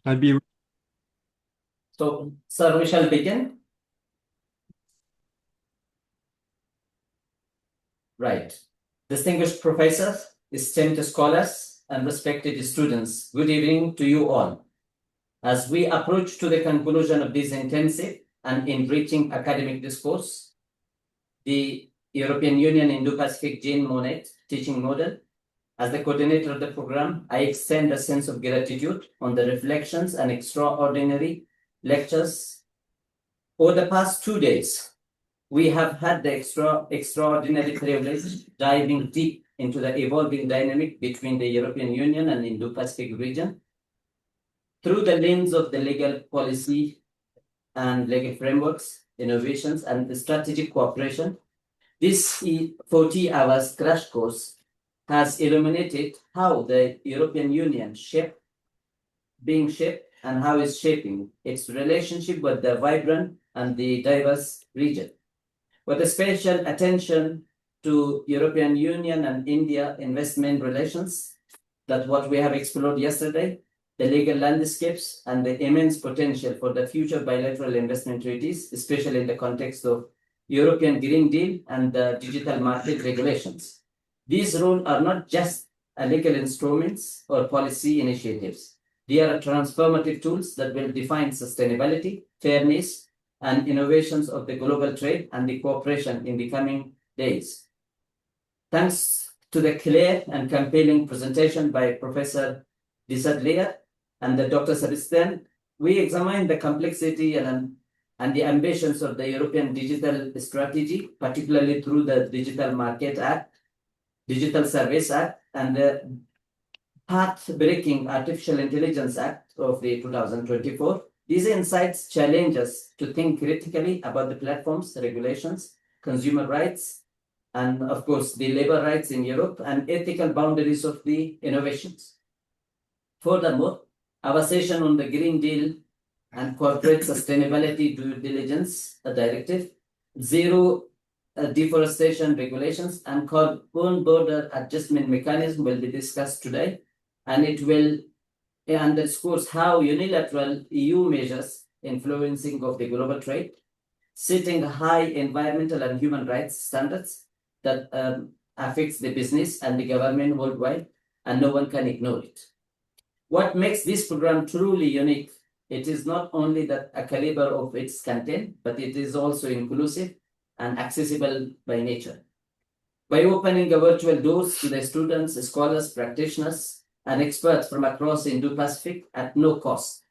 I'll be. So, sir, we shall begin. Right. Distinguished professors, esteemed scholars, and respected students, good evening to you all. As we approach to the conclusion of this intensive and enriching academic discourse, the European Union Indo-Pacific Jean Monnet teaching model, as the coordinator of the program, I extend a sense of gratitude on the reflections and extraordinary lectures. Over the past 2 days, we have had the extraordinary privilege diving deep into the evolving dynamic between the European Union and Indo-Pacific region through the lens of the legal policy and legal frameworks, innovations, and strategic cooperation. This 40 hours crash course has illuminated how the European Union being shaped and how it's shaping its relationship with the vibrant and the diverse region. With a special attention to European Union and India investment relations, that's what we have explored yesterday, the legal landscapes and the immense potential for the future bilateral investment treaties, especially in the context of European Green Deal and the digital market regulations. These rules are not just legal instruments or policy initiatives. They are transformative tools that will define sustainability, fairness, and innovations of the global trade and the cooperation in the coming days. Thanks to the clear and compelling presentation by Professor Desailly and the Dr. Sébastien, we examined the complexity and the ambitions of the European digital strategy, particularly through the Digital Market Act, Digital Service Act, and the path-breaking Artificial Intelligence Act of the 2024. These insights challenge us to think critically about the platforms, regulations, consumer rights, and of course, the labor rights in Europe and ethical boundaries of the innovations. Furthermore, our session on the Green Deal and Corporate Sustainability Due Diligence Directive, Zero Deforestation Regulations, and Carbon Border Adjustment Mechanism will be discussed today, and it will underscores how unilateral EU measures influencing of the global trade, setting high environmental and human rights standards that affects the business and the government worldwide, and no one can ignore it. What makes this program truly unique, it is not only that a caliber of its content, but it is also inclusive and accessible by nature. By opening a virtual doors to the students, scholars, practitioners, and experts from across Indo-Pacific at no cost.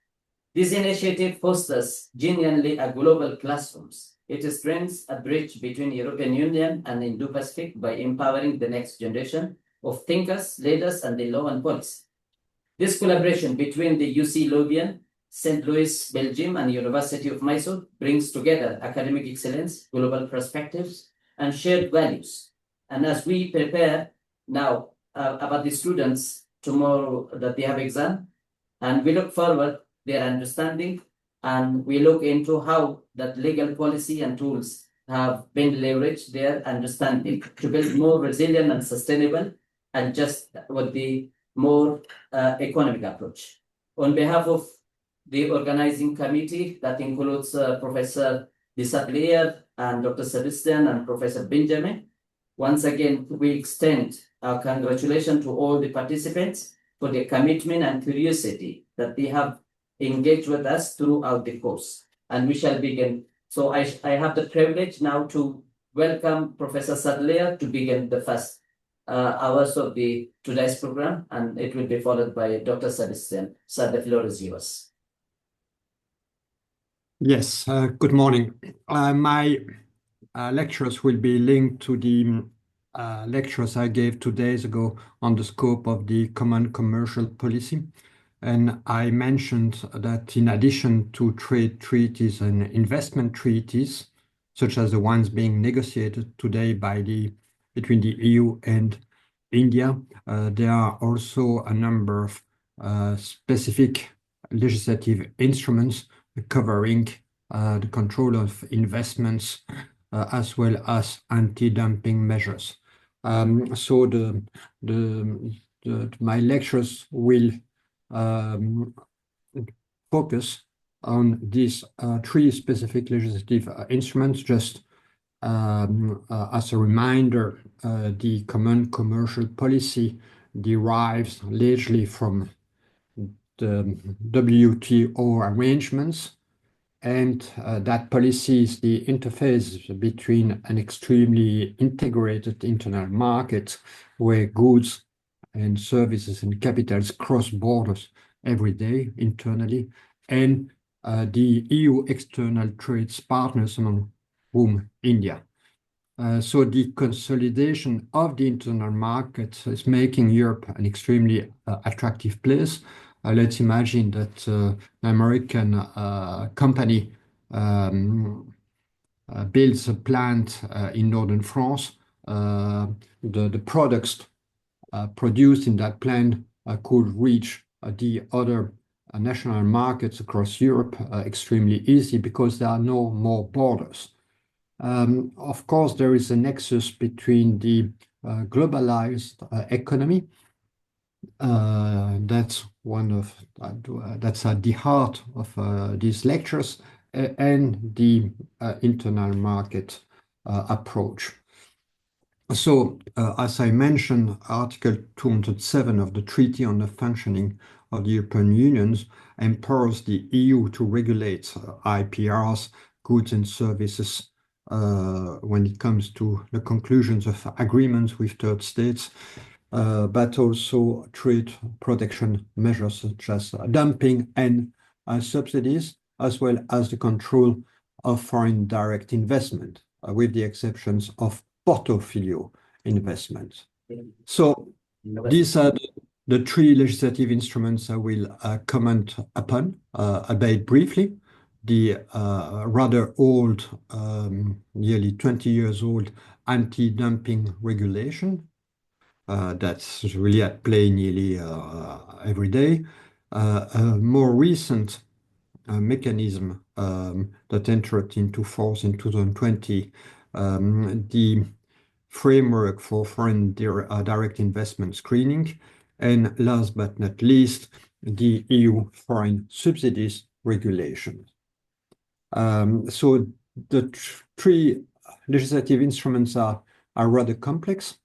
This initiative fosters genuinely a global classrooms. It strengthens a bridge between European Union and Indo-Pacific by empowering the next generation of thinkers, leaders, and the law and policy. This collaboration between the UC Leuven, St. Louis, Belgium, and University of Mysore brings together academic excellence, global perspectives, and shared values. And as we prepare now about the students tomorrow that they have exam, and we look forward their understanding, and we look into how that legal policy and tools have been leveraged their understanding to build more resilient and sustainable and just with the more economic approach. On behalf of the organizing committee that includes Professor Desailly and Dr. Sébastien and Professor Benjamin, once again, we extend our congratulations to all the participants for their commitment and curiosity that they have engaged with us throughout the course. And we shall begin. So I have the privilege now to welcome Professor Desailly to begin the first hours of the today's program, and it will be followed by Dr. Sébastien. Sir, the floor is yours. Yes, good morning. My lectures will be linked to the lectures I gave 2 days ago on the scope of the common commercial policy. And I mentioned that in addition to trade treaties and investment treaties, such as the ones being negotiated today between the EU and India, there are also a number of specific legislative instruments covering the control of investments as well as anti-dumping measures. So my lectures will focus on these three specific legislative instruments. Just as a reminder, the common commercial policy derives largely from the WTO arrangements, and that policy is the interface between an extremely integrated internal market where goods and services and capitals cross borders every day internally, and the EU external trade partners, among whom India. So the consolidation of the internal market is making Europe an extremely attractive place. Let's imagine that an American company builds a plant in northern France. The products produced in that plant could reach the other national markets across Europe extremely easy because there are no more borders. Of course, there is a nexus between the globalized economy. That's that's at the heart of these lectures, and the internal market approach. So, as I mentioned, Article 207 of the Treaty on the Functioning of the European Union empowers the EU to regulate IPRs, goods and services, when it comes to the conclusions of agreements with third states, but also trade protection measures such as dumping and subsidies, as well as the control of foreign direct investment, with the exceptions of portfolio investments. So these are the three legislative instruments I will comment upon, albeit briefly. The rather old, nearly 20 years old anti-dumping regulation that's really at play nearly every day. A more recent mechanism that entered into force in 2020, the framework for foreign direct investment screening, and last but not least, the EU foreign subsidies regulation. So the three legislative instruments are rather complex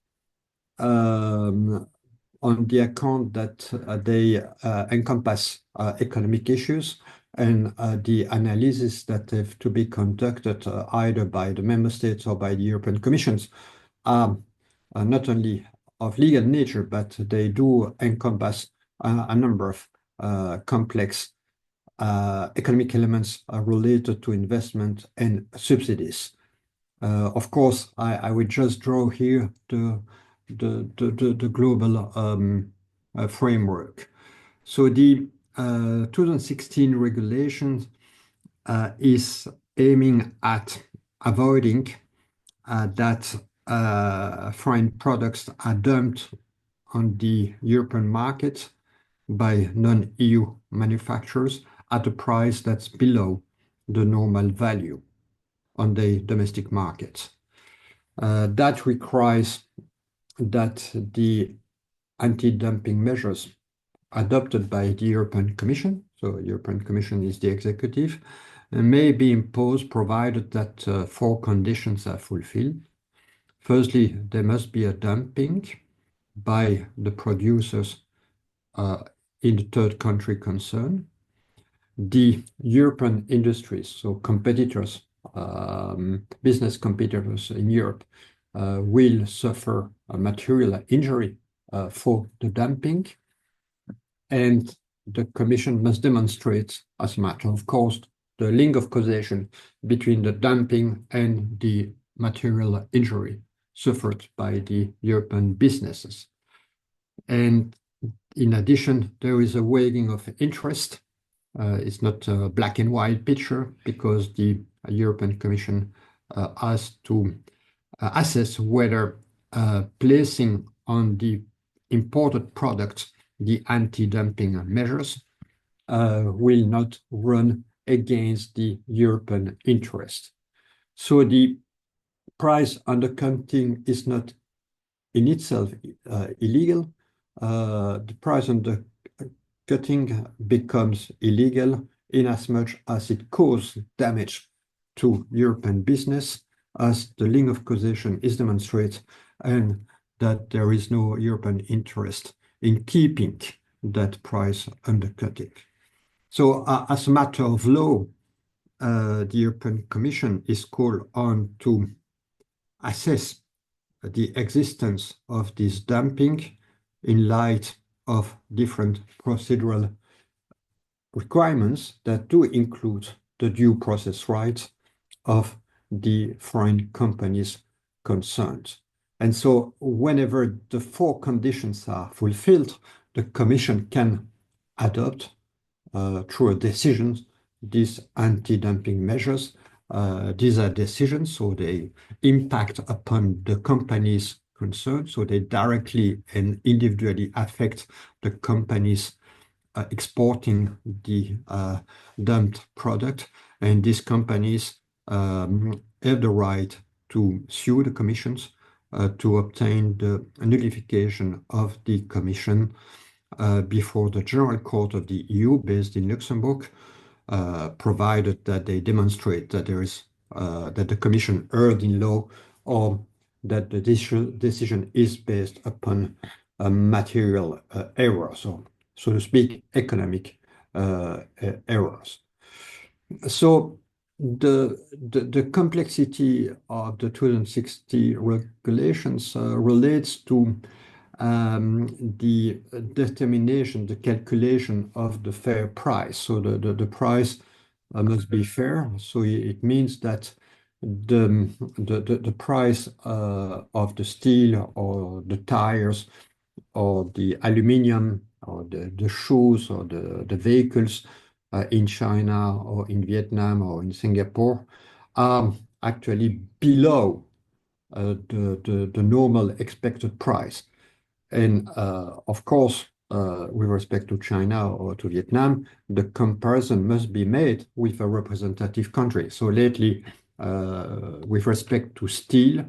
on the account that they encompass economic issues, and the analysis that have to be conducted either by the member states or by the European Commission are not only of legal nature, but they do encompass a number of complex economic elements related to investment and subsidies. Of course, I would just draw here the global framework. So the 2016 regulation is aiming at avoiding that foreign products are dumped on the European market by non-EU manufacturers at a price that's below the normal value on the domestic market. That requires that the anti-dumping measures adopted by the European Commission, so the European Commission is the executive, may be imposed provided that four conditions are fulfilled. Firstly, there must be a dumping by the producers in the third country concerned. The European industries, so competitors, business competitors in Europe, will suffer a material injury for the dumping, and the Commission must demonstrate, as a matter of course, the link of causation between the dumping and the material injury suffered by the European businesses. And in addition, there is a weighing of interest. It's not a black and white picture, because the European Commission has to assess whether placing on the imported products the anti-dumping measures will not run against the European interest. So the price undercutting is not in itself illegal. The price undercutting becomes illegal inasmuch as it causes damage to European business, as the link of causation is demonstrated, and that there is no European interest in keeping that price undercutting. So as a matter of law, the European Commission is called on to assess the existence of this dumping in light of different procedural requirements that do include the due process rights of the foreign companies concerned. And so whenever the four conditions are fulfilled, the Commission can adopt through a decision these anti-dumping measures. These are decisions, so they impact upon the companies concerned, so they directly and individually affect the companies exporting the dumped product, and these companies have the right to sue the commissions to obtain the nullification of the commission before the General Court of the EU based in Luxembourg, provided that they demonstrate that there is that the Commission erred in law, or that the decision is based upon a material error, so to speak, economic errors. So the complexity of the 2060 regulations relates to the determination, the calculation of the fair price. So the price must be fair. So it means that the price of the steel or the tires or the aluminum or the shoes or the vehicles in China or in Vietnam or in Singapore are actually below the normal expected price. And of course, with respect to China or to Vietnam, the comparison must be made with a representative country. So lately, with respect to steel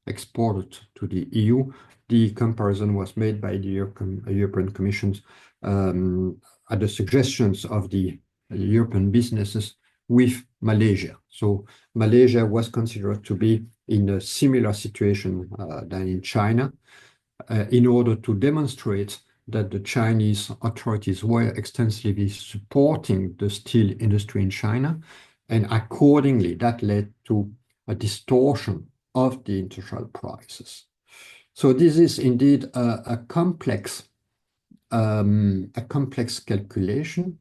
exported to the EU, the comparison was made by the European Commission at the suggestions of the European businesses with Malaysia. So Malaysia was considered to be in a similar situation than in China, in order to demonstrate that the Chinese authorities were extensively supporting the steel industry in China, and accordingly that led to a distortion of the international prices. So this is indeed a complex calculation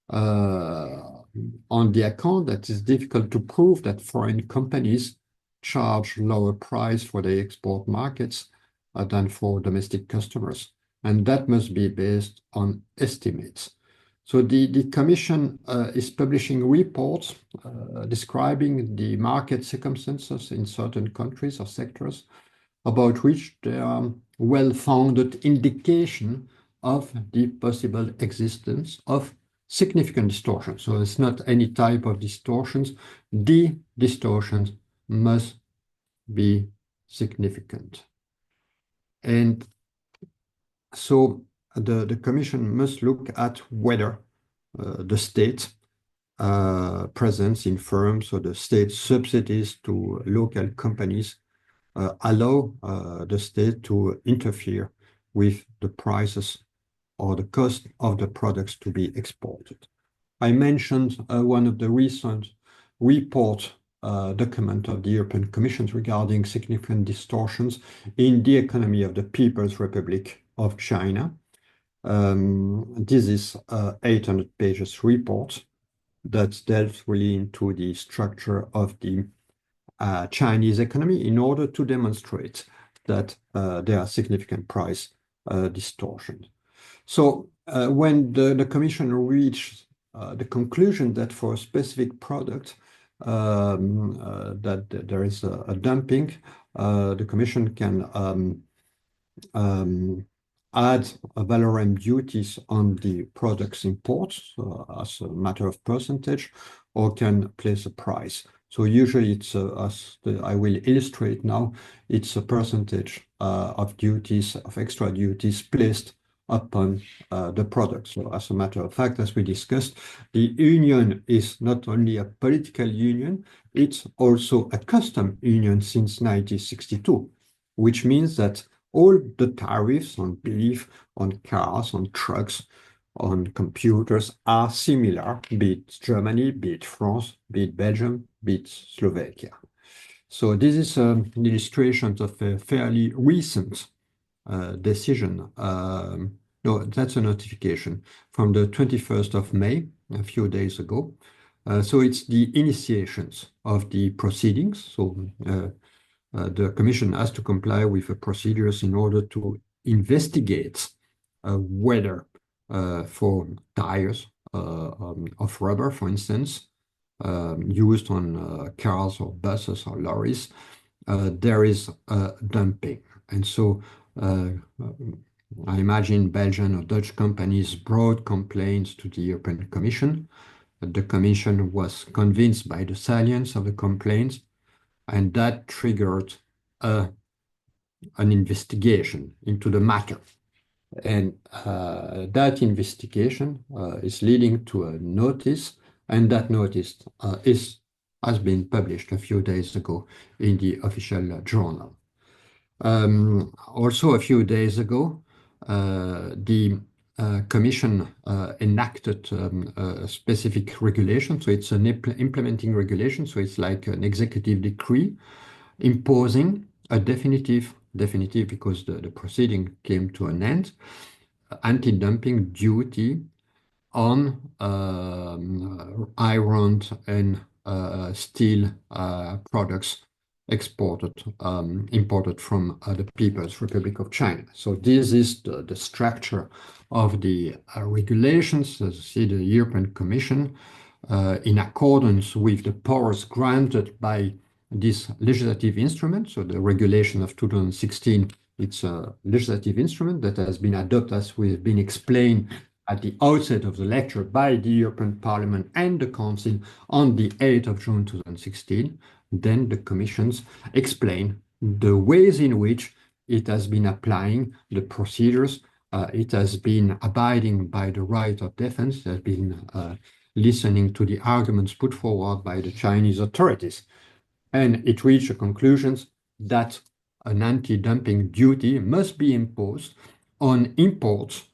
on the account that it's difficult to prove that foreign companies charge lower price for their export markets than for domestic customers. And that must be based on estimates. So the Commission is publishing reports describing the market circumstances in certain countries or sectors, about which there are well-founded indication of the possible existence of significant distortions. So it's not any type of distortions. The distortions must be significant. And so the Commission must look at whether the state presence in firms or the state subsidies to local companies allow the state to interfere with the prices or the cost of the products to be exported. I mentioned one of the recent report document of the European Commission regarding significant distortions in the economy of the People's Republic of China. This is an 800 pages report that delves really into the structure of the Chinese economy in order to demonstrate that there are significant price distortions. So when the Commission reached the conclusion that for a specific product that there is a dumping, the Commission can add valorem duties on the product's imports as a matter of percentage, or can place a price. So usually it's, as I will illustrate now, it's a percentage of duties, of extra duties placed upon the product. So as a matter of fact, as we discussed, the union is not only a political union, it's also a custom union since 1962, which means that all the tariffs on beef, on cars, on trucks, on computers are similar, be it Germany, be it France, be it Belgium, be it Slovakia. So this is an illustration of a fairly recent decision. No, that's a notification from the 21st of May, a few days ago. So it's the initiations of the proceedings. So the Commission has to comply with the procedures in order to investigate whether for tires of rubber, for instance, used on cars or buses or lorries, there is dumping. And so I imagine Belgian or Dutch companies brought complaints to the European Commission. The Commission was convinced by the salience of the complaints, and that triggered an investigation into the matter. And that investigation is leading to a notice, and that notice has been published a few days ago in the official journal. Also, a few days ago, the Commission enacted a specific regulation. So it's an implementing regulation. So it's like an executive decree imposing a definitive because the proceeding came to an end, anti-dumping duty on iron and steel products imported from the People's Republic of China. So this is the structure of the regulations. As you see, the European Commission, in accordance with the powers granted by this legislative instrument, so the regulation of 2016, it's a legislative instrument that has been adopted, as we've been explained at the outset of the lecture, by the European Parliament and the Council on the 8th of June 2016. Then the Commissions explain the ways in which it has been applying the procedures. It has been abiding by the right of defense. It has been listening to the arguments put forward by the Chinese authorities. And it reached a conclusion that an anti-dumping duty must be imposed on imports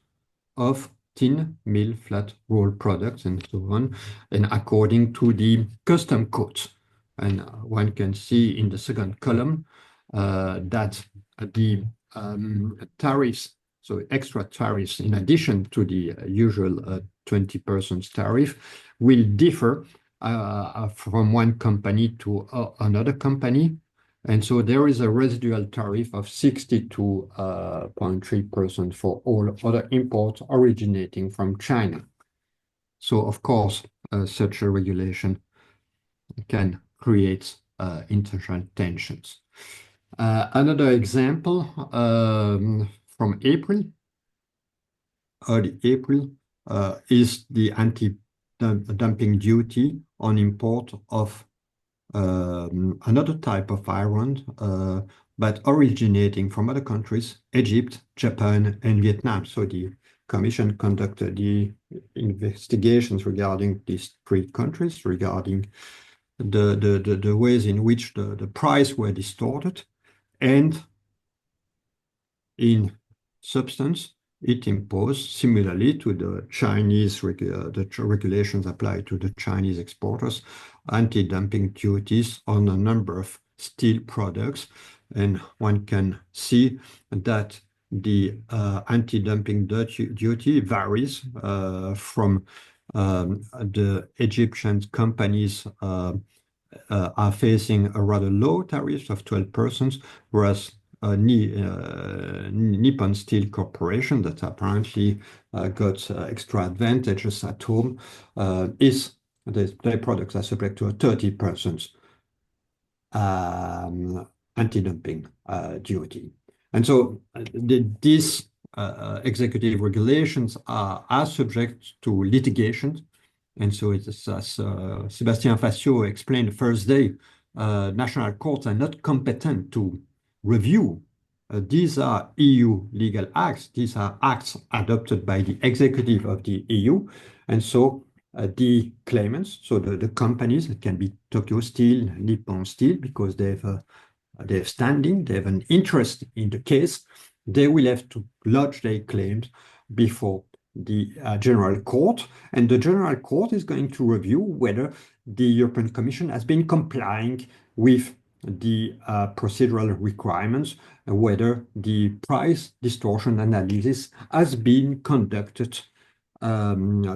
of tin, mill, flat roll products, and so on, and according to the custom codes. And one can see in the second column that the tariffs, so extra tariffs in addition to the usual 20% tariff, will differ from one company to another company. And so there is a residual tariff of 62.3% for all other imports originating from China. So, of course, such a regulation can create international tensions. Another example from April, early April, is the anti-dumping duty on import of another type of iron, but originating from other countries, Egypt, Japan, and Vietnam. So the Commission conducted the investigations regarding these three countries, regarding the ways in which the price were distorted, and in substance, it imposed, similarly to the Chinese regulations applied to the Chinese exporters, anti-dumping duties on a number of steel products. And one can see that the anti-dumping duty varies from the Egyptian companies are facing a rather low tariff of 12%, whereas Nippon Steel Corporation, that apparently got extra advantages at home, their products are subject to a 30% anti-dumping duty. And so these executive regulations are subject to litigation. And so it is, as Sébastien Fassiaux explained the first day, national courts are not competent to review these are EU legal acts. These are acts adopted by the executive of the EU. And so the claimants, so the companies, it can be Tokyo Steel, Nippon Steel, because they have standing, they have an interest in the case, they will have to lodge their claims before the General Court. And the General Court is going to review whether the European Commission has been complying with the procedural requirements, whether the price distortion analysis has been conducted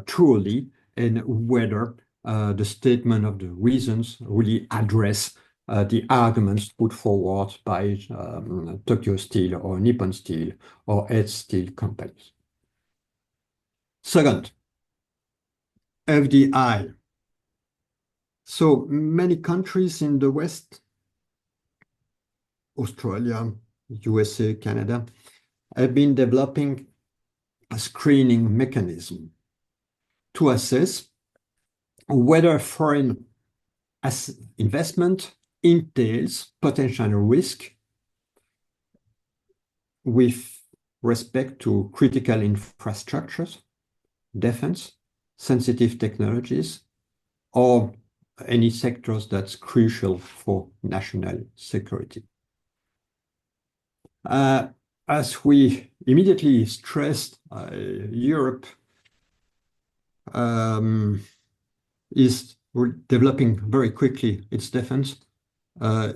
truly, and whether the statement of the reasons really address the arguments put forward by Tokyo Steel or Nippon Steel or its steel companies. Second, FDI. So many countries in the West, Australia, USA, Canada, have been developing a screening mechanism to assess whether foreign investment entails potential risk with respect to critical infrastructures, defense, sensitive technologies, or any sectors that's crucial for national security. As we immediately stressed, Europe is developing very quickly its defense.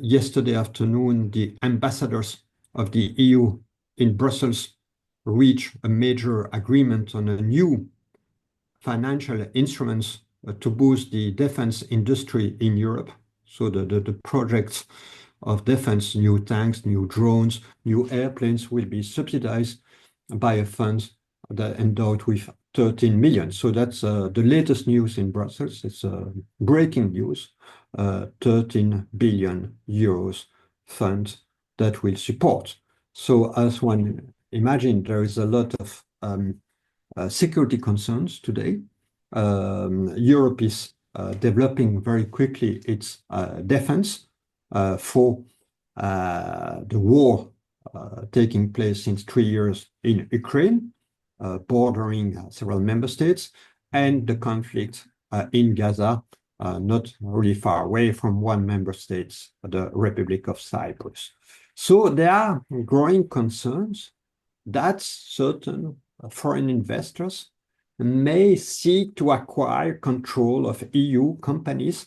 Yesterday afternoon, the ambassadors of the EU in Brussels reached a major agreement on a new financial instruments to boost the defense industry in Europe. So the projects of defense, new tanks, new drones, new airplanes will be subsidized by a fund that endowed with 13 million. So that's the latest news in Brussels. It's breaking news. 13 billion euros fund that will support. So as one imagine, there is a lot of security concerns today. Europe is developing very quickly its defense for the war taking place since 3 years in Ukraine, bordering several member states, and the conflict in Gaza, not really far away from one member state, the Republic of Cyprus. So there are growing concerns that certain foreign investors may seek to acquire control of EU companies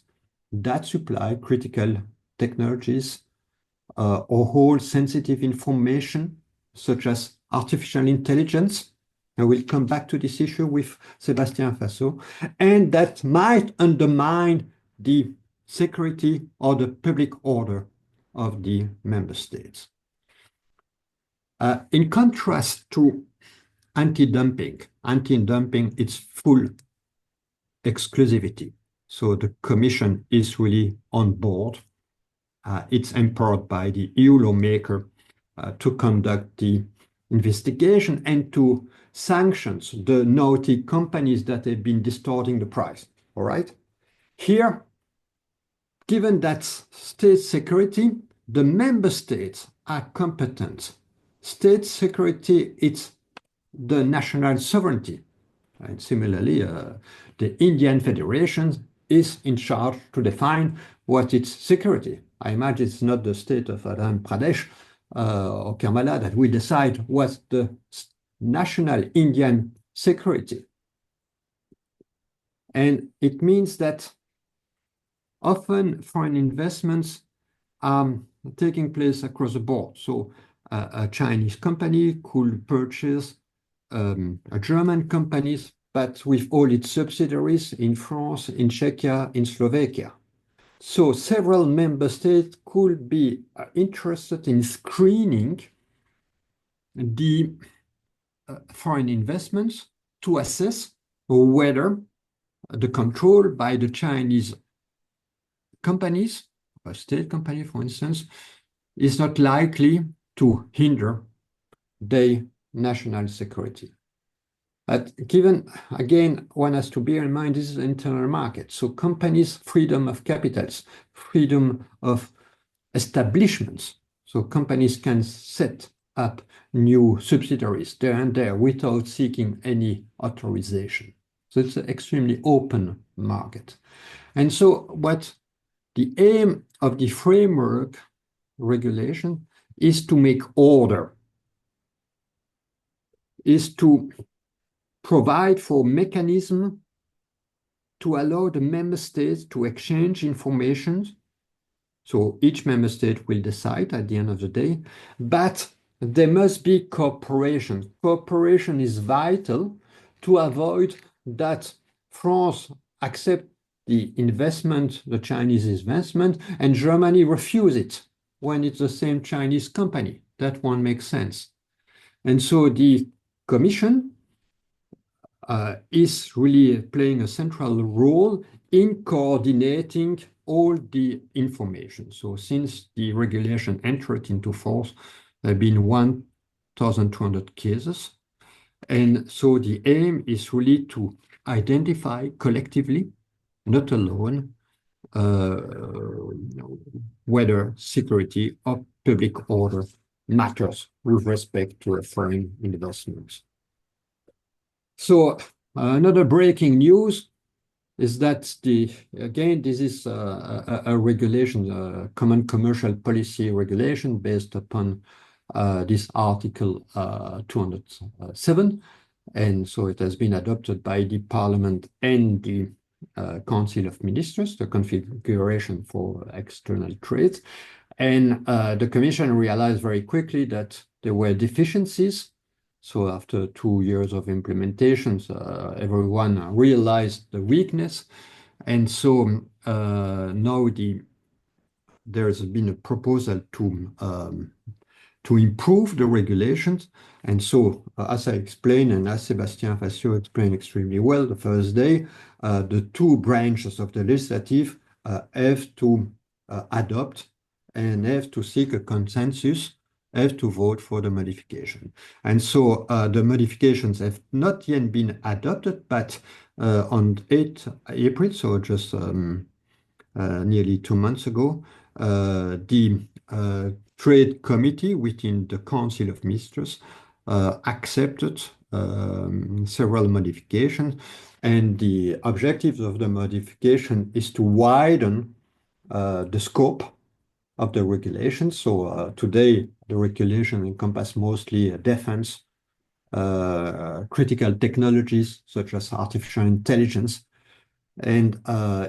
that supply critical technologies or hold sensitive information, such as artificial intelligence. I will come back to this issue with Sébastien Fassiaux, and that might undermine the security or the public order of the member states. In contrast to anti-dumping, it's full exclusivity. So the Commission is really on board. It's empowered by the EU lawmaker to conduct the investigation and to sanctions the naughty companies that have been distorting the price. All right. Here, given that state security, the member states are competent. State security, it's the national sovereignty. And similarly, the Indian Federation is in charge to define what is security. I imagine it's not the state of Andhra Pradesh or Kerala that will decide what's the national Indian security. And it means that often foreign investments are taking place across the board. So a Chinese company could purchase a German company, but with all its subsidiaries in France, in Czechia, in Slovakia. So several member states could be interested in screening the foreign investments to assess whether the control by the Chinese companies, a state company, for instance, is not likely to hinder their national security. But given, again, one has to bear in mind this is an internal market. So companies' freedom of capitals, freedom of establishments. So companies can set up new subsidiaries there and there without seeking any authorization. So it's an extremely open market. And so what the aim of the framework regulation is to make order, is to provide for mechanism to allow the member states to exchange information. So each member state will decide at the end of the day, but there must be cooperation. Cooperation is vital to avoid that France accept the investment, the Chinese investment, and Germany refuse it when it's the same Chinese company. That one makes sense. And so the Commission is really playing a central role in coordinating all the information. So since the regulation entered into force, there have been 1,200 cases. And so the aim is really to identify collectively, not alone, whether security or public order matters with respect to foreign investments. So another breaking news is that again, this is a regulation, a common commercial policy regulation based upon this Article 207. And so it has been adopted by the Parliament and the Council of Ministers, the configuration for external trade. And the Commission realized very quickly that there were deficiencies. So after 2 years of implementations, everyone realized the weakness. And so now there's been a proposal to improve the regulations. And so, as I explained, and as Sébastien Fassiaux explained extremely well the first day, the two branches of the legislative have to adopt and have to seek a consensus, have to vote for the modification. And so the modifications have not yet been adopted, but on 8th April, so just nearly 2 months ago, the Trade Committee within the Council of Ministers accepted several modifications. And the objective of the modification is to widen the scope of the regulations. So today, the regulation encompasses mostly defense, critical technologies such as artificial intelligence, and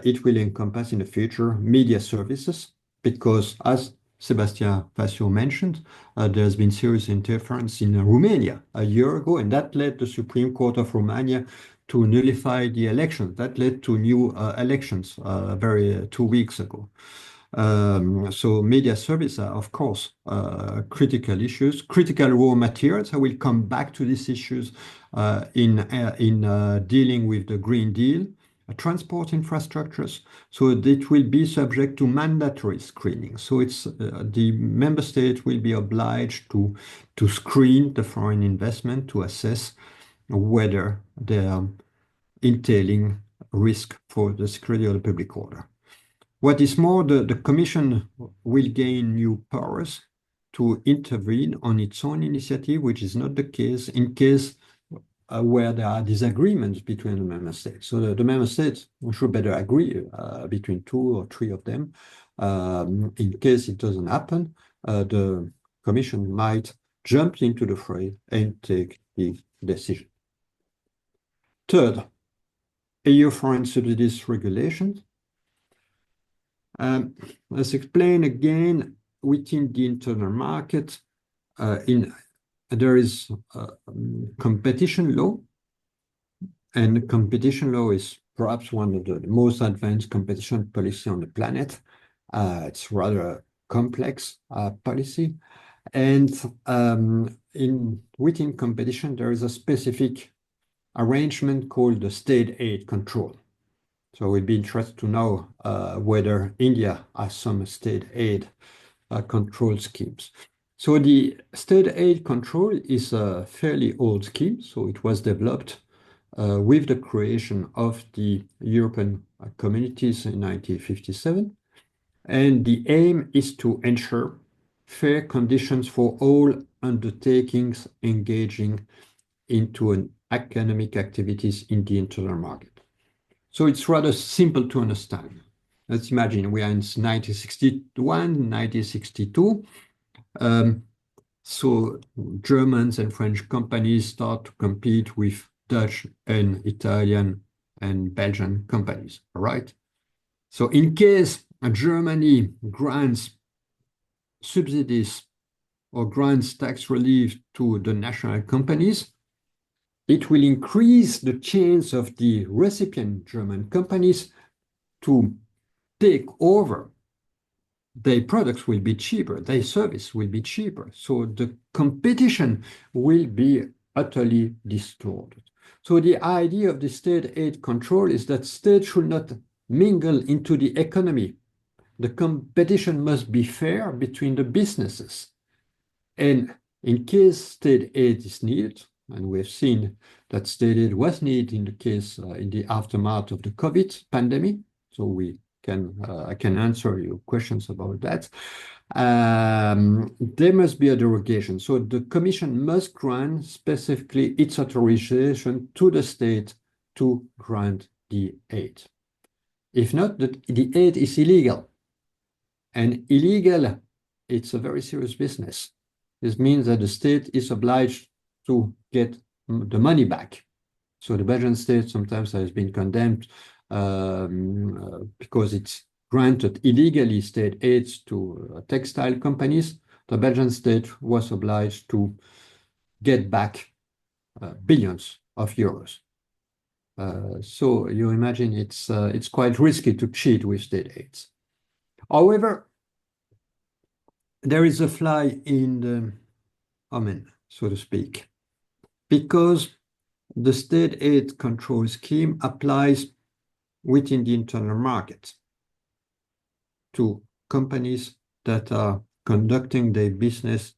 it will encompass in the future media services, because as Sébastien Fassiaux mentioned, there has been serious interference in Romania a year ago, and that led the Supreme Court of Romania to nullify the elections. That led to new elections 2 weeks ago. So media services are, of course, critical issues, critical raw materials. I will come back to these issues in dealing with the Green Deal, transport infrastructures. So it will be subject to mandatory screening. So it's the member state will be obliged to screen the foreign investment to assess whether they are entailing risk for the security of the public order. What is more, the Commission will gain new powers to intervene on its own initiative, which is not the case in case where there are disagreements between the member states. So the member states should better agree between 2 or 3 of them. In case it doesn't happen, the Commission might jump into the fray and take the decision. Third, EU foreign subsidies regulations. As explained again, within the internal market, there is competition law, and competition law is perhaps one of the most advanced competition policy on the planet. It's rather a complex policy, and within competition there is a specific arrangement called the state aid control. So we'd be interested to know whether India has some state aid control schemes. So the state aid control is a fairly old scheme. So it was developed with the creation of the European communities in 1957. And the aim is to ensure fair conditions for all undertakings engaging into an economic activities in the internal market. So it's rather simple to understand. Let's imagine we are in 1961, 1962. So Germans and French companies start to compete with Dutch and Italian and Belgian companies, all right? So in case Germany grants subsidies or grants tax relief to the national companies, it will increase the chance of the recipient German companies to take over. Their products will be cheaper, their service will be cheaper. So the competition will be utterly distorted. So the idea of the state aid control is that states should not mingle into the economy. The competition must be fair between the businesses. And in case state aid is needed, and we have seen that state aid was needed in the case in the aftermath of the COVID pandemic, so we can I can answer your questions about that. There must be a derogation. So the Commission must grant specifically its authorization to the state to grant the aid. If not, the aid is illegal. And illegal, it's a very serious business. This means that the state is obliged to get the money back. So the Belgian state sometimes has been condemned because it's granted illegally state aids to textile companies. The Belgian state was obliged to get back billions of euros. So you imagine it's quite risky to cheat with state aids. However, there is a fly in the omen, so to speak, because the state aid control scheme applies within the internal market to companies that are conducting their business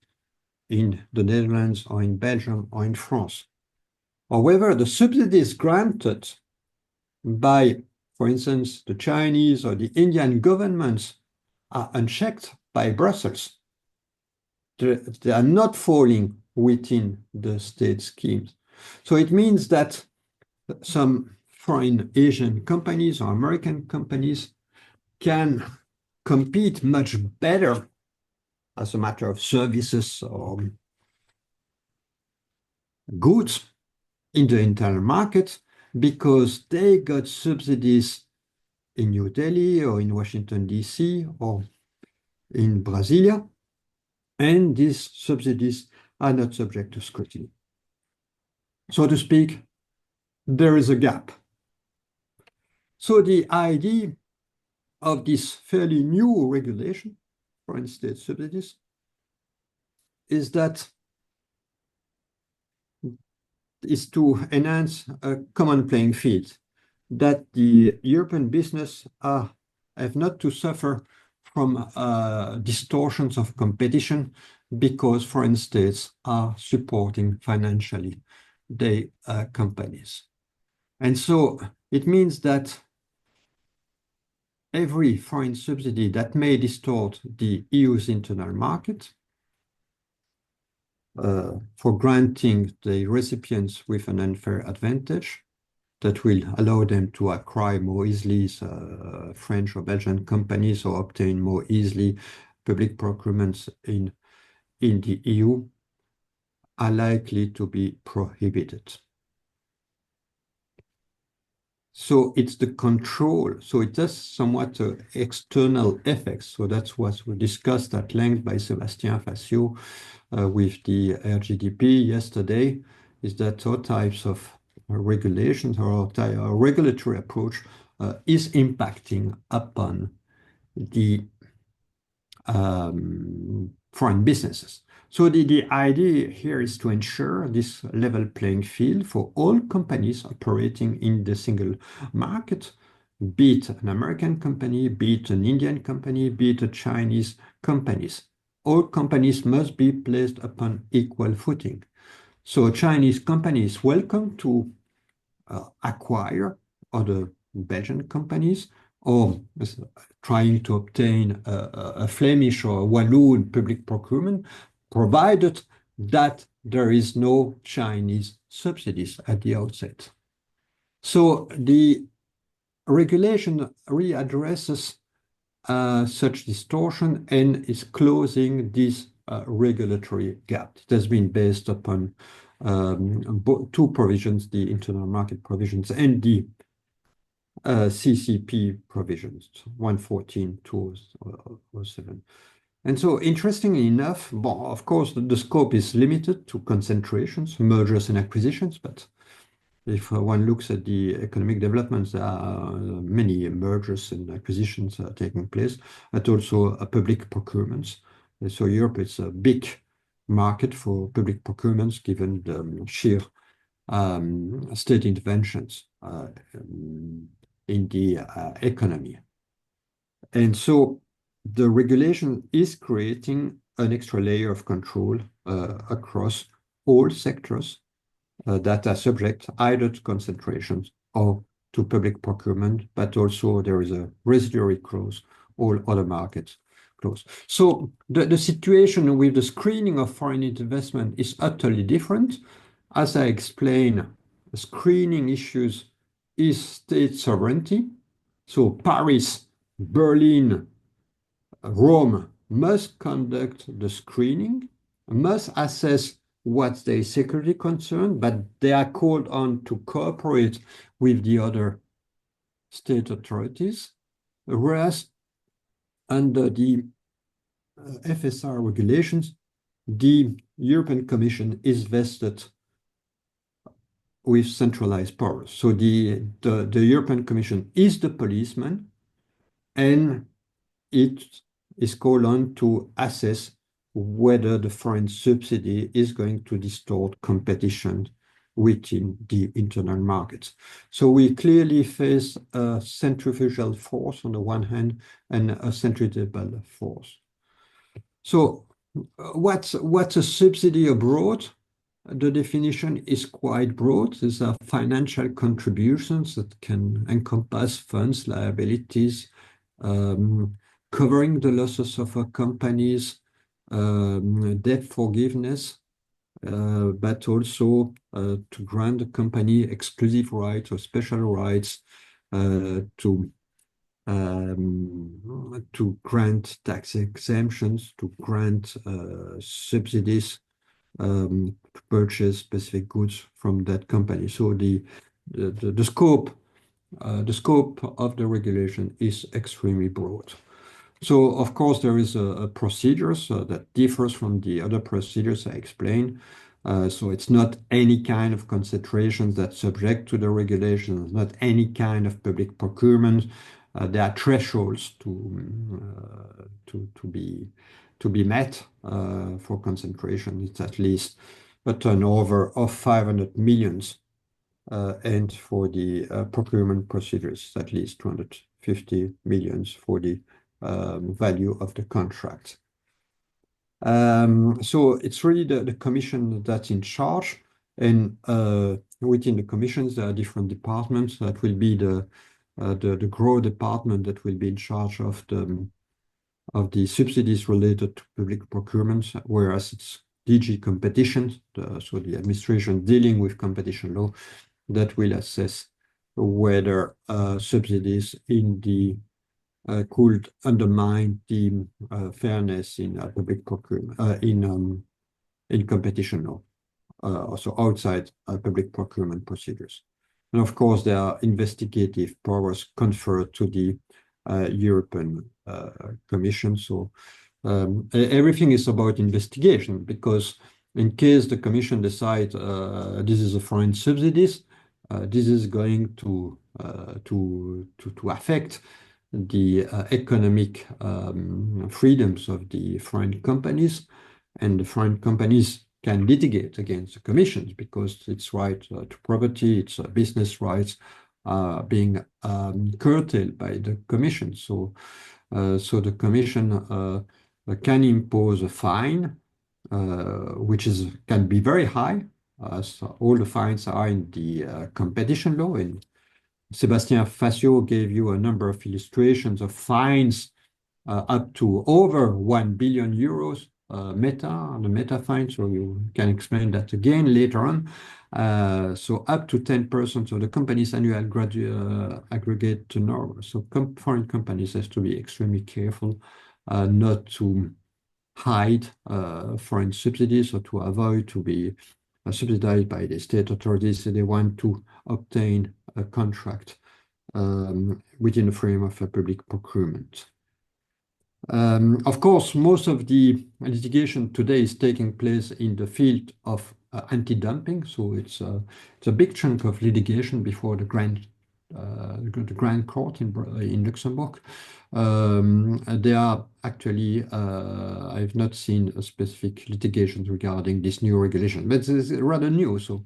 in the Netherlands or in Belgium or in France. However, the subsidies granted by, for instance, the Chinese or the Indian governments are unchecked by Brussels. They are not falling within the state schemes. So it means that some foreign Asian companies or American companies can compete much better as a matter of services or goods in the internal market because they got subsidies in New Delhi or in Washington, D.C. or in Brasilia, and these subsidies are not subject to scrutiny. So to speak, there is a gap. So the idea of this fairly new regulation, foreign state subsidies, is to enhance a common playing field, that the European business have not to suffer from distortions of competition because foreign states are supporting financially their companies. And so it means that every foreign subsidy that may distort the EU's internal market for granting the recipients with an unfair advantage that will allow them to acquire more easily French or Belgian companies or obtain more easily public procurements in the EU are likely to be prohibited. So it's the control. So it has somewhat external effects. So that's what we discussed at length by Sébastien Fassiaux with the RGDP yesterday, is that all types of regulations or regulatory approach is impacting upon the foreign businesses. So the idea here is to ensure this level playing field for all companies operating in the single market, be it an American company, be it an Indian company, be it a Chinese companies. All companies must be placed upon equal footing. So Chinese companies welcome to acquire other Belgian companies or trying to obtain a Flemish or a Walloon public procurement, provided that there is no Chinese subsidies at the outset. So the regulation readdresses such distortion and is closing this regulatory gap. It has been based upon two provisions, the internal market provisions and the CCP provisions, 114, 207. And so, interestingly enough, of course, the scope is limited to concentrations, mergers and acquisitions, but if one looks at the economic developments, there are many mergers and acquisitions taking place, but also public procurements. And so Europe is a big market for public procurements, given the sheer state interventions in the economy. And so the regulation is creating an extra layer of control across all sectors that are subject either to concentrations or to public procurement, but also there is a residuary clause, all other markets clause. So the situation with the screening of foreign investment is utterly different. As I explained, the screening issues is state sovereignty. So Paris, Berlin, Rome must conduct the screening, must assess what's their security concern, but they are called on to cooperate with the other state authorities, whereas under the FSR regulations, the European Commission is vested with centralized powers. So the European Commission is the policeman, and it is called on to assess whether the foreign subsidy is going to distort competition within the internal markets. So we clearly face a centrifugal force on the one hand and a centripetal force. So what's a subsidy abroad? The definition is quite broad. These are financial contributions that can encompass funds, liabilities, covering the losses of companies, debt forgiveness, but also to grant the company exclusive rights or special rights to grant tax exemptions, to grant subsidies to purchase specific goods from that company. So the scope of the regulation is extremely broad. So of course there is a procedure that differs from the other procedures I explained. So it's not any kind of concentration that's subject to the regulations, not any kind of public procurement. There are thresholds to be met for concentration. It's at least a turnover of 500 millions, and for the procurement procedures, at least 250 millions for the value of the contract. So it's really the Commission that's in charge, and within the commissions there are different departments. That will be the GROW department that will be in charge of the subsidies related to public procurement, whereas it's DG Competition, so the administration dealing with competition law, that will assess whether subsidies in the could undermine the fairness in public procurement, in competition law, also outside public procurement procedures. And of course, there are investigative powers conferred to the European Commission. So everything is about investigation, because in case the Commission decides this is a foreign subsidies, this is going to affect the economic freedoms of the foreign companies, and the foreign companies can litigate against the commissions because its right to property, its business rights are being curtailed by the commission. So the commission can impose a fine, which can be very high, as all the fines are in the competition law, and Sébastien Fassiaux gave you a number of illustrations of fines up to over 1 billion euros the meta fine, so you can explain that again later on. So up to 10% of the company's annual aggregate turnover. So foreign companies have to be extremely careful not to hide foreign subsidies or to avoid to be subsidized by the state authorities. They want to obtain a contract within the frame of a public procurement. Of course, most of the litigation today is taking place in the field of anti-dumping. So it's a big chunk of litigation before the Grand Court in Luxembourg. There are actually, I've not seen a specific litigation regarding this new regulation, but it's rather new. So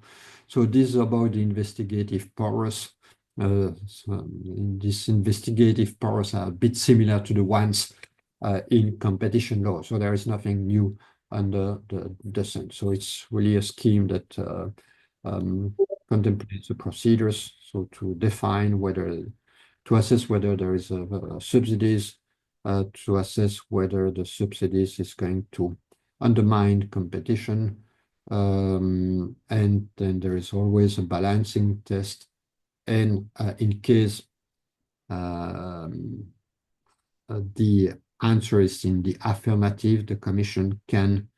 this is about the investigative powers. These investigative powers are a bit similar to the ones in competition law. So there is nothing new under the sun. So it's really a scheme that contemplates the procedures. So to define to assess whether there is subsidies, to assess whether the subsidies is going to undermine competition. And then there is always a balancing test. And in case the answer is in the affirmative, the Commission can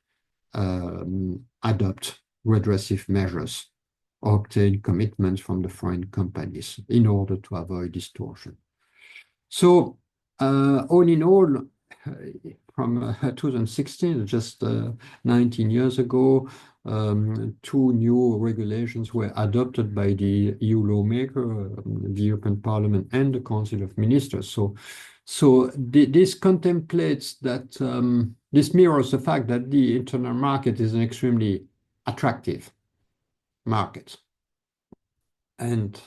adopt redressive measures or obtain commitments from the foreign companies in order to avoid distortion. So all in all, from 2016, just 19 years ago, 2 new regulations were adopted by the EU lawmaker, the European Parliament and the Council of Ministers. So this contemplates that, this mirrors the fact that the internal market is an extremely attractive market. And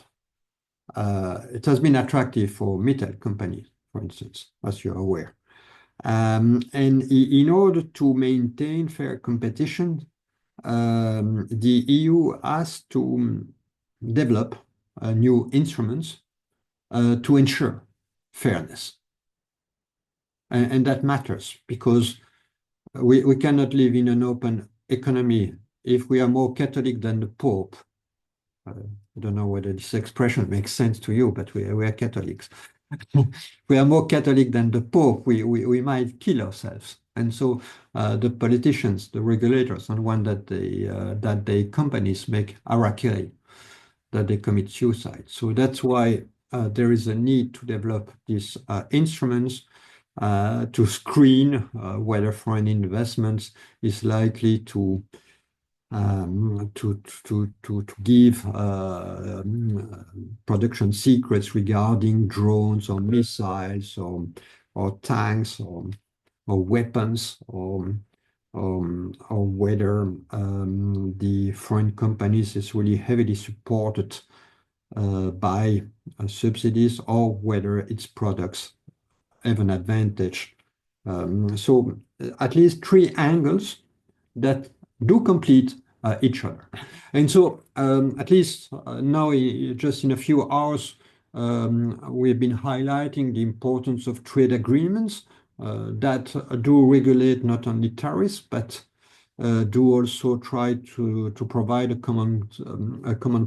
it has been attractive for metal companies, for instance, as you're aware. And in order to maintain fair competition, the EU has to develop new instruments to ensure fairness. And that matters because we cannot live in an open economy if we are more Catholic than the Pope. I don't know whether this expression makes sense to you, but we are Catholics. We are more Catholic than the Pope, we might kill ourselves. And so the politicians, the regulators, don't want that the companies make harakiri, that they commit suicide. So that's why there is a need to develop these instruments to screen whether foreign investments is likely to give production secrets regarding drones or missiles or tanks or weapons or whether the foreign companies is really heavily supported by subsidies or whether its products have an advantage. So at least 3 angles that do complete each other. And so at least now, just in a few hours, we've been highlighting the importance of trade agreements that do regulate not only tariffs, but do also try to provide a common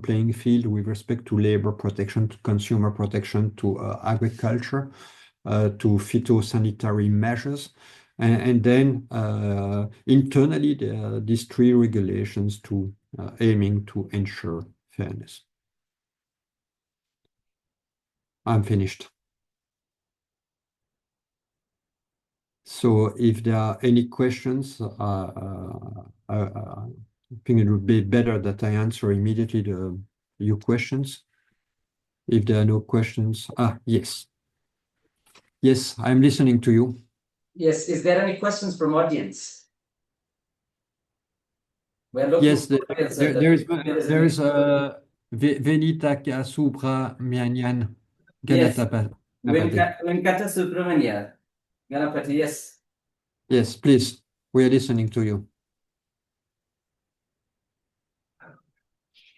playing field with respect to labor protection, to consumer protection, to agriculture, to phytosanitary measures. And then internally, there are these 3 regulations aiming to ensure fairness. I'm finished. So if there are any questions, I think it would be better that I answer immediately your questions. If there are no questions, yes. Yes, I'm listening to you. Yes, is there any questions from audience? We're looking Yes, there is a Venita Supra Mianyan Ganatapa. Venkata Subramania. Ganapati, yes. Yes, please. We are listening to you.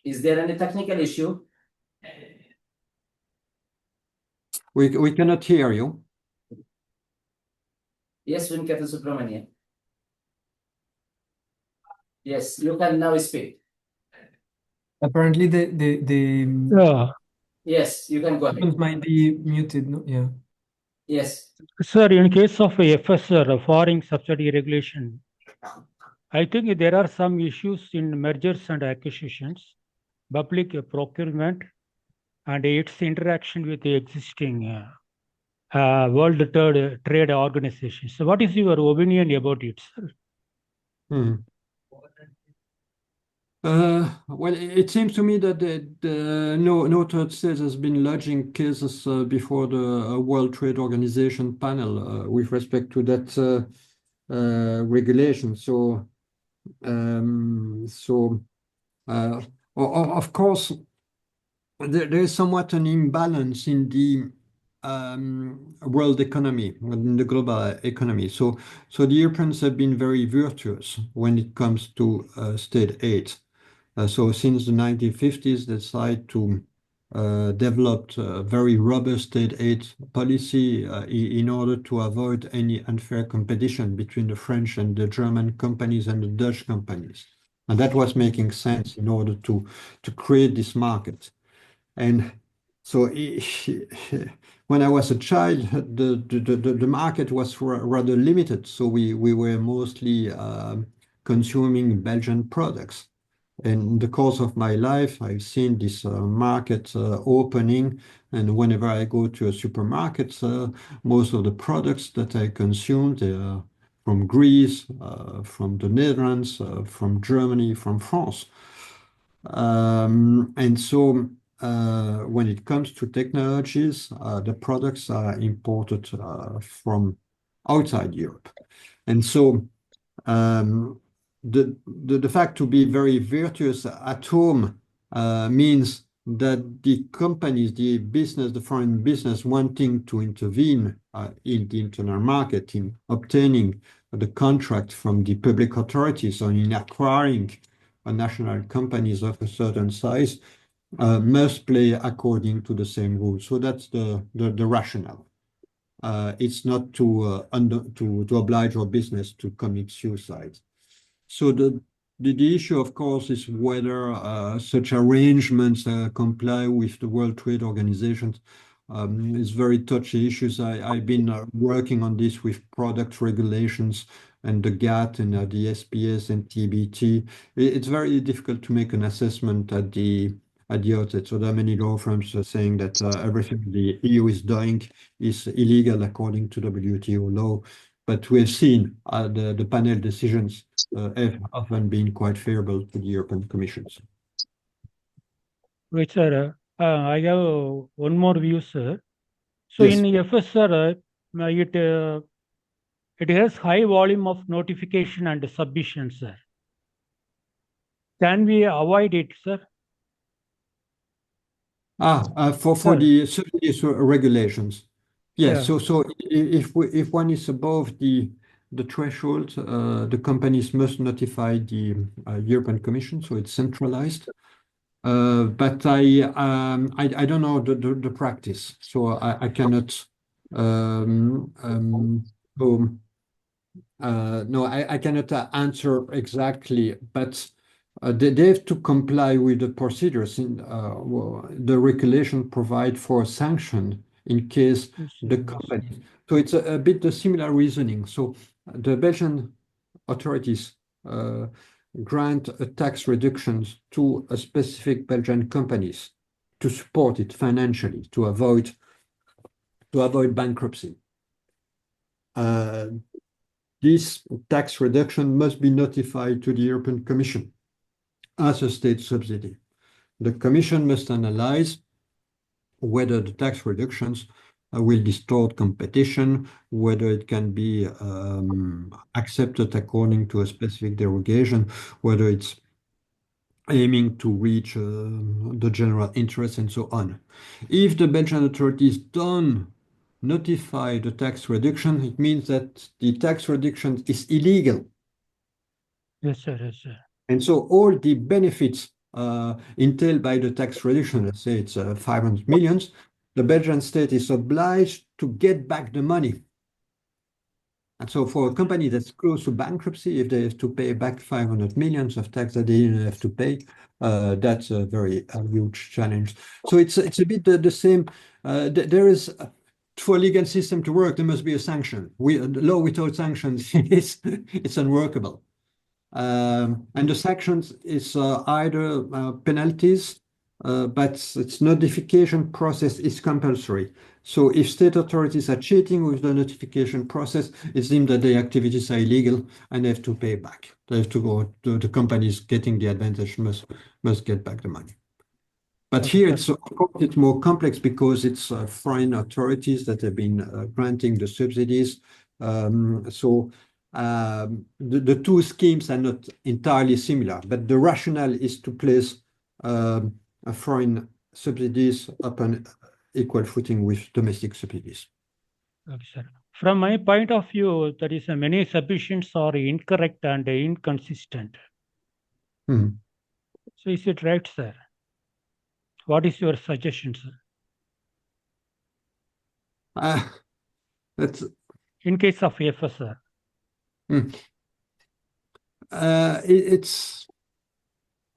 Is there any technical issue? We cannot hear you. Yes, Venkata Subramanian. Yes, you can now speak. Apparently, the Yeah. Yes, you can go ahead. microphones might be muted. No? Yeah. Yes. Sir, in case of a FSR, foreign subsidy regulation, I think there are some issues in mergers and acquisitions, public procurement, and its interaction with the existing World Trade Organization. So, what is your opinion about it, sir? Well, it seems to me that no third state has been lodging cases before the World Trade Organization panel with respect to that regulation. So, of course, there is somewhat an imbalance in the world economy, in the global economy. So the Europeans have been very virtuous when it comes to state aid. So since the 1950s, they decided to develop a very robust state aid policy in order to avoid any unfair competition between the French and the German companies and the Dutch companies. And that was making sense in order to create this market. And so when I was a child, the market was rather limited. So we were mostly consuming Belgian products. In the course of my life, I've seen this market opening, and whenever I go to a supermarket, most of the products that I consume, they are from Greece, from the Netherlands, from Germany, from France. And so when it comes to technologies, the products are imported from outside Europe. And so the fact to be very virtuous at home means that the companies, the business, the foreign business wanting to intervene in the internal market, in obtaining the contract from the public authorities or in acquiring national companies of a certain size, must play according to the same rules. So that's the rationale. It's not to oblige our business to commit suicide. So the issue, of course, is whether such arrangements comply with the World Trade Organization. It's very touchy issues. I've been working on this with product regulations and the GATT and the SPS and TBT. It's very difficult to make an assessment at the outset. So there are many law firms saying that everything the EU is doing is illegal according to WTO law. But we've seen the panel decisions have often been quite favorable to the European Commission. Right, sir. I have one more view, sir. So Yes. in FSR, it has high volume of notification and submission, sir. Can we avoid it, sir? For Sir. the subsidies regulations. Yes. Yeah. So if one is above the threshold, the companies must notify the European Commission, so it's centralized. But I don't know the practice, so I cannot. No, I cannot answer exactly, but they have to comply with the procedures. The regulation provide for a sanction in case the company. So it's a bit the similar reasoning. So the Belgian authorities grant a tax reductions to a specific Belgian companies to support it financially, to avoid bankruptcy. This tax reduction must be notified to the European Commission as a state subsidy. The Commission must analyze whether the tax reductions will distort competition, whether it can be accepted according to a specific derogation, whether it's aiming to reach the general interest and so on. If the Belgian authorities don't notify the tax reduction, it means that the tax reduction is illegal. Yes, sir. Yes, sir. And so all the benefits entailed by the tax reduction, let's say it's 500 millions, the Belgian state is obliged to get back the money. And so for a company that's close to bankruptcy, if they have to pay back 500 millions of tax that they didn't have to pay, that's a very huge challenge. So it's a bit the same. There is, for a legal system to work, there must be a sanction. The law without sanctions it's unworkable. And the sanctions is either penalties, but its notification process is compulsory. So if state authorities are cheating with the notification process, it seems that their activities are illegal and they have to pay back. They have to go to the companies getting the advantage must get back the money. But here it's more complex because it's foreign authorities that have been granting the subsidies. The two schemes are not entirely similar, but the rationale is to place foreign subsidies upon equal footing with domestic subsidies. Okay, sir. From my point of view, there is many submissions are incorrect and inconsistent. Hmm. So is it right, sir? What is your suggestion, sir? That's In case of FSR.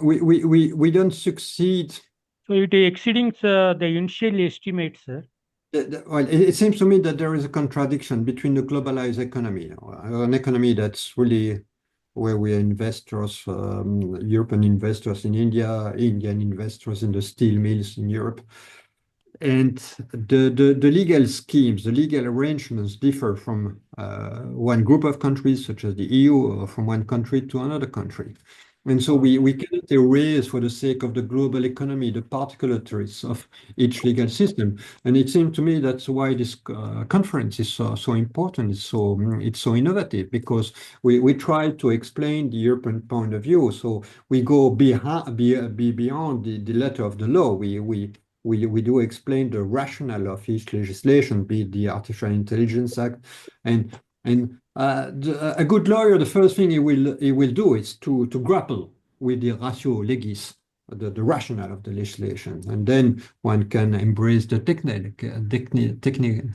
we don't succeed. So it is exceeding the initial estimate, sir. Well, it seems to me that there is a contradiction between the globalized economy, an economy that's really where we are investors, European investors in India, Indian investors in the steel mills in Europe. And the legal schemes, the legal arrangements differ from one group of countries, such as the EU, or from one country to another country. And so we cannot erase, for the sake of the global economy, the particularities of each legal system. And it seemed to me that's why this conference is so important. It's so innovative, because we try to explain the European point of view. So we go beyond the letter of the law. We do explain the rationale of each legislation, be it the Artificial Intelligence Act, and a good lawyer, the first thing he will do is to grapple with the ratio legis, the rationale of the legislation, and then one can embrace the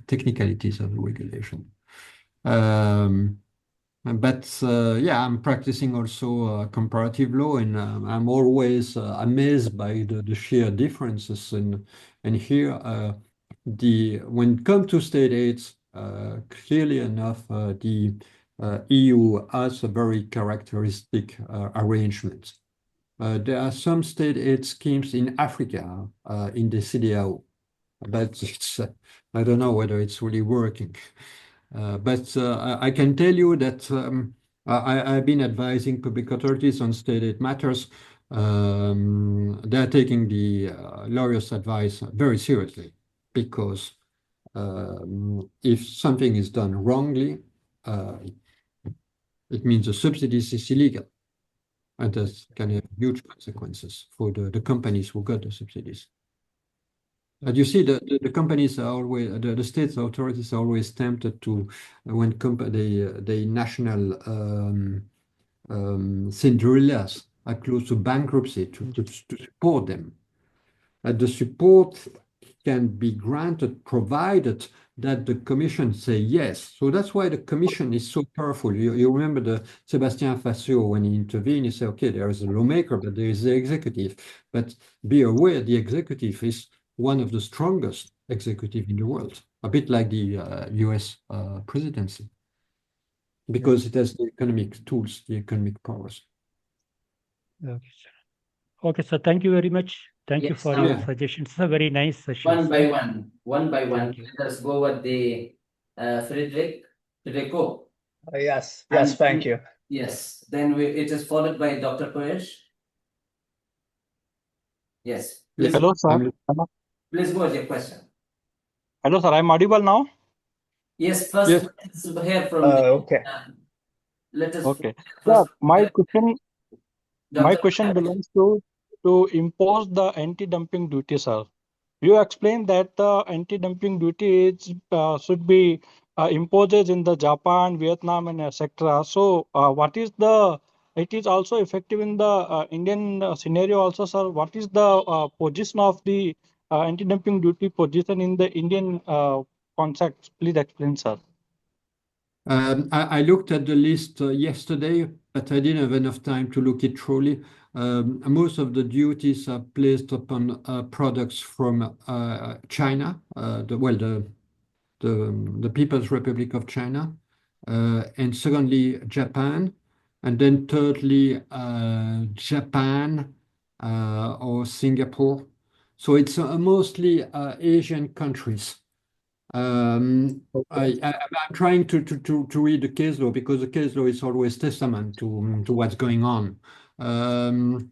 technicalities of the regulation. Yeah, I'm practicing also comparative law, and I'm always amazed by the sheer differences. And here, when it comes to state aids, clearly enough, the EU has a very characteristic arrangement. There are some state aid schemes in Africa, in the CDAO, but I don't know whether it's really working. But I can tell you that I've been advising public authorities on state aid matters. They're taking the lawyers' advice very seriously, because if something is done wrongly, it means the subsidies is illegal, and that can have huge consequences for the companies who got the subsidies. But you see, the companies are always, the state authorities are always tempted to, when the national Cinderellas are close to bankruptcy, to support them. The support can be granted provided that the commission say yes. So that's why the commission is so powerful. You remember the Sébastien Fassiaux, when he intervened, he said, okay, there is a lawmaker, but there is the executive. But be aware, the executive is one of the strongest executive in the world, a bit like the US presidency, because it has the economic tools, the economic powers. Okay, sir. Okay, sir. Thank you very much. Thank you for your suggestions. It's a very nice session. One by one. Thank you. Let us go with the Federico. Yes, And thank you. Yes, then it is followed by Dr. Koyesh. Yes. Please, Hello, sir. please go with your question. Hello, sir. I'm audible now? Yes, first Yes. let's hear from Okay. let us Okay. first, My question Dr. belongs to impose the anti-dumping duty, sir. You explained that the anti-dumping duty is, should be imposed in the Japan, Vietnam, and etc. So, what is it is also effective in the Indian scenario also, sir. What is the position of the anti-dumping duty position in the Indian context? Please explain, sir. I looked at the list yesterday, but I didn't have enough time to look it truly. Most of the duties are placed upon products from China, the People's Republic of China, and secondly, Japan, and then thirdly, Japan or Singapore. So it's mostly Asian countries. I'm trying to read the case law because the case law is always testament to what's going on. And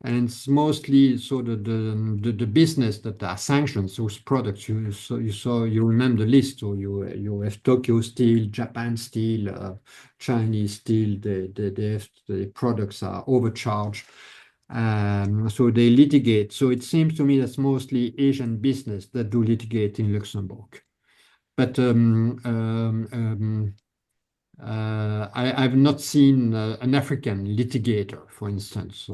it's mostly sort of the business that are sanctions those products. You remember the list. So you have Tokyo Steel, Japan Steel, Chinese Steel. The products are overcharged. So they litigate. So it seems to me that's mostly Asian business that do litigate in Luxembourg. But I've not seen an African litigator, for instance.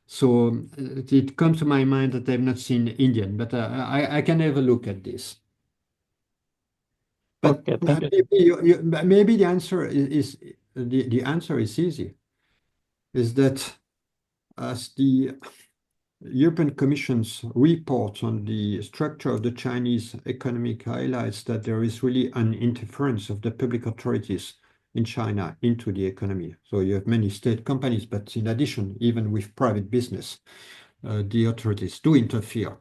So it comes to my mind that I've not seen Indian, but I can have a look at this. But Okay, thank you. maybe the answer is the answer is easy. Is that as the European Commission's report on the structure of the Chinese economic highlights that there is really an interference of the public authorities in China into the economy. So you have many state companies, but in addition, even with private business, the authorities do interfere.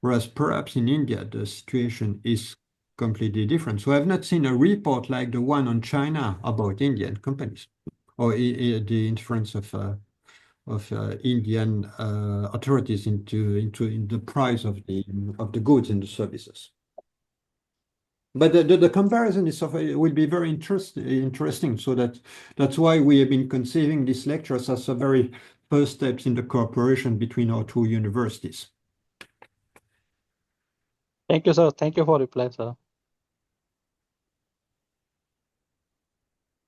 Whereas perhaps in India, the situation is completely different. So I've not seen a report like the one on China about Indian companies or the interference of Indian authorities into the price of the goods and the services. But the comparison will be very interesting. So that's why we have been conceiving these lectures as a very first steps in the cooperation between our two universities. Thank you, sir. Thank you for reply, sir.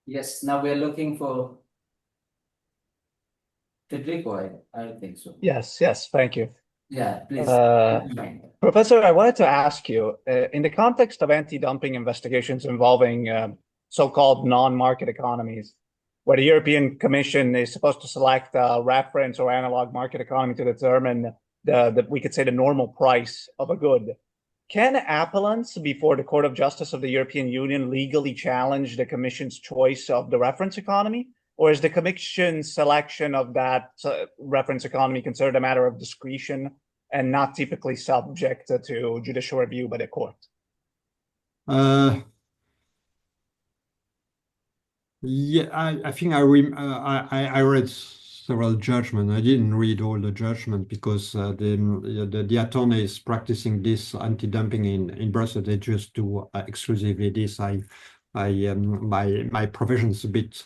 Yes, now we are looking for Federico, I don't think so. Yes, thank you. Yeah, please. Professor, I wanted to ask you, in the context of anti-dumping investigations involving so-called non-market economies, where the European Commission is supposed to select a reference or analog market economy to determine we could say the normal price of a good, can appellants before the Court of Justice of the European Union legally challenge the Commission's choice of the reference economy? Or is the Commission's selection of that reference economy considered a matter of discretion and not typically subject to judicial review by the court? Yeah, I think I read several judgments. I didn't read all the judgments because the attorneys practicing this anti-dumping in Brussels, they just do exclusively this. My profession is a bit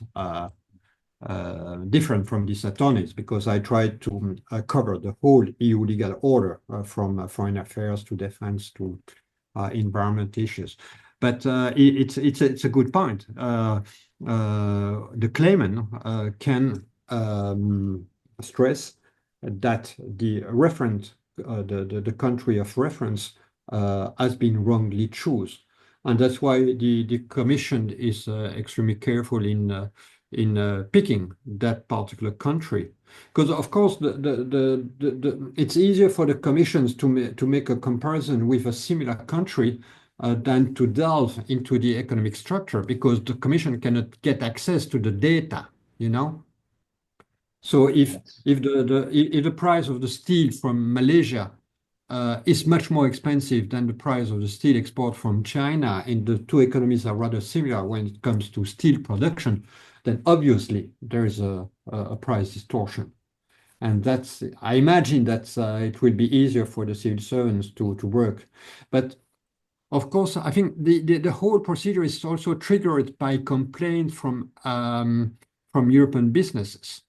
different from these attorneys because I tried to cover the whole EU legal order from foreign affairs to defense to environment issues. But it's a good point. The claimant can stress that the reference, the country of reference, has been wrongly chosen, and that's why the Commission is extremely careful in picking that particular country, because of course it's easier for the commissions to make a comparison with a similar country than to delve into the economic structure, because the Commission cannot get access to the data, you know. So if the price of the steel from Malaysia is much more expensive than the price of the steel export from China, and the two economies are rather similar when it comes to steel production, then obviously there is a price distortion. And I imagine that it will be easier for the civil servants to work. But of course, I think the whole procedure is also triggered by complaints from European businesses.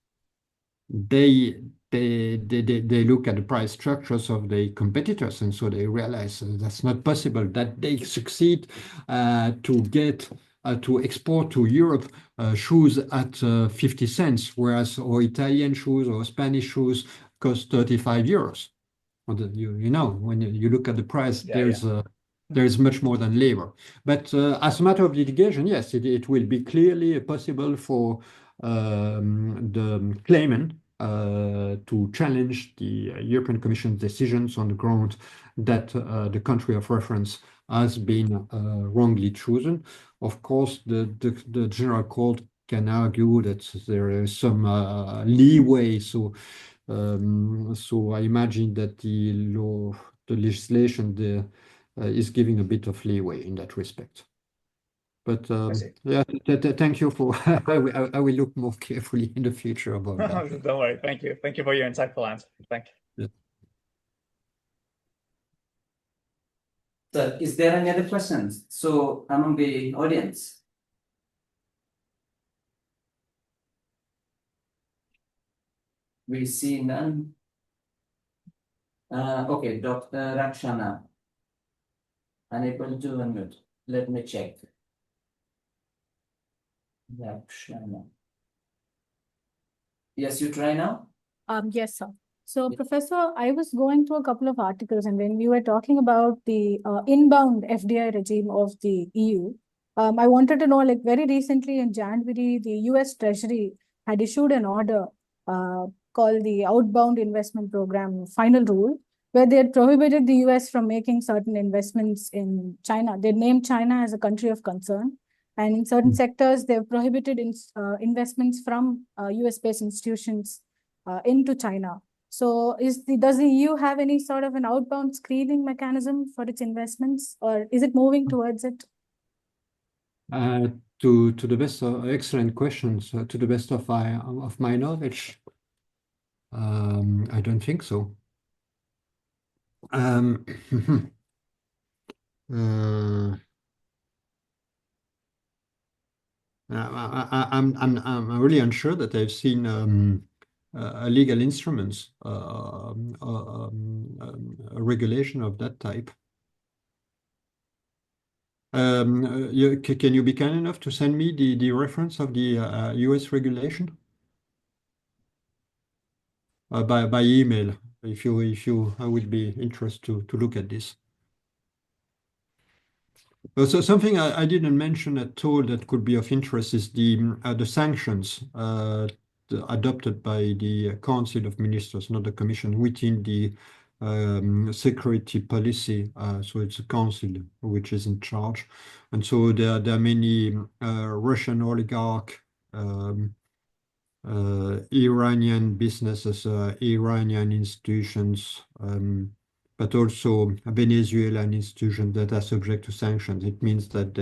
They look at the price structures of the competitors, and so they realize that's not possible, that they succeed to export to Europe shoes at 50 cents, whereas or Italian shoes or Spanish shoes cost 35 euros. you know, when you look at the price, Yeah, there is much more than labor. But as a matter of litigation, yes, it will be clearly possible for the claimant to challenge the European Commission's decisions on the ground that the country of reference has been wrongly chosen. Of course, the General Court can argue that there is some leeway. So I imagine that the legislation is giving a bit of leeway in that respect. But see. yeah, thank you for. I will look more carefully in the future about that. Don't worry. Thank you. Thank you for your insightful answer. Thank you. Yeah. So, is there any other questions? So, among the audience? We see none. Okay, Dr. Rakshana. Unable to unmute. Let me check. Rakshana. Yes, you try now? Yes, sir. So, Professor, I was going through a couple of articles, and when we were talking about the inbound FDI regime of the EU, I wanted to know, like very recently in January, the US Treasury had issued an order called the Outbound Investment Program Final Rule, where they had prohibited the US from making certain investments in China. They named China as a country of concern. And in certain sectors, they've prohibited investments from US-based institutions into China. So does the EU have any sort of an outbound screening mechanism for its investments, or is it moving towards it? To the best of excellent questions. To the best of my knowledge, I don't think so. I'm really unsure that I've seen legal instruments, a regulation of that type. Can you be kind enough to send me the reference of the US regulation by email if you I would be interested to look at this. So something I didn't mention at all that could be of interest is the sanctions adopted by the Council of Ministers, not the Commission, within the security policy. So it's a council which is in charge. And so there are many Russian oligarch, Iranian businesses, Iranian institutions, but also Venezuelan institutions that are subject to sanctions. It means that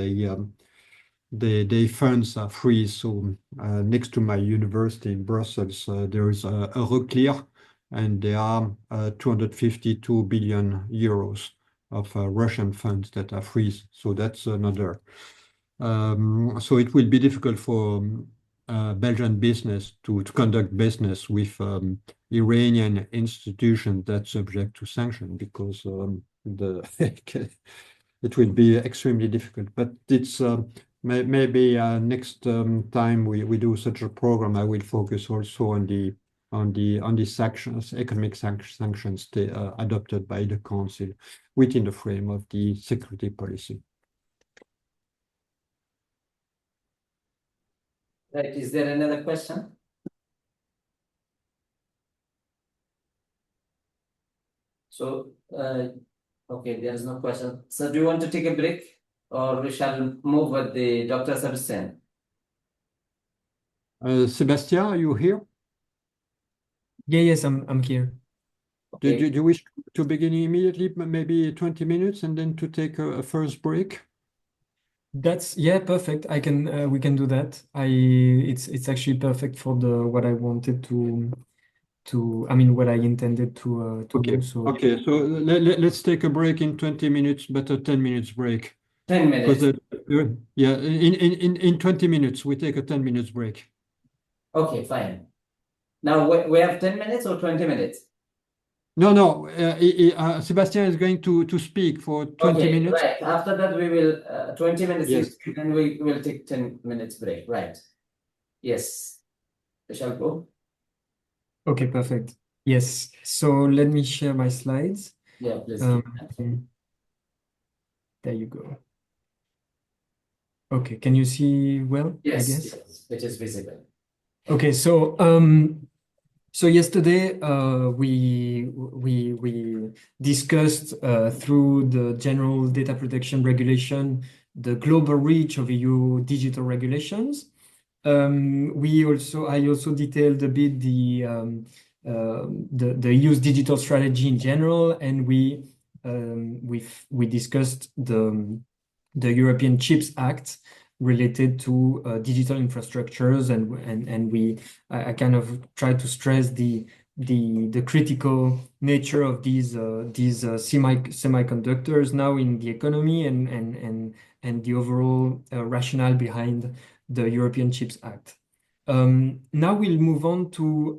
their funds are freeze. So next to my university in Brussels, there is a Euroclear, and there are 252 billion euros of Russian funds that are freeze. So that's another. So it will be difficult for Belgian business to conduct business with Iranian institutions that's subject to sanction, because it will be extremely difficult. But it's maybe next time we do such a program, I will focus also on the sanctions, economic sanctions adopted by the Council within the frame of the security policy. Right. Is there another question? So, okay, there is no question. So, do you want to take a break, or we shall move with the Dr. Sébastien? Sébastien, are you here? Yes, I'm here. Okay. Do you wish to begin immediately, maybe 20 minutes, and then to take a first break? Yeah, perfect. We can do that. It's actually perfect for what I wanted I mean, what I intended to do. So Okay, so let's take a break in 20 minutes, but a 10 minutes break. 10 minutes. Yeah, in 20 minutes, we take a 10 minutes break. Okay, fine. Now we have 10 minutes or 20 minutes? No, Sébastien is going to speak for 20 Okay, minutes. right. After that, we will 20 minutes, Yes. then we will take 10 minutes break. Right. Yes. We shall go. okay, perfect. Yes, so let me share my slides. Yeah, please do that. There you go. Okay, can you see well, I Yes, guess? yes, it is visible. Okay, so yesterday we discussed through the General Data Protection Regulation the global reach of EU digital regulations. I also detailed a bit the EU's digital strategy in general, and we discussed the European Chips Act related to digital infrastructures, and I kind of tried to stress the critical nature of these semiconductors now in the economy, and the overall rationale behind the European Chips Act. Now we'll move on to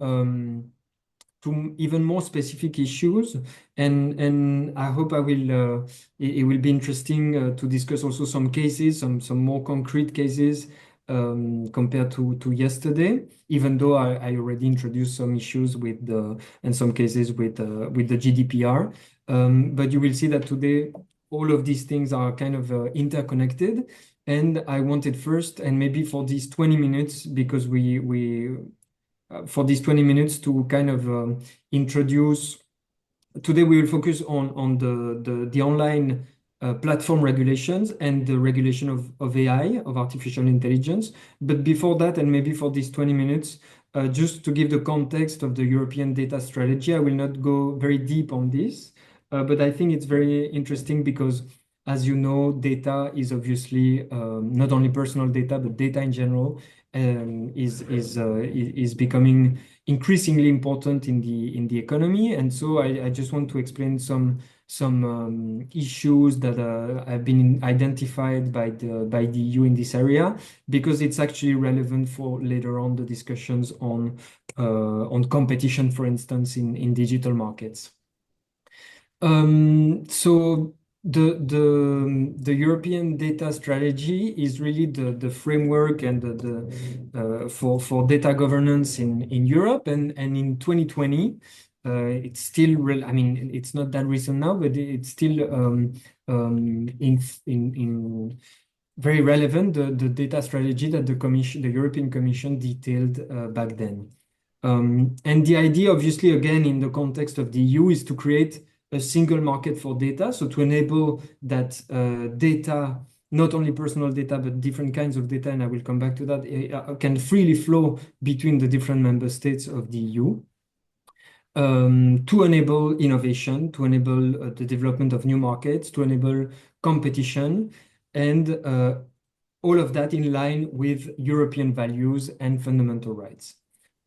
even more specific issues, and I hope it will be interesting to discuss also some cases, some more concrete cases compared to yesterday, even though I already introduced some issues and some cases with the GDPR. But you will see that today all of these things are kind of interconnected. And I wanted first, and maybe for these 20 minutes, because for these 20 minutes to kind of introduce. Today we will focus on the online platform regulations and the regulation of AI, of artificial intelligence. But before that, and maybe for these 20 minutes, just to give the context of the European data strategy, I will not go very deep on this, but I think it's very interesting because, as you know, data is obviously not only personal data, but data in general is becoming increasingly important in the economy. And so I just want to explain some issues that have been identified by the EU in this area, because it's actually relevant for later on the discussions on competition, for instance, in digital markets. So the European data strategy is really the framework and for data governance in Europe, and in 2020 it's still I mean, it's not that recent now, but it's still in very relevant, the data strategy that the European Commission detailed back then. And the idea, obviously, again, in the context of the EU, is to create a single market for data, so to enable that data, not only personal data, but different kinds of data, and I will come back to that, can freely flow between the different member states of the EU, to enable innovation, to enable the development of new markets, to enable competition, and all of that in line with European values and fundamental rights.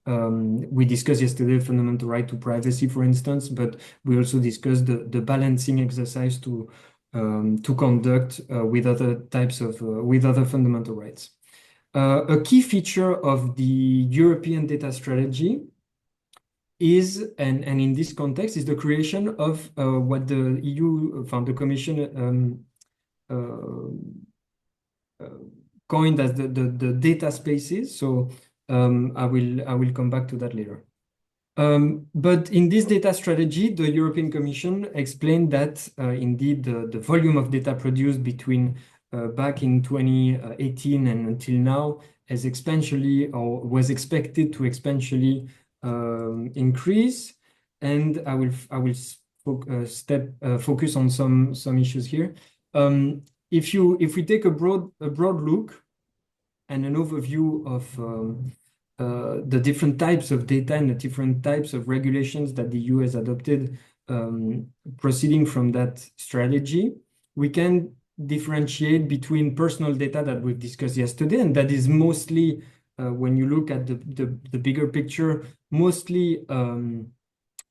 We discussed yesterday fundamental right to privacy, for instance, but we also discussed the balancing exercise to conduct with other fundamental rights. A key feature of the European data strategy is, and in this context, is the creation of what the EU, the Commission coined as the data spaces. So I will come back to that later. But in this data strategy, the European Commission explained that indeed the volume of data produced between back in 2018 and until now has exponentially, or was expected to exponentially increase. And I will focus on some issues here. If we take a broad look and an overview of the different types of data and the different types of regulations that the EU has adopted, proceeding from that strategy, we can differentiate between personal data that we've discussed yesterday, and that is mostly, when you look at the bigger picture, mostly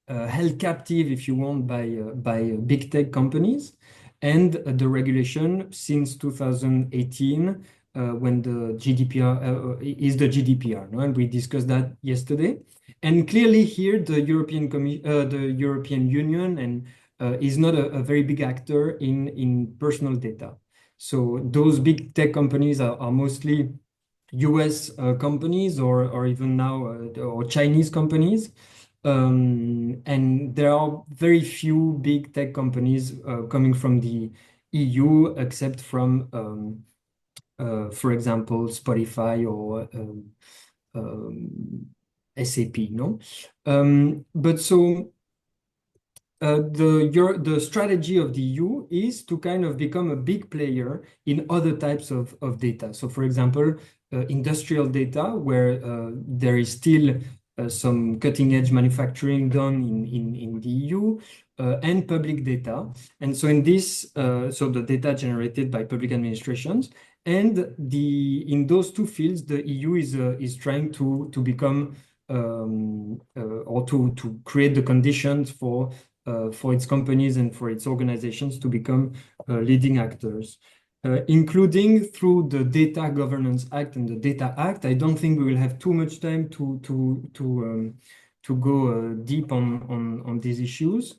held captive, if you want, by big tech companies, and the regulation since 2018, when the GDPR is the GDPR, no? And we discussed that yesterday. And clearly here, the European Union and is not a very big actor in personal data. So those big tech companies are mostly US companies, or even now or Chinese companies. And there are very few big tech companies coming from the EU, except from, for example, Spotify or SAP, no? But so the strategy of the EU is to kind of become a big player in other types of data. So, for example, industrial data, where there is still some cutting-edge manufacturing done in the EU, and public data. And so in this, so the data generated by public administrations, and in those two fields, the EU is trying to become or to create the conditions for its companies and for its organizations to become leading actors, including through the Data Governance Act and the Data Act. I don't think we will have too much time to go deep on these issues,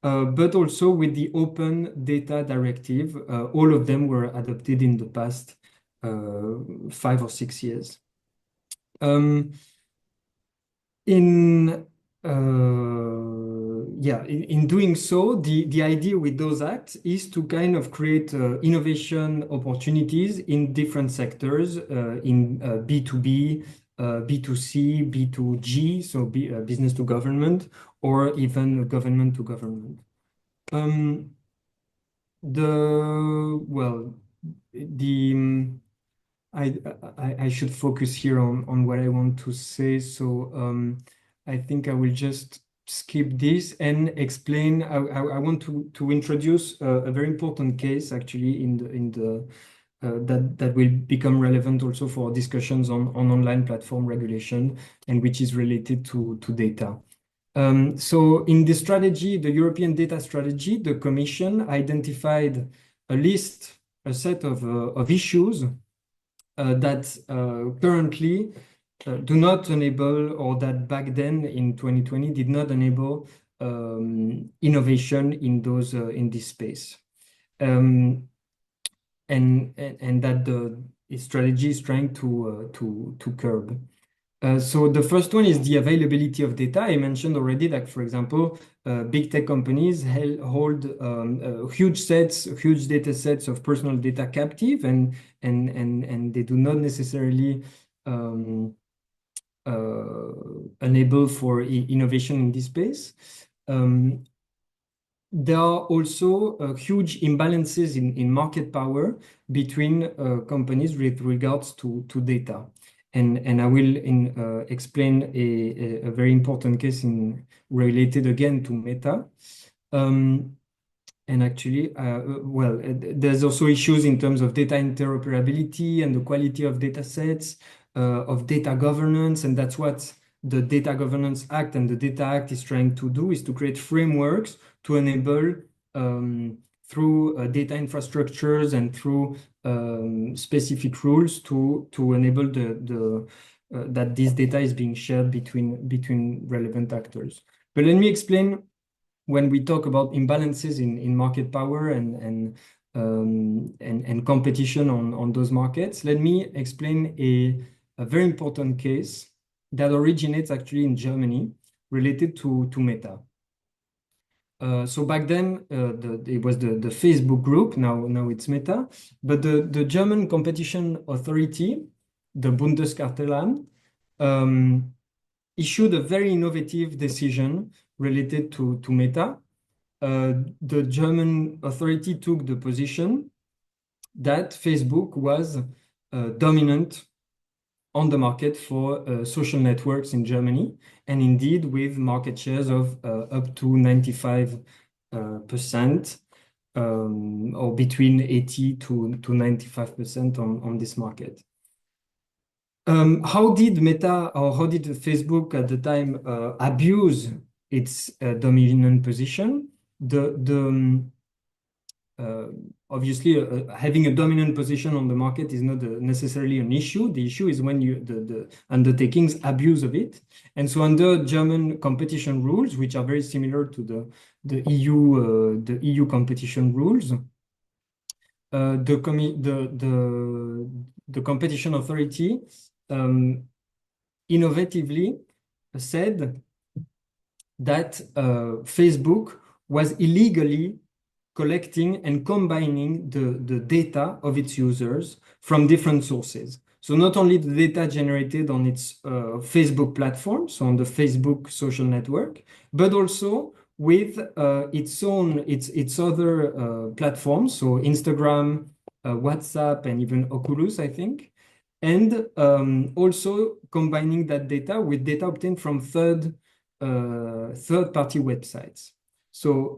but also with the Open Data Directive. All of them were adopted in the past 5 or 6 years. In doing so, the idea with those acts is to kind of create innovation opportunities in different sectors, in B2B, B2C, B2G, so business to government, or even government to government. I should focus here on what I want to say. So I think I will just skip this and explain. I want to introduce a very important case actually that will become relevant also for discussions on online platform regulation, and which is related to data. So in the strategy, the European data strategy, the Commission identified a set of issues that currently do not enable, or that back then in 2020 did not enable innovation in this space, and that the strategy is trying to curb. So the first one is the availability of data. I mentioned already that, for example, big tech companies hold huge data sets of personal data captive, and they do not necessarily enable for innovation in this space. There are also huge imbalances in market power between companies with regards to data. And I will explain a very important case related again to Meta. And actually, there's also issues in terms of data interoperability and the quality of data sets, of data governance. And that's what the Data Governance Act and the Data Act is trying to do, is to create frameworks to enable through data infrastructures and through specific rules to enable that this data is being shared between relevant actors. But let me explain, when we talk about imbalances in market power and competition on those markets, let me explain a very important case that originates actually in Germany related to Meta. So back then, it was the Facebook group. Now it's Meta. But the German competition authority, the Bundeskartellamt, issued a very innovative decision related to Meta. The German authority took the position that Facebook was dominant on the market for social networks in Germany, and indeed with market shares of up to 95%, or between 80 to 95% on this market. How did Meta, or how did Facebook at the time abuse its dominant position? Obviously, having a dominant position on the market is not necessarily an issue. The issue is when the undertakings abuse of it. And so under German competition rules, which are very similar to the EU competition rules, the competition authority innovatively said that Facebook was illegally collecting and combining the data of its users from different sources. So not only the data generated on its Facebook platform, so on the Facebook social network, but also with its other platforms, so Instagram, WhatsApp, and even Oculus, I think, and also combining that data with data obtained from third-party websites. So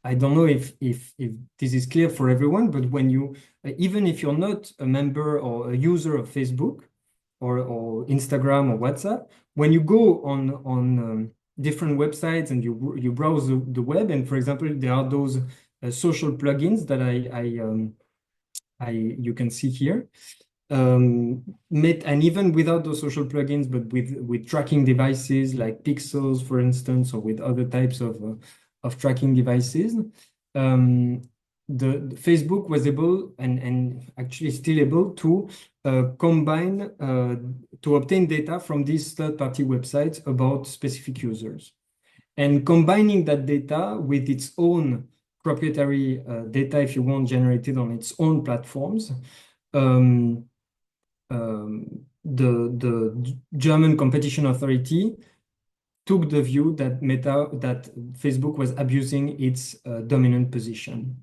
I don't know if this is clear for everyone, but when you, even if you're not a member or a user of Facebook or Instagram or WhatsApp, when you go on different websites and you browse the web, and for example, there are those social plugins that you can see here. And even without those social plugins, but with tracking devices like pixels, for instance, or with other types of tracking devices, the Facebook was able and actually still able to combine to obtain data from these third-party websites about specific users, and combining that data with its own proprietary data, if you want, generated on its own platforms. The German competition authority took the view that Facebook was abusing its dominant position.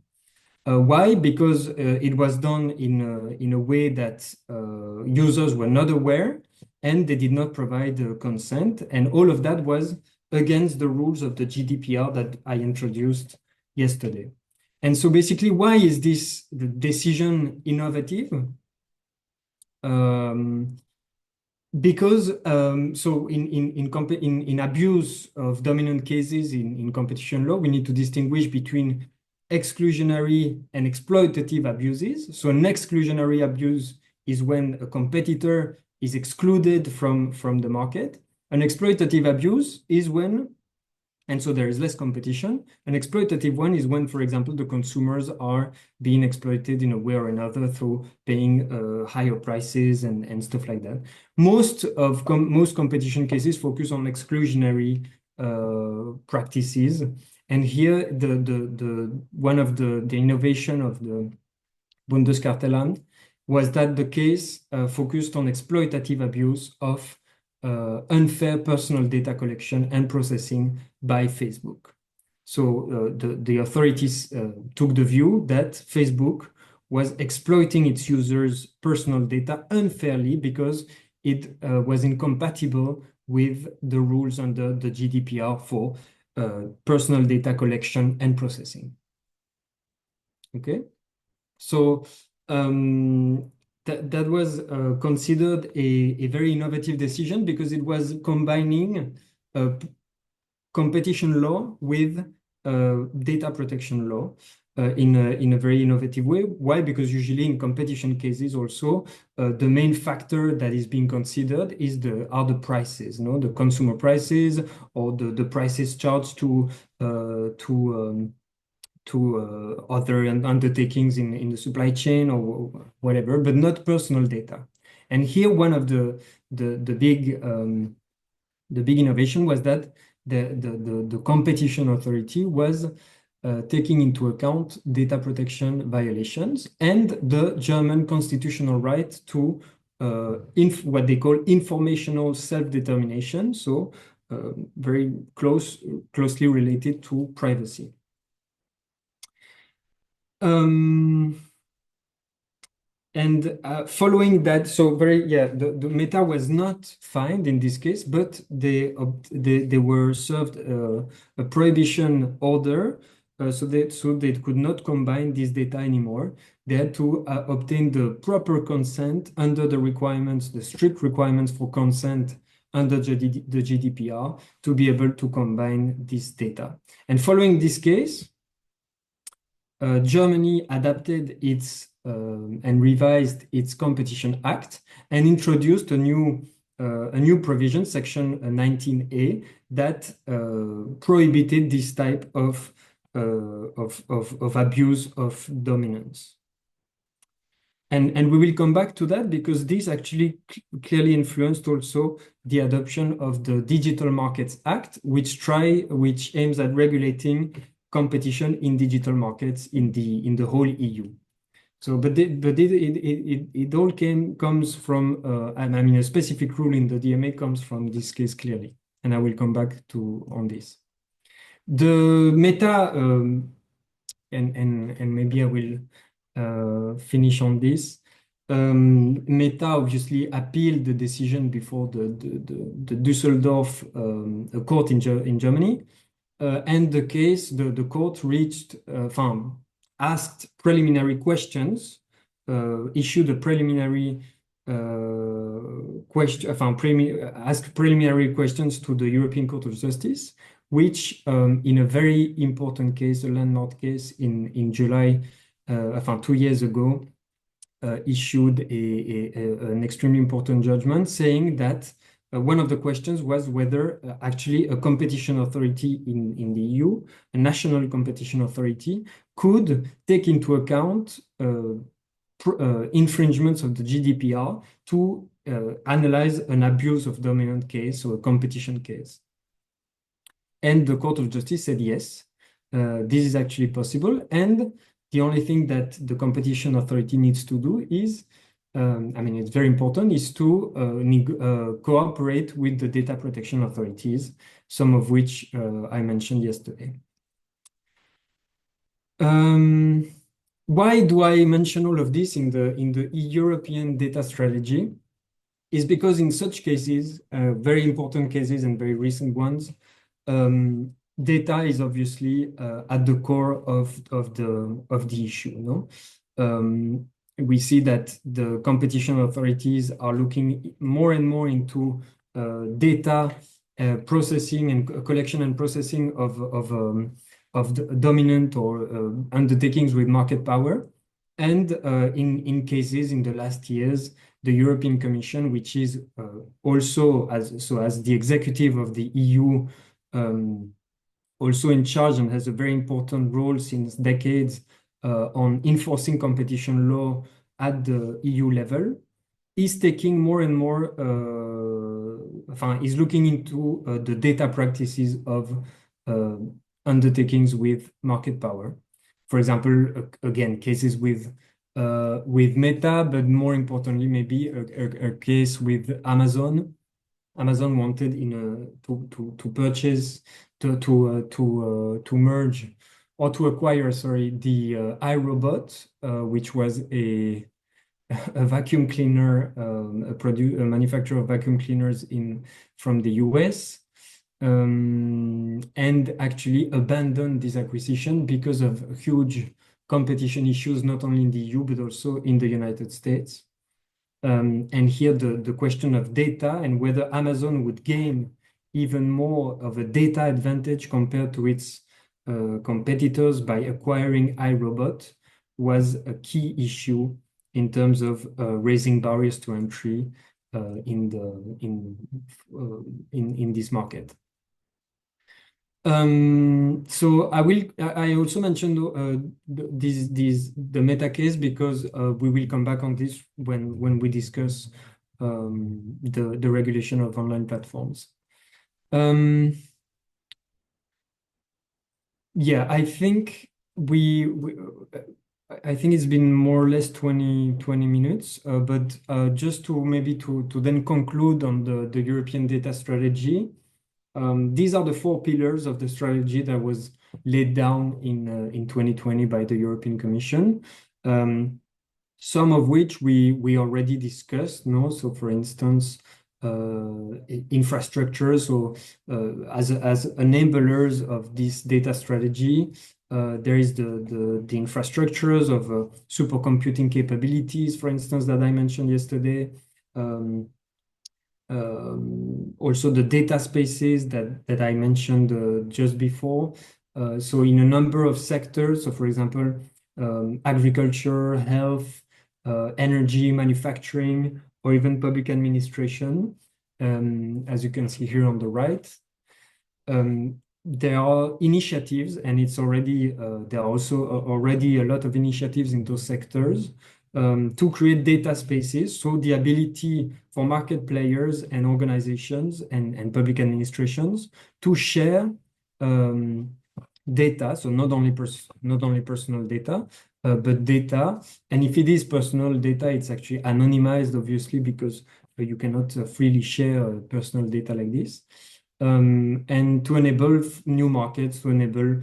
Why? Because it was done in a way that users were not aware, and they did not provide consent, and all of that was against the rules of the GDPR that I introduced yesterday. And so basically, why is this decision innovative? Because so in abuse of dominant cases in competition law, we need to distinguish between exclusionary and exploitative abuses. So an exclusionary abuse is when a competitor is excluded from the market. An exploitative abuse is when, and so there is less competition. An exploitative one is when, for example, the consumers are being exploited in a way or another through paying higher prices and stuff like that. Most competition cases focus on exclusionary practices. And here, one of the innovation of the Bundeskartellamt was that the case focused on exploitative abuse of unfair personal data collection and processing by Facebook. So the authorities took the view that Facebook was exploiting its users' personal data unfairly because it was incompatible with the rules under the GDPR for personal data collection and processing. Okay, so that was considered a very innovative decision because it was combining competition law with data protection law in a very innovative way. Why? Because usually in competition cases also, the main factor that is being considered are the prices, the consumer prices or the prices charged to other undertakings in the supply chain or whatever, but not personal data. And here, one of the big innovation was that the competition authority was taking into account data protection violations and the German constitutional right to what they call informational self-determination, so very closely related to privacy. And following that, so the Meta was not fined in this case, but they were served a prohibition order, so they could not combine this data anymore. They had to obtain the proper consent under the strict requirements for consent under the GDPR to be able to combine this data. And following this case, Germany adapted its and revised its Competition Act and introduced a new provision, Section 19A, that prohibited this type of abuse of dominance. And we will come back to that because this actually clearly influenced also the adoption of the Digital Markets Act, which aims at regulating competition in digital markets in the whole EU. So, but it all comes from, and I mean, a specific rule in the DMA comes from this case clearly, and I will come back on this. The meta, and maybe I will finish on this. Meta obviously appealed the decision before the Düsseldorf court in Germany, and the court asked preliminary questions, issued a preliminary asked preliminary questions to the European Court of Justice, which in a very important case, a landmark case in July, 2 years ago, issued an extremely important judgment saying that one of the questions was whether actually a competition authority in the EU, a national competition authority, could take into account infringements of the GDPR to analyze an abuse of dominant case or a competition case. And the Court of Justice said yes, this is actually possible. And the only thing that the competition authority needs to do is, it's very important, is to cooperate with the data protection authorities, some of which I mentioned yesterday. Why do I mention all of this in the European data strategy? Is because in such cases, very important cases and very recent ones, data is obviously at the core of the issue. No, we see that the competition authorities are looking more and more into data processing and collection and processing of the dominant or undertakings with market power. And in cases in the last years, the European Commission, which is also as the executive of the EU, also in charge and has a very important role since decades on enforcing competition law at the EU level, is taking more and more, is looking into the data practices of undertakings with market power. For example, again, cases with Meta, but more importantly, maybe a case with Amazon. Amazon wanted to purchase, to merge or to acquire, the iRobot, which was a vacuum cleaner, a manufacturer of vacuum cleaners from the US. And actually abandoned this acquisition because of huge competition issues, not only in the EU, but also in the United States. And here the question of data and whether Amazon would gain even more of a data advantage compared to its competitors by acquiring iRobot was a key issue in terms of raising barriers to entry in this market. So I also mentioned the Meta case because we will come back on this when we discuss the regulation of online platforms. Yeah, I think I think it's been more or less 20 minutes, but just to then conclude on the European data strategy. These are the 4 pillars of the strategy that was laid down in 2020 by the European Commission, some of which we already discussed. No, so for instance, infrastructures, or as enablers of this data strategy, there is the infrastructures of supercomputing capabilities, for instance, that I mentioned yesterday. Also the data spaces that I mentioned just before. So in a number of sectors, so for example, agriculture, health, energy, manufacturing, or even public administration, as you can see here on the right. There are initiatives, and it's already there are also already a lot of initiatives in those sectors to create data spaces, so the ability for market players and organizations and public administrations to share data, so not only personal data, but data. And if it is personal data, it's actually anonymized, obviously, because you cannot freely share personal data like this. And to enable new markets, to enable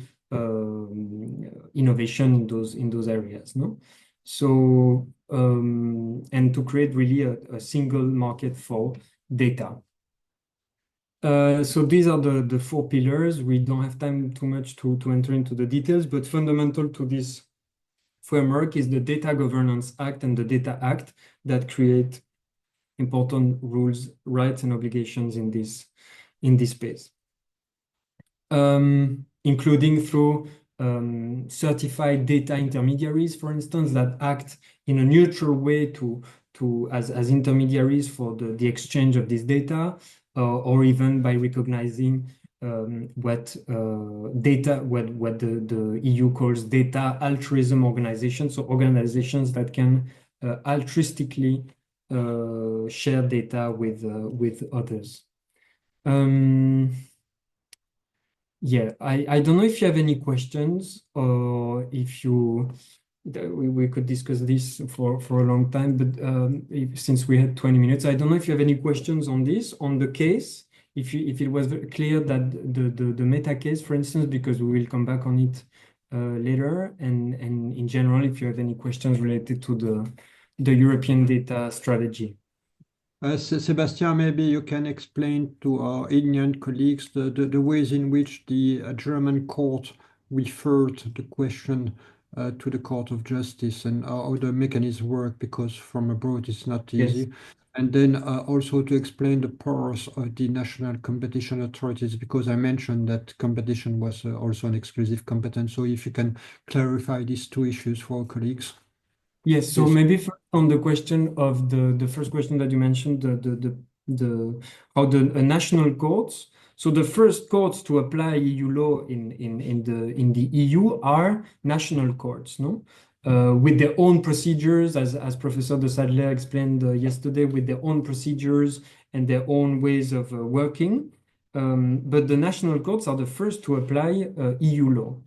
innovation in those areas, no? So, and to create really a single market for data. So these are the four pillars. We don't have time too much to enter into the details, but fundamental to this framework is the Data Governance Act and the Data Act that create important rules, rights, and obligations in this space, including through certified data intermediaries, for instance, that act in a neutral way as intermediaries for the exchange of this data, or even by recognizing what the EU calls data altruism organizations, so organizations that can altruistically share data with others. Yeah, I don't know if you have any questions, or if we could discuss this for a long time, but since we had 20 minutes, I don't know if you have any questions on this, on the case, if it was clear that the meta case, for instance, because we will come back on it later, and in general, if you have any questions related to the European data strategy. Sébastien, maybe you can explain to our Indian colleagues the ways in which the German court referred the question to the Court of Justice, and how the mechanism work, because from abroad it's not easy. Yes. And then also to explain the powers of the national competition authorities, because I mentioned that competition was also an exclusive competence. So if you can clarify these two issues for our colleagues. Yes, so Yes. maybe first on the question of the first question that you mentioned, how the national courts. So the first courts to apply EU law in the EU are national courts, no? With their own procedures, as Professor de Sadler explained yesterday, with their own procedures and their own ways of working. But the national courts are the first to apply EU law.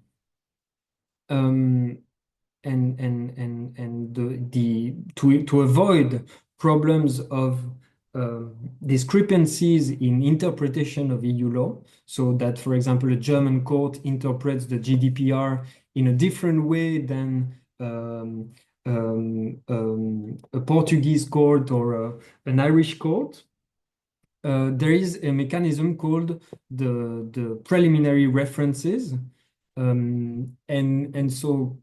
To avoid problems of discrepancies in interpretation of EU law, so that, for example, a German court interprets the GDPR in a different way than a Portuguese court or an Irish court, there is a mechanism called the preliminary references, and so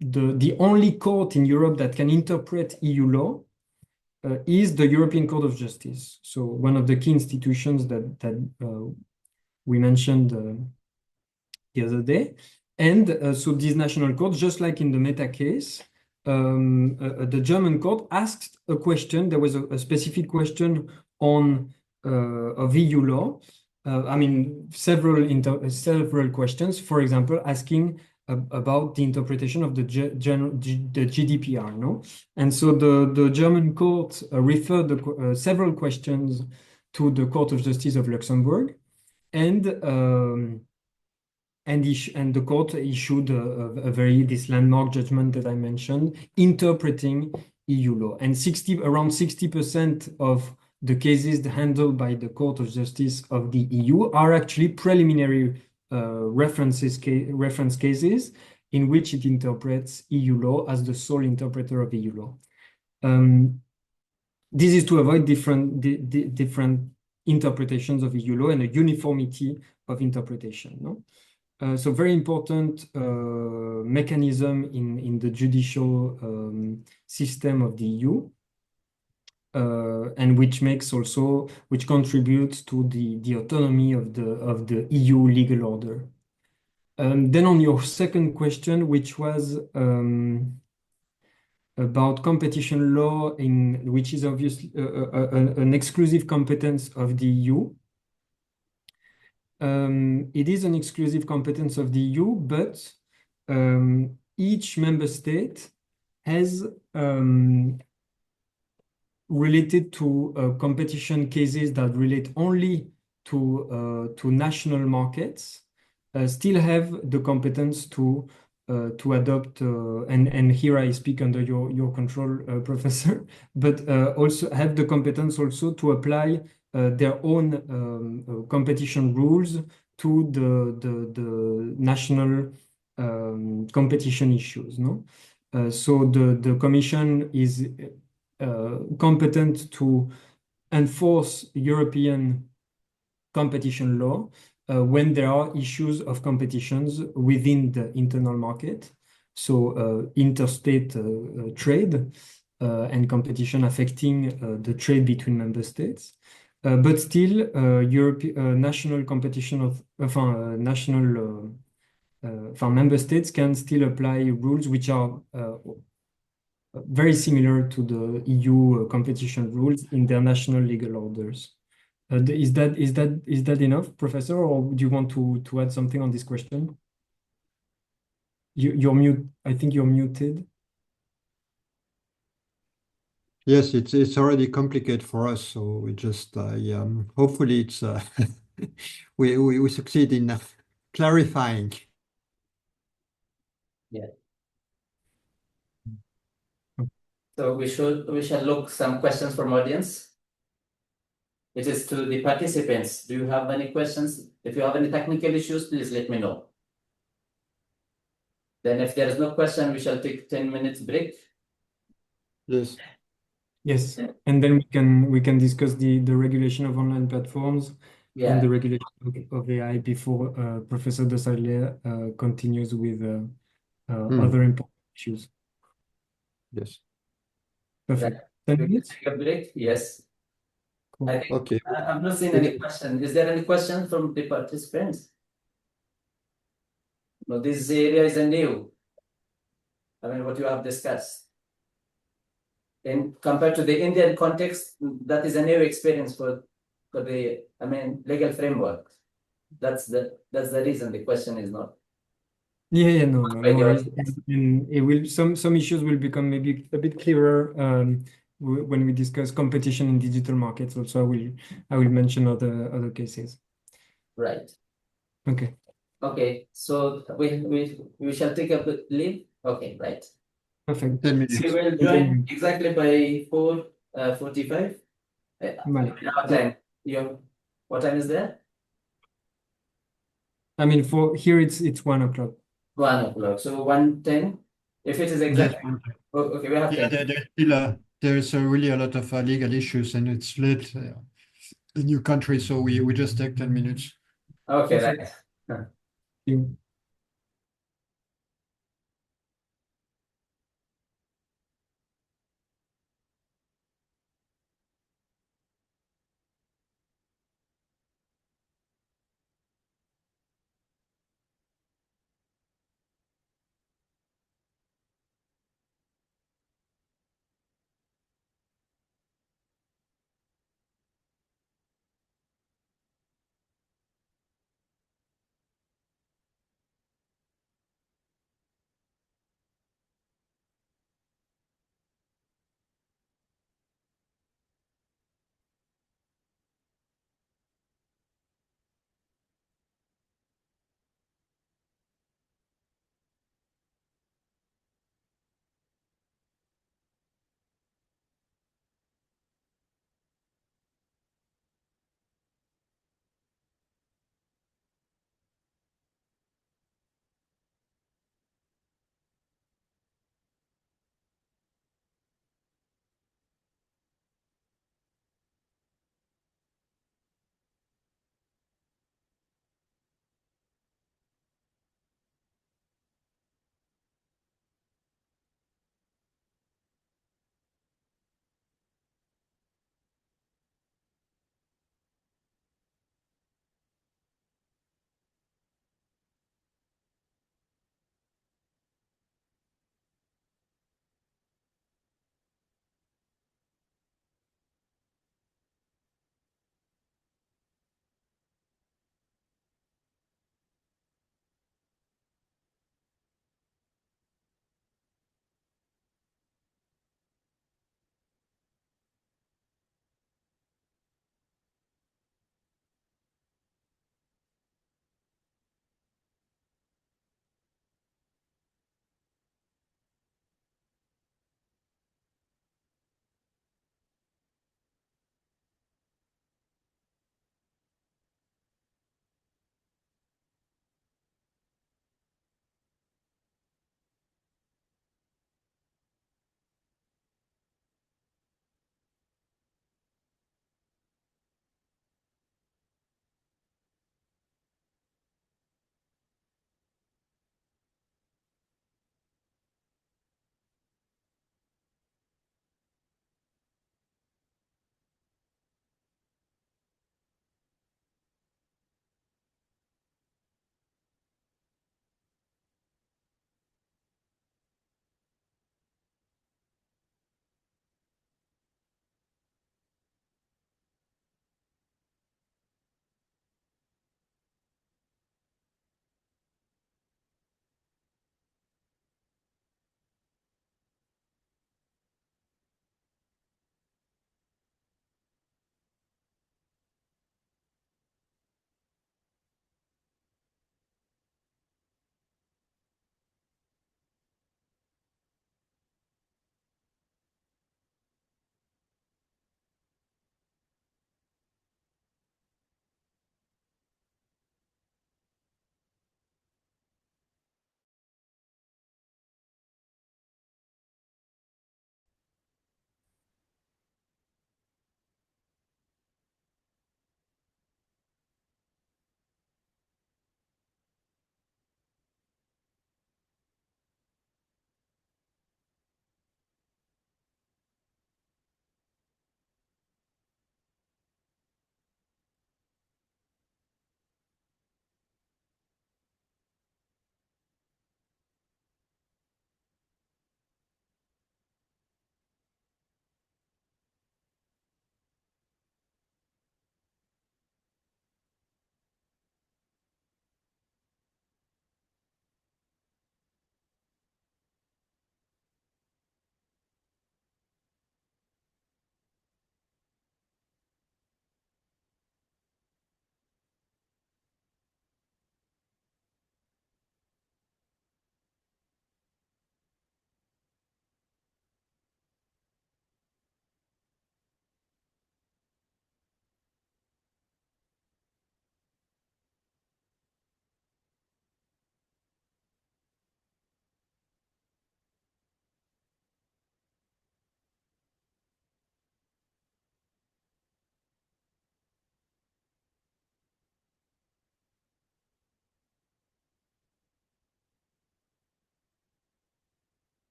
the only court in Europe that can interpret EU law is the European Court of Justice. So one of the key institutions that we mentioned the other day. And so these national courts, just like in the Meta case, the German court asked a question. There was a specific question on of EU law. I mean, several questions. For example, asking about the interpretation of the GDPR, no? And so the German court referred several questions to the Court of Justice of Luxembourg, and the court issued this landmark judgment that I mentioned, interpreting EU law. And around 60% of the cases handled by the Court of Justice of the EU are actually preliminary reference cases in which it interprets EU law as the sole interpreter of EU law. This is to avoid different interpretations of EU law and a uniformity of interpretation, no? So very important mechanism in the judicial system of the EU, and which contributes to the autonomy of the EU legal order. Then on your second question, which was about competition law, which is obviously an exclusive competence of the EU. It is an exclusive competence of the EU, but each member state has related to competition cases that relate only to national markets still have the competence to adopt and here I speak under your control, Professor, but also have the competence also to apply their own competition rules to the national competition issues. No, so the Commission is competent to enforce European competition law when there are issues of competitions within the internal market, so interstate trade and competition affecting the trade between member states. But still, national competition of member states can still apply rules which are very similar to the EU competition rules in their national legal orders. Is that enough, Professor, or do you want to add something on this question? You're mute. I think you're muted. Yes, it's already complicated for us, so we just hopefully it's we succeed in clarifying. Yeah. So we shall look some questions from audience. It is to the participants. Do you have any questions? If you have any technical issues, please let me know. Then if there is no question, we shall take 10 minutes break. Yes. Yes, and then we can discuss the regulation of online platforms and the regulation of AI before Professor de Sarlet continues with other important issues. Yes. Perfect. 10 minutes? Take a break? Yes. Cool. I think Okay. I've not seen any question. Is there any question from the participants? No, this area is a new. I mean, what you have discussed. And compared to the Indian context, that is a new experience for the, I mean, legal framework. That's the reason the question is not. Yeah, no worries. And it will some issues will become maybe a bit clearer when we discuss competition in digital markets. Also, I will mention other cases. Right. Okay. Okay. So we shall take a leave. Okay. Right. Perfect. 10 minutes. We will join exactly by 4:45. What time? What time is there? I mean, for here it's 1 o'clock. 1 o'clock. So 1:10. If it is exactly. Yes. Okay, we have Yeah, 10. there's still there's really a lot of legal issues, and it's late in new country, so we just take 10 minutes. Okay, right. Thank you.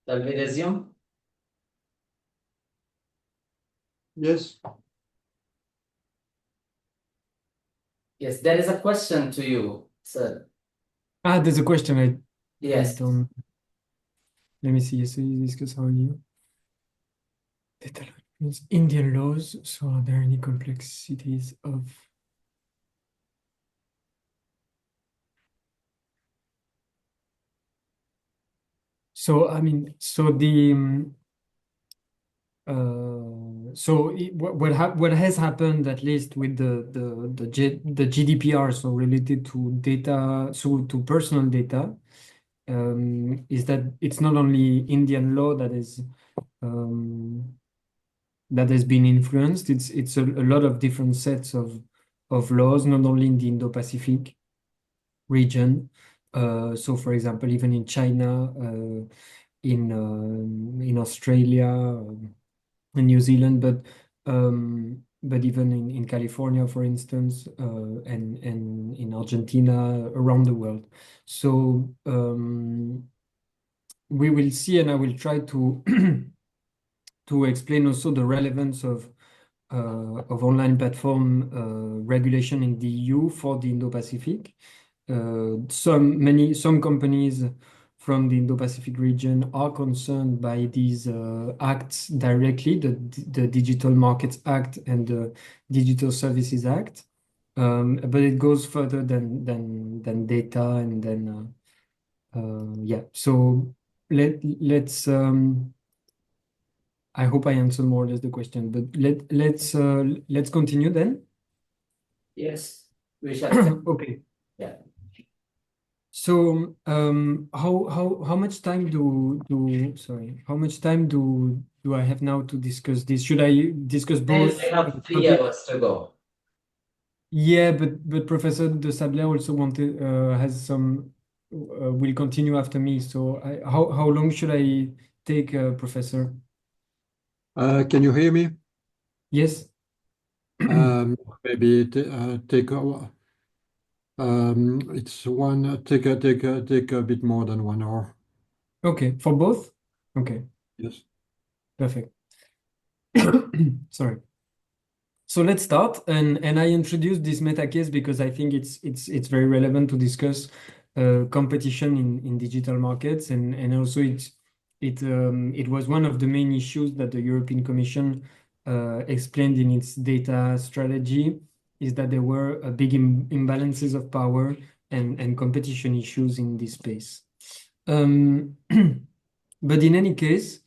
Shall we resume? Yes. Yes, there is a question to you, sir. There's a question. I Yes. don't. Let me see. So you discuss how you data law means Indian laws. So are there any complexities of? So I mean, so the what has happened, at least with the GDPR, so related to data, so to personal data, is that it's not only Indian law that is that has been influenced. It's a lot of different sets of laws, not only in the Indo-Pacific region. So, for example, even in China, in Australia, in New Zealand, but even in California, for instance, and in Argentina, around the world. So we will see, and I will try to to explain also the relevance of online platform regulation in the EU for the Indo-Pacific. Some companies from the Indo-Pacific region are concerned by these acts directly, the Digital Markets Act and the Digital Services Act. But it goes further than data, and then yeah. So let's I hope I answered more or less the question, but let's continue then. Yes, we shall. Okay. Yeah. So how much time how much time do I have now to discuss this? Should I discuss both? We have 3 hours to go. Yeah, but Professor de Sablé also wanted has some will continue after me. So how long should I take, Professor? Can you hear me? Yes. Maybe take it's one take a bit more than 1 hour. Okay, for both? Okay, Yes. perfect. Sorry. So let's start, and I introduced this meta case because I think it's very relevant to discuss competition in digital markets, and also it was one of the main issues that the European Commission explained in its data strategy, is that there were big imbalances of power and competition issues in this space. But in any case,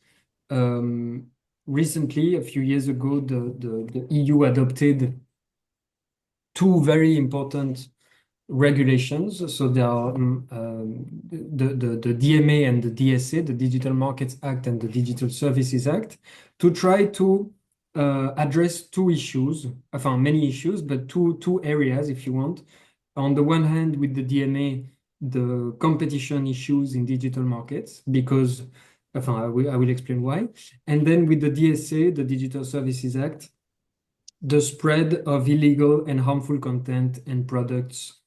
recently, a few years ago, the EU adopted two very important regulations. So there are the DMA and the DSA, the Digital Markets Act and the Digital Services Act, to try to address two issues, many issues, but two areas, if you want. On the one hand, with the DMA, the competition issues in digital markets, because I will explain why. And then with the DSA, the Digital Services Act, the spread of illegal and harmful content and products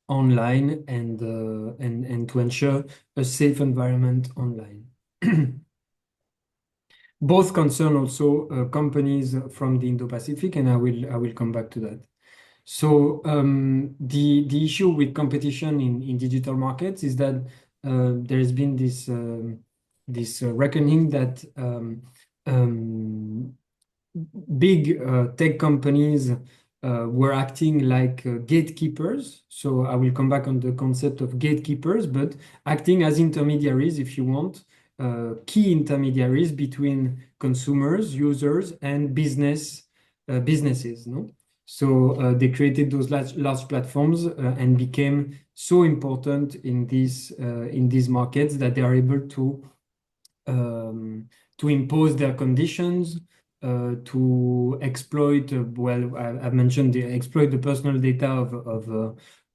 online, and to ensure a safe environment online. Both concern also companies from the Indo-Pacific, and I will come back to that. So the issue with competition in digital markets is that there has been this reckoning that big tech companies were acting like gatekeepers. So I will come back on the concept of gatekeepers, but acting as intermediaries, if you want, key intermediaries between consumers, users, and businesses. No? So they created those large platforms and became so important in these markets that they are able to impose their conditions, to exploit. I've mentioned exploit the personal data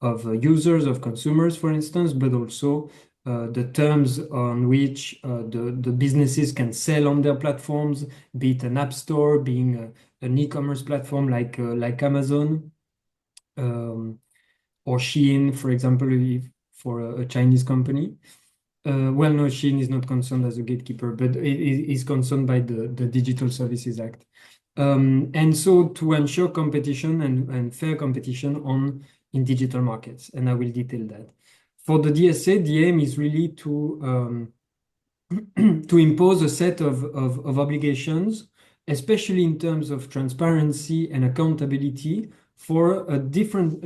of users, of consumers, for instance, but also the terms on which the businesses can sell on their platforms, be it an app store, being an e-commerce platform like Amazon, or Shein, for example, for a Chinese company. Well, no, Shein is not concerned as a gatekeeper, but it is concerned by the Digital Services Act. And so to ensure competition and fair competition in digital markets, and I will detail that. For the DSA, the aim is really to impose a set of obligations, especially in terms of transparency and accountability for a different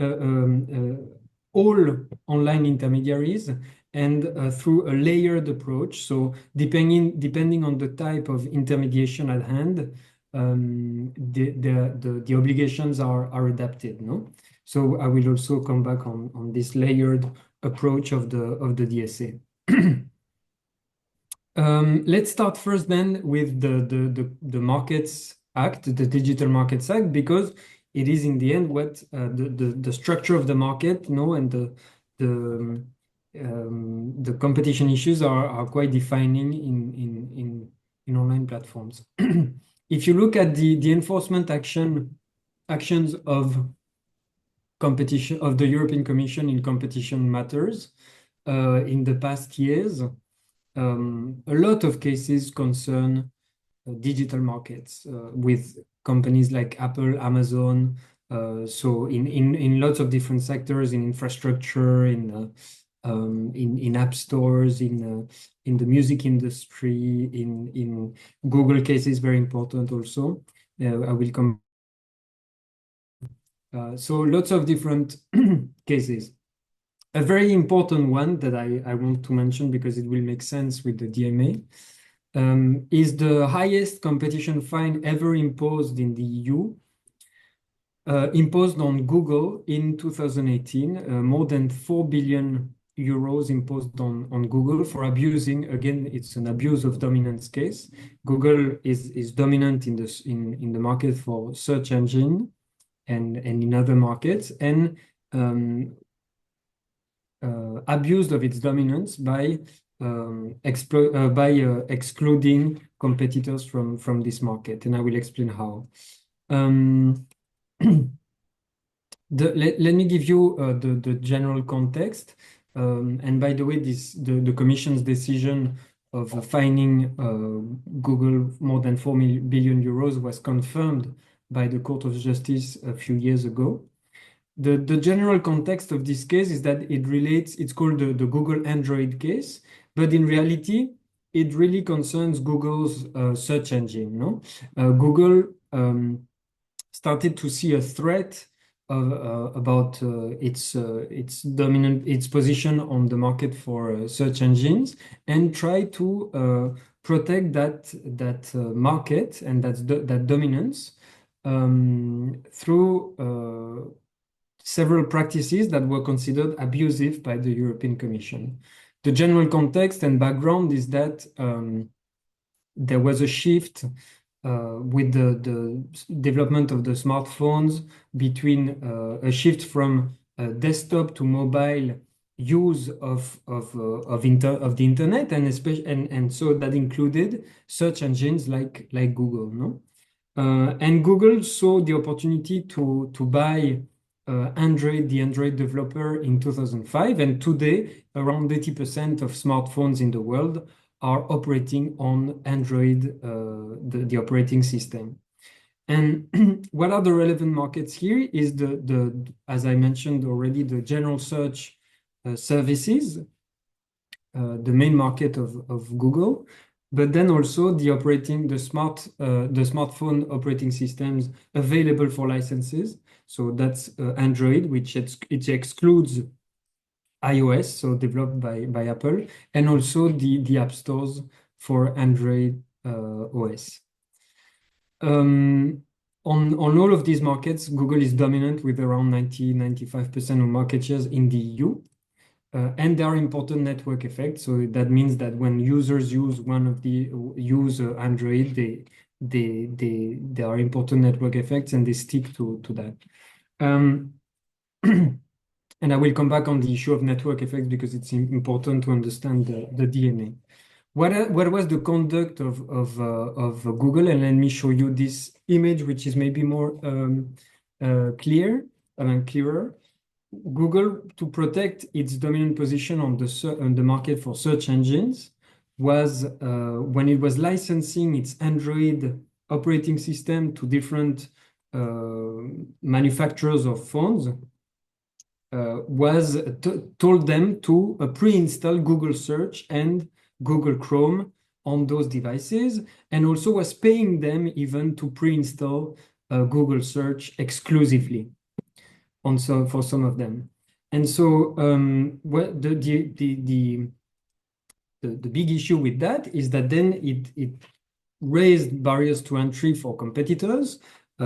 all online intermediaries and through a layered approach. So depending on the type of intermediation at hand, the obligations are adapted, no? So I will also come back on this layered approach of the DSA. Let's start first then with the Markets Act, the Digital Markets Act, because it is in the end what the structure of the market, and the competition issues are quite defining in online platforms. If you look at the enforcement actions of competition of the European Commission in competition matters in the past years, a lot of cases concern digital markets with companies like Apple, Amazon. So in lots of different sectors, in infrastructure, in app stores, in the music industry, in Google cases, very important also. I will come. So lots of different cases. A very important one that I want to mention because it will make sense with the DMA is the highest competition fine ever imposed in the EU, imposed on Google in 2018, more than 4 billion euros imposed on Google for abusing, again, it's an abuse of dominance case. Google is dominant in the market for search engine and in other markets, and abused of its dominance by excluding competitors from this market, and I will explain how. Let me give you the general context. And by the way, the Commission's decision of fining Google more than 4 billion euros was confirmed by the Court of Justice a few years ago. The general context of this case is that it's called the Google Android case, but in reality, it really concerns Google's search engine, no? Google started to see a threat about its position on the market for search engines, and try to protect that market and that dominance through several practices that were considered abusive by the European Commission. The general context and background is that there was a shift with the development of the smartphones between a shift from desktop to mobile use of the internet, and so that included search engines like Google, no? And Google saw the opportunity to buy the Android developer in 2005, and today around 80% of smartphones in the world are operating on Android, the operating system. And what are the relevant markets here is as I mentioned already, the general search services, the main market of Google, but then also the smartphone operating systems available for licenses. So that's Android, which it excludes iOS, so developed by Apple, and also the app stores for Android OS. On all of these markets, Google is dominant with around 90-95% of market shares in the EU. And there are important network effects. So that means that when users use Android, there are important network effects, and they stick to that. And I will come back on the issue of network effects because it's important to understand the DNA. What was the conduct of Google? And let me show you this image, which is maybe more clearer. Google, to protect its dominant position on the market for search engines, was when it was licensing its Android operating system to different manufacturers of phones, told them to pre-install Google Search and Google Chrome on those devices, and also was paying them even to pre-install Google Search exclusively for some of them. And so the big issue with that is that then it raised barriers to entry for competitors,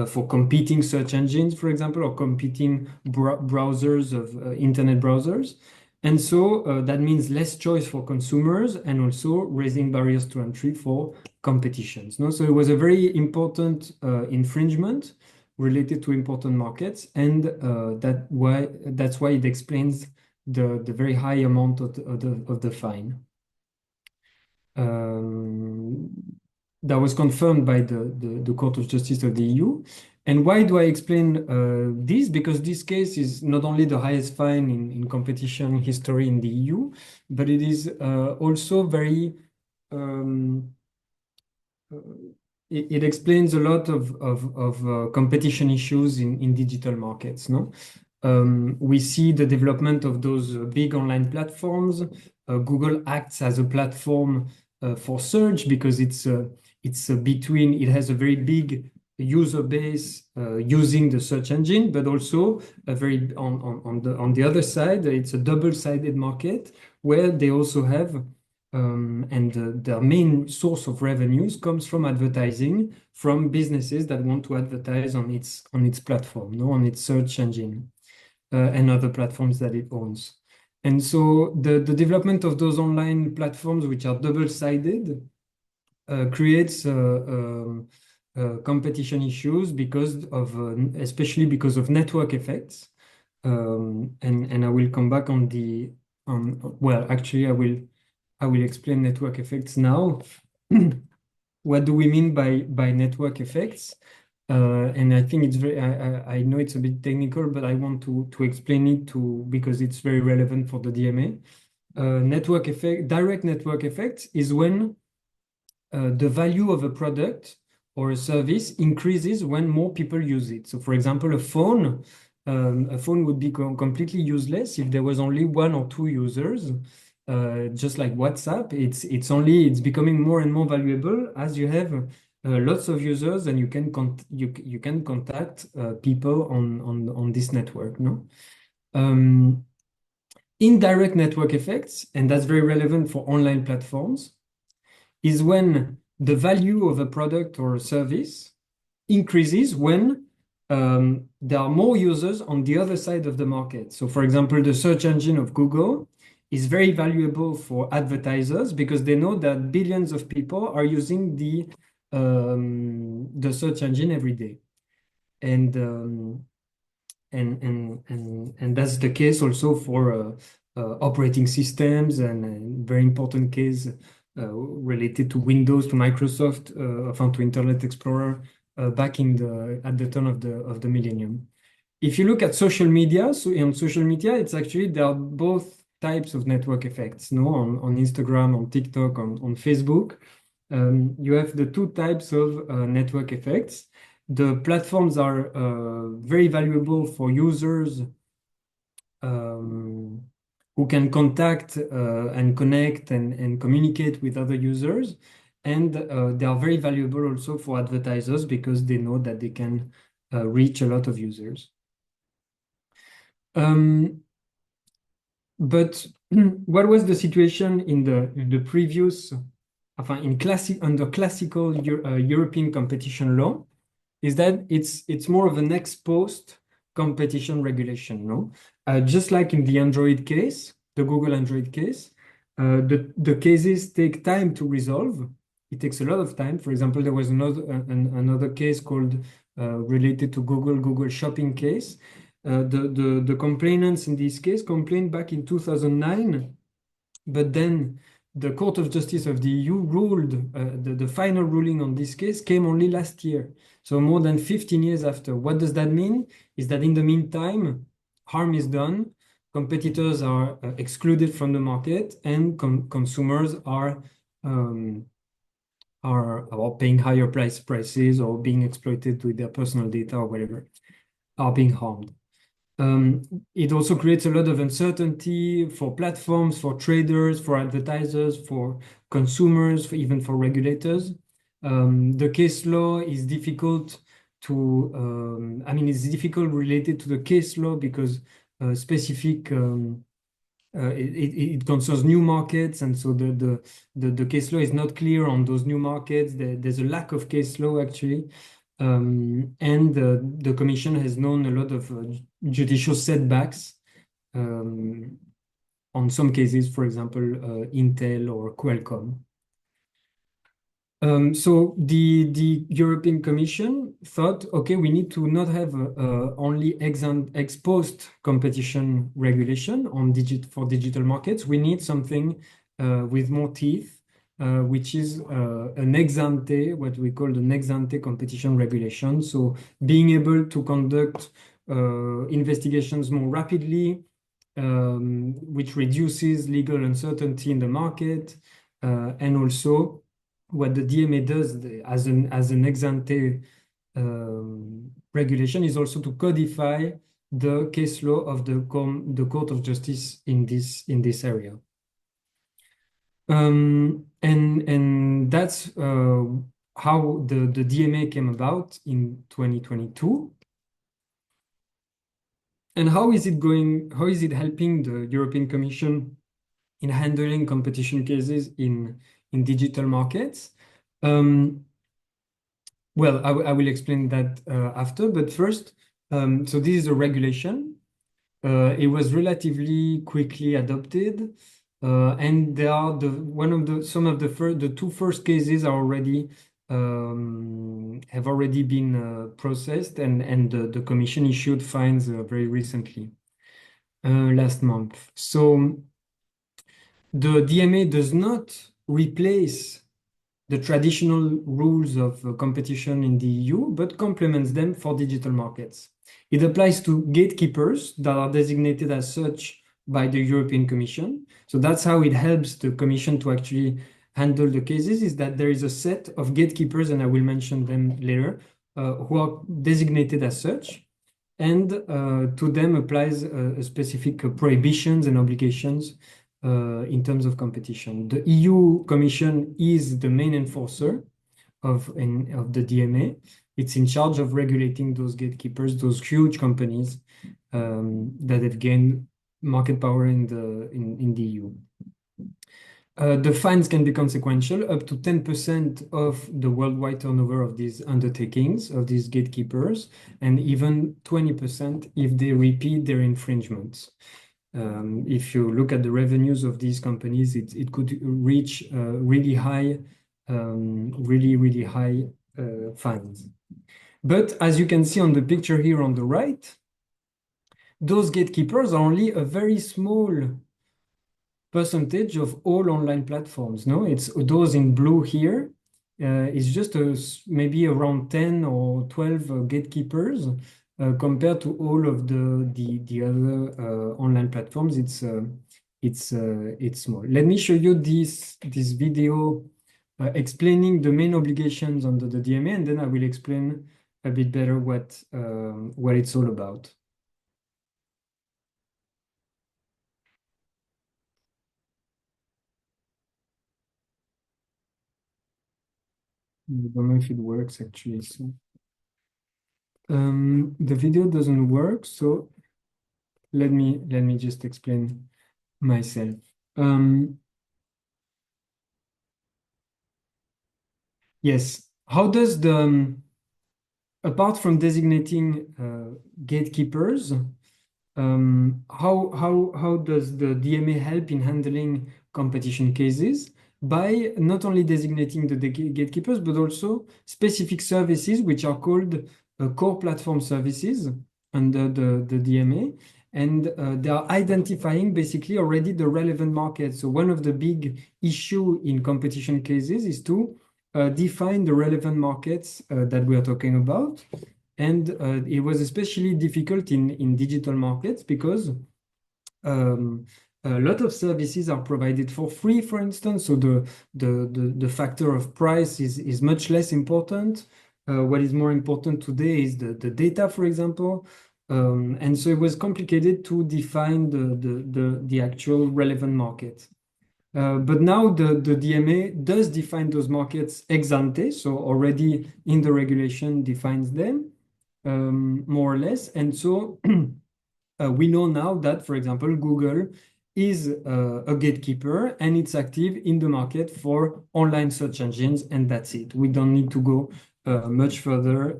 for competing search engines, for example, or competing browsers of internet browsers. And so that means less choice for consumers and also raising barriers to entry for competitions. No? So it was a very important infringement related to important markets, and that's why it explains the very high amount of the fine. That was confirmed by the Court of Justice of the EU. And why do I explain this? Because this case is not only the highest fine in competition history in the EU, but it is also very it explains a lot of competition issues in digital markets. No, we see the development of those big online platforms. Google acts as a platform for search because it has a very big user base using the search engine, but also a very on the other side, it's a double-sided market where they also have and their main source of revenues comes from advertising from businesses that want to advertise on its platform, no, on its search engine and other platforms that it owns. And so the development of those online platforms, which are double-sided, creates competition issues especially because of network effects. And I will come back well, actually, I will explain network effects now. What do we mean by network effects? And I think it's I know it's a bit technical, but I want to explain it because it's very relevant for the DMA. Direct network effects is when the value of a product or a service increases when more people use it. So for example, a phone would be completely useless if there was only one or two users. Just like WhatsApp, it's becoming more and more valuable as you have lots of users and you can contact people on this network. No, indirect network effects, and that's very relevant for online platforms, is when the value of a product or a service increases when there are more users on the other side of the market. So, for example, the search engine of Google is very valuable for advertisers because they know that billions of people are using the search engine every day, and that's the case also for operating systems, and very important case related to Windows, to Microsoft, to Internet Explorer back at the turn of the millennium. If you look at social media, so in social media, it's actually there are both types of network effects. No, on Instagram, on TikTok, on Facebook, you have the two types of network effects. The platforms are very valuable for users who can contact and connect and communicate with other users. And they are very valuable also for advertisers because they know that they can reach a lot of users. But what was the situation in the previous, under classical European competition law? Is that it's more of an ex post competition regulation, no? Just like in the Android case, the Google Android case, the cases take time to resolve. It takes a lot of time. For example, there was another case called related to Google Shopping case. The complainants in this case complained back in 2009, but then the Court of Justice of the EU ruled, the final ruling on this case came only last year. So more than 15 years after. What does that mean? Is that in the meantime, harm is done, competitors are excluded from the market, and consumers are paying higher prices or being exploited with their personal data or whatever, are being harmed. It also creates a lot of uncertainty for platforms, for traders, for advertisers, for consumers, even for regulators. The case law is difficult to, it's difficult related to the case law because specific, it concerns new markets, and so the case law is not clear on those new markets. There's a lack of case law actually. And the Commission has known a lot of judicial setbacks on some cases, for example, Intel or Qualcomm. So the European Commission thought, okay, we need to not have only ex post competition regulation on for digital markets. We need something with more teeth, which is an ex ante, what we call an ex ante competition regulation. So being able to conduct investigations more rapidly, which reduces legal uncertainty in the market, and also what the DMA does as an ex ante regulation is also to codify the case law of the Court of Justice in this area. And that's how the DMA came about in 2022. And how is it helping the European Commission in handling competition cases in digital markets? Well, I will explain that after, but first, so this is a regulation. It was relatively quickly adopted, and there are the two first cases are already have already been processed, and the Commission issued fines very recently, last month. So the DMA does not replace the traditional rules of competition in the EU, but complements them for digital markets. It applies to gatekeepers that are designated as such by the European Commission. So that's how it helps the Commission to actually handle the cases, is that there is a set of gatekeepers, and I will mention them later, who are designated as such, and to them applies a specific prohibitions and obligations in terms of competition. The EU Commission is the main enforcer of the DMA. It's in charge of regulating those gatekeepers, those huge companies that have gained market power in the EU. The fines can be consequential, up to 10% of the worldwide turnover of these undertakings, of these gatekeepers, and even 20% if they repeat their infringements. If you look at the revenues of these companies, it could reach really high fines. But as you can see on the picture here on the right, those gatekeepers are only a very small percentage of all online platforms. No, it's those in blue here. It's just maybe around 10 or 12 gatekeepers compared to all of the other online platforms. It's small. Let me show you this video explaining the main obligations under the DMA, and then I will explain a bit better what it's all about. I don't know if it works actually. So the video doesn't work, so let me just explain myself. Yes, how does apart from designating gatekeepers, how does the DMA help in handling competition cases? By not only designating the gatekeepers, but also specific services which are called core platform services under the DMA. And they are identifying basically already the relevant markets. So one of the big issue in competition cases is to define the relevant markets that we are talking about. And it was especially difficult in digital markets because a lot of services are provided for free, for instance. So the factor of price is much less important. What is more important today is the data, for example. And so it was complicated to define the actual relevant market. But now the DMA does define those markets ex ante, so already in the regulation defines them more or less. And so we know now that, for example, Google is a gatekeeper and it's active in the market for online search engines, and that's it. We don't need to go much further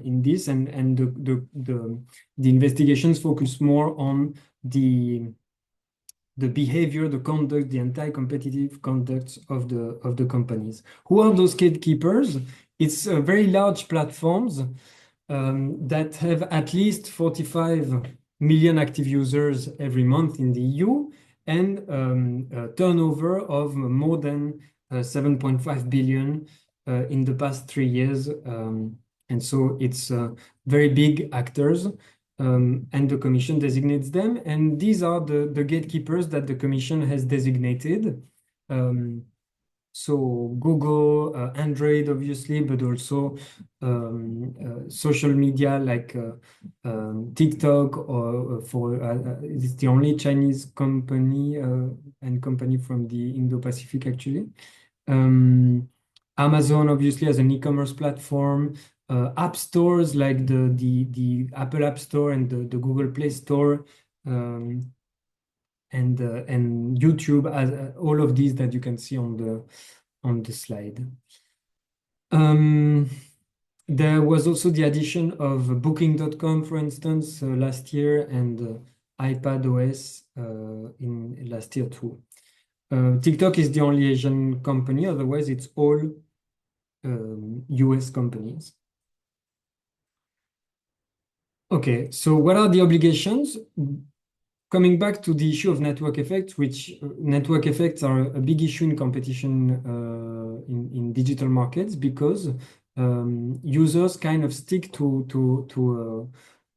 in this, and the investigations focus more on the behavior, the conduct, the anti-competitive conduct of the companies. Who are those gatekeepers? It's very large platforms that have at least 45 million active users every month in the EU and a turnover of more than 7.5 billion in the past 3 years. And so it's very big actors. And the Commission designates them. And these are the gatekeepers that the Commission has designated. So Google, Android, obviously, but also social media like TikTok, or it's the only Chinese company and company from the Indo-Pacific, actually. Amazon, obviously, as an e-commerce platform. App stores like the Apple App Store and the Google Play Store, and YouTube, as all of these that you can see on the slide. There was also the addition of Booking.com, for instance, last year, and iPadOS in last year too. TikTok is the only Asian company, otherwise it's all US companies. Okay, so what are the obligations? Coming back to the issue of network effects, which network effects are a big issue in competition in digital markets, because users kind of stick to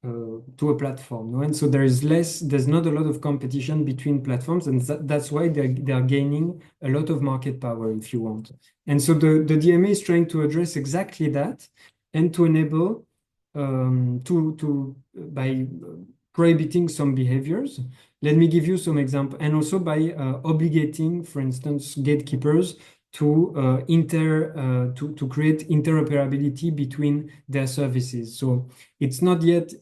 a platform, no? And so there's not a lot of competition between platforms, and that's why they are gaining a lot of market power, if you want. And so the DMA is trying to address exactly that, and to enable by prohibiting some behaviors. Let me give you some examples, and also by obligating, for instance, gatekeepers to create interoperability between their services. So it's not yet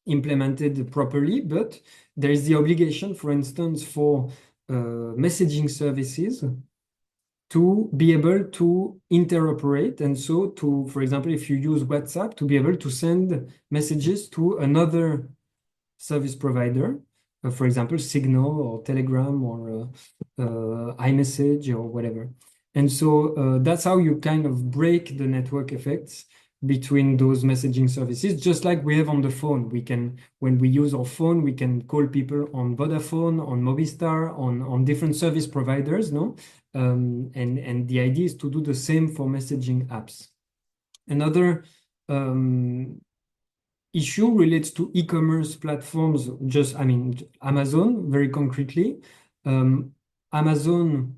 implemented properly, but there is the obligation, for instance, for messaging services to be able to interoperate. And so to, for example, if you use WhatsApp, to be able to send messages to another service provider, for example, Signal or Telegram or iMessage or whatever. And so that's how you kind of break the network effects between those messaging services, just like we have on the phone. When we use our phone, we can call people on Vodafone, on Movistar, on different service providers, no? And the idea is to do the same for messaging apps. Another issue relates to e-commerce platforms, Amazon, very concretely. Amazon,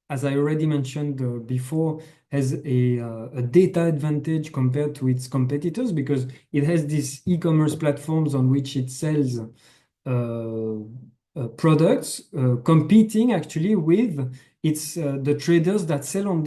as I already mentioned before, has a data advantage compared to its competitors, because it has these e-commerce platforms on which it sells products, competing actually with the traders that sell on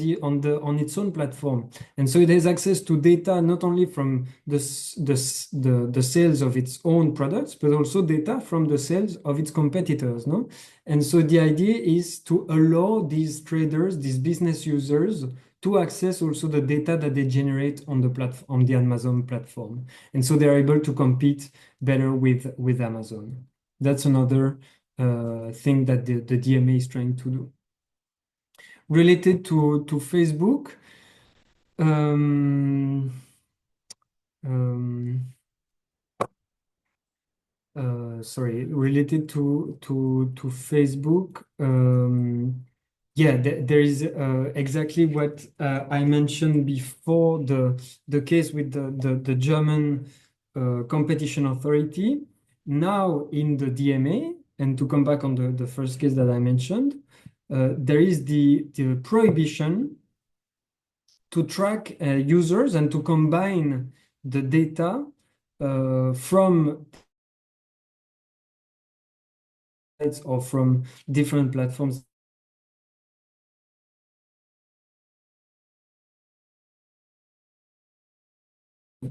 its own platform. And so it has access to data not only from the sales of its own products, but also data from the sales of its competitors, no? And so the idea is to allow these traders, these business users, to access also the data that they generate on the Amazon platform. And so they're able to compete better with Amazon. That's another thing that the DMA is trying to do. Related to Facebook, related to Facebook, Yeah, there is exactly what I mentioned before, the case with the German competition authority. Now in the DMA, and to come back on the first case that I mentioned, there is the prohibition to track users and to combine the data from sites or from different platforms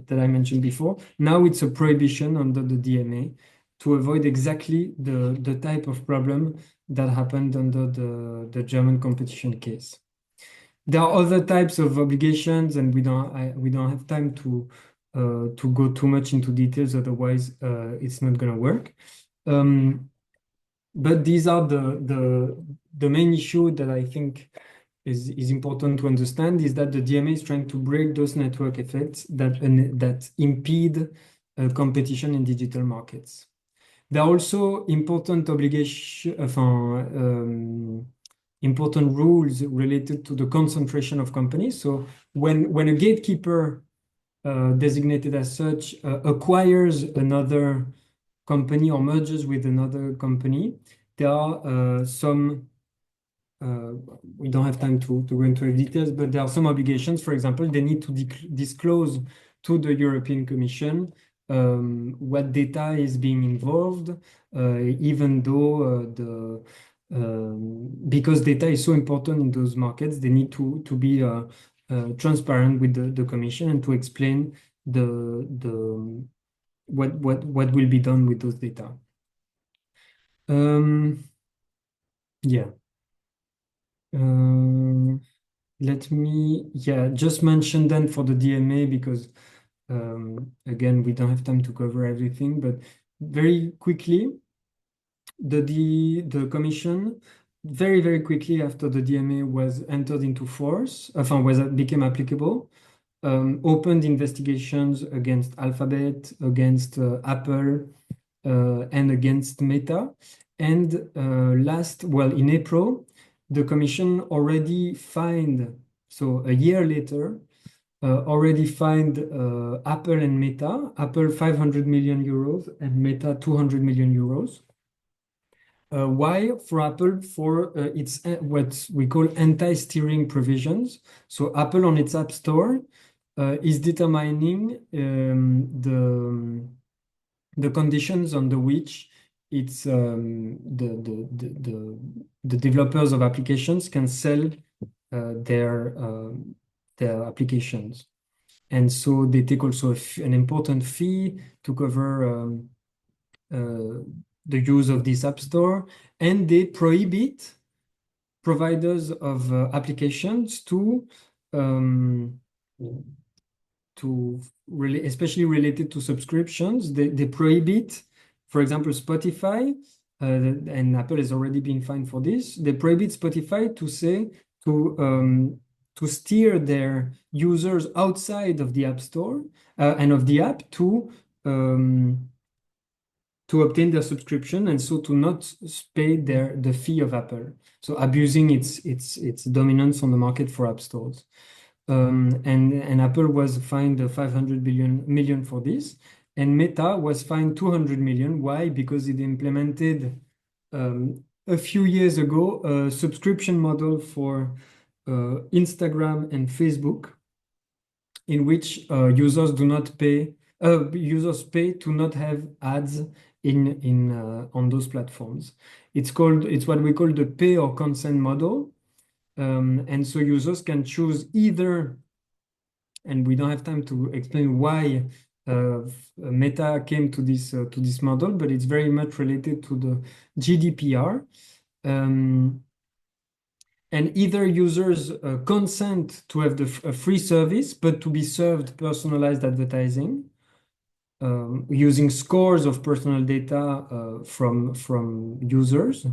that I mentioned before. Now it's a prohibition under the DMA to avoid exactly the type of problem that happened under the German competition case. There are other types of obligations, and we don't have time to go too much into details, otherwise it's not going to work. But these are the main issue that I think is important to understand, is that the DMA is trying to break those network effects that impede competition in digital markets. There are also important important rules related to the concentration of companies. So when a gatekeeper designated as such acquires another company or merges with another company, there are some we don't have time to go into the details, but there are some obligations. For example, they need to disclose to the European Commission what data is being involved, even though because data is so important in those markets, they need to be transparent with the Commission and to explain what will be done with those data. Yeah. Let me just mention then for the DMA, because again, we don't have time to cover everything, but very quickly, the Commission, very quickly after the DMA was entered into force, became applicable, opened investigations against Alphabet, against Apple, and against Meta. And in April, the Commission already fined, so a year later, already fined Apple and Meta, Apple 500 million euros and Meta 200 million euros. Why? For Apple, for its what we call anti-steering provisions. So Apple on its App Store is determining the conditions under which it's the developers of applications can sell their applications, and so they take also an important fee to cover the use of this app store, and they prohibit providers of applications especially related to subscriptions. They prohibit, for example, Spotify, and Apple has already been fined for this. They prohibit Spotify to steer their users outside of the App Store and of the app to obtain their subscription, and so to not pay the fee of Apple, so abusing its dominance on the market for app stores. And Apple was fined 500 million for this, and Meta was fined 200 million. Why? Because it implemented a few years ago a subscription model for Instagram and Facebook, in which users do not pay. Users pay to not have ads on those platforms. It's what we call the pay or consent model. And so users can choose either, and we don't have time to explain why Meta came to this model, but it's very much related to the GDPR. And either users consent to have a free service, but to be served personalized advertising, using scores of personal data from users,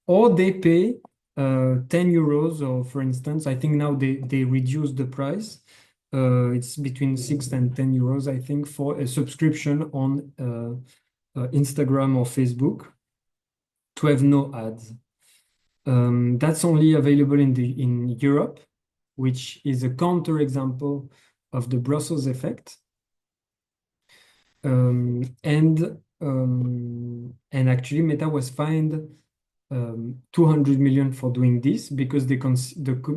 or they pay 10 euros, or for instance, I think now they reduced the price. It's between 6 and 10 euros, I think, for a subscription on Instagram or Facebook to have no ads. That's only available in Europe, which is a counterexample of the Brussels effect. And actually, Meta was fined 200 million for doing this because the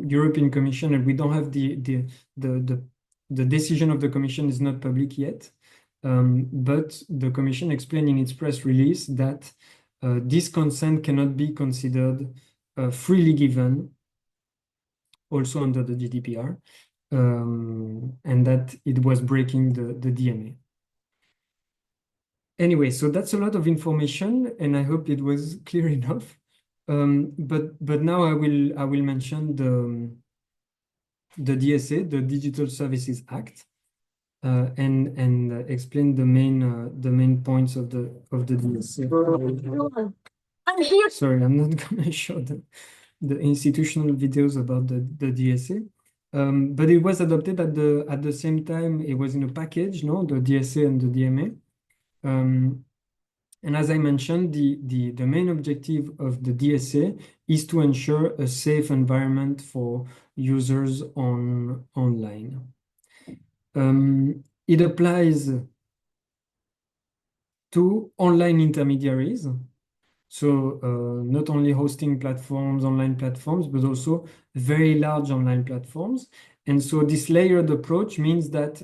European Commission, and we don't have the decision of the Commission is not public yet, but the Commission explained in its press release that this consent cannot be considered freely given, also under the GDPR, and that it was breaking the DMA. Anyway, so that's a lot of information, and I hope it was clear enough. But now I will mention the DSA, the Digital Services Act, and explain the main points of the DSA. Sorry, I'm not gonna show the institutional videos about the DSA. But it was adopted at the same time. It was in a package, no, the DSA and the DMA. And as I mentioned, the main objective of the DSA is to ensure a safe environment for users online. It applies to online intermediaries. So not only hosting platforms, online platforms, but also very large online platforms. And so this layered approach means that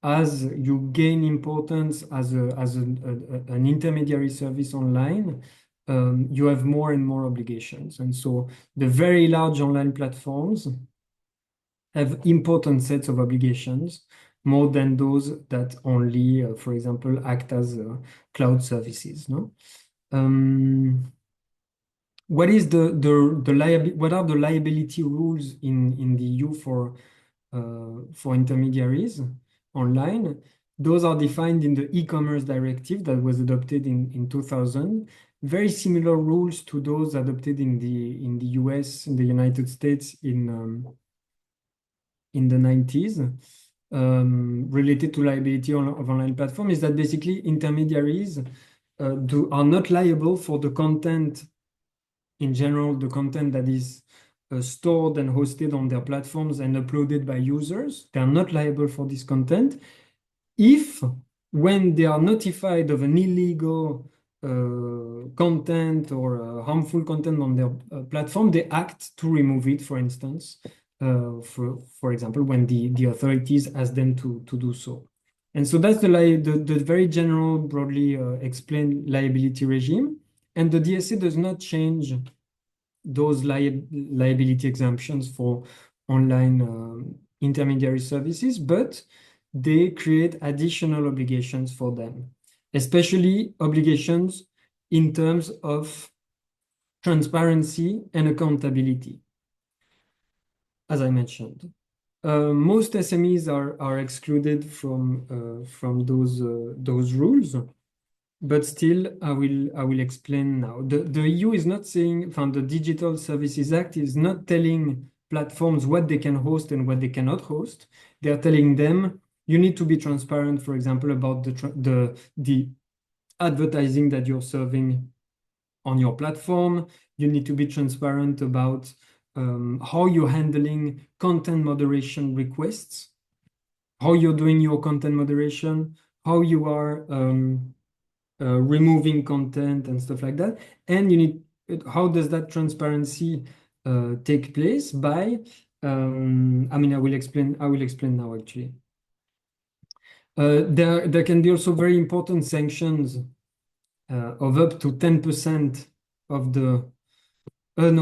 as you gain importance as an intermediary service online, you have more and more obligations. And so the very large online platforms have important sets of obligations, more than those that only, for example, act as cloud services. No. What are the liability rules in the EU for intermediaries online? Those are defined in the e-commerce directive that was adopted in 2000. Very similar rules to those adopted in the US, in the United States in the 90s. Related to liability of online platform is that basically intermediaries are not liable for the content in general, the content that is stored and hosted on their platforms and uploaded by users. They are not liable for this content if, when they are notified of an illegal content or harmful content on their platform, they act to remove it, for instance, for example, when the authorities ask them to do so. And so that's the very general, broadly explained liability regime. And the DSA does not change those liability exemptions for online intermediary services, but they create additional obligations for them, especially obligations in terms of transparency and accountability, as I mentioned. Most SMEs are excluded from those rules, but still I will explain now. The EU is not saying, the Digital Services Act is not telling platforms what they can host and what they cannot host. They are telling them you need to be transparent, for example, about the advertising that you're serving on your platform. You need to be transparent about how you're handling content moderation requests, how you're doing your content moderation, how you are removing content and stuff like that. And how does that transparency take place? By I will explain now actually. There can be also very important sanctions of up to 10% of the there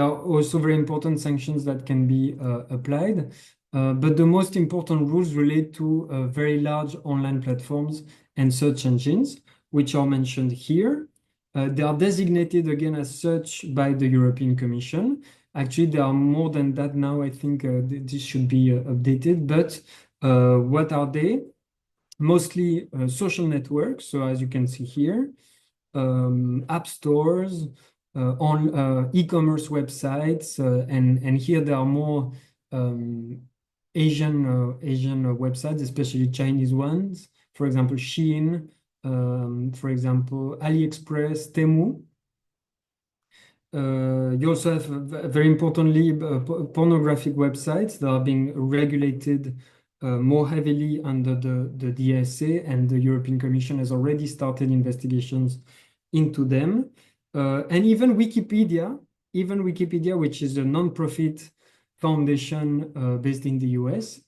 are also very important sanctions that can be applied. But the most important rules relate to very large online platforms and search engines, which are mentioned here. They are designated again as such by the European Commission. Actually, there are more than that now. I think this should be updated. But what are they? Mostly social networks. So as you can see here, app stores, on e-commerce websites, and here there are more Asian websites, especially Chinese ones. For example, Shein, for example, AliExpress, Temu, You also have, very importantly, pornographic websites that are being regulated more heavily under the DSA, and the European Commission has already started investigations into them. And even Wikipedia, which is a non-profit foundation based in the US,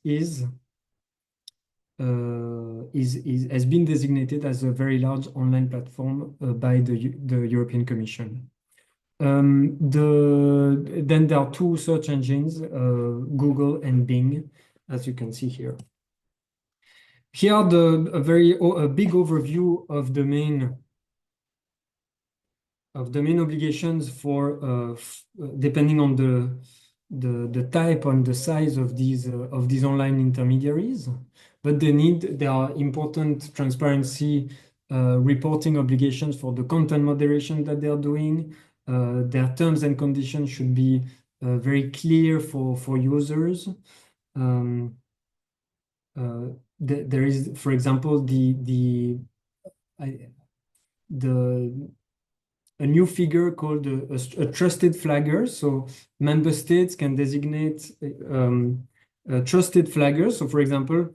has been designated as a very large online platform by the European Commission. Then there are two search engines, Google and Bing, as you can see here. Here are a big overview of the main obligations for depending on the type and the size of these online intermediaries. But there are important transparency reporting obligations for the content moderation that they are doing. Their terms and conditions should be very clear for users. There is, for example, a new figure called a trusted flagger. So member states can designate trusted flaggers. So, for example,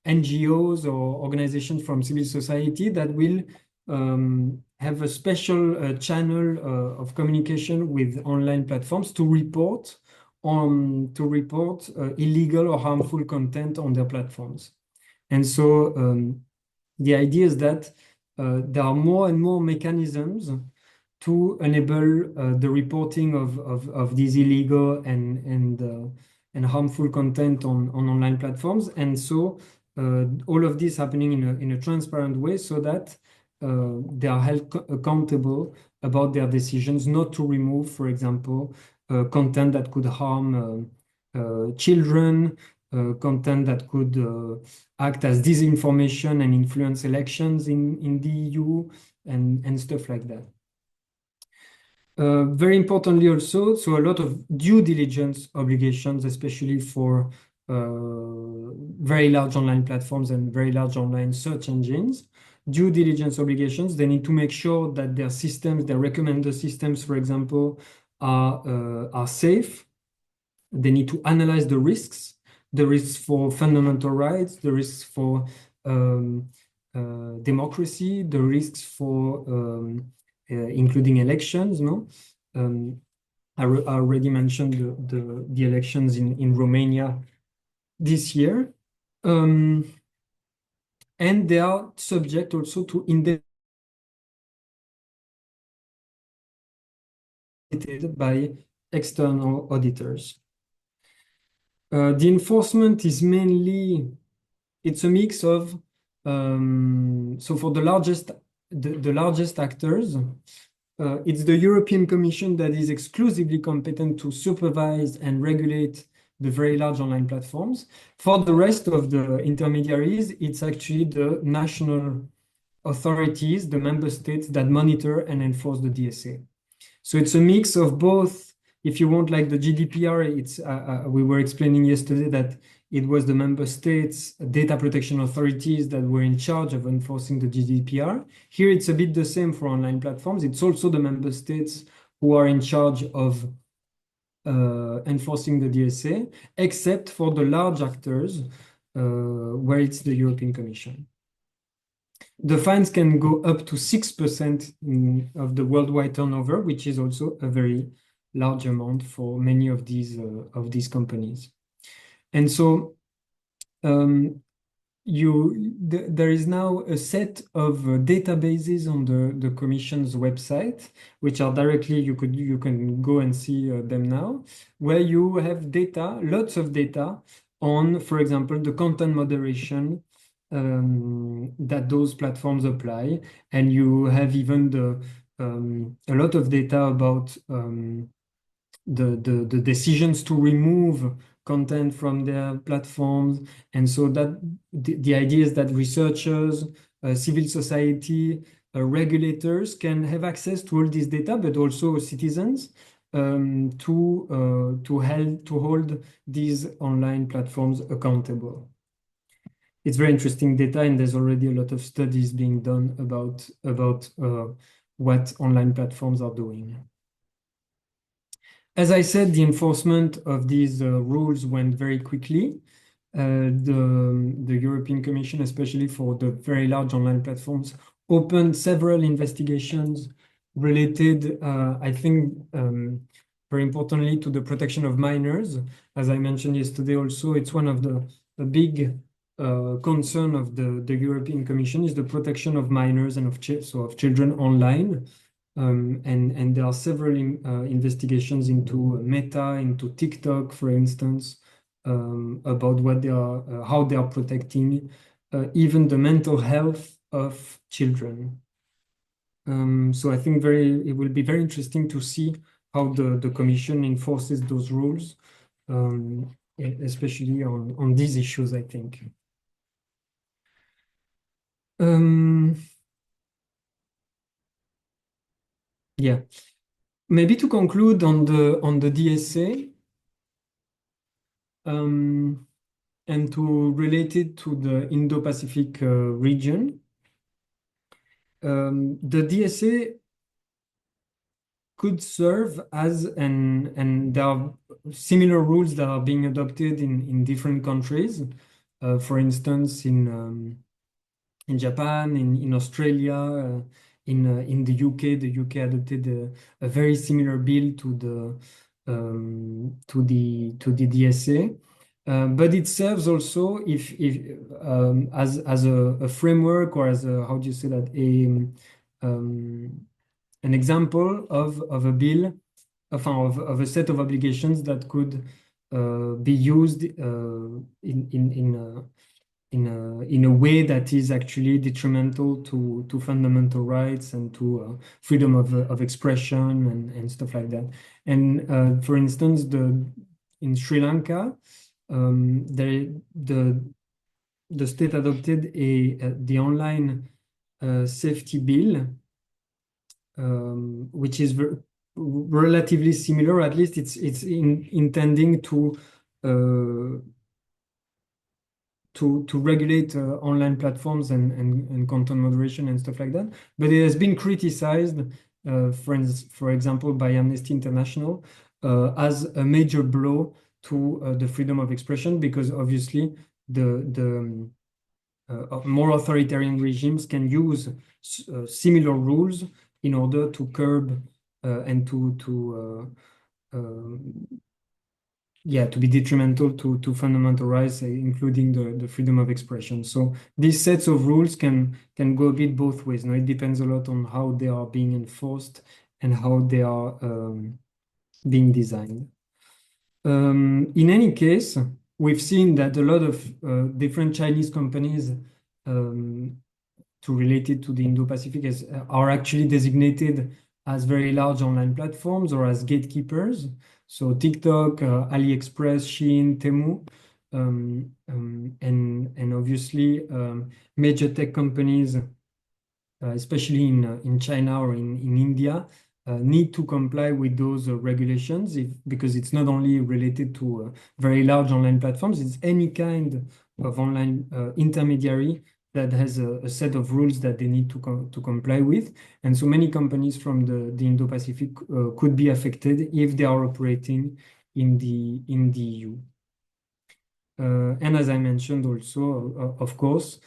NGOs or organizations from civil society that will have a special channel of communication with online platforms to report illegal or harmful content on their platforms. And so the idea is that there are more and more mechanisms to enable the reporting of these illegal and harmful content on online platforms. And so all of this happening in a transparent way, so that they are held accountable about their decisions not to remove, for example, content that could harm children, content that could act as disinformation and influence elections in the EU, and stuff like that. Very importantly also, so a lot of due diligence obligations, especially for very large online platforms and very large online search engines. Due diligence obligations, they need to make sure that their systems, their recommender systems, for example, are safe. They need to analyze the risks for fundamental rights, the risks for democracy, the risks for including elections. I already mentioned the elections in Romania this year. And they are subject also to by external auditors. The enforcement is mainly, it's a mix of, so for the largest actors, it's the European Commission that is exclusively competent to supervise and regulate the very large online platforms. For the rest of the intermediaries, it's actually the national authorities, the member states, that monitor and enforce the DSA. So it's a mix of both. If you want, like the GDPR, it's we were explaining yesterday that it was the member states' data protection authorities that were in charge of enforcing the GDPR. Here, it's a bit the same for online platforms. It's also the member states who are in charge of enforcing the DSA, except for the large actors, where it's the European Commission. The fines can go up to 6% of the worldwide turnover, which is also a very large amount for many of these companies. And so there is now a set of databases on the Commission's website, which are directly, you can go and see them now, where you have data, lots of data on, for example, the content moderation that those platforms apply. And you have even a lot of data about the decisions to remove content from their platforms. And so that the idea is that researchers, civil society, regulators can have access to all this data, but also citizens to hold these online platforms accountable. It's very interesting data, and there's already a lot of studies being done about what online platforms are doing. As I said, the enforcement of these rules went very quickly. The European Commission, especially for the very large online platforms, opened several investigations related, I think, very importantly, to the protection of minors. As I mentioned yesterday also, it's one of the big concern of the European Commission is the protection of minors and of children online. And there are several investigations into Meta, into TikTok, for instance, about what they are, how they are protecting even the mental health of children. So I think it will be very interesting to see how the Commission enforces those rules, especially on these issues, I think. Yeah, maybe to conclude on the DSA, and to relate it to the Indo-Pacific region. The DSA could serve as and there are similar rules that are being adopted in different countries. For instance, in Japan, in Australia, in the UK, the UK adopted a very similar bill to the DSA. But it serves also as a framework, or as a, how do you say that, an example of a bill, of a set of obligations that could be used in a way that is actually detrimental to fundamental rights and to freedom of expression and stuff like that. And for instance, in Sri Lanka, the state adopted the online safety bill, which is relatively similar. At least it's intending to regulate online platforms and content moderation and stuff like that. But it has been criticized, for example, by Amnesty International as a major blow to the freedom of expression, because obviously the more authoritarian regimes can use similar rules in order to curb and to be detrimental to fundamental rights, including the freedom of expression. So these sets of rules can go a bit both ways. Now, it depends a lot on how they are being enforced and how they are being designed. In any case, we've seen that a lot of different Chinese companies, to relate it to the Indo-Pacific, are actually designated as very large online platforms or as gatekeepers. So TikTok, AliExpress, Shein, Temu, and obviously major tech companies, especially in China or in India, need to comply with those regulations, because it's not only related to very large online platforms, it's any kind of online intermediary that has a set of rules that they need to comply with. And so many companies from the Indo-Pacific could be affected if they are operating in the EU. And as I mentioned also, of course,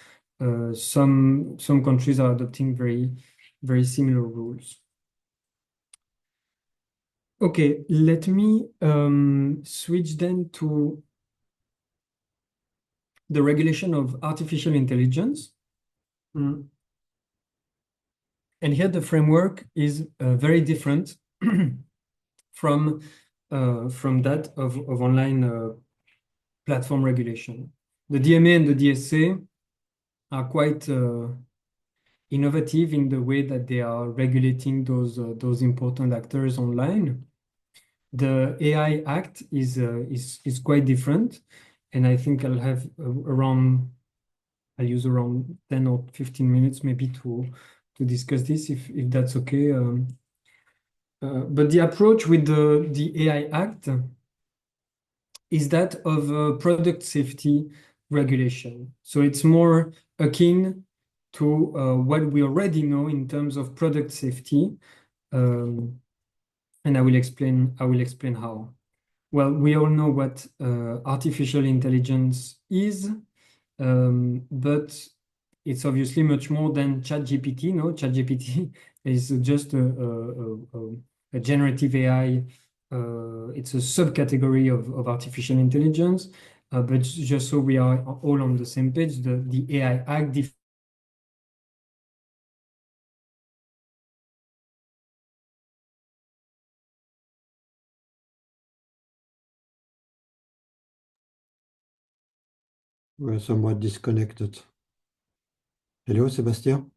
some countries are adopting very, very similar rules. Okay, let me switch then to the regulation of artificial intelligence. And here the framework is very different from that of online platform regulation. The DMA and the DSA are quite innovative in the way that they are regulating those important actors online. The AI Act is quite different, and I think I'll use around 10 or 15 minutes maybe to discuss this, if that's okay. But the approach with the AI Act is that of product safety regulation. So it's more akin to what we already know in terms of product safety. And I will explain how. Well, we all know what artificial intelligence is, but it's obviously much more than ChatGPT. No, ChatGPT is just a generative AI. It's a subcategory of artificial intelligence. But just so we are all on the same page, the AI Act We're somewhat disconnected. Hello, Sébastien?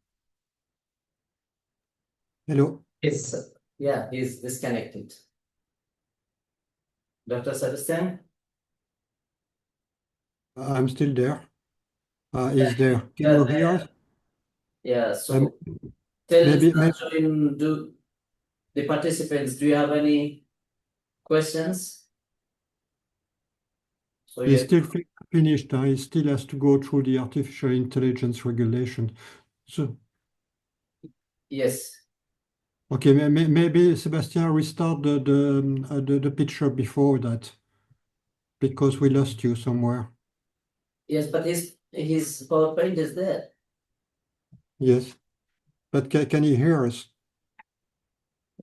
Hello? He's disconnected. Dr. Sébastien? I'm still there. Is there? Can Yeah, you hear us? Yeah, so tell maybe- the participants, do you have any questions? So He's still finished. He still has to go through the artificial intelligence regulation. So, yes. okay, maybe Sébastien, restart the picture before that, because we lost you somewhere. Yes, but his PowerPoint is there. Yes, but can you hear us?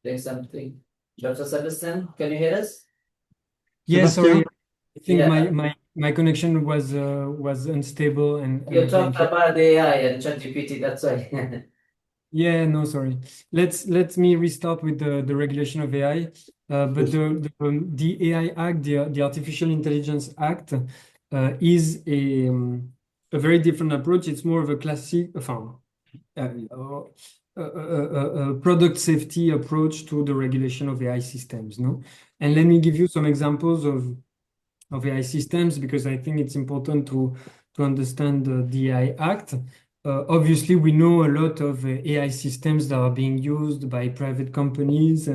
Doing something. Dr. Sébastien, can you hear us? Yeah, sorry. Sébastien? I think Yeah. my connection was unstable and You talked about AI and ChatGPT, that's why. yeah, no, sorry. Let me restart with the regulation of AI. But Yes. the AI Act, the Artificial Intelligence Act, is a very different approach. It's more of a classic, product safety approach to the regulation of AI systems, no? And let me give you some examples of AI systems, because I think it's important to understand the AI Act. Obviously, we know a lot of AI systems that are being used by private companies,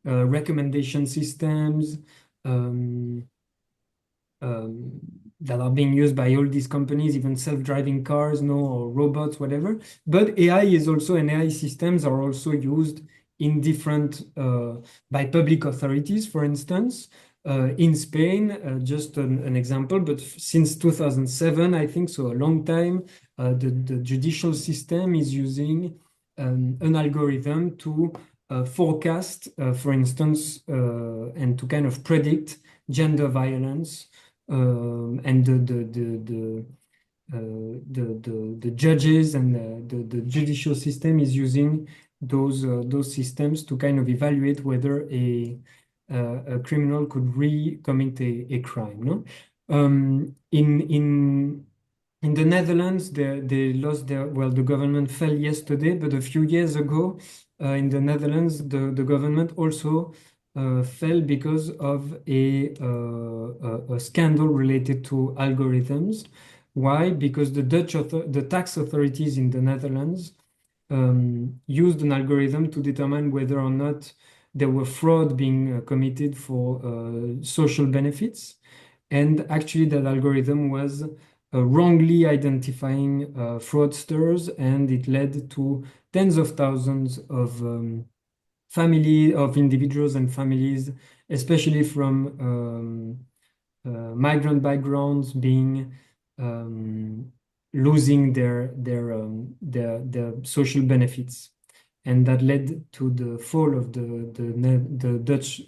recommendation systems, that are being used by all these companies, even self-driving cars, no, or robots, whatever. But AI is also, and AI systems are also used in different, by public authorities, for instance. In Spain, just an example, but since 2007, I think, so a long time, the judicial system is using an algorithm to forecast, for instance, and to kind of predict gender violence, and the judges and the judicial system is using those systems to kind of evaluate whether a criminal could recommit a crime. No, in the Netherlands, they lost their, well, the government fell yesterday, but a few years ago, in the Netherlands, the government also fell because of a scandal related to algorithms. Why? Because the tax authorities in the Netherlands used an algorithm to determine whether or not there were fraud being committed for social benefits. And actually, that algorithm was wrongly identifying fraudsters, and it led to tens of thousands of individuals and families, especially from migrant backgrounds, being losing their social benefits, and that led to the fall of the Dutch.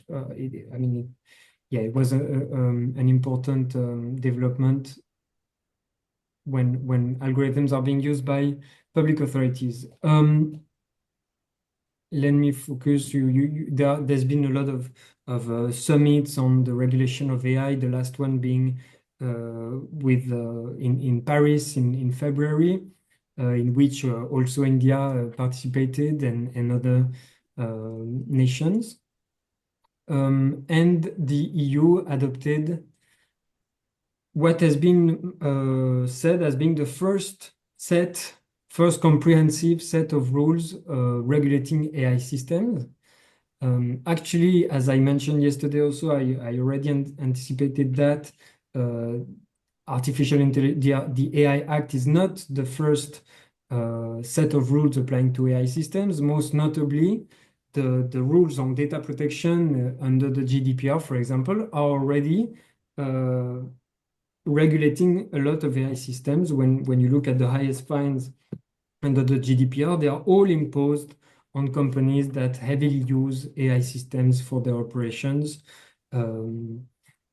It was an important development when algorithms are being used by public authorities. Let me focus. There's been a lot of summits on the regulation of AI. The last one being in Paris in February, in which also India participated, and other nations. And the EU adopted what has been said as being the first comprehensive set of rules regulating AI systems. Actually, as I mentioned yesterday also, I already anticipated that the AI Act is not the first set of rules applying to AI systems, most notably the rules on data protection under the GDPR, for example, are already regulating a lot of AI systems. When you look at the highest fines under the GDPR, they are all imposed on companies that heavily use AI systems for their operations. And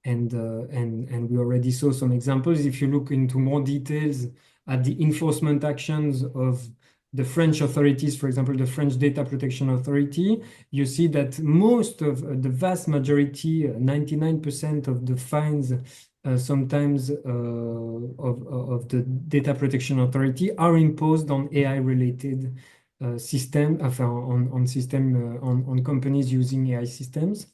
we already saw some examples. If you look into more details at the enforcement actions of the French authorities, for example, the French Data Protection Authority, you see that most of the vast majority, 99% of the fines, sometimes of the Data Protection Authority are imposed on AI-related on companies using AI systems.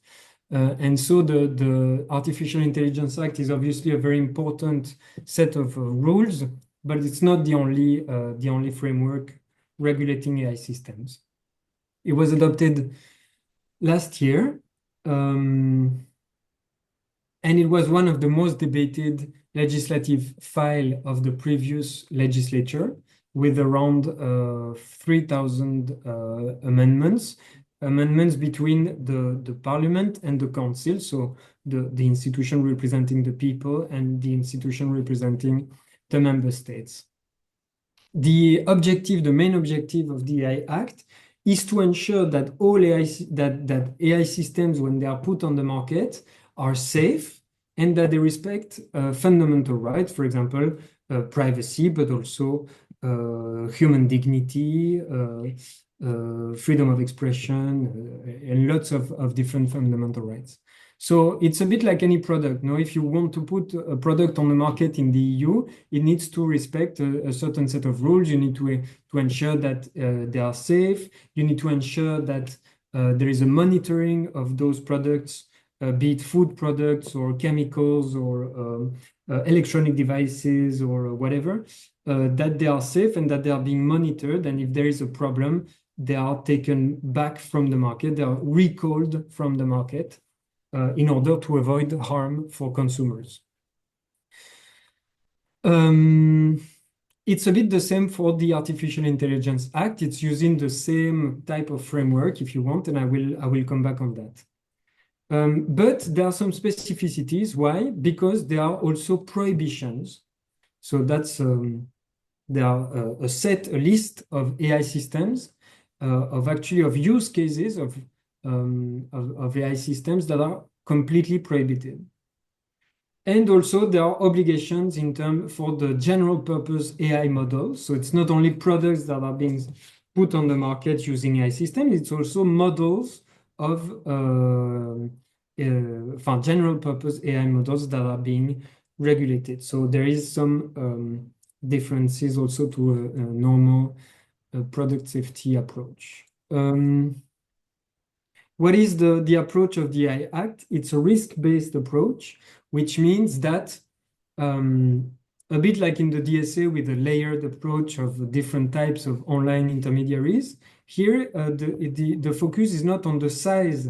And so the Artificial Intelligence Act is obviously a very important set of rules, but it's not the only framework regulating AI systems. It was adopted last year, and it was one of the most debated legislative file of the previous legislature, with around 3,000 amendments between the parliament and the council, so the institution representing the people and the institution representing the member states. The main objective of the AI Act is to ensure that all AI systems, when they are put on the market, are safe and that they respect fundamental rights, for example, privacy, but also human dignity, freedom of expression, and lots of different fundamental rights. So it's a bit like any product. Now, if you want to put a product on the market in the EU, it needs to respect a certain set of rules. You need to ensure that they are safe. You need to ensure that there is a monitoring of those products, be it food products or chemicals or electronic devices or whatever, that they are safe and that they are being monitored. And if there is a problem, they are taken back from the market. They are recalled from the market in order to avoid harm for consumers. It's a bit the same for the Artificial Intelligence Act. It's using the same type of framework, if you want, and I will come back on that. But there are some specificities. Why? Because there are also prohibitions. So that's there are a list of AI systems of use cases of AI systems that are completely prohibited. And also there are obligations for the general purpose AI models. So it's not only products that are being put on the market using AI systems, it's also models of general purpose AI models that are being regulated. So there is some differences also to a normal product safety approach. What is the approach of the AI Act? It's a risk-based approach, which means that a bit like in the DSA with a layered approach of different types of online intermediaries, here the focus is not on the size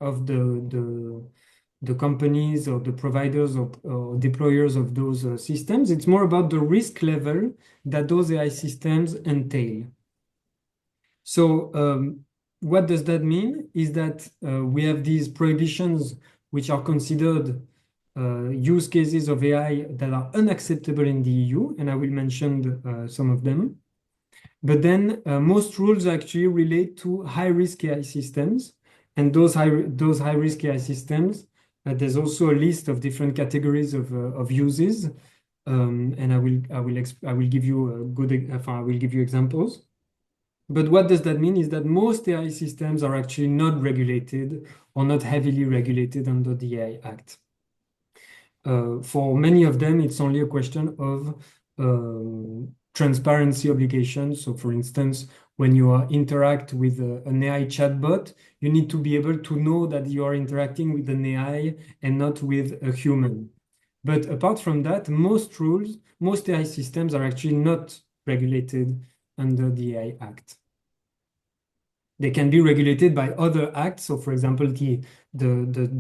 of the companies or the providers or deployers of those systems. It's more about the risk level that those AI systems entail. So what does that mean? Is that we have these prohibitions which are considered use cases of AI that are unacceptable in the EU, and I will mention some of them. But then most rules actually relate to high-risk AI systems, and those high-risk AI systems, there's also a list of different categories of uses, and I will give you examples. But what does that mean is that most AI systems are actually not regulated or not heavily regulated under the AI Act. For many of them, it's only a question of transparency obligations. So for instance, when you interact with an AI chatbot, you need to be able to know that you are interacting with an AI and not with a human. But apart from that, most AI systems are actually not regulated under the AI Act. They can be regulated by other acts. So for example, the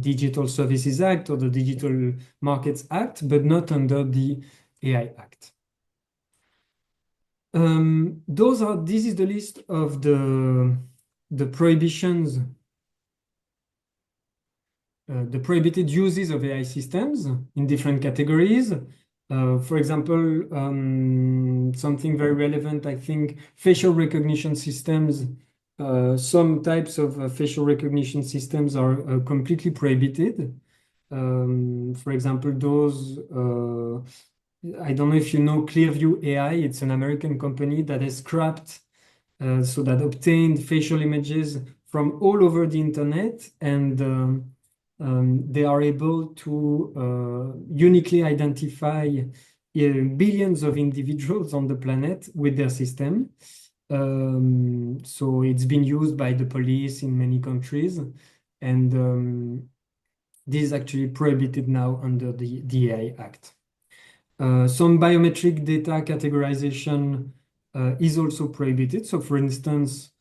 Digital Services Act or the Digital Markets Act, but not under the AI Act. This is the list of the prohibitions, the prohibited uses of AI systems in different categories. For example, something very relevant, I think, facial recognition systems. Some types of facial recognition systems are completely prohibited. For example, those, I don't know if you know Clearview AI, it's an American company that has scrapped, so that obtained facial images from all over the internet, and they are able to uniquely identify billions of individuals on the planet with their system. So it's been used by the police in many countries, and this is actually prohibited now under the AI Act. Some biometric data categorization is also prohibited. So for instance,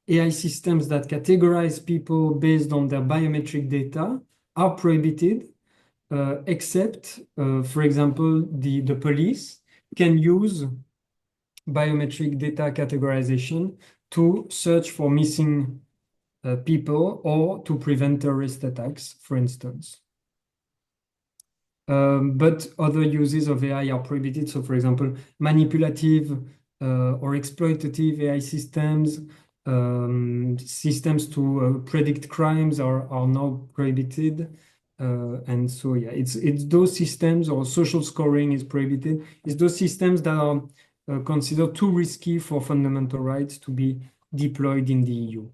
AI systems that categorize people based on their biometric data are prohibited, except, for example, the police can use biometric data categorization to search for missing people or to prevent terrorist attacks, for instance. But other uses of AI are prohibited. So, for example, manipulative or exploitative AI systems, systems to predict crimes are now prohibited. And so, yeah, it's those systems, or social scoring is prohibited. It's those systems that are considered too risky for fundamental rights to be deployed in the EU.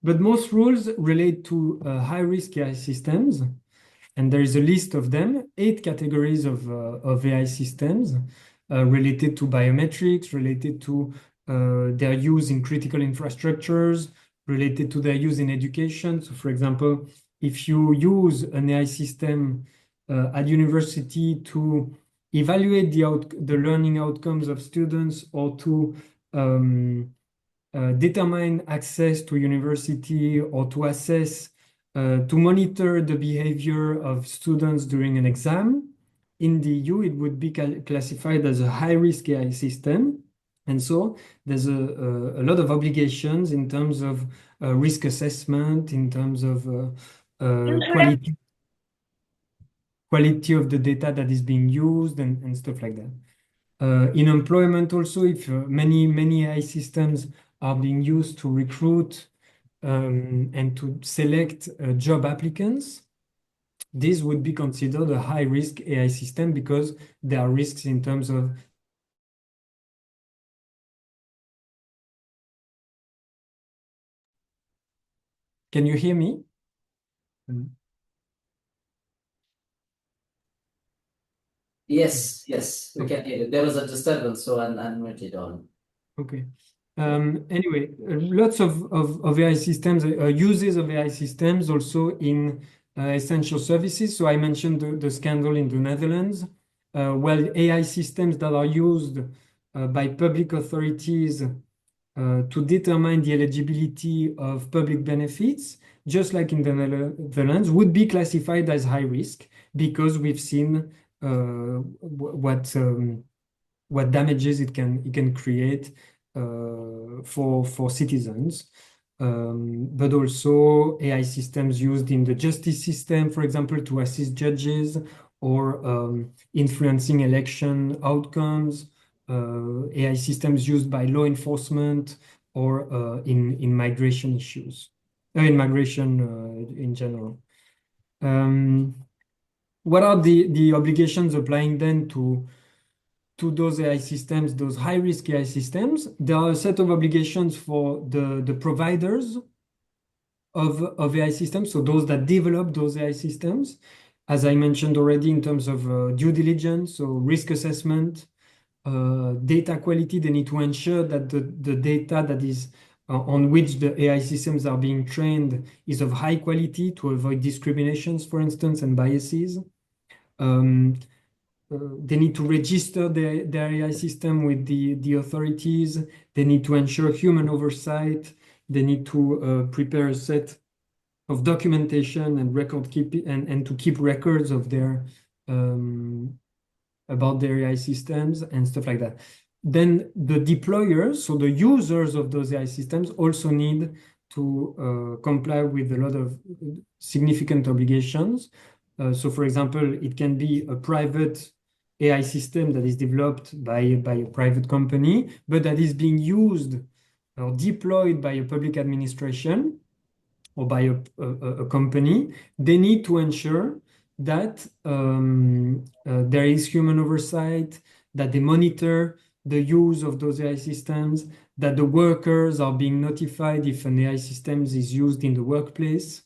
But most rules relate to high-risk AI systems, and there is a list of them, 8 categories of AI systems related to biometrics, related to their use in critical infrastructures, related to their use in education. So, for example, if you use an AI system at university to evaluate the learning outcomes of students, or to determine access to university, or to assess, to monitor the behavior of students during an exam, in the EU, it would be classified as a high-risk AI system. And so there's a lot of obligations in terms of risk assessment, in terms of quality of the data that is being used, and stuff like that. In employment also, if many AI systems are being used to recruit and to select job applicants, this would be considered a high-risk AI system, because there are risks in terms of Can you hear me? Yes, we can hear you. There was a disturbance, so I'll unmute it on. Okay. Anyway, lots of AI systems, uses of AI systems also in essential services. So I mentioned the scandal in the Netherlands. Well, AI systems that are used by public authorities to determine the eligibility of public benefits, just like in the Netherlands, would be classified as high risk, because we've seen what damages it can create for citizens. But also AI systems used in the justice system, for example, to assist judges, or influencing election outcomes. AI systems used by law enforcement, or in migration issues, in migration in general. What are the obligations applying then to those AI systems, those high-risk AI systems? There are a set of obligations for the providers of AI systems, so those that develop those AI systems, as I mentioned already, in terms of due diligence, so risk assessment, data quality. They need to ensure that the data that is on which the AI systems are being trained is of high quality, to avoid discriminations, for instance, and biases. They need to register their AI system with the authorities. They need to ensure human oversight. They need to prepare a set of documentation and record keeping, and to keep records of their about their AI systems and stuff like that. then the deployers, so the users of those AI systems, also need to comply with a lot of significant obligations. So, for example, it can be a private AI system that is developed by a private company, but that is being used or deployed by a public administration or by a company. They need to ensure that there is human oversight, that they monitor the use of those AI systems, that the workers are being notified if an AI system is used in the workplace,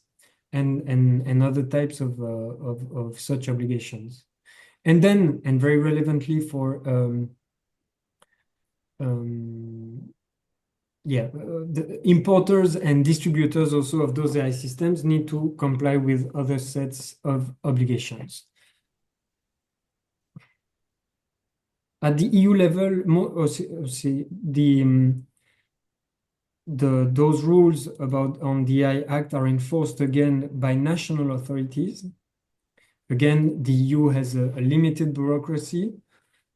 and other types of such obligations. And then, and very relevantly for the importers and distributors also of those AI systems need to comply with other sets of obligations. At the EU level, those rules on the AI Act are enforced again by national authorities. Again, the EU has a limited bureaucracy,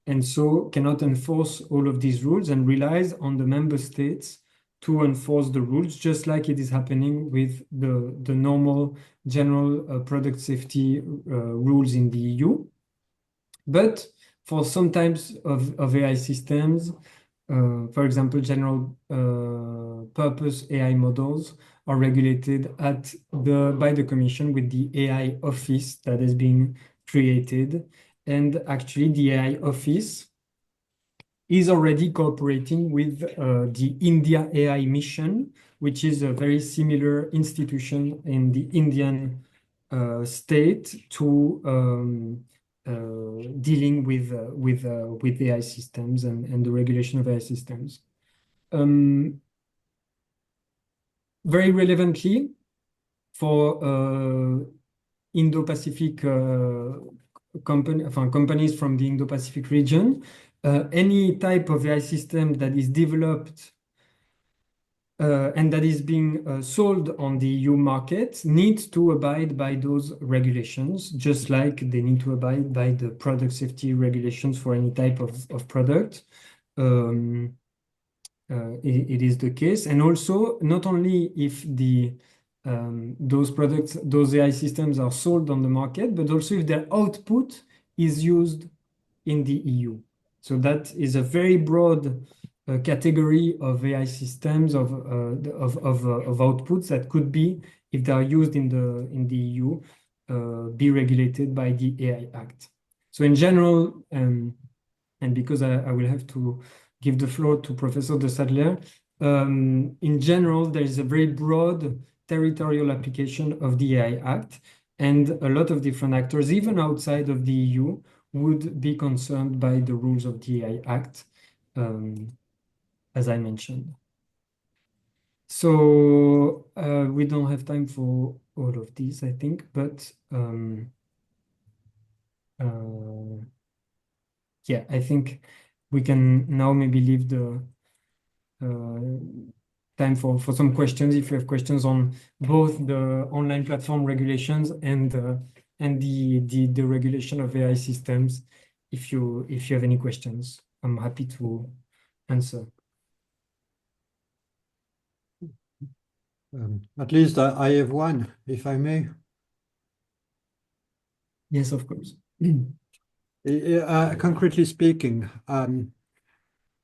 and so cannot enforce all of these rules and relies on the member states to enforce the rules, just like it is happening with the normal general product safety rules in the EU. But for some types of AI systems, for example, general purpose AI models are regulated by the Commission with the AI office that is being created. And actually, the AI office is already cooperating with the India AI mission, which is a very similar institution in the Indian state to dealing with AI systems and the regulation of AI systems. Very relevantly, for Indo-Pacific companies from the Indo-Pacific region, any type of AI system that is developed and that is being sold on the EU market needs to abide by those regulations, just like they need to abide by the product safety regulations for any type of product. It is the case. And also, not only if those AI systems are sold on the market, but also if their output is used in the EU. So that is a very broad category of AI systems of outputs that could be, if they are used in the EU, be regulated by the AI Act. So in general, and because I will have to give the floor to Professor de Sadler, in general, there is a very broad territorial application of the AI Act, and a lot of different actors, even outside of the EU, would be concerned by the rules of the AI Act, as I mentioned. So we don't have time for all of these, I think, but yeah, I think we can now maybe leave the time for some questions, if you have questions on both the online platform regulations and the regulation of AI systems. If you have any questions, I'm happy to answer. At least I have one, if I may. Yes, of course. Concretely speaking, in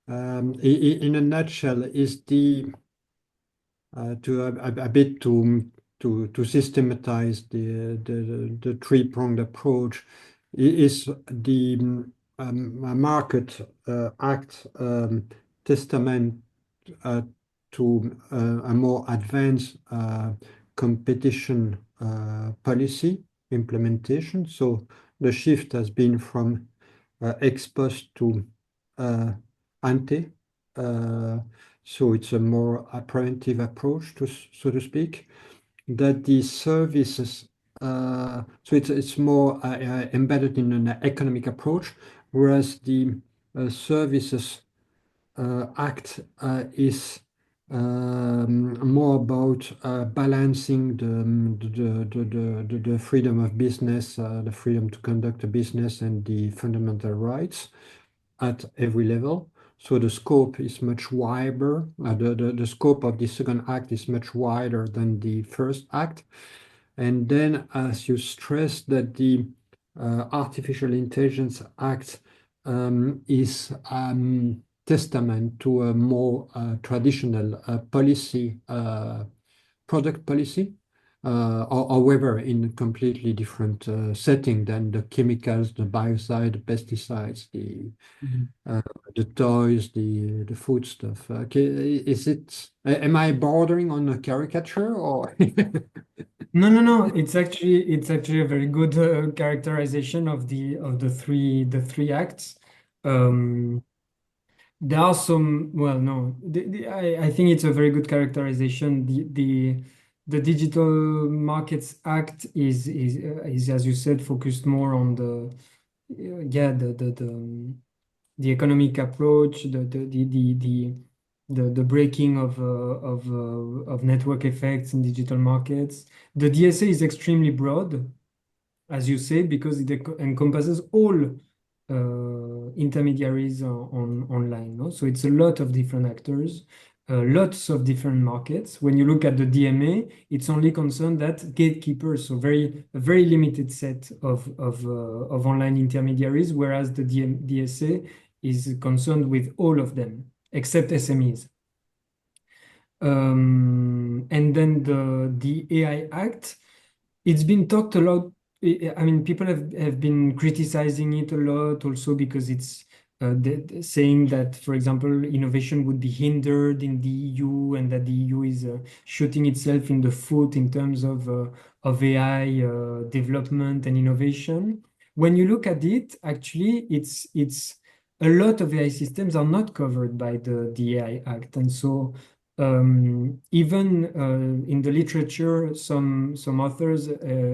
a nutshell, is a bit to systematize the three-pronged approach, is the Market Act testament to a more advanced competition policy implementation. So the shift has been from ex post to ante. So it's a more preventive approach, so to speak. That the services, so it's more embedded in an economic approach, whereas the Services Act is more about balancing the freedom of business, the freedom to conduct a business, and the fundamental rights at every level. So the scope is much wider. The scope of the second act is much wider than the first act. And then, as you stress, that the Artificial Intelligence Act is testament to a more traditional policy, product policy, however, in a completely different setting than the chemicals, the biocide, the pesticides, the toys, the food stuff. Is it? Am I bordering on a caricature or? No. It's actually a very good characterization of the three acts. There are some. Well, no, I think it's a very good characterization. The Digital Markets Act is as you said focused more on the economic approach, the breaking of network effects in digital markets. The DSA is extremely broad, as you say, because it encompasses all intermediaries online. No? So it's a lot of different actors, lots of different markets. When you look at the DMA, it's only concerned that gatekeepers, so a very limited set of online intermediaries, whereas the DSA is concerned with all of them, except SMEs. And then the AI Act, it's been talked a lot. I mean, people have been criticizing it a lot also because it's saying that, for example, innovation would be hindered in the EU and that the EU is shooting itself in the foot in terms of AI development and innovation. When you look at it, actually, it's a lot of AI systems are not covered by the AI Act, and so even in the literature, some authors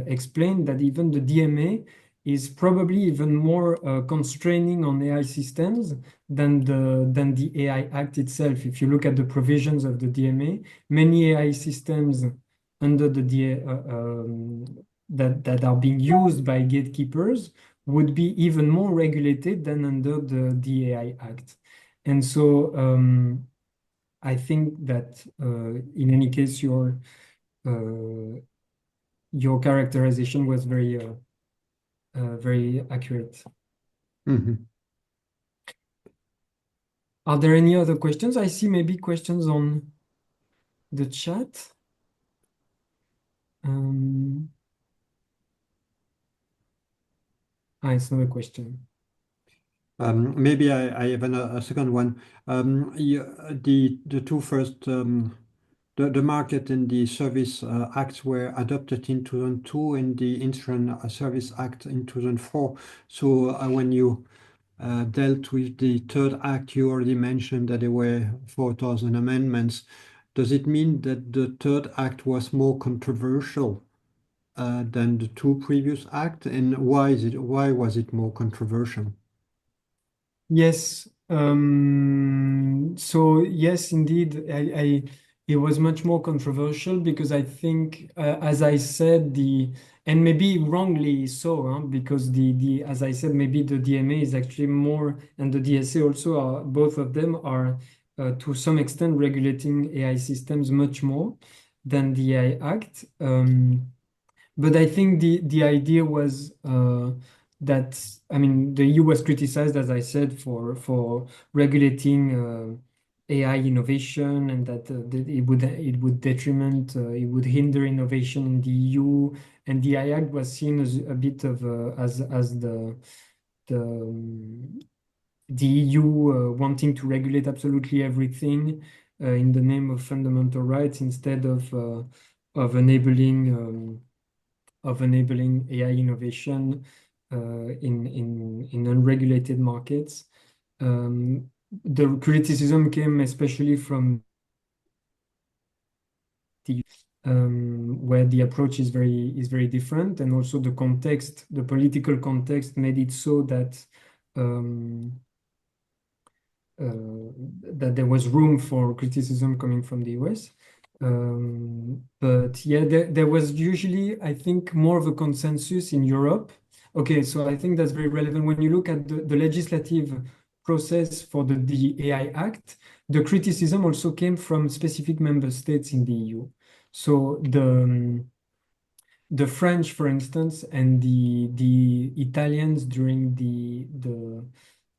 explain that even the DMA is probably even more constraining on AI systems than the AI Act itself. If you look at the provisions of the DMA, many AI systems under the DA that are being used by gatekeepers would be even more regulated than under the AI Act. And so I think that in any case, your characterization was very accurate. Mm-hmm. Are there any other questions? I see maybe questions on the chat. It's not a question. Maybe I have a second one. The two first, the Market and the Service Acts were adopted in 2002 and the Insurance Service Act in 2004. So when you dealt with the third act, you already mentioned that there were 4,000 amendments. Does it mean that the third act was more controversial than the two previous acts? And why was it more controversial? Yes. So yes, indeed, it was much more controversial because I think, as I said, and maybe wrongly so, because as I said, maybe the DMA is actually more, and the DSA also are, both of them are to some extent regulating AI systems much more than the AI Act. But I think the idea was that, I mean, the EU was criticized, as I said, for regulating AI innovation, and that it would detriment, it would hinder innovation in the EU, and the AI Act was seen as a bit of as the EU wanting to regulate absolutely everything in the name of fundamental rights instead of enabling AI innovation in unregulated markets. The criticism came especially from where the approach is very different, and also the context, the political context made it so that that there was room for criticism coming from the US. But yeah, there was usually, I think, more of a consensus in Europe. Okay, so I think that's very relevant. When you look at the legislative process for the AI Act, the criticism also came from specific member states in the EU. So the French, for instance, and the Italians during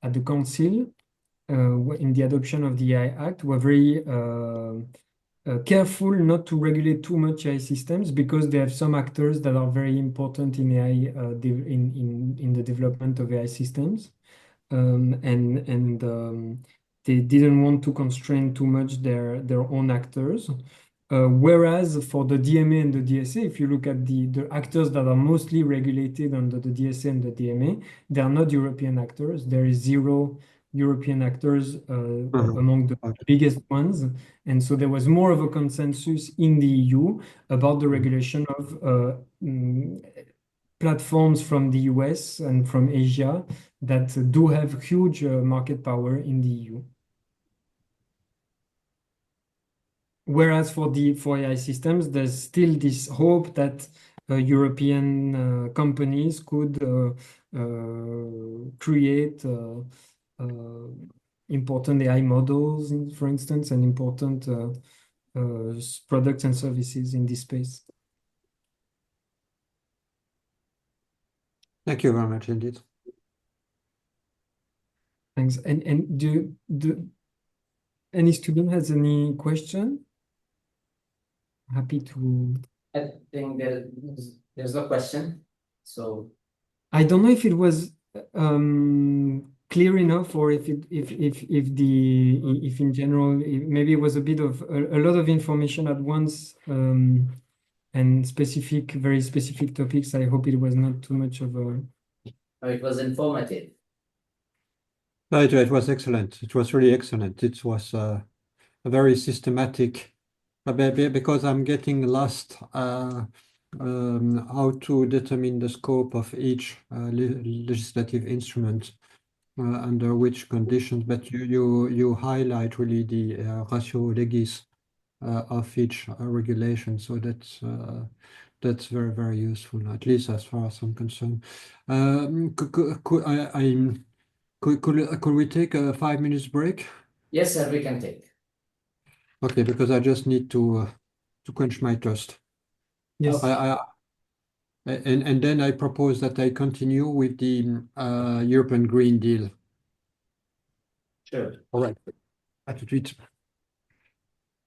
at the council in the adoption of the AI Act were very careful not to regulate too much AI systems because they have some actors that are very important in AI in the development of AI systems, and they didn't want to constrain too much their own actors. Whereas for the DMA and the DSA, if you look at the actors that are mostly regulated under the DSA and the DMA, they are not European actors. There is zero European actors among the biggest ones. And so there was more of a consensus in the EU about the regulation of platforms from the US and from Asia that do have huge market power in the EU. Whereas for AI systems, there's still this hope that European companies could create important AI models, for instance, and important products and services in this space. Thank you very much indeed. Thanks. And do any student has any question? Happy to. I think there's no question. So I don't know if it was clear enough, or if in general maybe it was a bit of a lot of information at once, and very specific topics. I hope it was not too much of a. it was informative. No, it was excellent. It was really excellent. It was a very systematic, because I'm getting lost how to determine the scope of each legislative instrument under which conditions. But you highlight really the ratio legis of each regulation. So that's very, very useful, at least as far as I'm concerned. Could we take a 5 minutes break? Yes, sir, we can take. Okay, because I just need to quench my thirst. Yes. And then I propose that I continue with the European Green Deal. Sure. All right. À tout de suite.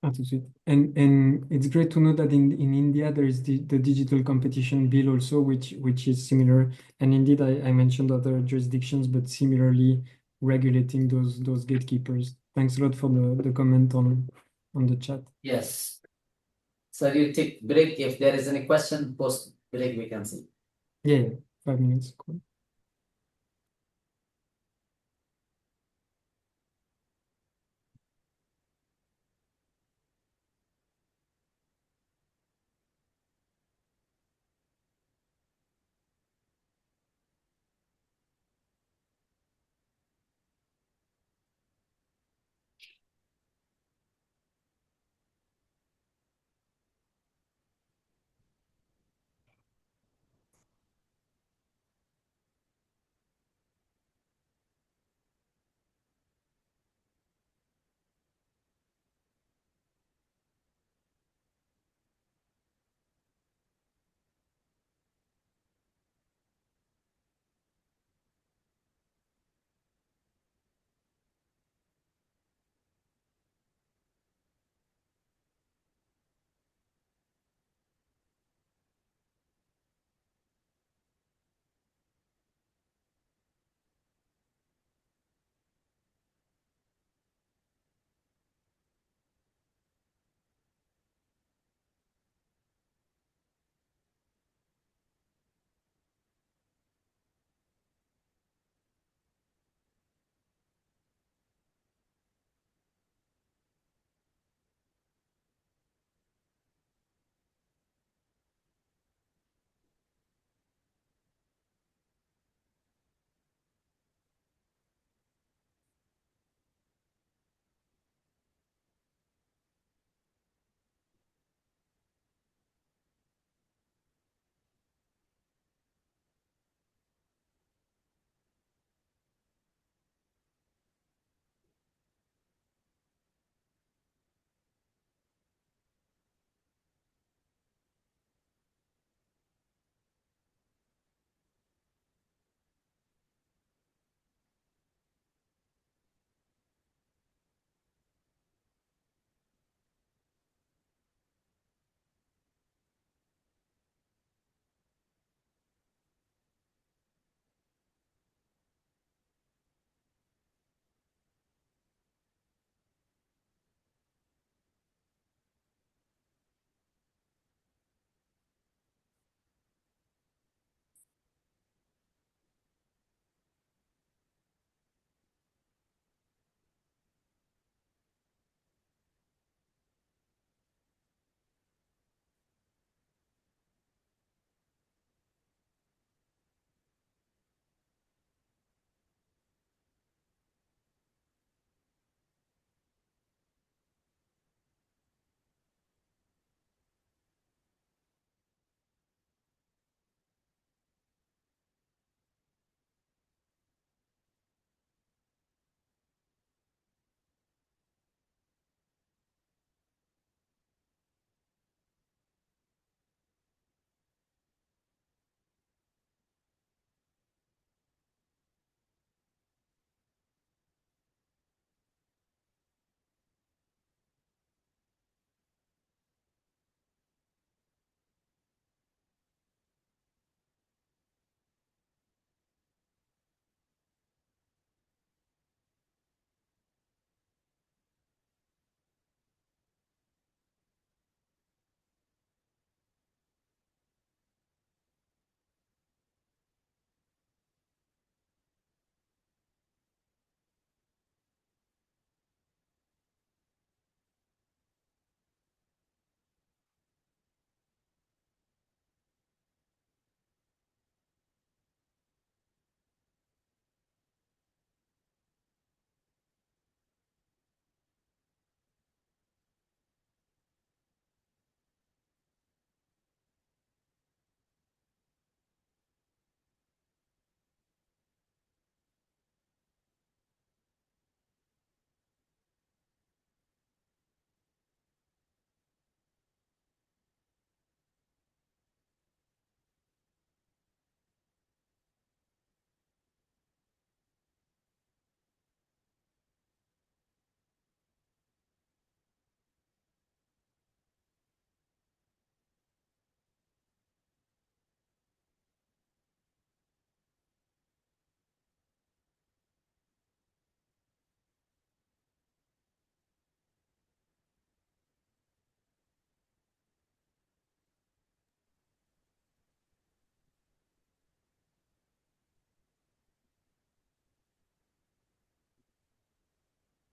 À tout de suite. And it's great to know that in India there is the digital competition bill also, which is similar. And indeed, I mentioned other jurisdictions, but similarly regulating those gatekeepers. Thanks a lot for the comment on the chat. Yes. So you take break. If there is any question, post break we can see. Yeah, 5 minutes. Cool.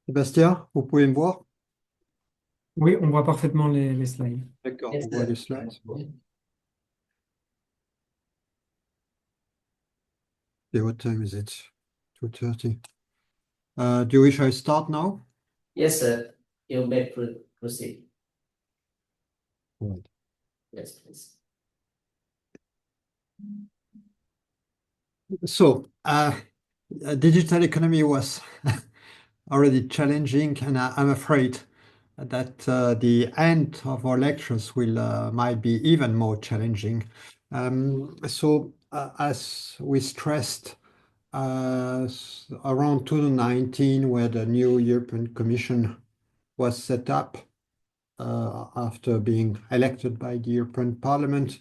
Sébastien, vous pouvez me voir? Oui, on voit parfaitement les slides. D'accord, Yes, on voit sir. les slides. Okay, what time is it? 2:30. Do you wish I start now? Yes, sir. You may proceed. Right. Yes, please. So, digital economy was already challenging, and I'm afraid that the end of our lectures will might be even more challenging. As we stressed around 2019, where the new European Commission was set up after being elected by the European Parliament,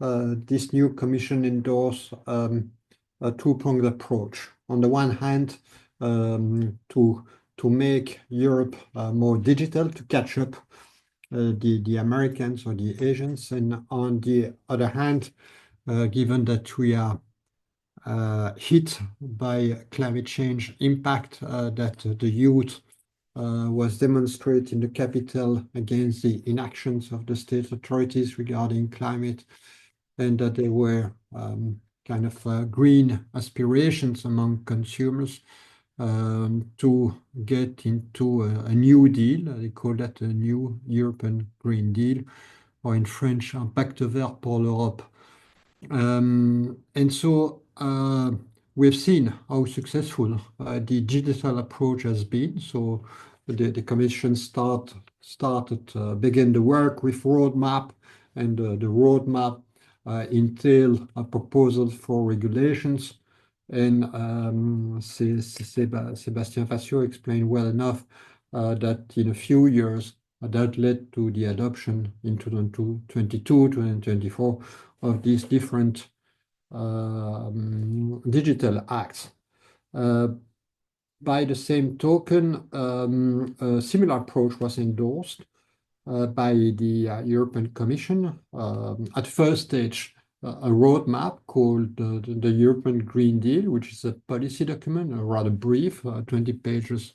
this new Commission endorsed a two-pronged approach. On the one hand, to make Europe more digital, to catch up the Americans or the Asians, and on the other hand, given that we are hit by climate change impact, that the youth was demonstrated in the capital against the inactions of the state authorities regarding climate, and that there were kind of green aspirations among consumers to get into a new deal. They call that a new European Green Deal, or in French, un pacte vert pour l'Europe. And so we've seen how successful the digital approach has been. So the Commission began the work with roadmap, and the roadmap entail a proposal for regulations. And Sébastien Fassiaux explained well enough that in a few years that led to the adoption in 2022, 2024 of these different digital acts. By the same token, a similar approach was endorsed by the European Commission. At first stage, a roadmap called the European Green Deal, which is a policy document, a rather brief, 20 pages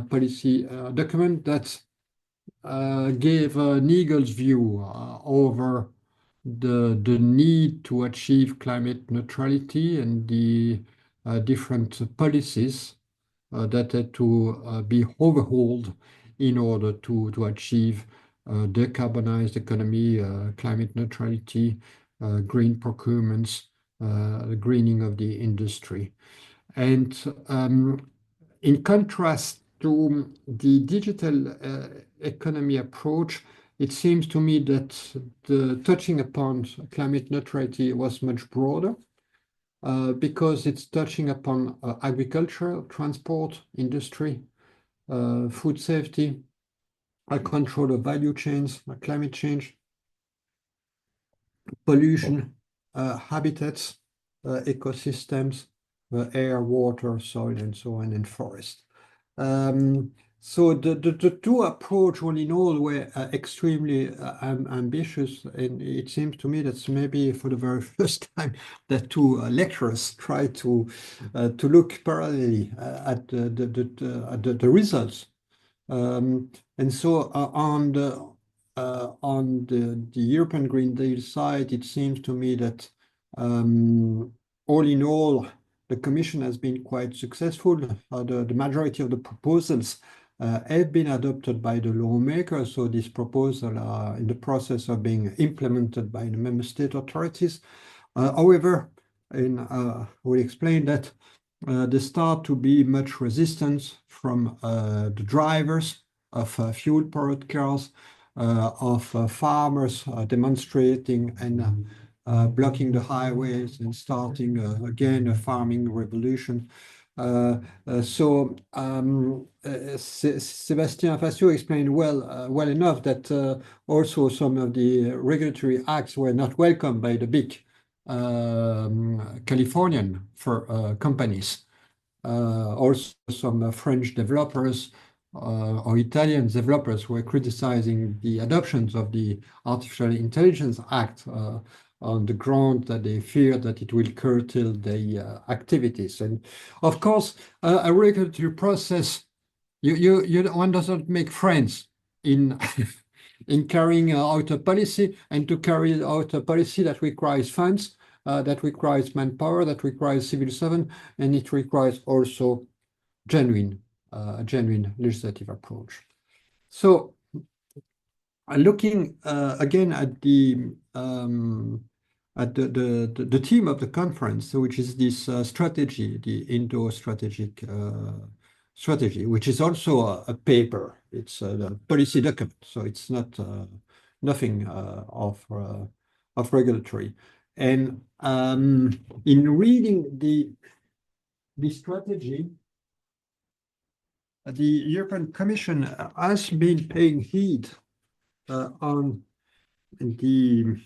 policy document that gave an eagle's view over the need to achieve climate neutrality and the different policies that had to be overhauled in order to achieve decarbonized economy, climate neutrality, green procurements, the greening of the industry. And in contrast to the digital economy approach, it seems to me that the touching upon climate neutrality was much broader because it's touching upon agriculture, transport, industry, food safety, control of value chains, climate change, pollution, habitats, ecosystems, air, water, soil, and so on, and forest. So the two approach, all in all, were extremely ambitious, and it seems to me that's maybe for the very first time that two lecturers try to look parallelly at the results. And so on the European Green Deal side, it seems to me that all in all, the Commission has been quite successful. The majority of the proposals have been adopted by the lawmakers, so these proposals are in the process of being implemented by the member state authorities. However, we explained that there start to be much resistance from the drivers of fuel-powered cars, of farmers demonstrating and blocking the highways and starting again a farming revolution. Sébastien Fassiaux explained well enough that also some of the regulatory acts were not welcomed by the big Californian companies. Also, some French developers or Italian developers were criticizing the adoptions of the Artificial Intelligence Act on the ground that they fear that it will curtail the activities. And of course, a regulatory process one doesn't make friends in in carrying out a policy, and to carry out a policy that requires funds, that requires manpower, that requires civil servant, and it requires also genuine legislative approach. So looking again at the theme of the conference, which is this strategy, the Indo-strategic strategy, which is also a paper. It's a policy document, so it's not nothing of regulatory. And in reading the strategy, the European Commission has been paying heed on the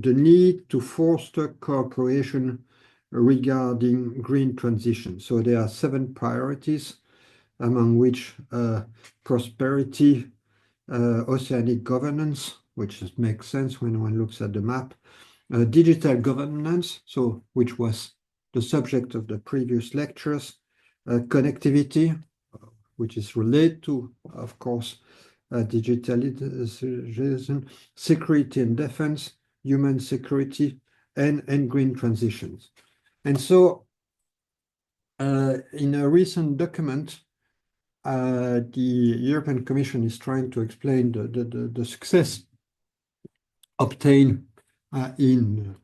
need to foster cooperation regarding green transition. So there are 7 priorities, among which prosperity, oceanic governance, which makes sense when one looks at the map, digital governance, so which was the subject of the previous lectures, connectivity, which is related to, of course, digitalization, security and defense, human security, and green transitions. And so in a recent document, the European Commission is trying to explain the success obtained in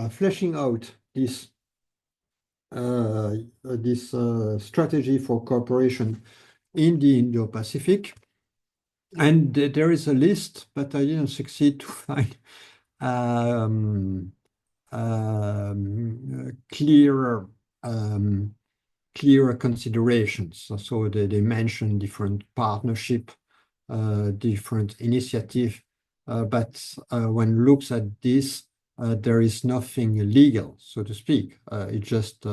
fleshing out this strategy for cooperation in the Indo-Pacific. And there is a list, but I didn't succeed to find clearer considerations. So they mention different partnership, different initiative, but when looks at this, there is nothing legal, so to speak. It's just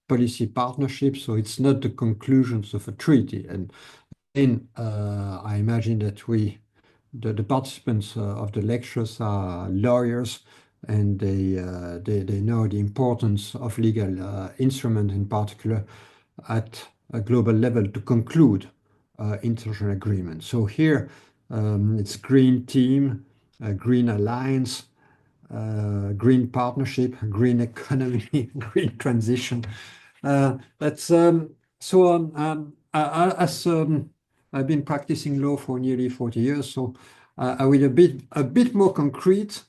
policy partnership, so it's not the conclusions of a treaty. And I imagine that the participants of the lectures are lawyers, and they know the importance of legal instrument, in particular at a global level, to conclude international agreements. So here it's green team, green alliance, green partnership, green economy, green transition. As I've been practicing law for nearly 40 years, so I will a bit more concrete,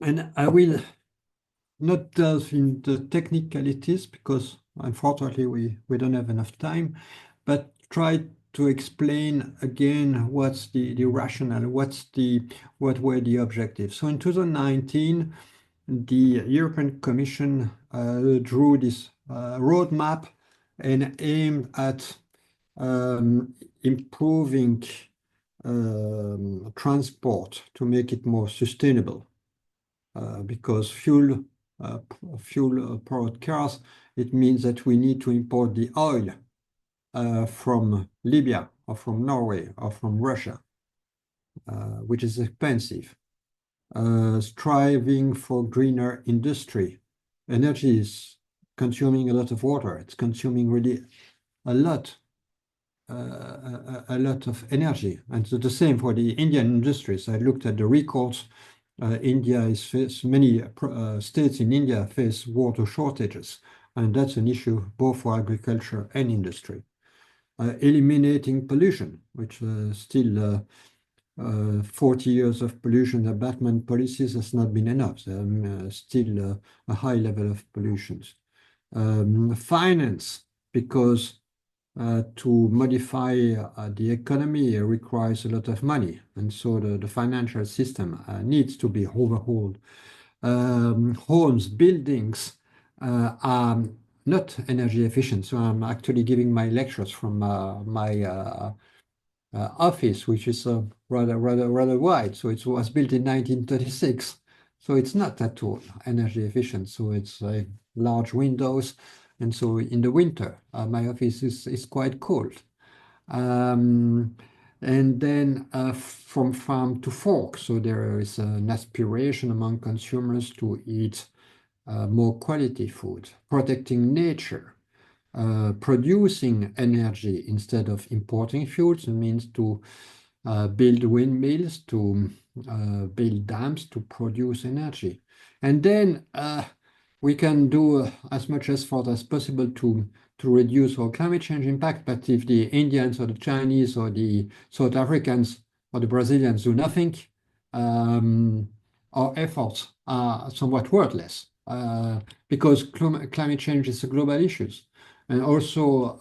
and I will not delve into technicalities because unfortunately we don't have enough time, but try to explain again what's the rationale, what were the objectives. So in 2019, the European Commission drew this roadmap and aimed at improving transport to make it more sustainable, because fuel-powered cars, it means that we need to import the oil from Libya or from Norway or from Russia, which is expensive. Striving for greener industry. Energy is consuming a lot of water. It's consuming really a lot of energy. And so the same for the Indian industries. I looked at the records. Many states in India face water shortages, and that's an issue both for agriculture and industry. Eliminating pollution, which still 40 years of pollution abatement policies has not been enough. Still a high level of pollutions. Finance, because to modify the economy requires a lot of money, and so the financial system needs to be overhauled. Homes, buildings are not energy efficient, so I'm actually giving my lectures from my office, which is rather wide. So it was built in 1936, so it's not at all energy efficient. So it's large windows, and so in the winter, my office is quite cold. And then from farm to fork, so there is an aspiration among consumers to eat more quality food, protecting nature, producing energy instead of importing fuels. It means to build windmills, to build dams to produce energy. And then we can do as much effort as possible to reduce our climate change impact. But if the Indians or the Chinese or the South Africans or the Brazilians do nothing, our efforts are somewhat worthless because climate change is a global issue. And also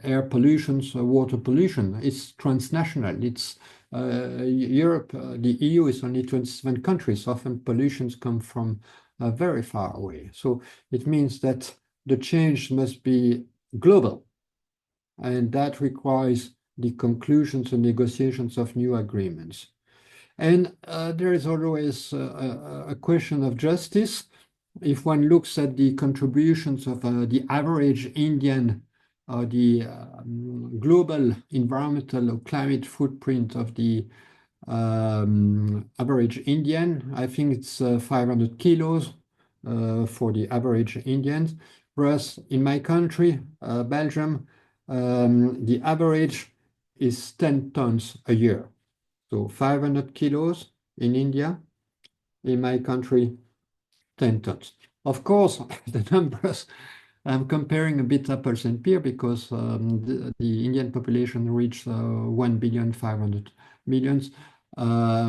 air pollution, water pollution, it's transnational. It's Europe, the EU is only 27 countries. Often pollutions come from very far away. So it means that the change must be global. And that requires the conclusions and negotiations of new agreements. And there is always a question of justice. If one looks at the contributions of the average Indian or the global environmental or climate footprint of the average Indian, I think it's 500 kilos for the average Indians. Whereas in my country, Belgium, the average is 10 tons a year. So 500 kilos in India, in my country, 10 tons. Of course, the numbers, I'm comparing a bit apples and pears because the Indian population reached 1,500,000,000,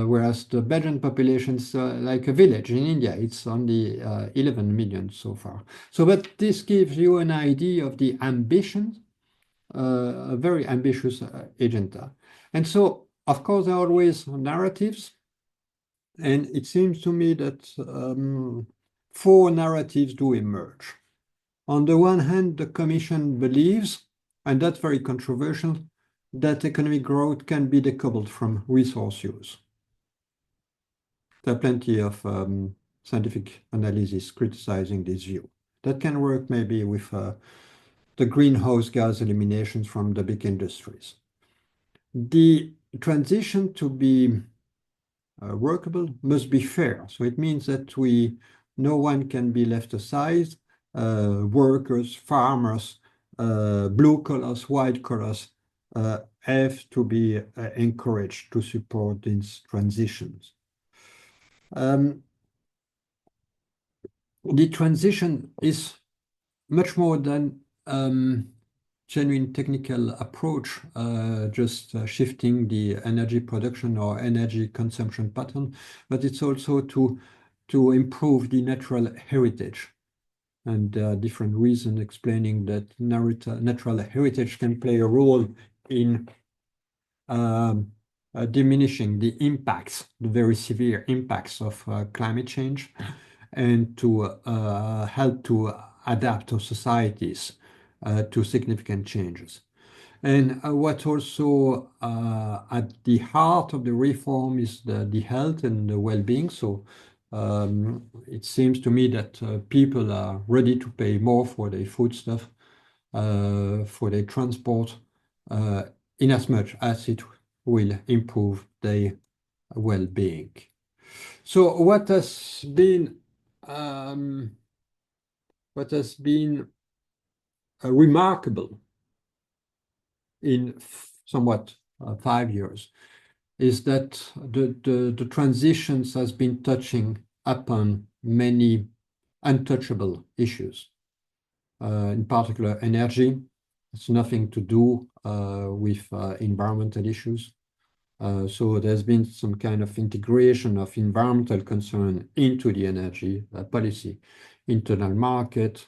whereas the Belgian population is like a village in India. It's only 11 million so far. So, but this gives you an idea of the ambition, a very ambitious agenda. And so, of course, there are always narratives. And it seems to me that 4 narratives do emerge. On the one hand, the Commission believes, and that's very controversial, that economic growth can be decoupled from resource use. There are plenty of scientific analysis criticizing this view. That can work maybe with the greenhouse gas eliminations from the big industries. The transition to be workable must be fair. So it means that no one can be left aside. Workers, farmers, blue collars, white collars have to be encouraged to support these transitions. The transition is much more than genuine technical approach, just shifting the energy production or energy consumption pattern, but it's also to improve the natural heritage. And there are different reasons explaining that natural heritage can play a role in diminishing the impacts, the very severe impacts of climate change, and to help to adapt our societies to significant changes. And what also at the heart of the reform is the health and the well-being. So it seems to me that people are ready to pay more for their foodstuff, for their transport, in as much as it will improve their well-being. So what has been remarkable in somewhat 5 years is that the transitions has been touching upon many untouchable issues, in particular energy. It's nothing to do with environmental issues. So there's been some kind of integration of environmental concern into the energy policy, internal market,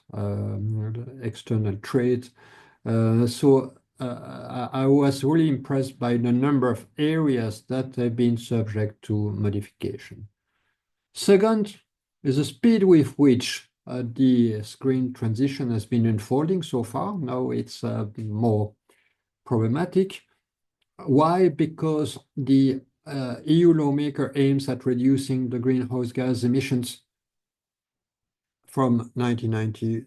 external trade. So I was really impressed by the number of areas that have been subject to modification. Second is the speed with which the green transition has been unfolding so far. Now it's more problematic. Why? Because the EU lawmaker aims at reducing the greenhouse gas emissions from 1990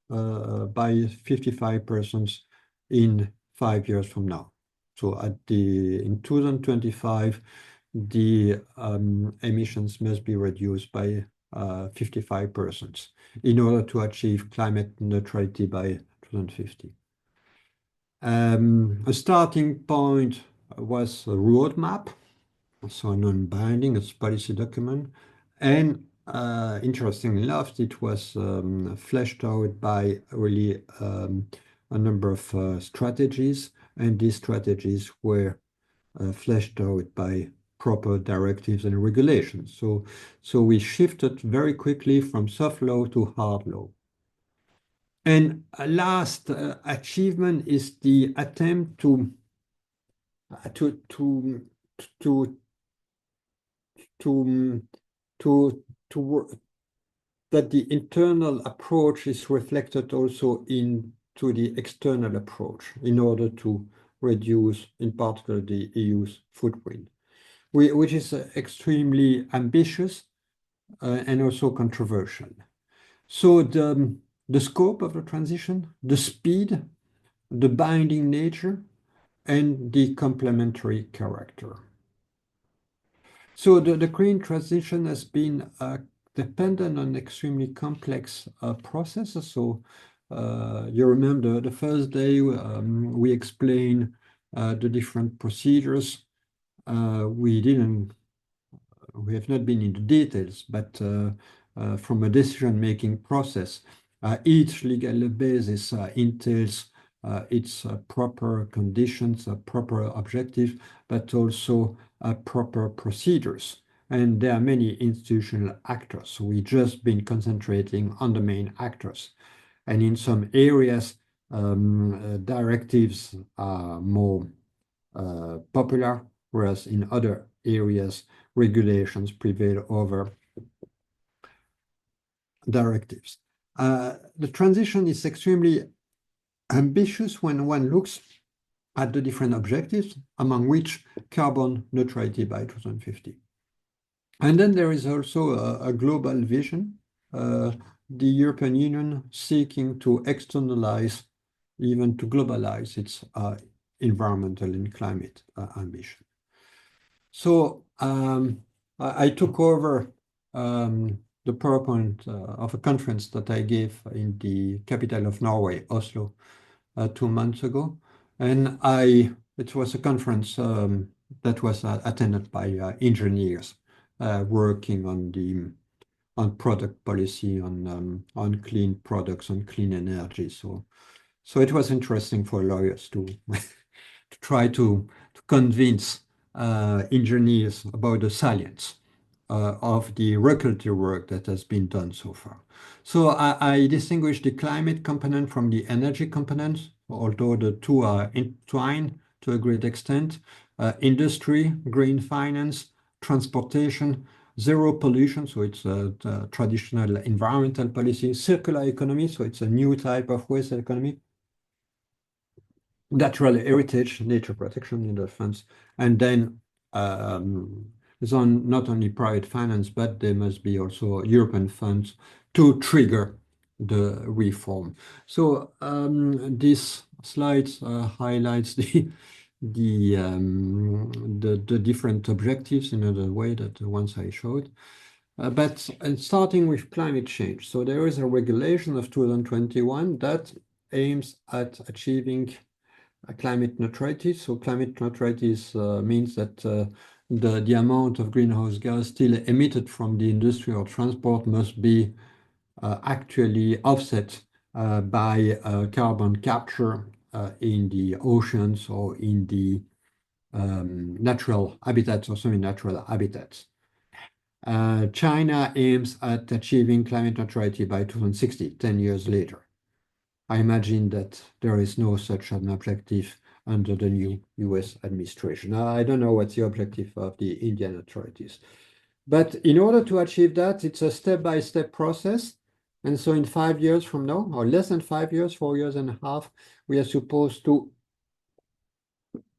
by 55% in 5 years from now. So in 2025, the emissions must be reduced by 55% in order to achieve climate neutrality by 2050. A starting point was a roadmap, so non-binding, a policy document, and interestingly enough, it was fleshed out by really a number of strategies, and these strategies were fleshed out by proper directives and regulations. So we shifted very quickly from soft law to hard law. And a last achievement is the attempt that the internal approach is reflected also into the external approach in order to reduce, in particular, the EU's footprint, which is extremely ambitious and also controversial. So the scope of the transition, the speed, the binding nature, and the complementary character. So the green transition has been dependent on extremely complex processes. So you remember the first day we explained the different procedures. We have not been into details, but from a decision-making process, each legal basis entails its proper conditions, proper objectives, but also proper procedures. And there are many institutional actors. So we've just been concentrating on the main actors. And in some areas, directives are more popular, whereas in other areas, regulations prevail over directives. The transition is extremely ambitious when one looks at the different objectives, among which carbon neutrality by 2050. And then there is also a global vision, the European Union seeking to externalize, even to globalize its environmental and climate ambition. So I took over the PowerPoint of a conference that I gave in the capital of Norway, Oslo, 2 months ago. And it was a conference that was attended by engineers working on product policy, on clean products, on clean energy. So it was interesting for lawyers to try to convince engineers about the science of the regulatory work that has been done so far. So I distinguish the climate component from the energy component, although the two are entwined to a great extent. Industry, green finance, transportation, zero pollution, so it's a traditional environmental policy, circular economy, so it's a new type of waste economy, natural heritage, nature protection in the funds, and then it's on not only private finance, but there must be also European funds to trigger the reform. So this slide highlights the different objectives in a way that the ones I showed. But starting with climate change, so there is a regulation of 2021 that aims at achieving climate neutrality. So climate neutrality means that the amount of greenhouse gas still emitted from the industry or transport must be actually offset by carbon capture in the oceans or in the natural habitats or semi-natural habitats. China aims at achieving climate neutrality by 2060, 10 years later. I imagine that there is no such an objective under the new US administration. I don't know what's the objective of the Indian authorities. But in order to achieve that, it's a step-by-step process. And so in 5 years from now, or less than 5 years, 4 years and a half, we are supposed to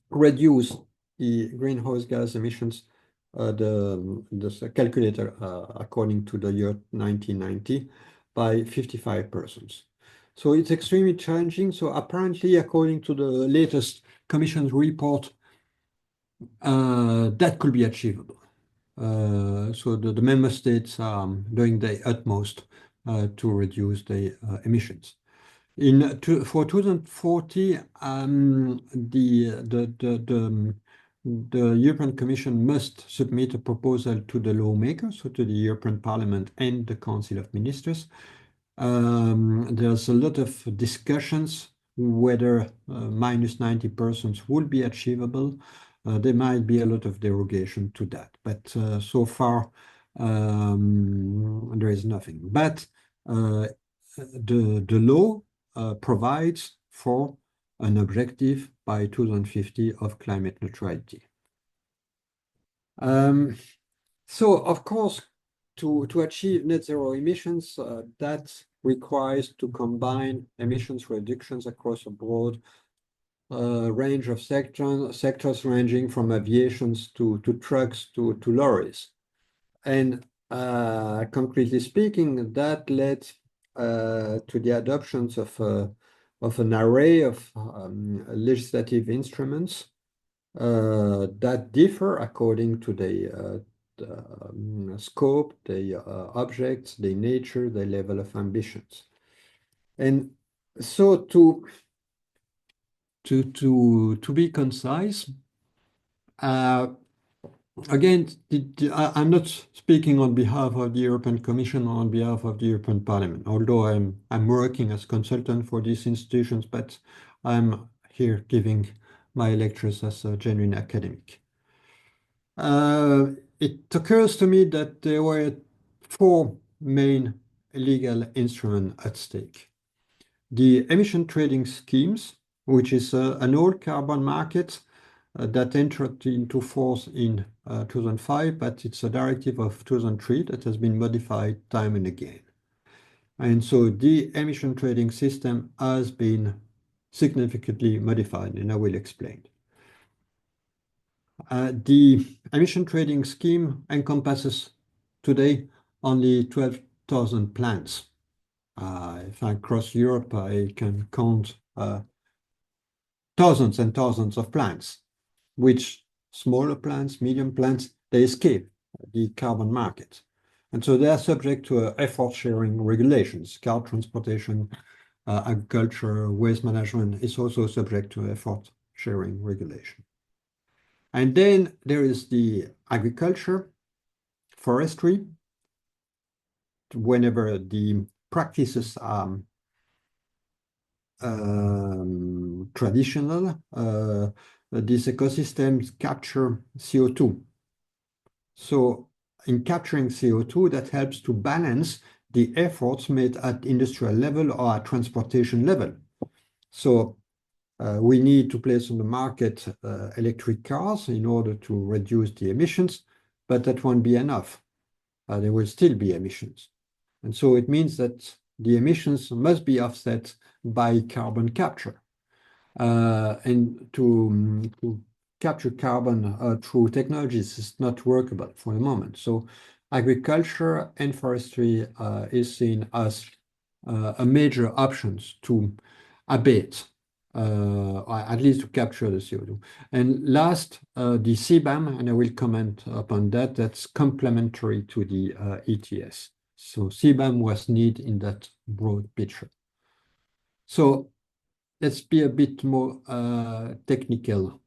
reduce the greenhouse gas emissions, the calculator according to the year 1990, by 55%. So it's extremely challenging. So apparently, according to the latest Commission's report, that could be achievable. So the member states are doing their utmost to reduce the emissions. For 2040, the European Commission must submit a proposal to the lawmakers, so to the European Parliament and the Council of Ministers. There's a lot of discussions whether minus 90% will be achievable. There might be a lot of derogation to that, but so far there is nothing. But the law provides for an objective by 2050 of climate neutrality. So, of course, to achieve net zero emissions, that requires to combine emissions reductions across a broad range of sectors ranging from aviations to trucks to lorries. And concretely speaking, that led to the adoptions of an array of legislative instruments that differ according to the scope, the objects, the nature, the level of ambitions. And so to be concise, again, I'm not speaking on behalf of the European Commission or on behalf of the European Parliament, although I'm working as consultant for these institutions, but I'm here giving my lectures as a genuine academic. It occurs to me that there were 4 main legal instruments at stake. The emission trading schemes, which is an old carbon market that entered into force in 2005, but it's a directive of 2003 that has been modified time and again. And so the emission trading system has been significantly modified, and I will explain. The emission trading scheme encompasses today only 12,000 plants. If I cross Europe, I can count thousands and thousands of plants, which smaller plants, medium plants, they escape the carbon market. And so they are subject to effort sharing regulations. Car transportation, agriculture, waste management is also subject to effort sharing regulation. And then there is the agriculture, forestry. Whenever the practices are traditional, these ecosystems capture CO2. So in capturing CO2, that helps to balance the efforts made at industrial level or at transportation level. So we need to place on the market electric cars in order to reduce the emissions, but that won't be enough. There will still be emissions. And so it means that the emissions must be offset by carbon capture. And to capture carbon through technologies is not workable for the moment. So agriculture and forestry is seen as a major options to abate, or at least to capture the CO2. And last, the CBAM, and I will comment upon that, that's complementary to the ETS. So CBAM was needed in that broad picture. So let's be a bit more technical.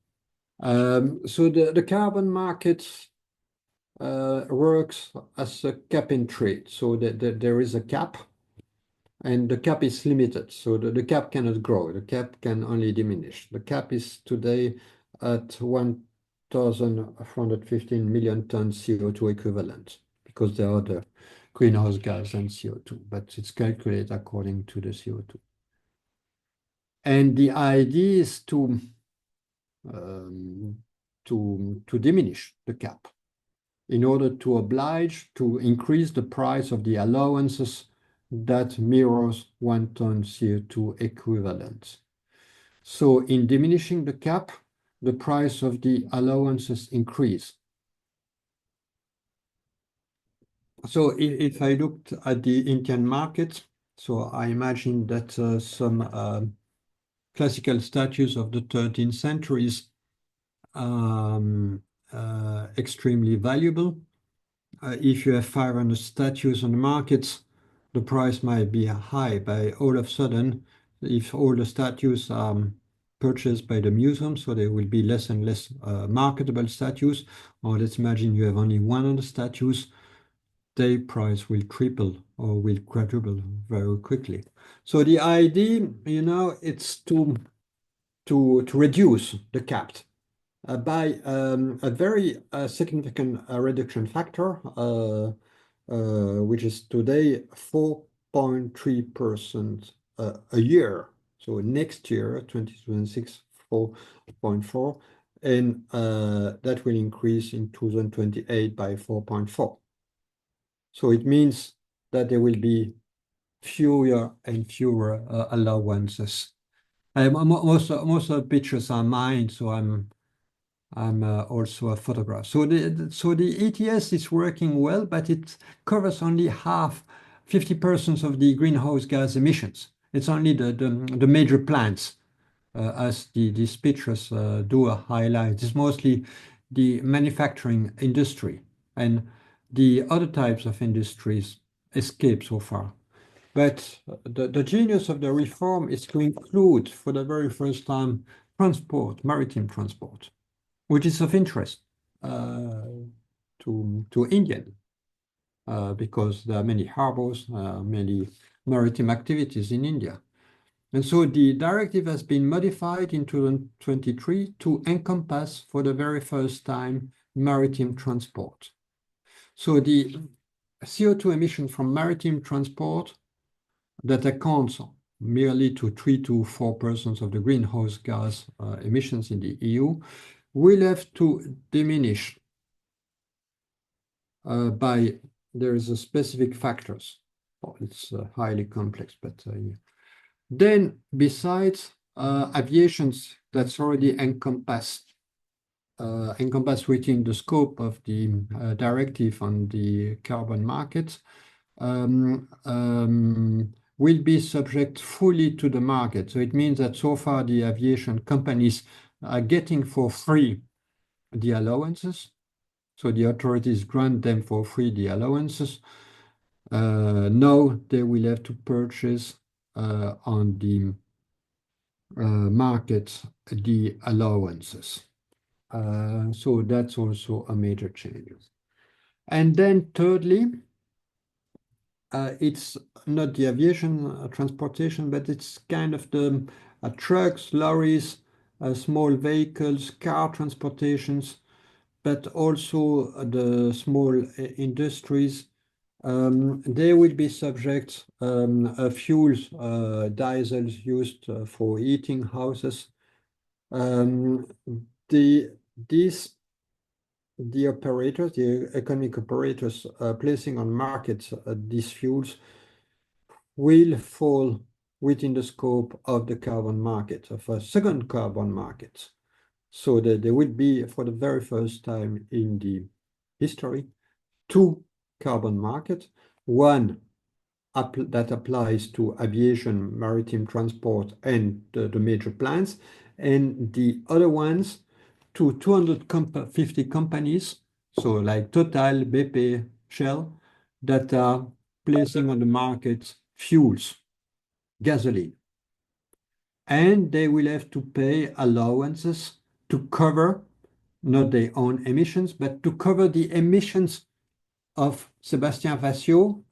So the carbon market works as a cap and trade. So there is a cap, and the cap is limited. So the cap cannot grow. The cap can only diminish. The cap is today at 1,415 million tons CO2 equivalent, because there are the greenhouse gas and CO2, but it's calculated according to the CO2. And the idea is to diminish the cap in order to oblige to increase the price of the allowances that mirrors 1 ton CO2 equivalent. So in diminishing the cap, the price of the allowances increase. So if I looked at the Indian market, so I imagine that some classical statues of the 13th century is extremely valuable. if you have 500 statues on the market, the price might be high. By all of a sudden, if all the statues are purchased by the museum, so there will be less and less marketable statues. Or let's imagine you have only 100 statues, their price will triple or will quadruple very quickly. So the idea, it's to reduce the cap by a very significant reduction factor, which is today 4.3% a year. So next year, 2026, 4.4, and that will increase in 2028 by 4.4. So it means that there will be fewer and fewer allowances. Most of the pictures are mine, so I'm also a photographer. So the ETS is working well, but it covers only 50% of the greenhouse gas emissions. It's only the major plants, as these pictures do highlight. It's mostly the manufacturing industry, and the other types of industries escape so far. But the genius of the reform is to include, for the very first time, transport, maritime transport, which is of interest to India, because there are many harbors, many maritime activities in India. And so the directive has been modified in 2023 to encompass, for the very first time, maritime transport. So the CO2 emissions from maritime transport that accounts merely to 3 to 4% of the greenhouse gas emissions in the EU will have to diminish by, there is a specific factors. Oh, it's highly complex, but yeah. Then besides aviations, that's already encompassed within the scope of the directive on the carbon market, will be subject fully to the market. So it means that so far the aviation companies are getting for free the allowances. So the authorities grant them for free the allowances. Now they will have to purchase on the market the allowances. So that's also a major change. And then thirdly, it's not the aviation transportation, but it's kind of the trucks, lorries, small vehicles, car transportations, but also the small industries. They will be subject fuels, diesels used for heating houses. The operators, the economic operators placing on markets these fuels will fall within the scope of the carbon market, of a second carbon market. So that there will be, for the very first time in the history, two carbon markets, one that applies to aviation, maritime transport, and the major plants, and the other ones to 250 companies, so like Total, BP, Shell, that are placing on the market fuels, gasoline. And they will have to pay allowances to cover not their own emissions, but to cover the emissions of Sébastien Fassiaux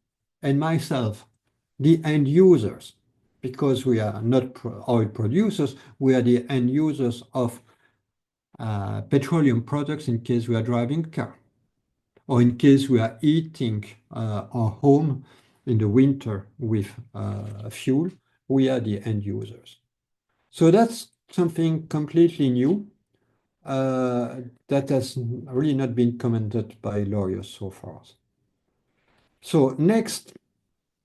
and myself, the end users, because we are not oil producers, we are the end users of petroleum products in case we are driving a car, or in case we are heating our home in the winter with fuel, we are the end users. So that's something completely new that has really not been commented by lawyers so far. So next,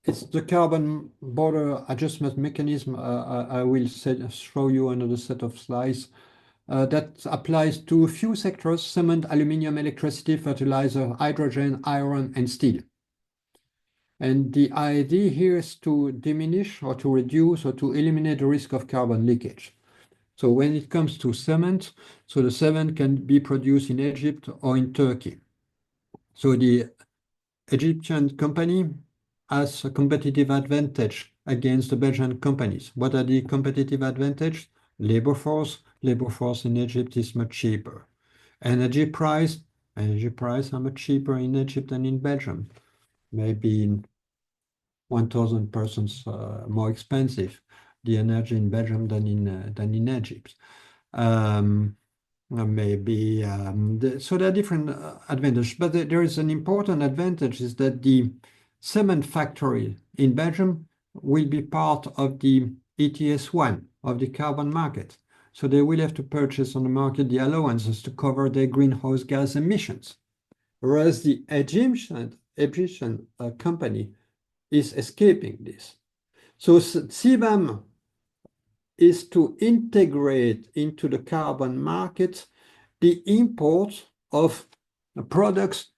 it's the carbon border adjustment mechanism. I will show you another set of slides that applies to a few sectors: cement, aluminium, electricity, fertilizer, hydrogen, iron, and steel. And the idea here is to diminish or to reduce or to eliminate the risk of carbon leakage. So when it comes to cement, so the cement can be produced in Egypt or in Turkey. So the Egyptian company has a competitive advantage against the Belgian companies. What are the competitive advantage? Labor force. Labor force in Egypt is much cheaper. Energy price are much cheaper in Egypt than in Belgium. Maybe 1,000% more expensive, the energy in Belgium than in Egypt. So there are different advantages, but there is an important advantage is that the cement factory in Belgium will be part of the ETS1 of the carbon market. So they will have to purchase on the market the allowances to cover their greenhouse gas emissions. Whereas the Egyptian company is escaping this. So CBAM is to integrate into the carbon market the import of products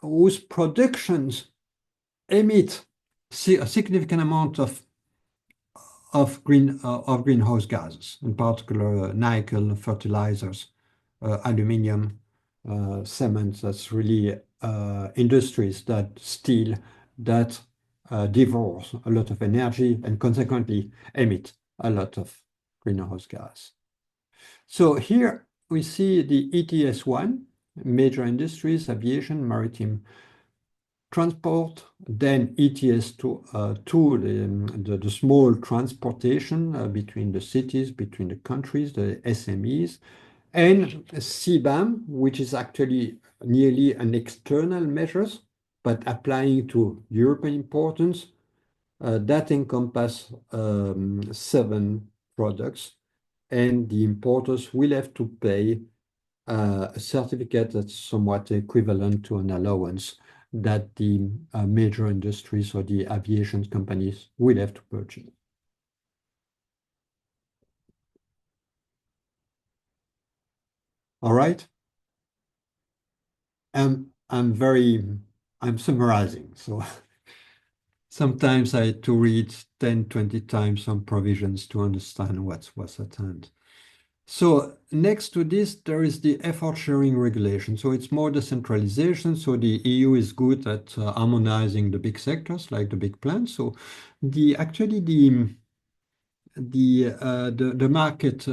whose productions emit a significant amount of greenhouse gases, in particular nickel, fertilizers, aluminium, cement. That's really industries that steal, that divorce a lot of energy and consequently emit a lot of greenhouse gas. So here we see the ETS1, major industries, aviation, maritime transport, then ETS2, the small transportation between the cities, between the countries, the SMEs, and CBAM, which is actually nearly an external measures, but applying to European importance, that encompass 7 products, and the importers will have to pay a certificate that's somewhat equivalent to an allowance that the major industries or the aviation companies will have to purchase. All right. I'm summarizing, so sometimes I had to read 10, 20 times some provisions to understand what's at hand. So next to this, there is the effort sharing regulation. So it's more decentralization. So the EU is good at harmonizing the big sectors, like the big plants. So actually the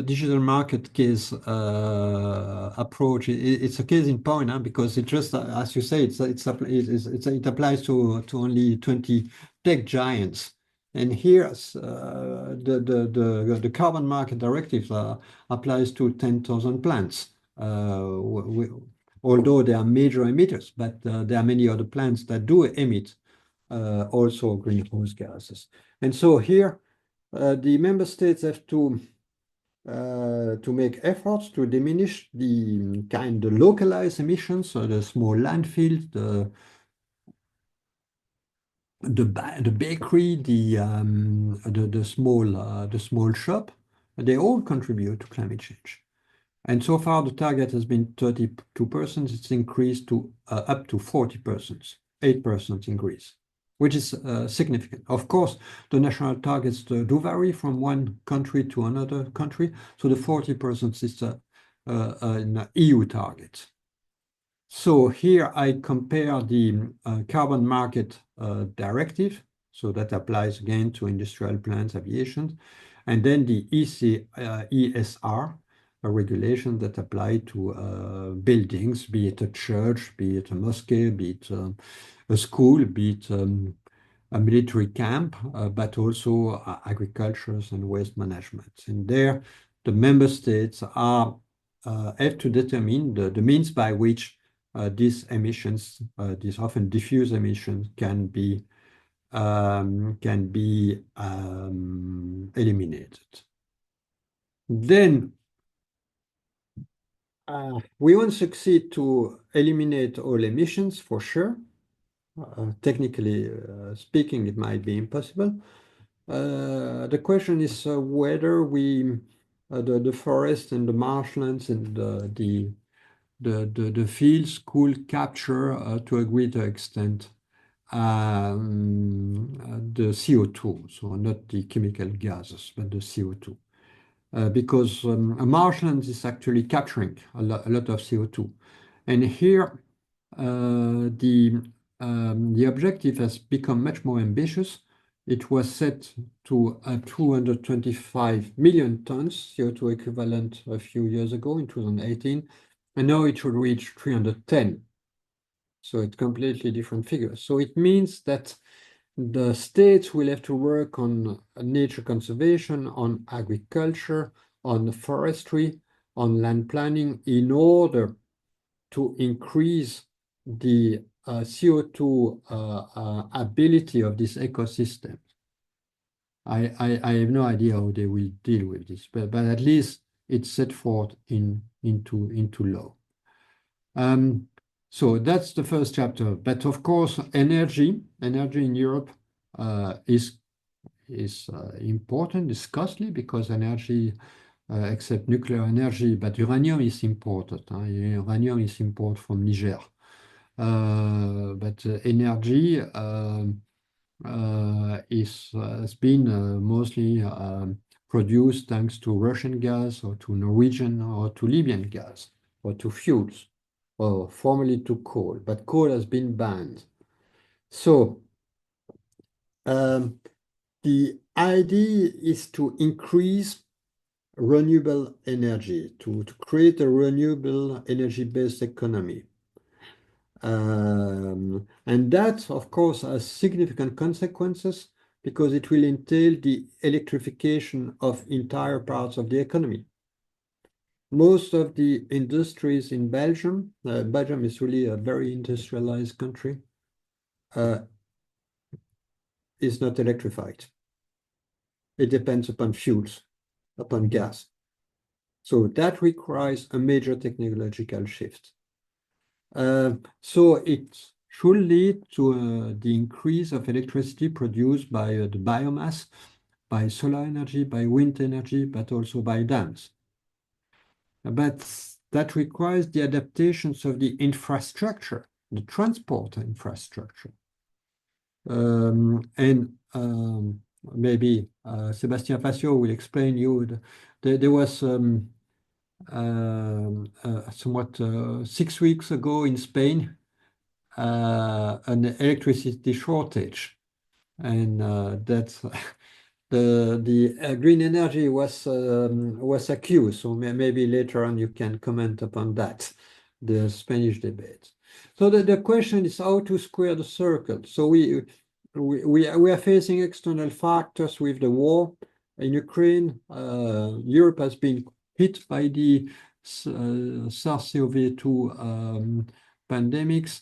digital market case approach, it's a case in point, because it just, as you say, it applies to only 20 tech giants. And here, the carbon market directive applies to 10,000 plants. Although they are major emitters, but there are many other plants that do emit also greenhouse gases. And so here, the member states have to make efforts to diminish the localized emissions, so the small landfill, the bakery, the small shop. They all contribute to climate change. And so far, the target has been 32%. It's increased to up to 40%, 8% increase, which is significant. Of course, the national targets do vary from one country to another country. So the 40% is an EU target. So here I compare the carbon market directive. So that applies again to industrial plants, aviation, and then the ESR, a regulation that apply to buildings, be it a church, be it a mosque, be it a school, be it a military camp, but also agriculture and waste management. And there, the member states have to determine the means by which these emissions, these often diffuse emissions, can be eliminated. Then we won't succeed to eliminate all emissions for sure. Technically speaking, it might be impossible. The question is whether the forest and the marshlands and the fields could capture to a greater extent the CO2, so not the chemical gases, but the CO2. Because a marshland is actually capturing a lot of CO2. And here the objective has become much more ambitious. It was set to 225 million tons CO2 equivalent a few years ago in 2018, and now it should reach 310. So it's completely different figures. So it means that the states will have to work on nature conservation, on agriculture, on forestry, on land planning in order to increase the CO2 ability of this ecosystem. I have no idea how they will deal with this, but at least it's set forth into law. So that's the first chapter. But of course, energy in Europe is important, is costly because energy, except nuclear energy, but uranium is imported. Uranium is imported from Niger. But energy has been mostly produced thanks to Russian gas or to Norwegian or to Libyan gas or to fuels or formerly to coal, but coal has been banned. So the idea is to increase renewable energy, to create a renewable energy-based economy. And that, of course, has significant consequences because it will entail the electrification of entire parts of the economy. Most of the industries in Belgium, Belgium is really a very industrialized country, is not electrified. It depends upon fuels, upon gas. So that requires a major technological shift. So it should lead to the increase of electricity produced by the biomass, by solar energy, by wind energy, but also by dams. But that requires the adaptations of the infrastructure, the transport infrastructure. Maybe Sébastien Fassiaux will explain you. There was somewhat 6 weeks ago in Spain an electricity shortage, and that's the green energy was accused. So maybe later on you can comment upon that, the Spanish debate. So the question is how to square the circle. So we are facing external factors with the war in Ukraine. Europe has been hit by the SARS-CoV-2 pandemics,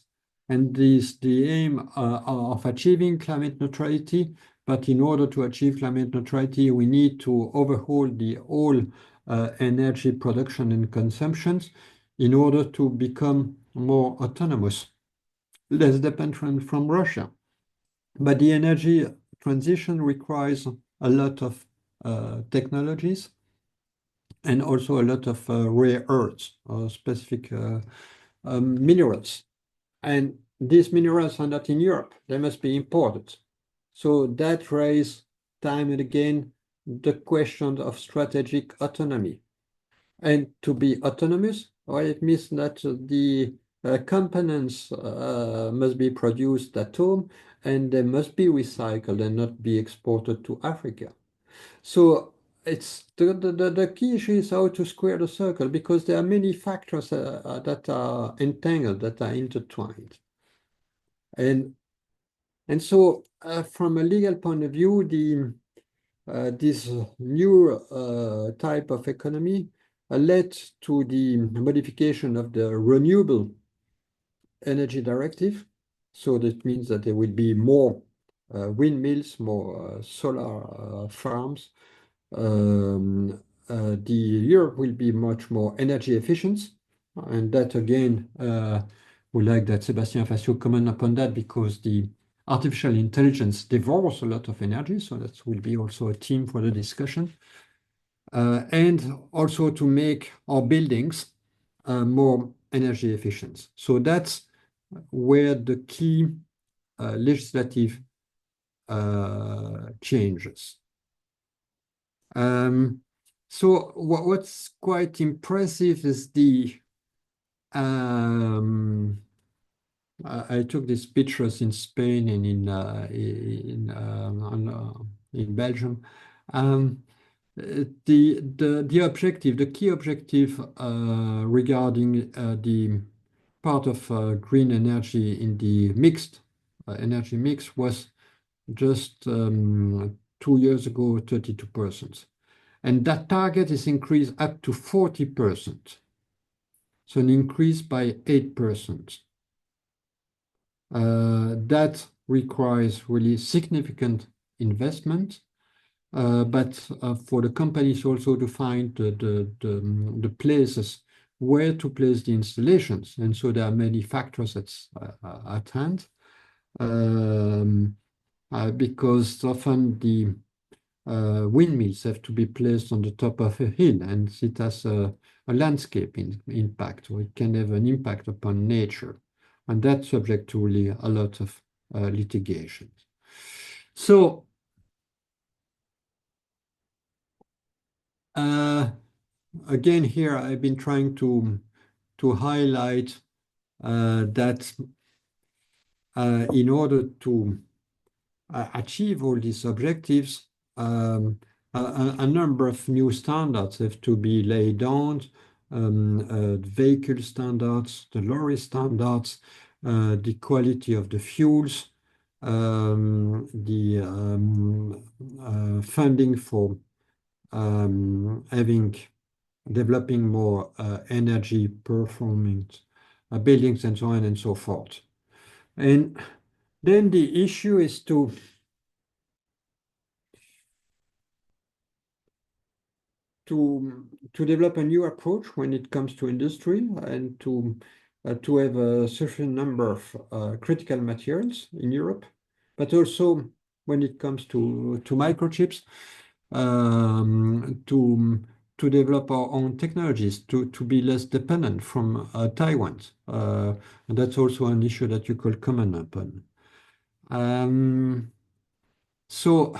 and the aim of achieving climate neutrality. But in order to achieve climate neutrality, we need to overhaul the whole energy production and consumptions in order to become more autonomous, less dependent from Russia. But the energy transition requires a lot of technologies and also a lot of rare earths or specific minerals. And these minerals are not in Europe. They must be imported. So that raises time and again the question of strategic autonomy. And to be autonomous, well, it means that the components must be produced at home and they must be recycled and not be exported to Africa. So it's the key issue is how to square the circle, because there are many factors that are entangled, that are intertwined. And so from a legal point of view, this new type of economy led to the modification of the Renewable Energy Directive. So that means that there will be more windmills, more solar farms. Europe will be much more energy efficient. And that again, we like that Sébastien Fassiaux comment upon that, because the artificial intelligence devours a lot of energy. So that will be also a theme for the discussion. And also to make our buildings more energy efficient. So that's where the key legislative changes. So what's quite impressive is the I took these pictures in Spain and in Belgium. The objective, the key objective regarding the part of green energy in the mixed energy mix was just 2 years ago 32%, and that target is increased up to 40%. So an increase by 8%. That requires really significant investment, but for the companies also to find the places where to place the installations. And so there are many factors at hand, because often the windmills have to be placed on the top of a hill, and it has a landscape impact, or it can have an impact upon nature. And that's subject to really a lot of litigation. So again, here I've been trying to highlight that in order to achieve all these objectives, a number of new standards have to be laid down. Vehicle standards, the lorry standards, the quality of the fuels, the funding for developing more energy performance buildings and so on and so forth. And then the issue is to develop a new approach when it comes to industry, and to have a sufficient number of critical materials in Europe, but also when it comes to microchips, to develop our own technologies, to be less dependent from Taiwan. And that's also an issue that you could comment upon. So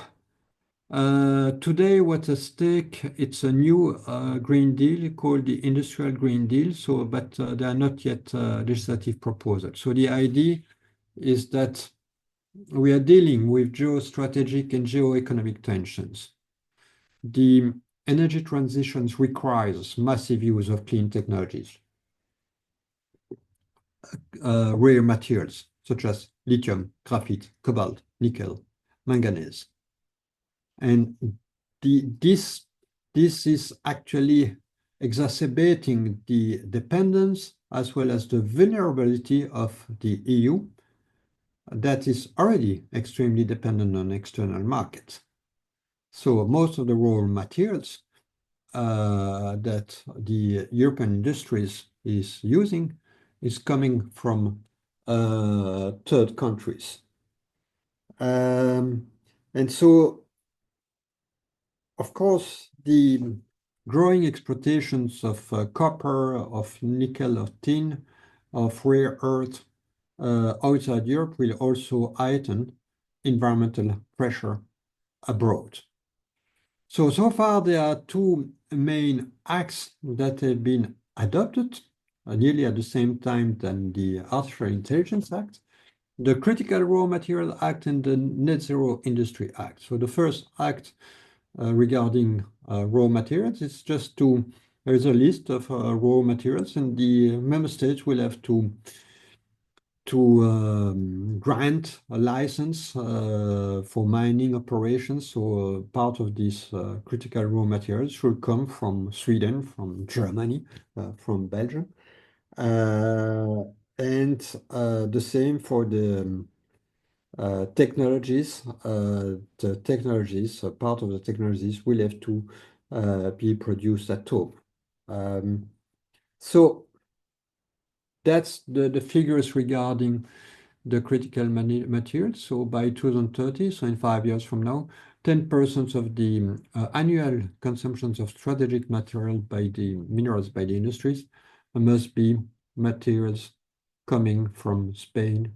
today, what's at stake? It's a new Green Deal called the Industrial Green Deal. So, but there are not yet legislative proposals. So the idea is that we are dealing with geostrategic and geoeconomic tensions. The energy transitions requires massive use of clean technologies, rare materials such as lithium, graphite, cobalt, nickel, manganese. And this is actually exacerbating the dependence as well as the vulnerability of the EU, that is already extremely dependent on external markets. So most of the raw materials that the European industries is using is coming from third countries. And so, of course, the growing exploitations of copper, of nickel, of tin, of rare earth outside Europe will also heighten environmental pressure abroad. So far there are two main acts that have been adopted nearly at the same time than the Artificial Intelligence Act, the Critical Raw Material Act and the Net Zero Industry Act. So the first act regarding raw materials is just there is a list of raw materials, and the member states will have to grant a license for mining operations. So part of these critical raw materials should come from Sweden, from Germany, from Belgium. And the same for the technologies. The technologies, part of the technologies will have to be produced at home. So that's the figures regarding the critical materials. So by 2030, so in 5 years from now, 10% of the annual consumptions of strategic material by the minerals by the industries must be materials coming from Spain.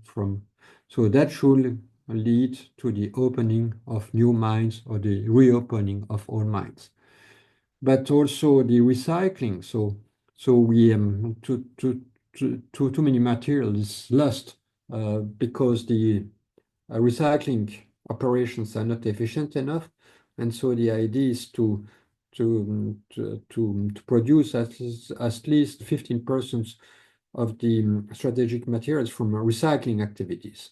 So that should lead to the opening of new mines or the reopening of old mines. But also the recycling. So we too many materials lost because the recycling operations are not efficient enough. And so the idea is to produce at least 15% of the strategic materials from recycling activities.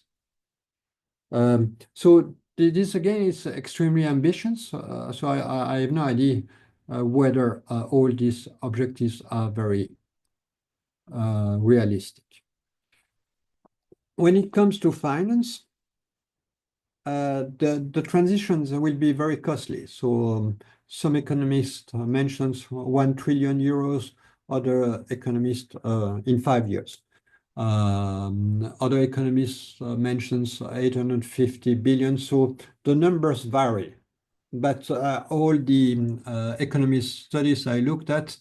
So this again is extremely ambitious. So I have no idea whether all these objectives are very realistic. When it comes to finance, the transitions will be very costly. So some economists mentions 1 trillion euros, other economists in 5 years. Other economists mentions 850 billion. So the numbers vary. But all the economist studies I looked at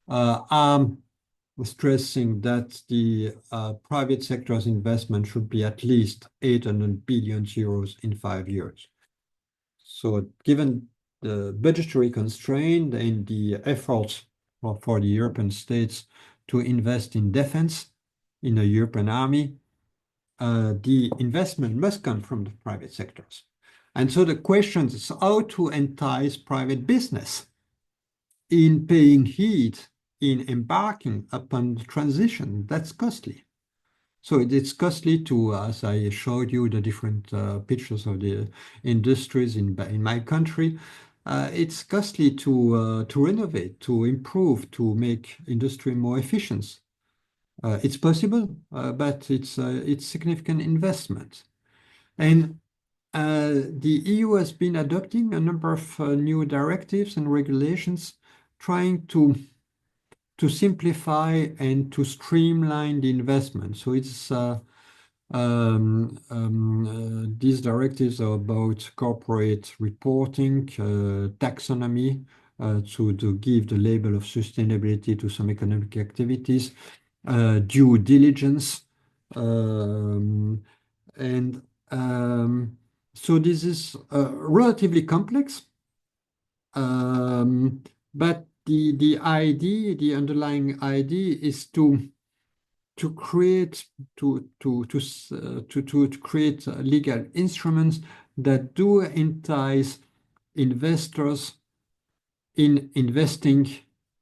are stressing that the private sector's investment should be at least 800 billion euros in 5 years. So given the budgetary constraint and the efforts for the European states to invest in defense, in a European army, the investment must come from the private sectors. And so the question is how to entice private business in paying heed, in embarking upon the transition. That's costly. So it's costly to, as I showed you the different pictures of the industries in my country, it's costly to renovate, to improve, to make industry more efficient. It's possible, but it's significant investment. And the EU has been adopting a number of new directives and regulations trying to simplify and to streamline the investment. So it's these directives are about corporate reporting, taxonomy, to give the label of sustainability to some economic activities, due diligence, and so this is relatively complex, but the idea, the underlying idea, is to create create legal instruments that do entice investors in investing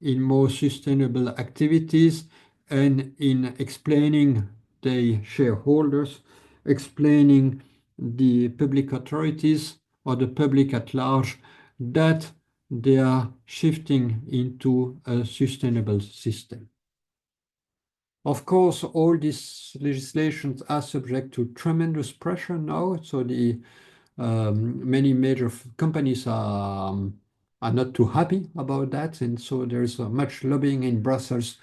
in more sustainable activities and in explaining the shareholders, explaining the public authorities or the public at large that they are shifting into a sustainable system. Of course, all these legislations are subject to tremendous pressure now. So the many major companies are not too happy about that, and so there's much lobbying in Brussels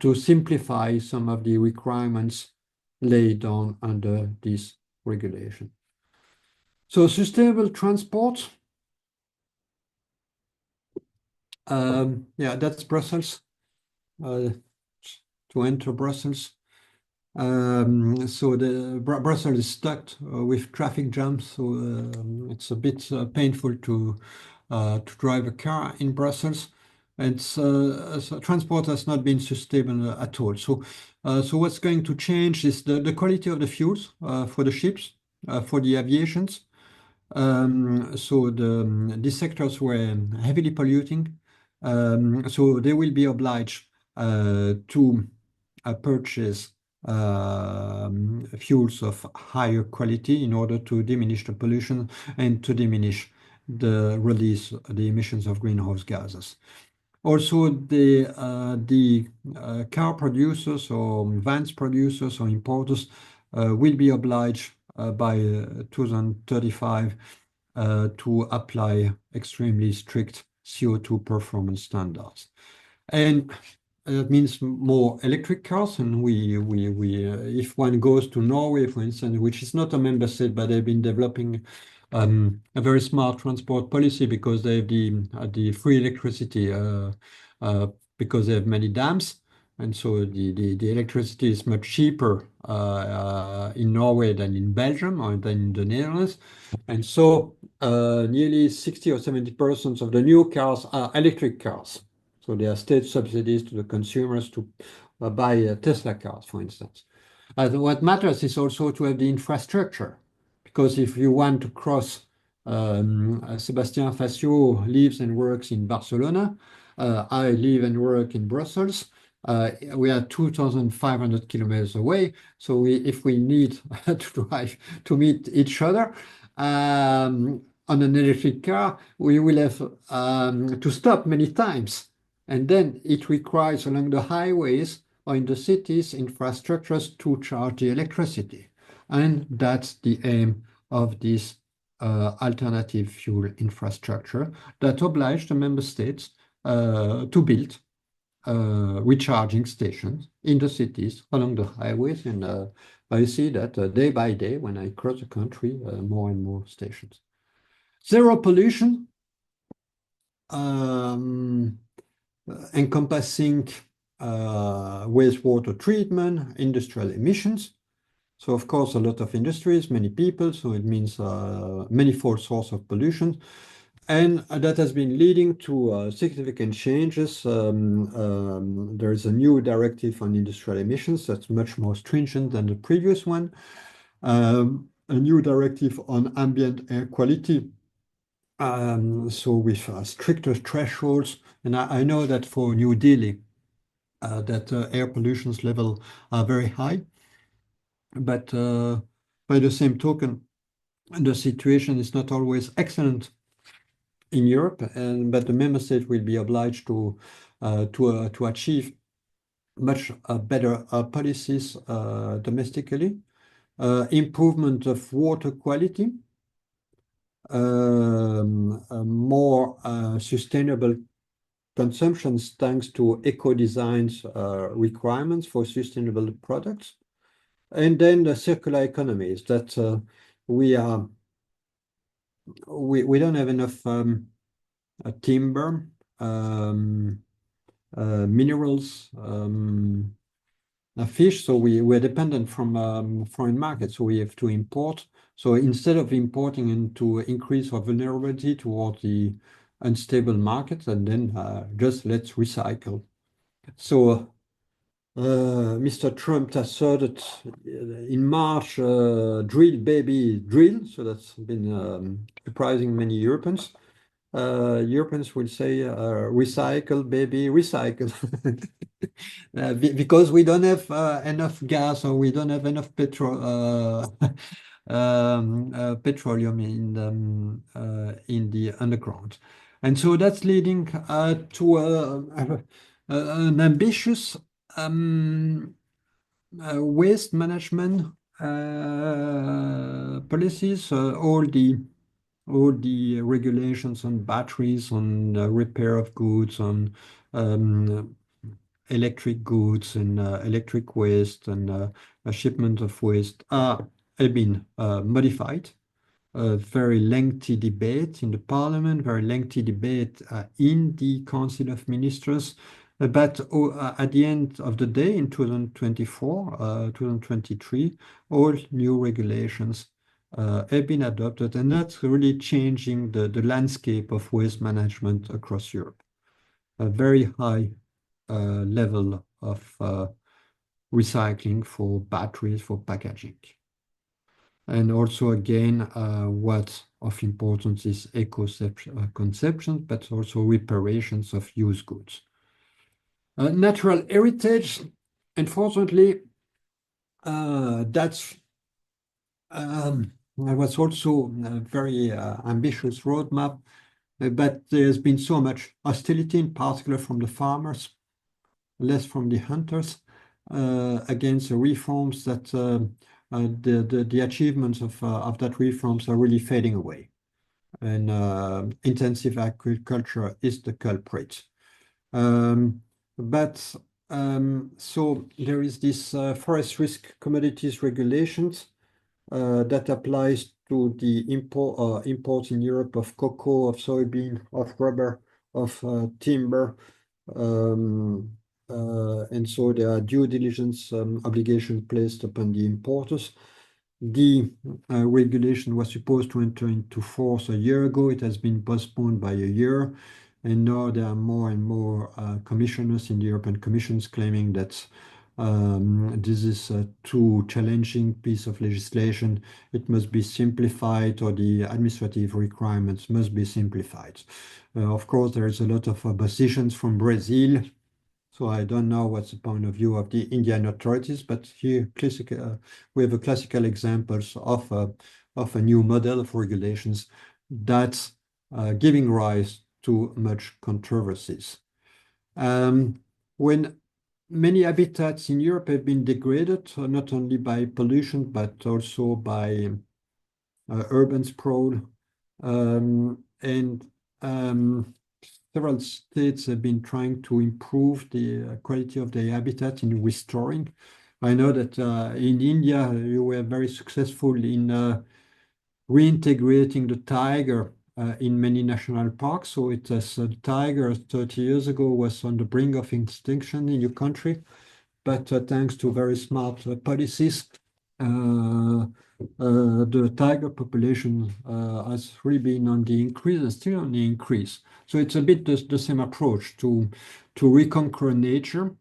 to simplify some of the requirements laid down under this regulation. So sustainable transport. Yeah, that's Brussels. To enter Brussels. So the Brussels is stuck with traffic jams, so it's a bit painful to drive a car in Brussels. And so transport has not been sustainable at all. So what's going to change is the quality of the fuels for the ships, for the aviations. So these sectors were heavily polluting, so they will be obliged to purchase fuels of higher quality in order to diminish the pollution and to diminish the emissions of greenhouse gases. Also, the car producers or vans producers or importers will be obliged by 2035 to apply extremely strict CO2 performance standards. And that means more electric cars. And if one goes to Norway, for instance, which is not a member state, but they've been developing a very smart transport policy because they have the free electricity because they have many dams. And so the electricity is much cheaper in Norway than in Belgium or than in the Netherlands. And so nearly 60 or 70% of the new cars are electric cars. So there are state subsidies to the consumers to buy Tesla cars, for instance. What matters is also to have the infrastructure, because if you want to cross, Sébastien Fassiaux lives and works in Barcelona. I live and work in Brussels. We are 2,500 kilometers away. So if we need to drive to meet each other on an electric car, we will have to stop many times. And then it requires along the highways or in the cities infrastructures to charge the electricity. And that's the aim of this alternative fuel infrastructure that oblige the member states to build recharging stations in the cities along the highways. And I see that day by day when I cross the country, more and more stations. Zero pollution, encompassing wastewater treatment, industrial emissions. So of course, a lot of industries, many people, so it means manifold source of pollution. And that has been leading to significant changes. There is a new directive on industrial emissions that's much more stringent than the previous one. A new directive on ambient air quality. So with stricter thresholds. And I know that for New Delhi, that air pollution level are very high. But by the same token, the situation is not always excellent in Europe, but the member states will be obliged to achieve much better policies domestically, improvement of water quality, more sustainable consumptions thanks to eco-designs requirements for sustainable products. And then the circular economies that we don't have enough timber, minerals, fish, so we're dependent from foreign markets, so we have to import. So instead of importing and to increase our vulnerability towards the unstable markets, and then just let's recycle. So Mr. Trump asserted in March, drill baby drill. So that's been surprising many Europeans. Europeans will say recycle baby recycle. Because we don't have enough gas, or we don't have enough petroleum in the underground. And so that's leading to an ambitious waste management policies. All the regulations on batteries, on repair of goods, on electric goods and electric waste and a shipment of waste have been modified. A very lengthy debate in the parliament, very lengthy debate in the Council of Ministers. But at the end of the day, in 2024, 2023, all new regulations have been adopted, and that's really changing the landscape of waste management across Europe. A very high level of recycling for batteries, for packaging. And also, again, what of importance is eco-conception, but also reparations of used goods. Natural heritage, unfortunately, that's was also a very ambitious roadmap, but there's been so much hostility, in particular from the farmers, less from the hunters, against the reforms that the achievements of that reforms are really fading away. And intensive agriculture is the culprit. So there is this forest risk commodities regulations that applies to the imports in Europe of cocoa, of soybean, of rubber, of timber. And so there are due diligence obligations placed upon the importers. The regulation was supposed to enter into force a year ago. It has been postponed by a year. And now there are more and more commissioners in the European Commission claiming that this is a too challenging piece of legislation. It must be simplified, or the administrative requirements must be simplified. Of course, there is a lot of oppositions from Brazil. So I don't know what's the point of view of the Indian authorities, but here we have a classical examples of a new model of regulations that's giving rise to much controversies. When many habitats in Europe have been degraded, not only by pollution, but also by urban sprawl, and several states have been trying to improve the quality of their habitat in restoring. I know that in India, you were very successful in reintegrating the tiger in many national parks. So it has the tiger 30 years ago was on the brink of extinction in your country, but thanks to very smart policies, the tiger population has really been on the increase and still on the increase. So it's a bit the same approach to reconquer nature.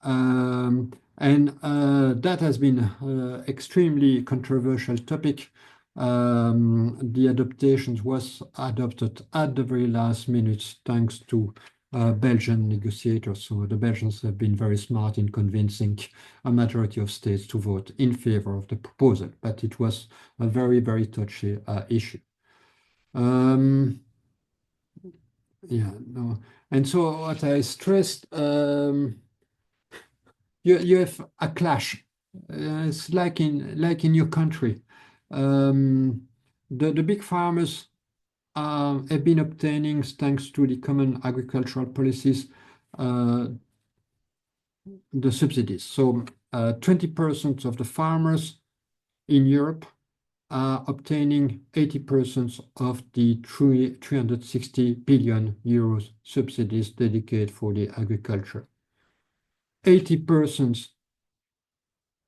And that has been extremely controversial topic. The adaptations was adopted at the very last minute thanks to Belgian negotiators. So the Belgians have been very smart in convincing a majority of states to vote in favor of the proposal, but it was a very, very touchy issue. Yeah, no. And so what I stressed, you have a clash. It's like in your country. The big farmers have been obtaining, thanks to the common agricultural policies, the subsidies. So 20% of the farmers in Europe are obtaining 80% of the 360 billion euros subsidies dedicated for the agriculture. 80%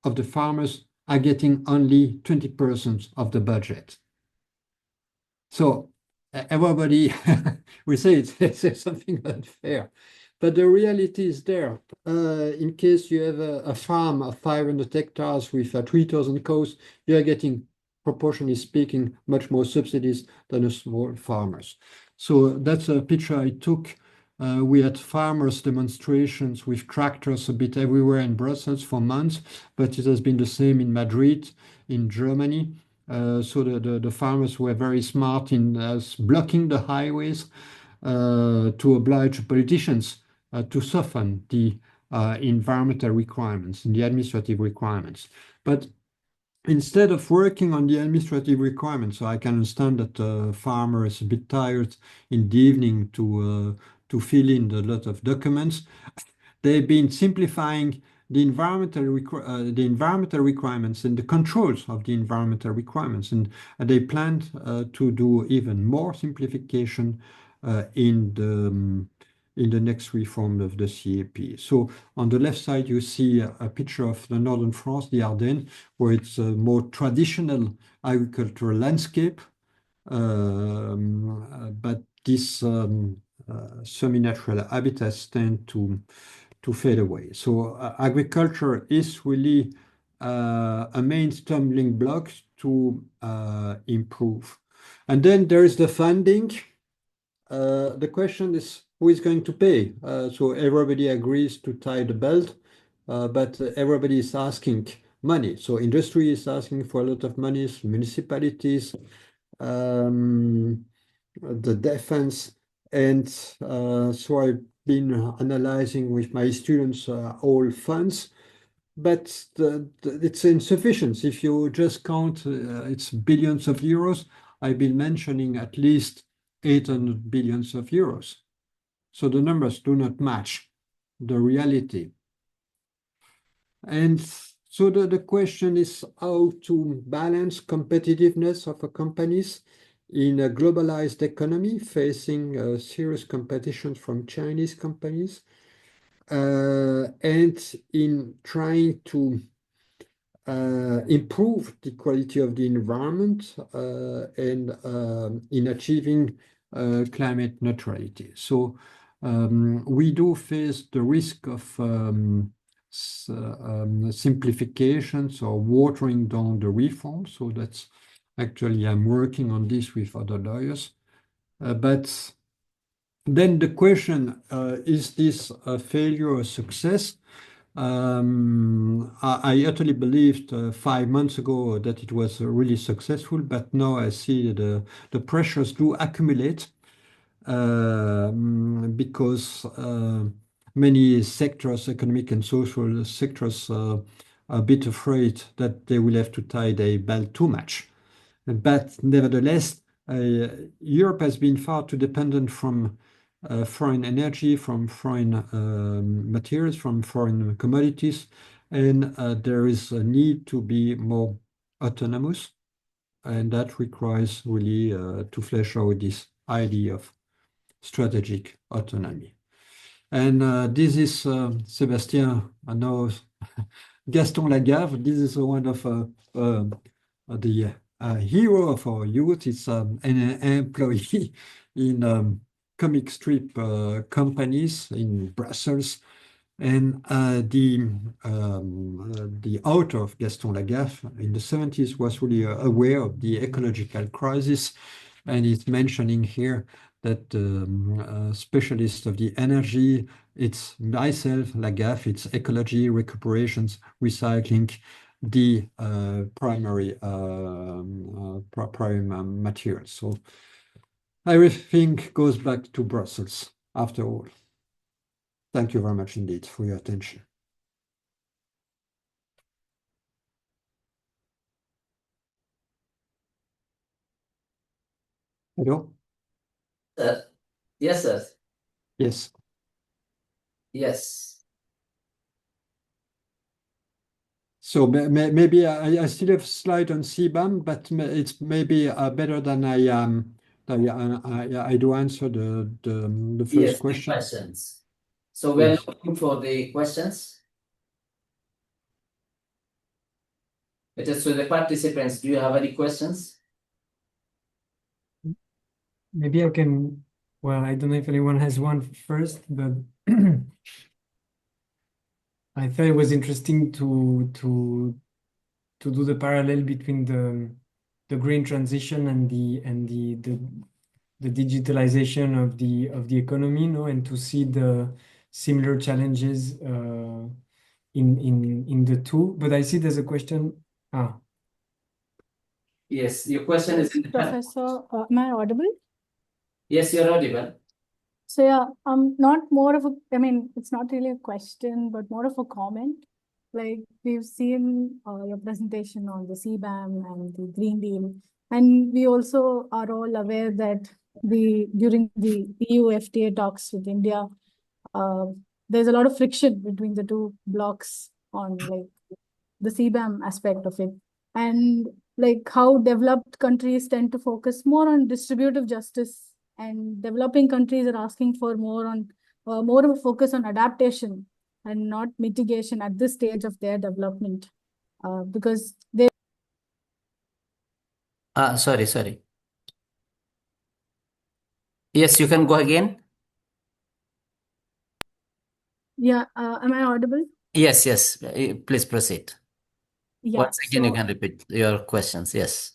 of the farmers are getting only 20% of the budget. So everybody we say it's something unfair, but the reality is there. In case you have a farm of 500 hectares with 3,000 cows, you are getting, proportionally speaking, much more subsidies than a small farmers. So that's a picture I took. We had farmers demonstrations with tractors a bit everywhere in Brussels for months, but it has been the same in Madrid, in Germany. So the farmers were very smart in blocking the highways to oblige politicians to soften the environmental requirements and the administrative requirements. But instead of working on the administrative requirements, so I can understand that the farmer is a bit tired in the evening to fill in a lot of documents, they've been simplifying the environmental requirements and the controls of the environmental requirements, and they plan to do even more simplification in the next reform of the CAP. So on the left side, you see a picture of the northern France, the Ardennes, where it's a more traditional agricultural landscape, but these semi-natural habitats tend to fade away. So agriculture is really a main stumbling block to improve. And then there is the funding. The question is, who is going to pay? So everybody agrees to tie the belt, but everybody is asking money. So industry is asking for a lot of money, municipalities, the defense, and so I've been analyzing with my students all funds, but it's insufficient. If you just count, it's billions of euros. I've been mentioning at least 800 billions of euros. So the numbers do not match the reality. And so the question is how to balance competitiveness of companies in a globalized economy facing serious competition from Chinese companies, and in trying to improve the quality of the environment and in achieving climate neutrality. So we do face the risk of simplifications or watering down the reform. So that's actually, I'm working on this with other lawyers. But then the question, is this a failure or a success? I utterly believed 5 months ago that it was really successful, but now I see the pressures do accumulate because many sectors, economic and social sectors, are a bit afraid that they will have to tie their belt too much. But nevertheless, Europe has been far too dependent from foreign energy, from foreign materials, from foreign commodities, and there is a need to be more autonomous, and that requires really to flesh out this idea of strategic autonomy. And this is Sébastien, I know Gaston Lagaffe. This is one of the hero of our youth. It's an employee in comic strip companies in Brussels. And the author of Gaston Lagaffe in the 70s was really aware of the ecological crisis. And he's mentioning here that specialist of the energy, it's myself, Lagaffe, it's ecology, recuperations, recycling, the primary materials. So everything goes back to Brussels after all. Thank you very much indeed for your attention. Hello? Yes, sir. Yes. Yes. So maybe I still have a slide on CBAM, but it's maybe better than I do answer the first Yes, the question. questions. So we're Yes. looking for the questions. It is to the participants. Do you have any questions? Maybe I can, well, I don't know if anyone has one first, but I thought it was interesting to do the parallel between the green transition and the digitalization of the economy, and to see the similar challenges in the two. But I see there's a question. Yes, your question is in the chat. Professor, am I audible? Yes, you're audible. So yeah, not more of a, I mean, it's not really a question, but more of a comment. Like we've seen your presentation on the CBAM and the Green Deal, and we also are all aware that during the EU FTA talks with India, there's a lot of friction between the two blocks on like the CBAM aspect of it, and like how developed countries tend to focus more on distributive justice, and developing countries are asking for more of a focus on adaptation and not mitigation at this stage of their development, because they. Sorry. Yes, you can go again. Yeah, am I audible? Yes. Please proceed. Yeah. Once again, you can repeat your questions. Yes.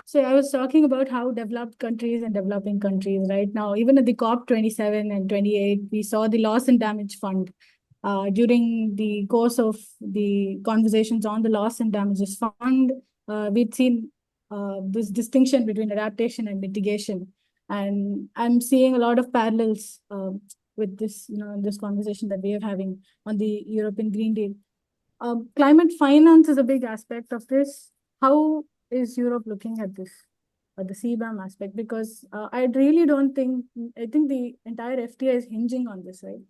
So I was talking about how developed countries and developing countries right now, even at the COP27 and 28, we saw the loss and damage fund. During the course of the conversations on the loss and damages fund, we'd seen this distinction between adaptation and mitigation. And I'm seeing a lot of parallels with this, this conversation that we are having on the European Green Deal. Climate finance is a big aspect of this. How is Europe looking at this, at the CBAM aspect? Because I really don't think, I think the entire FTA is hinging on this, right?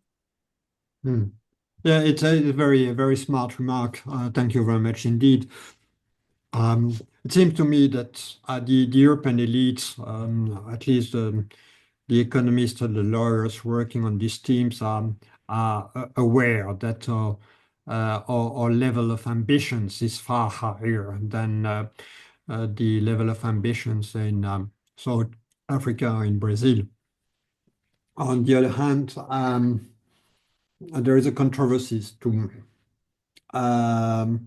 Yeah, it's a very, very smart remark. Thank you very much indeed. It seems to me that the European elites, at least the economists and the lawyers working on these teams, are aware that our level of ambitions is far higher than the level of ambitions in South Africa or in Brazil. On the other hand, there is a controversy to um,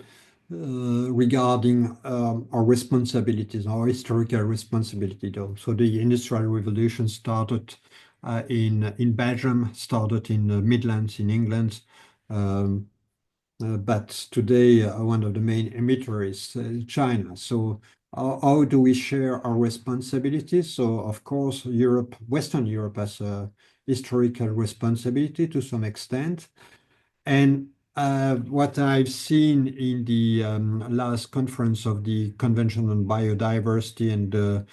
regarding our responsibilities, our historical responsibility, though. So the Industrial Revolution started in Belgium, started in the Midlands in England, but today one of the main emitters is China. So how do we share our responsibilities? So of course, Europe, Western Europe has a historical responsibility to some extent. And what I've seen in the last conference of the Convention on Biodiversity and the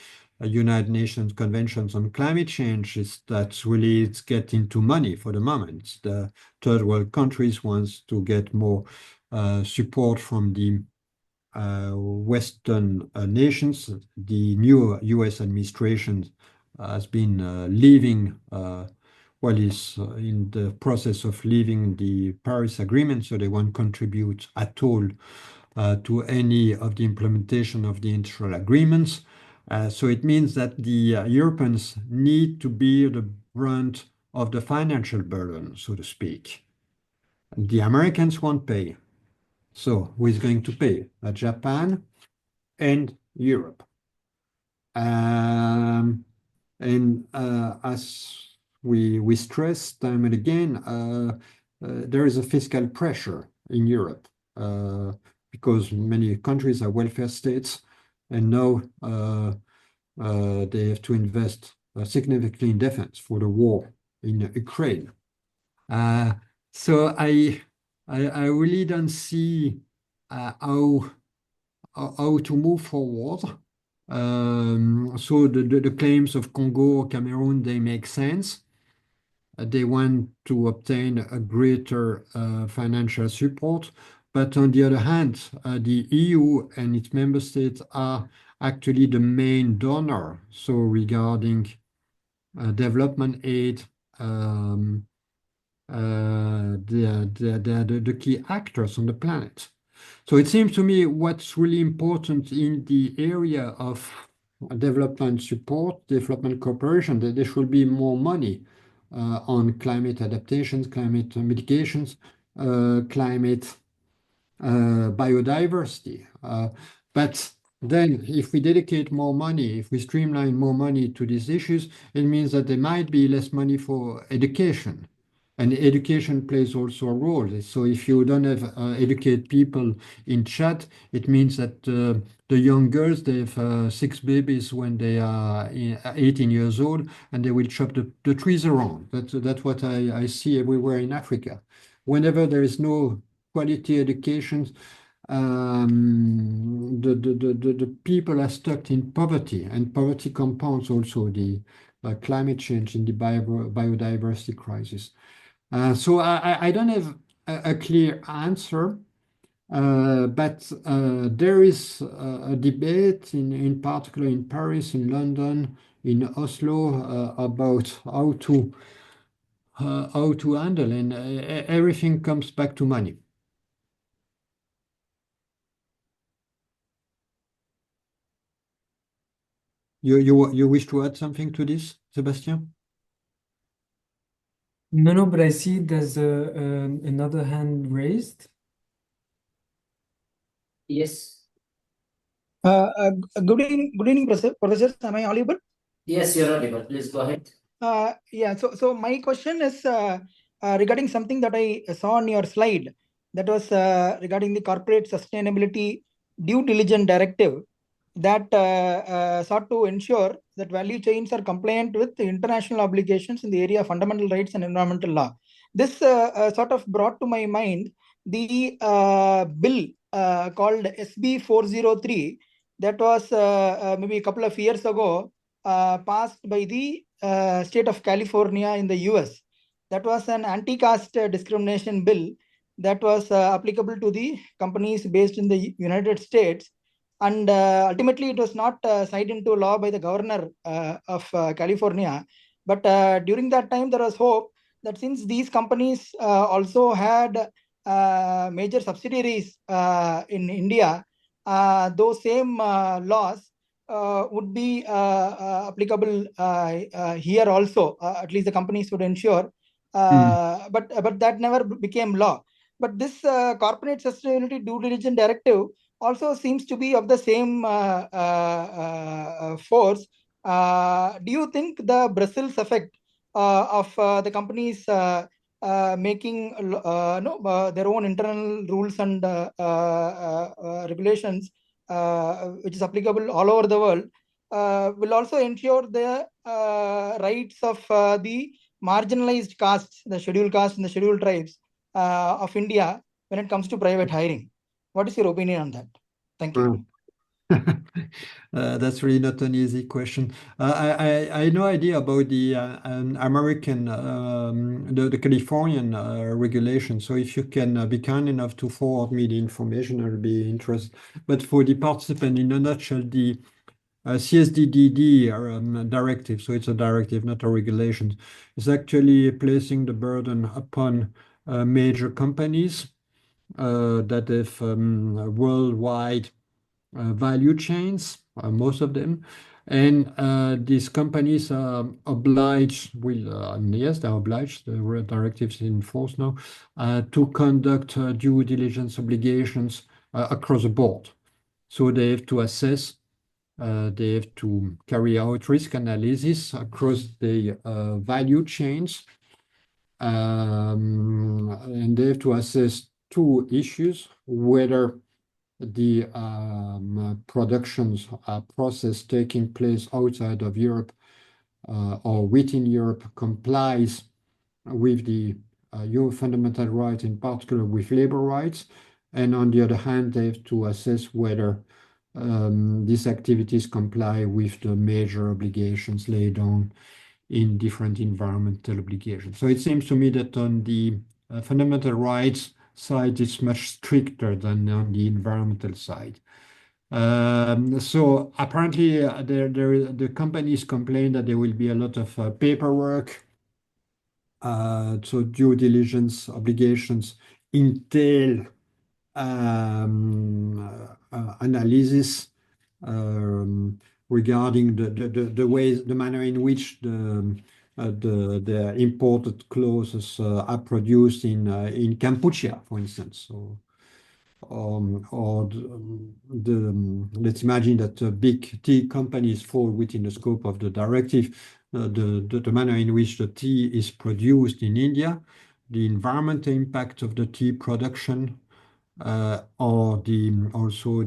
United Nations Conventions on Climate Change is that really it's getting to money for the moment. The third world countries wants to get more support from the Western nations. The new US administration has been leaving well, is in the process of leaving the Paris Agreement, so they won't contribute at all to any of the implementation of the international agreements. So it means that the Europeans need to bear the brunt of the financial burden, so to speak. The Americans won't pay. So who is going to pay? Japan and Europe. And as we stress time and again, there is a fiscal pressure in Europe because many countries are welfare states, and now they have to invest significantly in defense for the war in Ukraine. So I really don't see how to move forward. So the claims of Congo or Cameroon, they make sense. They want to obtain a greater financial support. But on the other hand, the EU and its member states are actually the main donor. So regarding development aid, the key actors on the planet. So it seems to me what's really important in the area of development support, development cooperation, that there should be more money on climate adaptations, climate mitigations, climate biodiversity. But then if we dedicate more money, if we streamline more money to these issues, it means that there might be less money for education. And education plays also a role. So if you don't have educate people in Chad, it means that the young girls, they have 6 babies when they are 18 years old, and they will chop the trees around. That's what I see everywhere in Africa. Whenever there is no quality education, the people are stuck in poverty, and poverty compounds also the climate change and the biodiversity crisis. So I don't have a clear answer, but there is a debate in particular in Paris, in London, in Oslo about how to handle, and everything comes back to money. You wish to add something to this, Sébastien? No, but I see there's another hand raised. Yes. Good evening, professors. Am I audible? Yes, you're audible. Please go ahead. Yeah. So my question is regarding something that I saw on your slide. That was regarding the corporate sustainability due diligence directive that sought to ensure that value chains are compliant with the international obligations in the area of fundamental rights and environmental law. This sort of brought to my mind the bill called SB 403 that was maybe a couple of years ago passed by the state of California in the US. That was an anti-caste discrimination bill that was applicable to the companies based in the United States. And ultimately, it was not signed into law by the governor of California. But during that time, there was hope that since these companies also had major subsidiaries in India, those same laws would be applicable here also. At least the companies would ensure. But that never became law. but this corporate sustainability due diligence directive also seems to be of the same force. Do you think the Brussels effect of the companies making their own internal rules and regulations, which is applicable all over the world, will also ensure the rights of the marginalized castes, the scheduled castes and the scheduled tribes of India when it comes to private hiring? What is your opinion on that? Thank you. That's really not an easy question. I had no idea about the American, the Californian regulation. So if you can be kind enough to forward me the information, I'll be interested. But for the participant, in a nutshell, the CSDDD directive, so it's a directive, not a regulation, is actually placing the burden upon major companies that have worldwide value chains, most of them. And these companies are obliged, yes, they're obliged, the directives in force now, to conduct due diligence obligations across the board. So they have to assess, they have to carry out risk analysis across the value chains. And they have to assess two issues: whether the productions process taking place outside of Europe or within Europe complies with the your fundamental rights, in particular with labor rights. And on the other hand, they have to assess whether these activities comply with the major obligations laid on in different environmental obligations. So it seems to me that on the fundamental rights side, it's much stricter than on the environmental side. So apparently the companies complain that there will be a lot of paperwork. So due diligence obligations entail analysis regarding the manner in which the imported clothes are produced in Cambodia, for instance. So, let's imagine that big tea companies fall within the scope of the directive. The manner in which the tea is produced in India, the environmental impact of the tea production, or also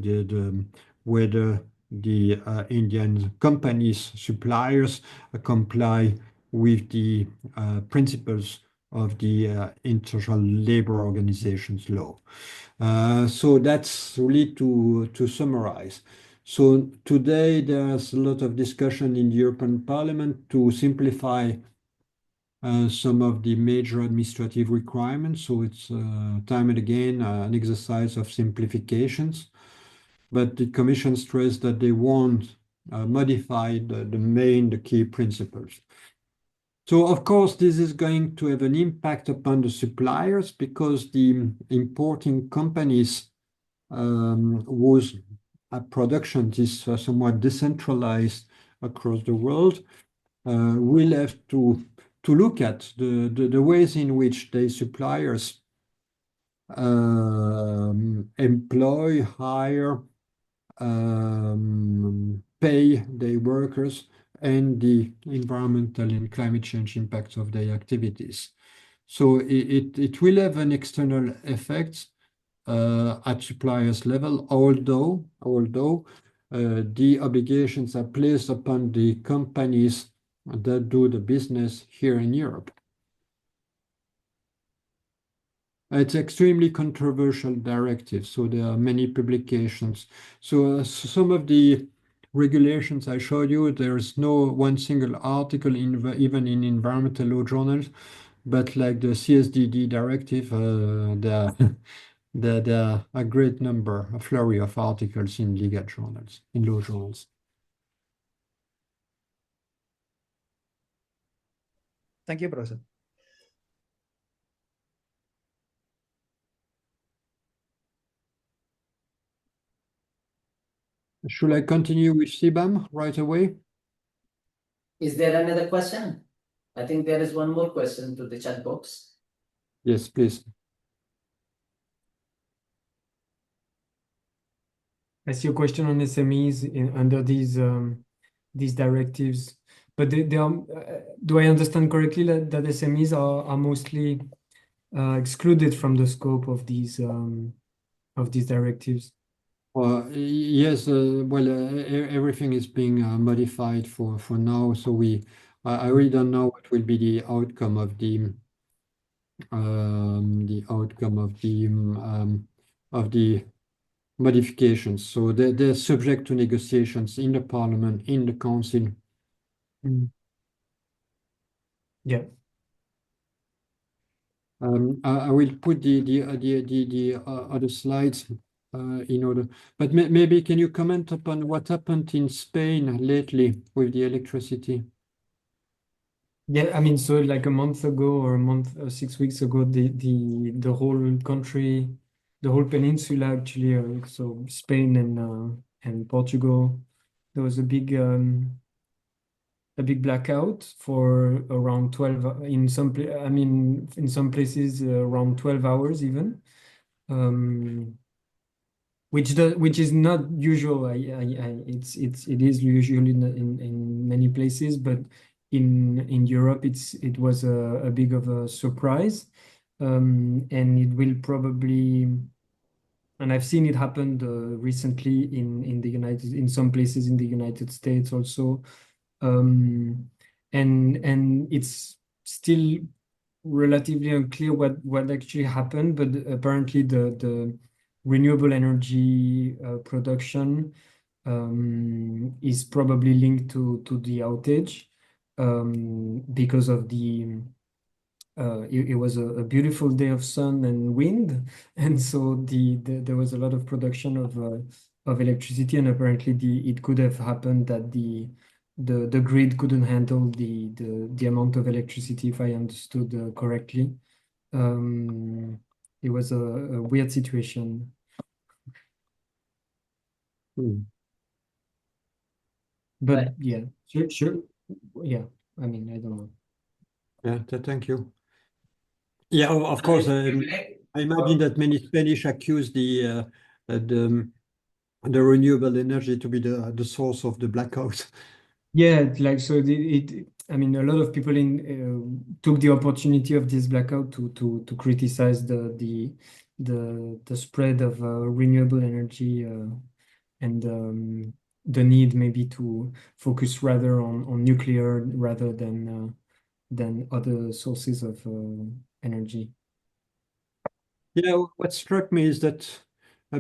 whether the Indian companies, suppliers comply with the principles of the International Labour Organization's law. So that's really to summarize. So today there's a lot of discussion in the European Parliament to simplify some of the major administrative requirements. So it's time and again an exercise of simplifications. But the Commission stressed that they won't modify the key principles. So of course, this is going to have an impact upon the suppliers, because the importing companies whose production is somewhat decentralized across the world will have to look at the ways in which the suppliers employ, hire, pay their workers, and the environmental and climate change impacts of their activities. So it will have an external effect at suppliers level, although the obligations are placed upon the companies that do the business here in Europe. It's extremely controversial directive, so there are many publications. So some of the regulations I showed you, there's no one single article even in environmental law journals, but like the CSDD directive, there are a great number, a flurry of articles in legal journals, in law journals. Thank you, Professor. Should I continue with CBAM right away? Is there another question? I think there is one more question to the chat box. Yes, please. I see a question on SMEs under these directives, but they are. Do I understand correctly that SMEs are mostly excluded from the scope of these directives? Yes, well, everything is being modified for now. So I really don't know what will be the outcome of the modifications. So they're subject to negotiations in the Parliament, in the Council. Yeah. I will put the other slides in order. But maybe can you comment upon what happened in Spain lately with the electricity? Yeah, I mean, so like a month ago or 6 weeks ago, the whole country, the whole peninsula actually, so Spain and Portugal, there was a big blackout for around 12 in some in some places around 12 hours even. Which is not usual. It is usually in many places, but in Europe it was a big of a surprise, and it will probably, and I've seen it happen recently in some places in the United States also, and it's still relatively unclear what actually happened, but apparently the renewable energy production is probably linked to the outage because of it was a beautiful day of sun and wind, and so there was a lot of production of electricity, and apparently it could have happened that the grid couldn't handle the amount of electricity, if I understood correctly. It was a weird situation. But Right. yeah, sure. Yeah, I mean, I don't know. Yeah, thank you. Yeah, of course. I imagine that many Spanish accuse the renewable energy to be the source of the blackout. Yeah, like so I mean, a lot of people took the opportunity of this blackout to criticize the spread of renewable energy and the need maybe to focus rather on nuclear rather than other sources of energy. Yeah, what struck me is that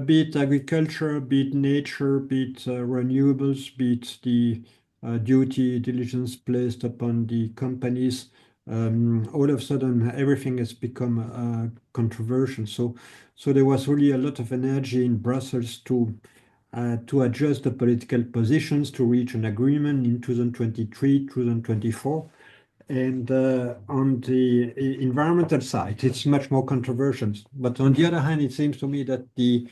be it agriculture, be it nature, be it renewables, be it the duty diligence placed upon the companies, all of a sudden everything has become controversial. So there was really a lot of energy in Brussels to adjust the political positions to reach an agreement in 2023, 2024. And on the environmental side, it's much more controversial. But on the other hand, it seems to me that the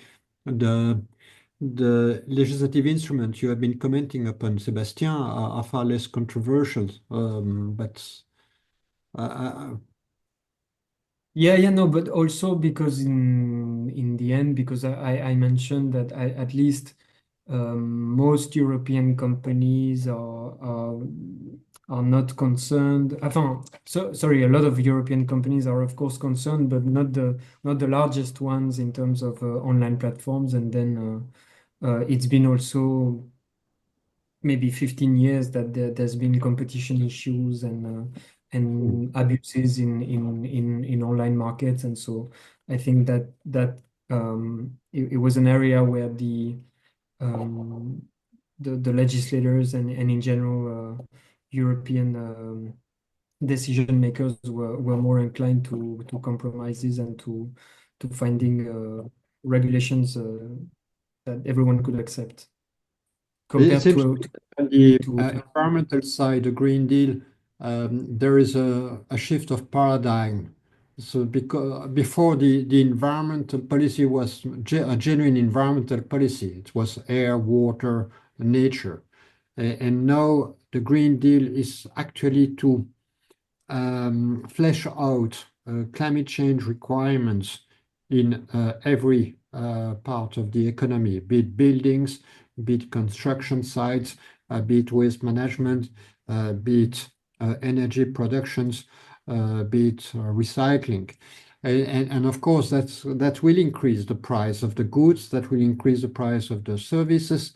legislative instruments you have been commenting upon, Sébastien, are far less controversial. But Yeah, no, but also because in the end, because I mentioned that at least most European companies are not concerned. Sorry, a lot of European companies are of course concerned, but not the largest ones in terms of online platforms. And then it's been also maybe 15 years that there's been competition issues and abuses in online markets, and so I think that it was an area where the legislators and in general European decision makers were more inclined to compromises and to finding regulations that everyone could accept compared seems to on the to environmental side, the Green Deal, there is a shift of paradigm. So because before the environmental policy was a genuine environmental policy, it was air, water, nature. And now the Green Deal is actually to flesh out climate change requirements in every part of the economy, be it buildings, be it construction sites, be it waste management, be it energy productions, be it recycling. And of course, that will increase the price of the goods, that will increase the price of the services.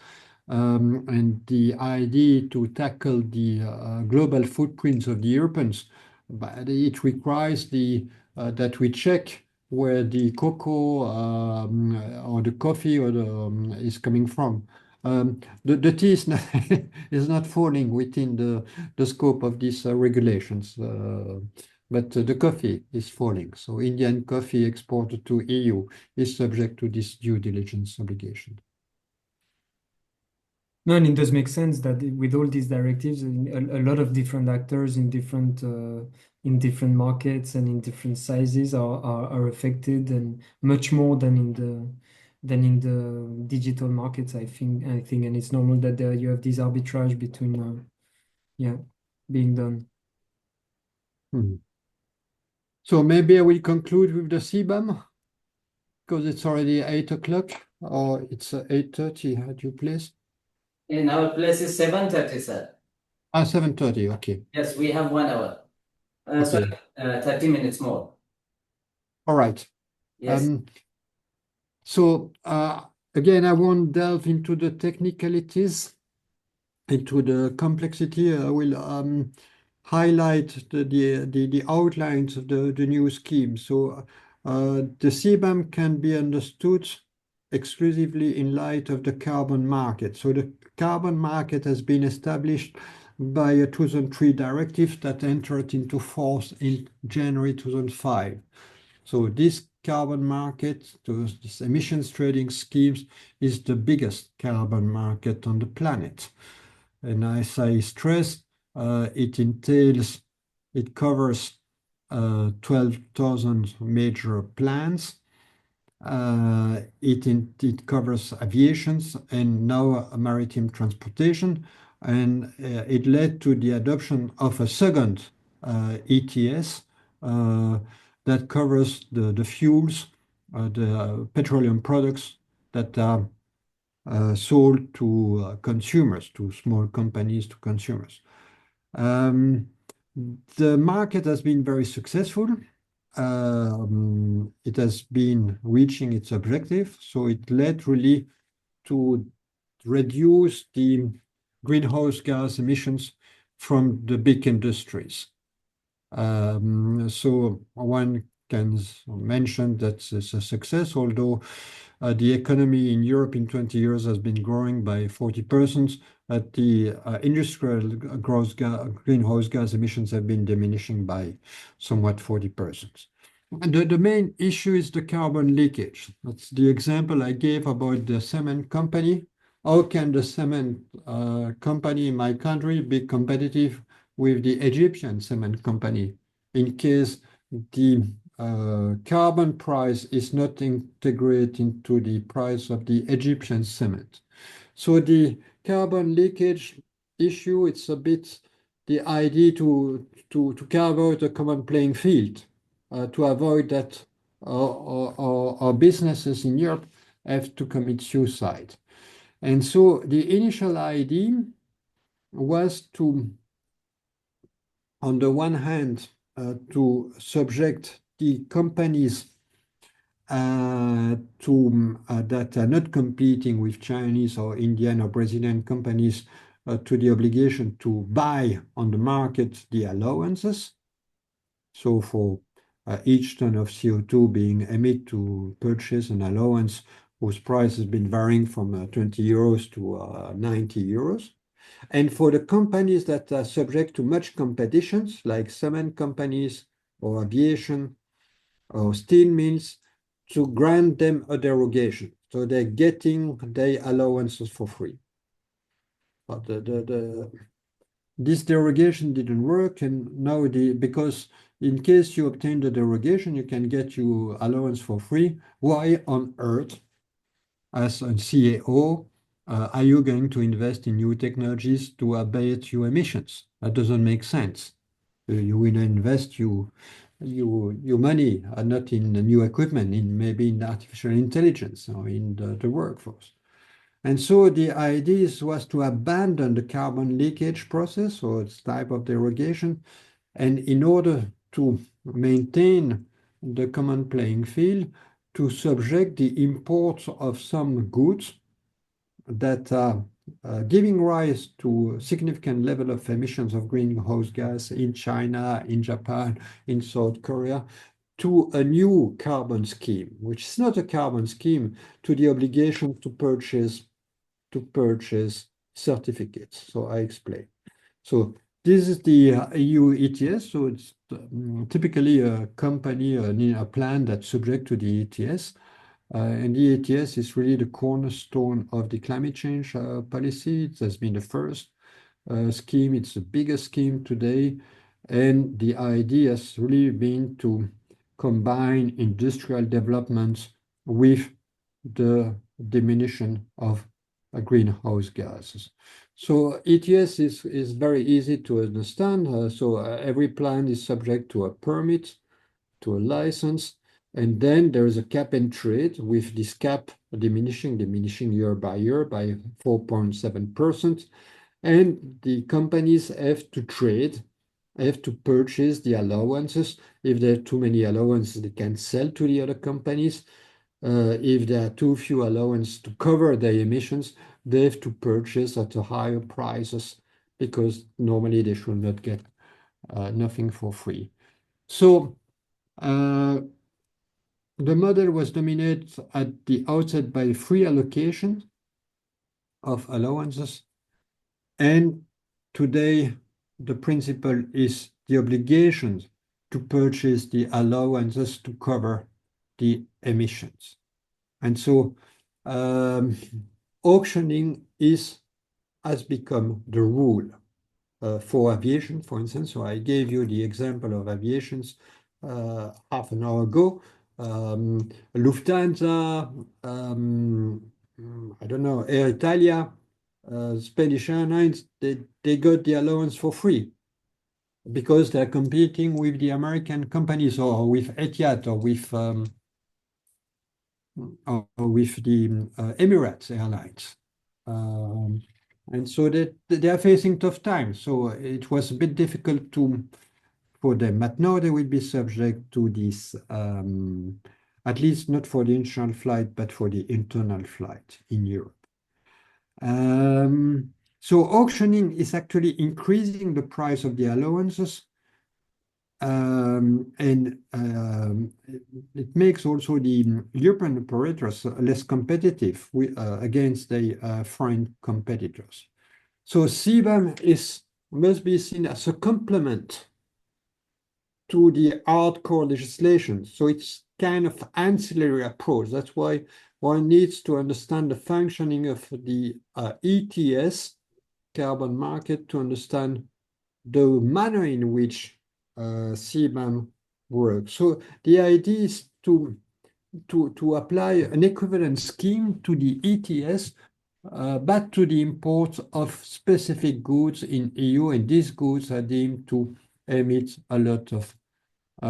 And the idea to tackle the global footprints of the Europeans, but it requires that we check where the cocoa or the coffee or is coming from. The tea is not falling within the scope of these regulations, but the coffee is falling. So Indian coffee exported to EU is subject to this due diligence obligation. No, and it does make sense that with all these directives, a lot of different actors in different markets and in different sizes are affected, and much more than in the digital markets. I think, and it's normal that you have this arbitrage between, being done. So maybe I will conclude with the CBAM because it's already 8 o'clock, or it's 8:30 at your place. In our place is 7:30, sir. 7:30, okay. Yes, we have 1 hour. Okay. Sorry, 30 minutes more. All right. Yes. So again, I won't delve into the technicalities, into the complexity. I will highlight the outlines of the new scheme. So the CBAM can be understood exclusively in light of the carbon market. So the carbon market has been established by a 2003 directive that entered into force in January 2005. So this carbon market, this emissions trading schemes, is the biggest carbon market on the planet. And as I stressed, it covers 12,000 major plants. It covers aviation and now maritime transportation, and it led to the adoption of a second ETS that covers the fuels, the petroleum products that are sold to consumers, to small companies, to consumers. The market has been very successful. It has been reaching its objective, so it led really to reduce the greenhouse gas emissions from the big industries. So one can mention that it's a success, although the economy in Europe in 20 years has been growing by 40%, the industrial greenhouse gas emissions have been diminishing by somewhat 40%. And the main issue is the carbon leakage. That's the example I gave about the cement company. How can the cement company in my country be competitive with the Egyptian cement company in case the carbon price is not integrated into the price of the Egyptian cement? So the carbon leakage issue, it's a bit the idea to carve out a common playing field, to avoid that our businesses in Europe have to commit suicide. And so the initial idea was to, on the one hand, to subject the companies that are not competing with Chinese or Indian or Brazilian companies to the obligation to buy on the market the allowances. So for each ton of CO2 being emitted, to purchase an allowance whose price has been varying from 20 euros to 90 euros. And for the companies that are subject to much competitions, like cement companies or aviation or steel mills, to grant them a derogation. So they're getting their allowances for free. But this derogation didn't work, and now because in case you obtain the derogation, you can get your allowance for free. Why on earth, as a CAO, are you going to invest in new technologies to abate your emissions? That doesn't make sense. You will invest, you your money not in new equipment, maybe in artificial intelligence or in the workforce. And so the idea was to abandon the carbon leakage process, or its type of derogation, and in order to maintain the common playing field, to subject the imports of some goods that are giving rise to a significant level of emissions of greenhouse gas in China, in Japan, in South Korea, to a new carbon scheme, which is not a carbon scheme, to the obligation to purchase certificates. So I explain. So this is the EU ETS. So it's typically a company, a plan that's subject to the ETS. And the ETS is really the cornerstone of the climate change policy. It has been the first scheme. It's the biggest scheme today. And the idea has really been to combine industrial developments with the diminution of greenhouse gases. So ETS is very easy to understand. Every plant is subject to a permit, to a license, and then there is a cap and trade, with this cap diminishing year by year by 4.7%. And the companies have to trade, have to purchase the allowances. If there are too many allowances, they can sell to the other companies. If there are too few allowances to cover their emissions, they have to purchase at a higher prices, because normally they should not get nothing for free. So the model was dominated at the outset by free allocation of allowances, and today the principle is the obligation to purchase the allowances to cover the emissions. And so auctioning has become the rule for aviation, for instance. So I gave you the example of aviations half an hour ago. Lufthansa, I don't know, Air Italia, Spanish Airlines, they got the allowance for free, because they're competing with the American companies, or with Etihad, or with the Emirates Airlines. And so they are facing tough times. So it was a bit difficult for them. But now they will be subject to this, at least not for the international flight, but for the internal flight in Europe. So auctioning is actually increasing the price of the allowances. It makes also the European operators less competitive against the foreign competitors. So CBAM must be seen as a complement to the hardcore legislation. So it's kind of ancillary approach. That's why one needs to understand the functioning of the ETS carbon market to understand the manner in which CBAM works. So the idea is to apply an equivalent scheme to the ETS, but to the import of specific goods in EU, and these goods are deemed to emit a lot of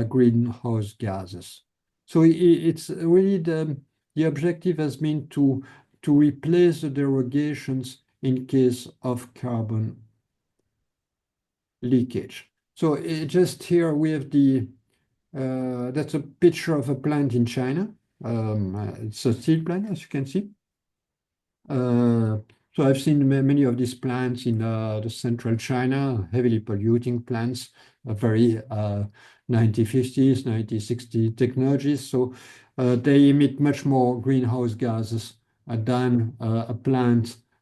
greenhouse gases. So it's really the objective has been to replace the derogations in case of carbon leakage. So just here we have that's a picture of a plant in China. It's a steel plant, as you can see. So I've seen many of these plants in the central China, heavily polluting plants, very 1950s, 1960 technologies. So they emit much more greenhouse gases than a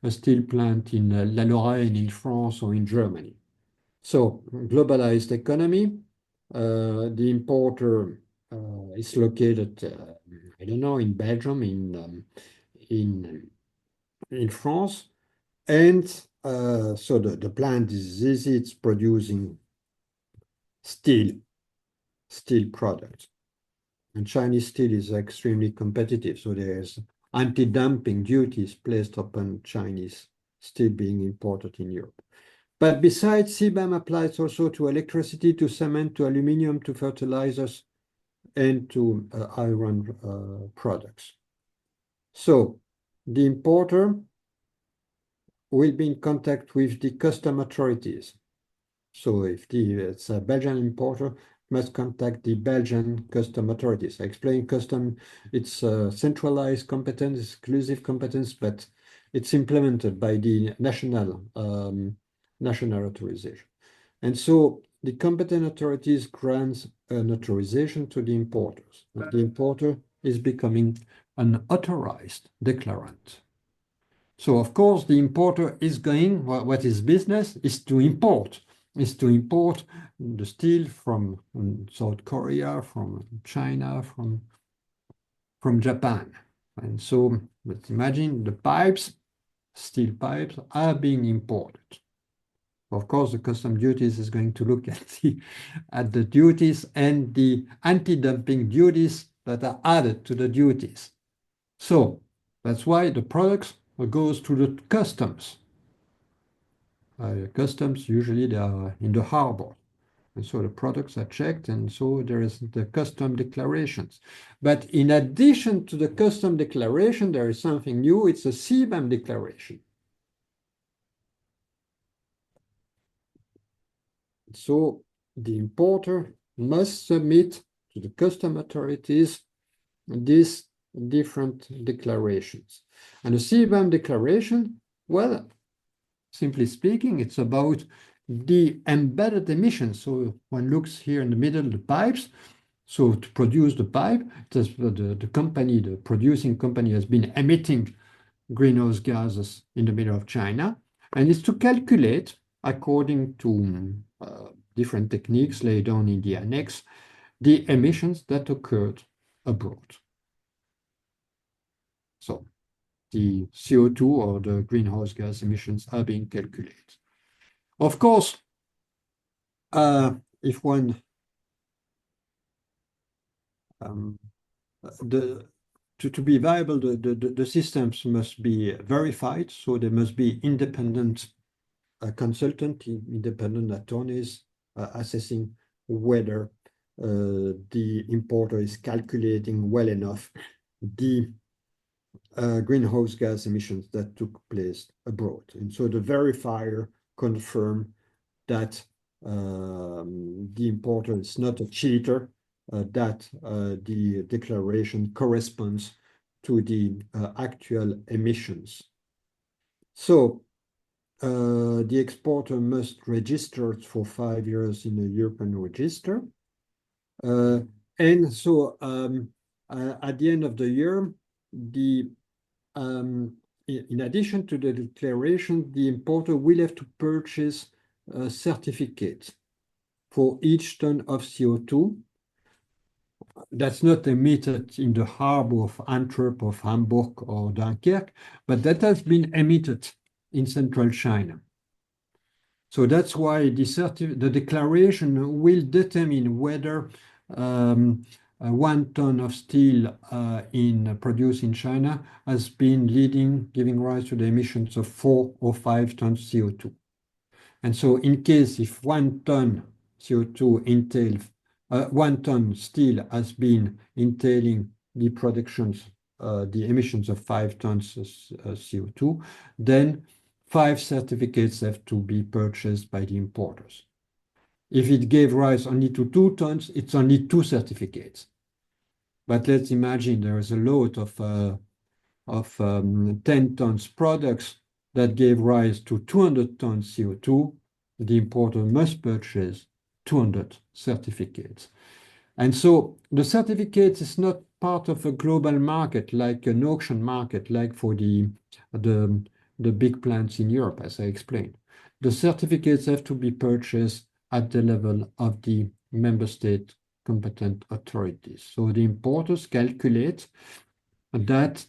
steel plant in La Lorraine in France or in Germany. So globalized economy, the importer is located, I don't know, in Belgium, in France, and so the plant is easy. It's producing steel products, and Chinese steel is extremely competitive. So there's anti-dumping duties placed upon Chinese steel being imported in Europe. But besides, CBAM applies also to electricity, to cement, to aluminum, to fertilizers, and to iron products. So the importer will be in contact with the custom authorities. So if it's a Belgian importer, must contact the Belgian custom authorities. I explained custom, it's a centralized competence, exclusive competence, but it's implemented by the national authorization. And so the competent authorities grants an authorization to the importers. And the importer is becoming an authorized declarant. So of course the importer is going, what is business is to import the steel from South Korea, from China, from Japan. And so let's imagine the pipes, steel pipes are being imported. Of course, the custom duties is going to look at the duties and the anti-dumping duties that are added to the duties. So that's why the products goes to the customs. Customs, usually they are in the harbor. And so the products are checked, and so there is the custom declarations. But in addition to the custom declaration, there is something new. It's a CBAM declaration. So the importer must submit to the custom authorities these different declarations. And the CBAM declaration, well, simply speaking, it's about the embedded emissions. So one looks here in the middle, the pipes. So to produce the pipe, the company, the producing company has been emitting greenhouse gases in the middle of China. And it's to calculate, according to different techniques laid down in the annex, the emissions that occurred abroad. So the CO2 or the greenhouse gas emissions are being calculated. Of course, if one to be viable, the systems must be verified, so there must be independent consultant, independent attorneys assessing whether the importer is calculating well enough the greenhouse gas emissions that took place abroad. And so the verifier confirmed that the importer is not a cheater, that the declaration corresponds to the actual emissions. So the exporter must register for 5 years in a European register. And so at the end of the year, in addition to the declaration, the importer will have to purchase certificates for each ton of CO2 that's not emitted in the harbor of Antwerp, of Hamburg, or Dunkirk, but that has been emitted in central China. So that's why the declaration will determine whether 1 ton of steel produced in China has been giving rise to the emissions of 4 or 5 tons CO2. And so in case if 1 ton CO2 entails 1 ton steel has been entailing the productions, the emissions of 5 tons CO2, then 5 certificates have to be purchased by the importers. If it gave rise only to 2 tons, it's only 2 certificates. But let's imagine there is a load of 10 tons products that gave rise to 200 tons CO2. The importer must purchase 200 certificates. And so the certificate is not part of a global market, like an auction market, like for the big plants in Europe, as I explained. The certificates have to be purchased at the level of the member state competent authorities. So the importers calculate that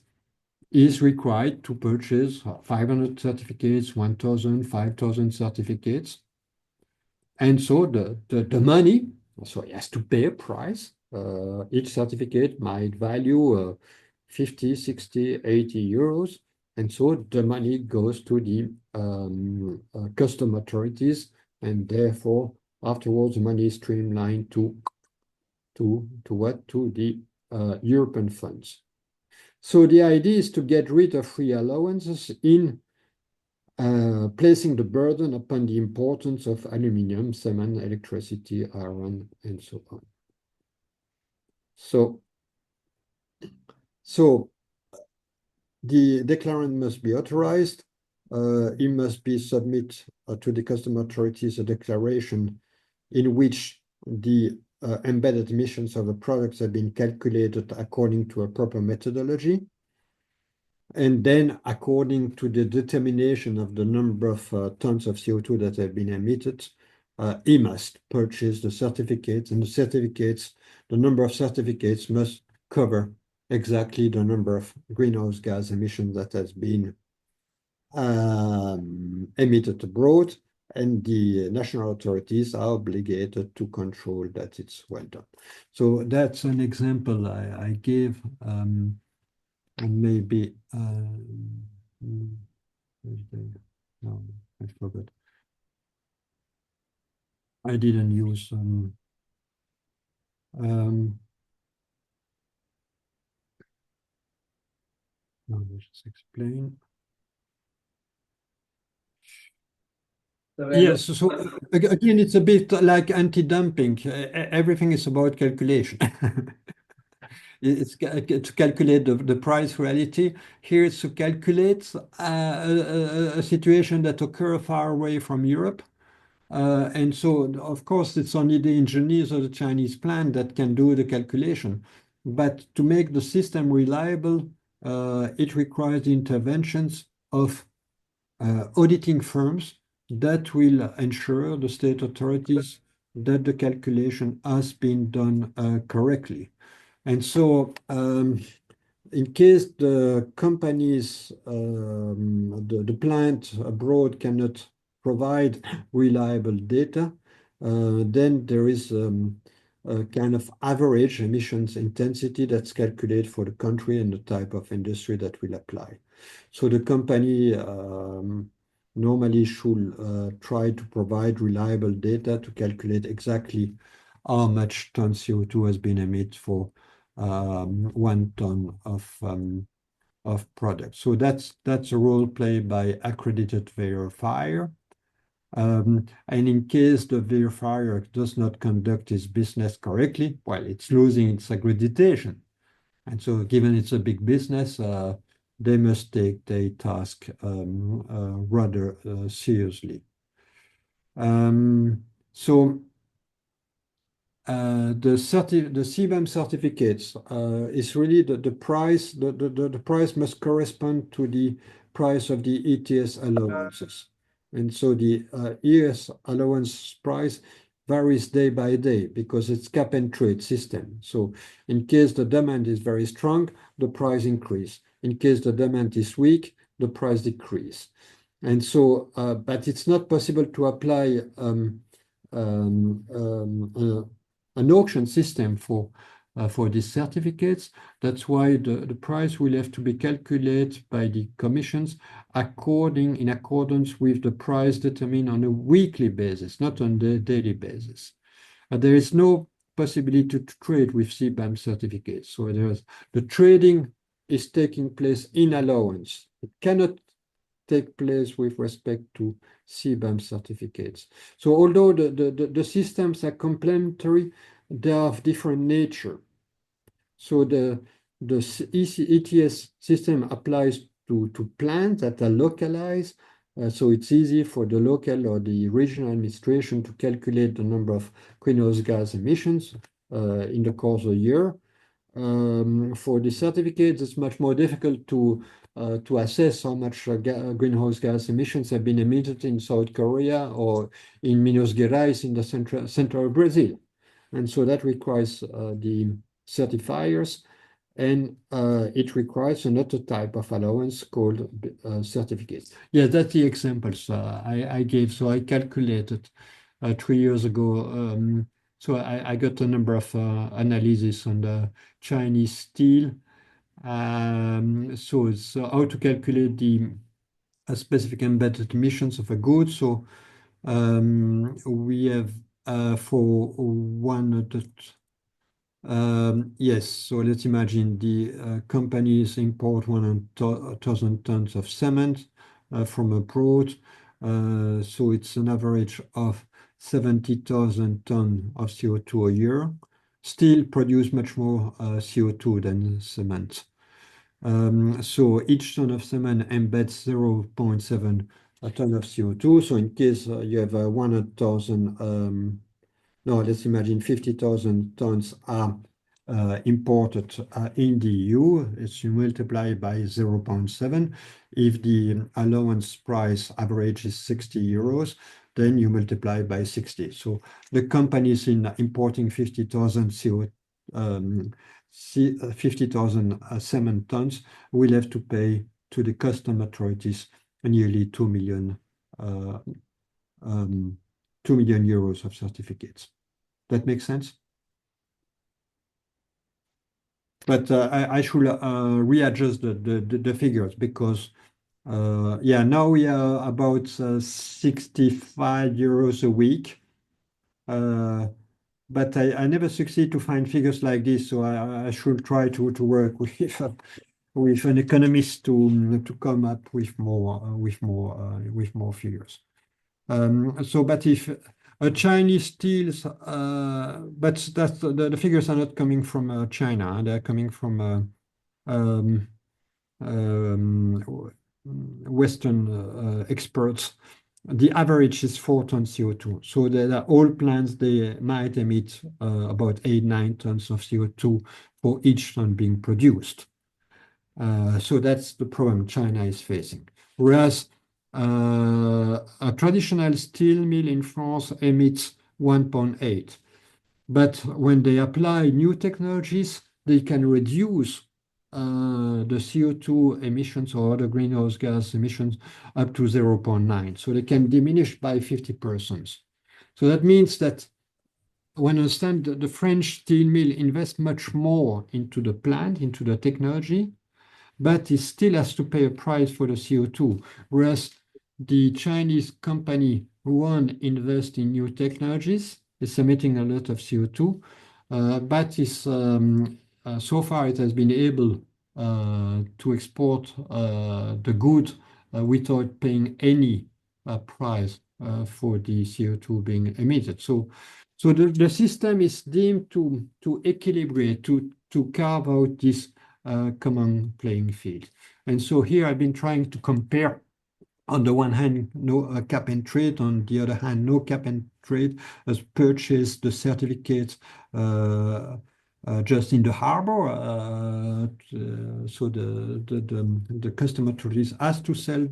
is required to purchase 500 certificates, 1,000, 5,000 certificates. And so the money, so he has to pay a price. Each certificate might value 50, 60, 80 euros. And so the money goes to the custom authorities, and therefore afterwards the money is streamlined to what? To the European funds. So the idea is to get rid of free allowances in placing the burden upon the importance of aluminium, cement, electricity, iron, and so on. So the declarant must be authorized. He must submit to the custom authorities a declaration in which the embedded emissions of the products have been calculated according to a proper methodology. And then, according to the determination of the number of tons of CO2 that have been emitted, he must purchase the certificates, and the number of certificates must cover exactly the number of greenhouse gas emissions that has been emitted abroad, and the national authorities are obligated to control that it's well done. So that's an example I gave. And maybe no, I forgot. I didn't use no, let's just explain. Yes, so again, it's a bit like anti-dumping. Everything is about calculation. It's to calculate the price reality. Here it's to calculate a situation that occurs far away from Europe. And so, of course, it's only the engineers of the Chinese plant that can do the calculation. But to make the system reliable, it requires the interventions of auditing firms that will ensure the state authorities that the calculation has been done correctly. And so, in case the companies, the plant abroad cannot provide reliable data, then there is a kind of average emissions intensity that's calculated for the country and the type of industry that will apply. So the company normally should try to provide reliable data to calculate exactly how much ton CO2 has been emitted for 1 ton of product. So that's a role played by accredited verifier. And in case the verifier does not conduct its business correctly, well, it's losing its accreditation. And so given it's a big business, they must take their task rather seriously. So the CBAM certificates is really the price. The price must correspond to the price of the ETS allowances, and so the ETS allowance price varies day by day because it's cap and trade system. So in case the demand is very strong, the price increase. In case the demand is weak, the price decrease. And so, but it's not possible to apply an auction system for these certificates. That's why the price will have to be calculated by the commissions in accordance with the price determined on a weekly basis, not on the daily basis. There is no possibility to trade with CBAM certificates. So the trading is taking place in allowance. It cannot take place with respect to CBAM certificates. So although the systems are complementary, they are of different nature. So the ETS system applies to plants that are localized. So it's easy for the local or the regional administration to calculate the number of greenhouse gas emissions in the course of a year. For the certificates, it's much more difficult to assess how much greenhouse gas emissions have been emitted in South Korea or in Minas Gerais in the central Brazil. And so that requires the certifiers, and it requires another type of allowance called certificates. Yeah, that's the examples I gave. So I calculated 3 years ago. So I got a number of analysis on the Chinese steel. So it's how to calculate specific embedded emissions of a good. So we have for 100. Yes, so let's imagine the companies import 100,000 tons of cement from abroad. So it's an average of 70,000 tons of CO2 a year. Still produce much more CO2 than cement. So each ton of cement embeds 0.7 ton of CO2. So in case you have 100,000, no, let's imagine 50,000 tons are imported in the EU. It's you multiply by 0.7. If the allowance price average is 60 euros, then you multiply by 60. So the companies in importing 50,000 cement tons will have to pay to the custom authorities nearly 2 million euros of certificates. That makes sense? But I should readjust the figures because yeah, now we are about 65 euros a week. But I never succeed to find figures like this, so I should try to work with an economist to come up with more figures. But if a Chinese steals, but that's the figures are not coming from China. They're coming from Western experts. The average is 4 tons CO2. So there are all plants, they might emit about 8-9 tons of CO2 for each ton being produced. So that's the problem China is facing. Whereas a traditional steel mill in France emits 1.8. But when they apply new technologies, they can reduce the CO2 emissions or other greenhouse gas emissions up to 0.9. So they can diminish by 50%. So that means that when I understand the French steel mill invests much more into the plant, into the technology, but it still has to pay a price for the CO2. Whereas the Chinese company won't invest in new technologies, is emitting a lot of CO2, but is so far it has been able to export the good without paying any price for the CO2 being emitted. So the system is deemed to equilibrate, to carve out this common playing field. And so here I've been trying to compare, on the one hand, no cap and trade, on the other hand, no cap and trade has purchased the certificates just in the harbor. So the customer authorities has to sell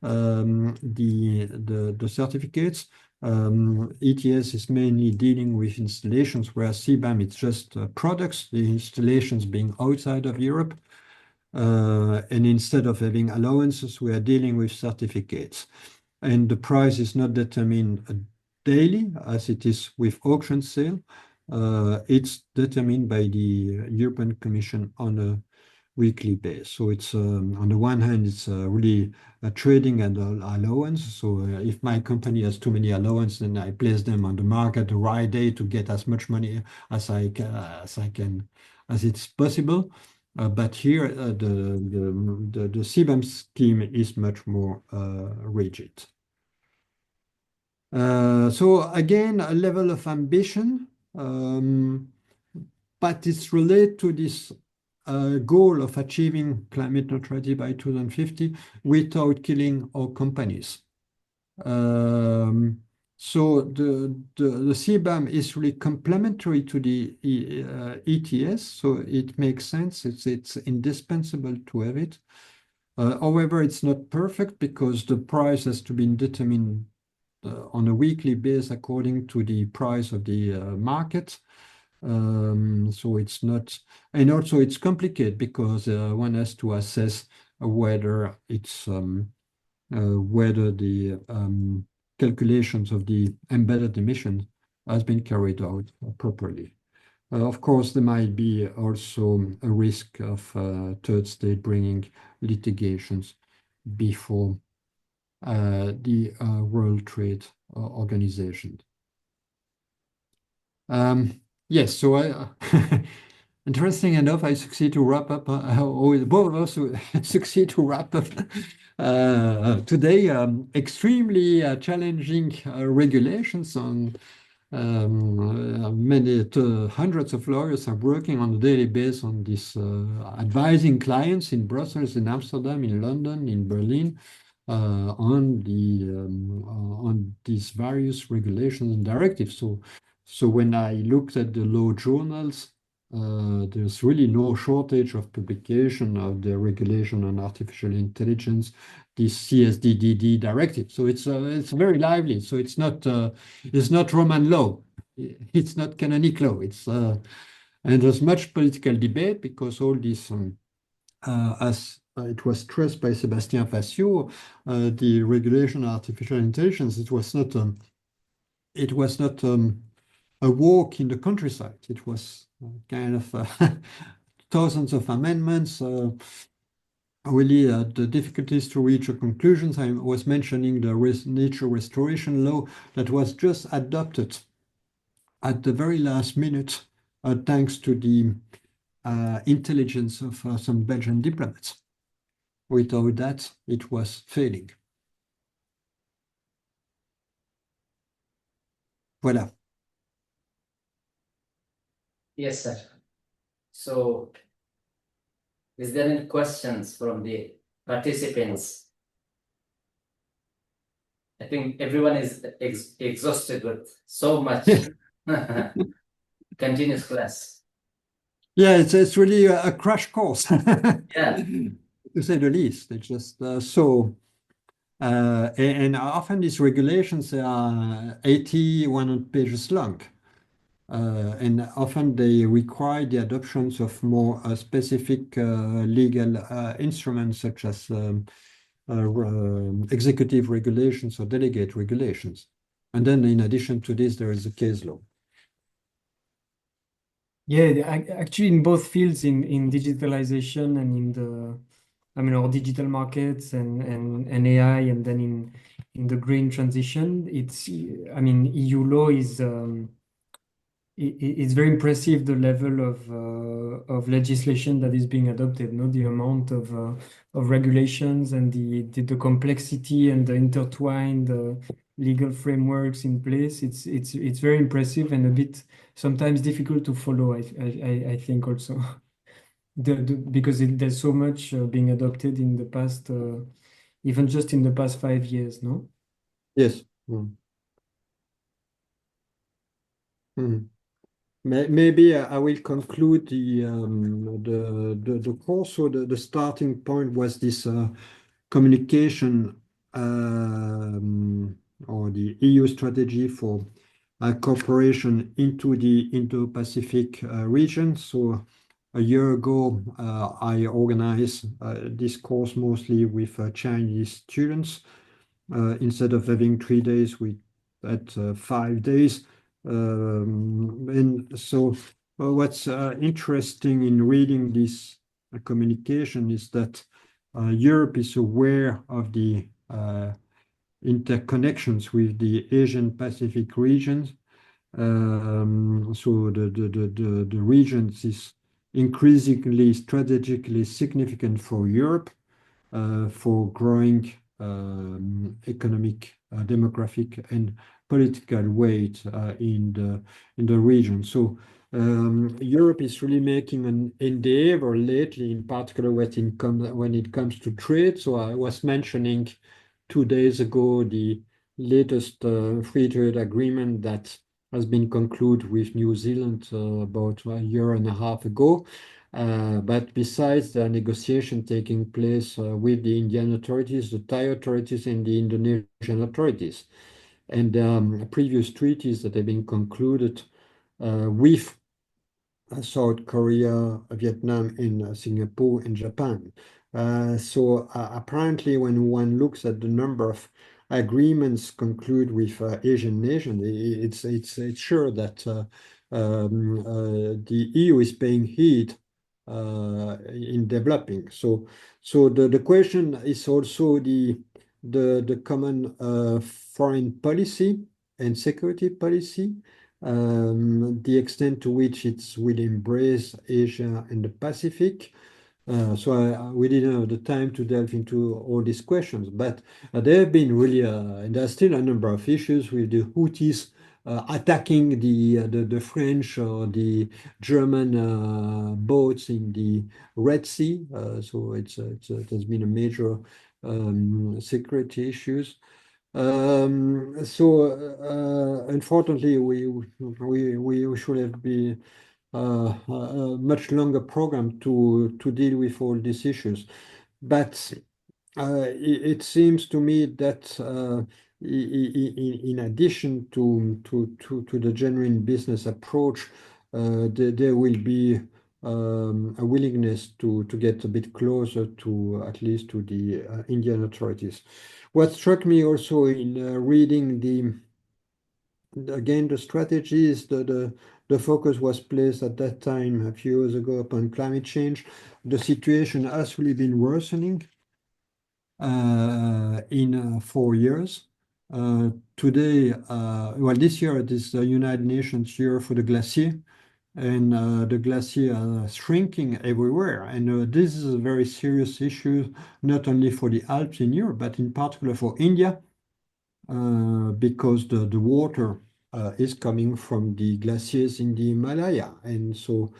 the certificates. ETS is mainly dealing with installations, whereas CBAM it's just products, the installations being outside of Europe. And instead of having allowances, we are dealing with certificates. And the price is not determined daily as it is with auction sale. It's determined by the European Commission on a weekly basis. So it's on the one hand, it's really a trading and allowance. So if my company has too many allowances, then I place them on the market the right day to get as much money as I can, as it's possible. But here, the CBAM scheme is much more rigid. So again, a level of ambition, but it's related to this goal of achieving climate neutrality by 2050 without killing our companies. So the CBAM is really complementary to the ETS, so it makes sense. It's indispensable to have it. However, it's not perfect because the price has to be determined on a weekly basis according to the price of the market. So it's not, and also it's complicated because one has to assess whether it's whether the calculations of the embedded emission has been carried out properly. Of course, there might be also a risk of third state bringing litigations before the World Trade Organization. Yes, so interesting enough, I succeed to wrap up, both of us succeed to wrap up today extremely challenging regulations on many hundreds of lawyers are working on a daily basis on this, advising clients in Brussels, in Amsterdam, in London, in Berlin, on these various regulations and directives. So when I looked at the law journals, there's really no shortage of publication of the regulation on artificial intelligence, this CSDDD directive. So it's very lively. So it's not Roman law, it's not canonic law. And there's much political debate because all this, as it was stressed by Sébastien Fassiaux, the regulation on artificial intelligence, it was not a walk in the countryside. It was kind of thousands of amendments, really the difficulties to reach a conclusions. I was mentioning the nature restoration law that was just adopted at the very last minute, thanks to the intelligence of some Belgian diplomats. Without that, it was failing. Voilà. Yes, sir. So, is there any questions from the participants? I think everyone is exhausted with so much continuous class. Yeah, it's really a crash course. Yeah. To say the least. It's just and often these regulations are 80, 100 pages long. And often they require the adoptions of more specific legal instruments such as executive regulations or delegate regulations. And then in addition to this, there is the case law. Yeah, actually in both fields, in digitalization and in the, our digital markets and AI, and then in the green transition, EU law is it's very impressive, the level of legislation that is being adopted, the amount of regulations and the complexity and the intertwined legal frameworks in place. It's very impressive and a bit sometimes difficult to follow, I think also. Because there's so much being adopted in the past, even just in the past 5 years, no? Yes. Mm. Maybe I will conclude the course. So the starting point was this communication or the EU strategy for cooperation into the Indo-Pacific region. So a year ago, I organized this course mostly with Chinese students. Instead of having 3 days, we had 5 days. And so what's interesting in reading this communication is that Europe is aware of the interconnections with the Asian Pacific regions. So the regions is increasingly strategically significant for Europe, for growing economic, demographic, and political weight in the region. So Europe is really making an endeavor lately, in particular when it comes to trade. So I was mentioning 2 days ago the latest free trade agreement that has been concluded with New Zealand about a year and a half ago. But besides the negotiation taking place with the Indian authorities, the Thai authorities, and the Indonesian authorities, and previous treaties that have been concluded with South Korea, Vietnam, and Singapore, and Japan. So apparently, when one looks at the number of agreements concluded with Asian nations, it's sure that the EU is paying heed in developing. So the question is also the the common foreign policy and security policy, the extent to which it will embrace Asia and the Pacific. So we didn't have the time to delve into all these questions, but there have been really, and there are still a number of issues with the Houthis attacking the French or the German boats in the Red Sea. So it has been a major security issues. Unfortunately, we should have been a much longer program to deal with all these issues. But it seems to me that in addition to the genuine business approach, there will be a willingness to get a bit closer to at least to the Indian authorities. What struck me also in reading the strategy is the focus was placed at that time a few years ago upon climate change. The situation has really been worsening in 4 years. Today, well, this year it is the United Nations year for the glacier, and the glacier are shrinking everywhere. And this is a very serious issue, not only for the Alps in Europe, but in particular for India, because the water is coming from the glaciers in the Himalaya. And so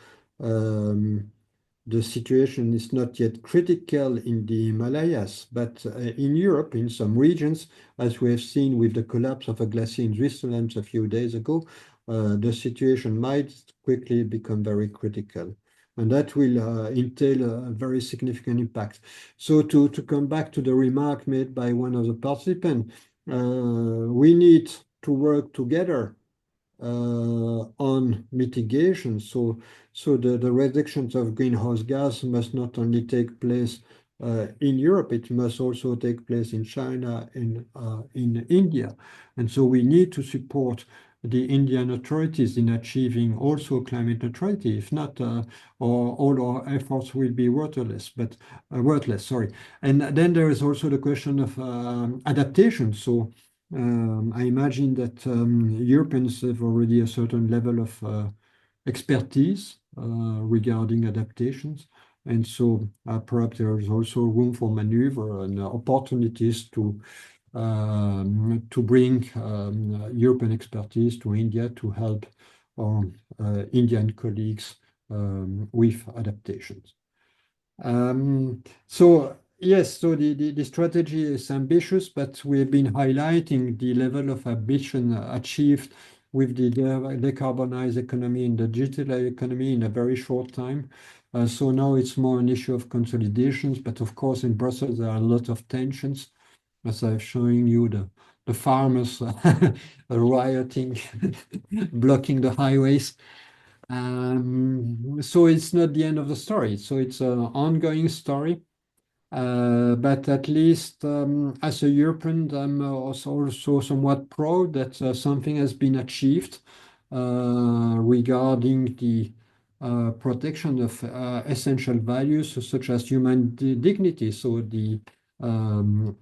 the situation is not yet critical in the Himalayas, but in Europe, in some regions, as we have seen with the collapse of a glacier in Switzerland a few days ago, the situation might quickly become very critical. And that will entail a very significant impact. So to come back to the remark made by one of the participants, we need to work together on mitigation. So the reductions of greenhouse gas must not only take place in Europe, it must also take place in China and in India. And so we need to support the Indian authorities in achieving also climate neutrality. If not, all our efforts will be worthless. Sorry. And then there is also the question of adaptation. So I imagine that Europeans have already a certain level of expertise regarding adaptations. And so perhaps there is also room for maneuver and opportunities to bring European expertise to India to help our Indian colleagues with adaptations. So yes, so the strategy is ambitious, but we've been highlighting the level of ambition achieved with the decarbonized economy and the digital economy in a very short time. So now it's more an issue of consolidations, but of course in Brussels there are a lot of tensions, as I've shown you, the farmers rioting, blocking the highways. So it's not the end of the story. So it's an ongoing story. But at least as a European, I'm also somewhat proud that something has been achieved regarding the protection of essential values such as human dignity. So the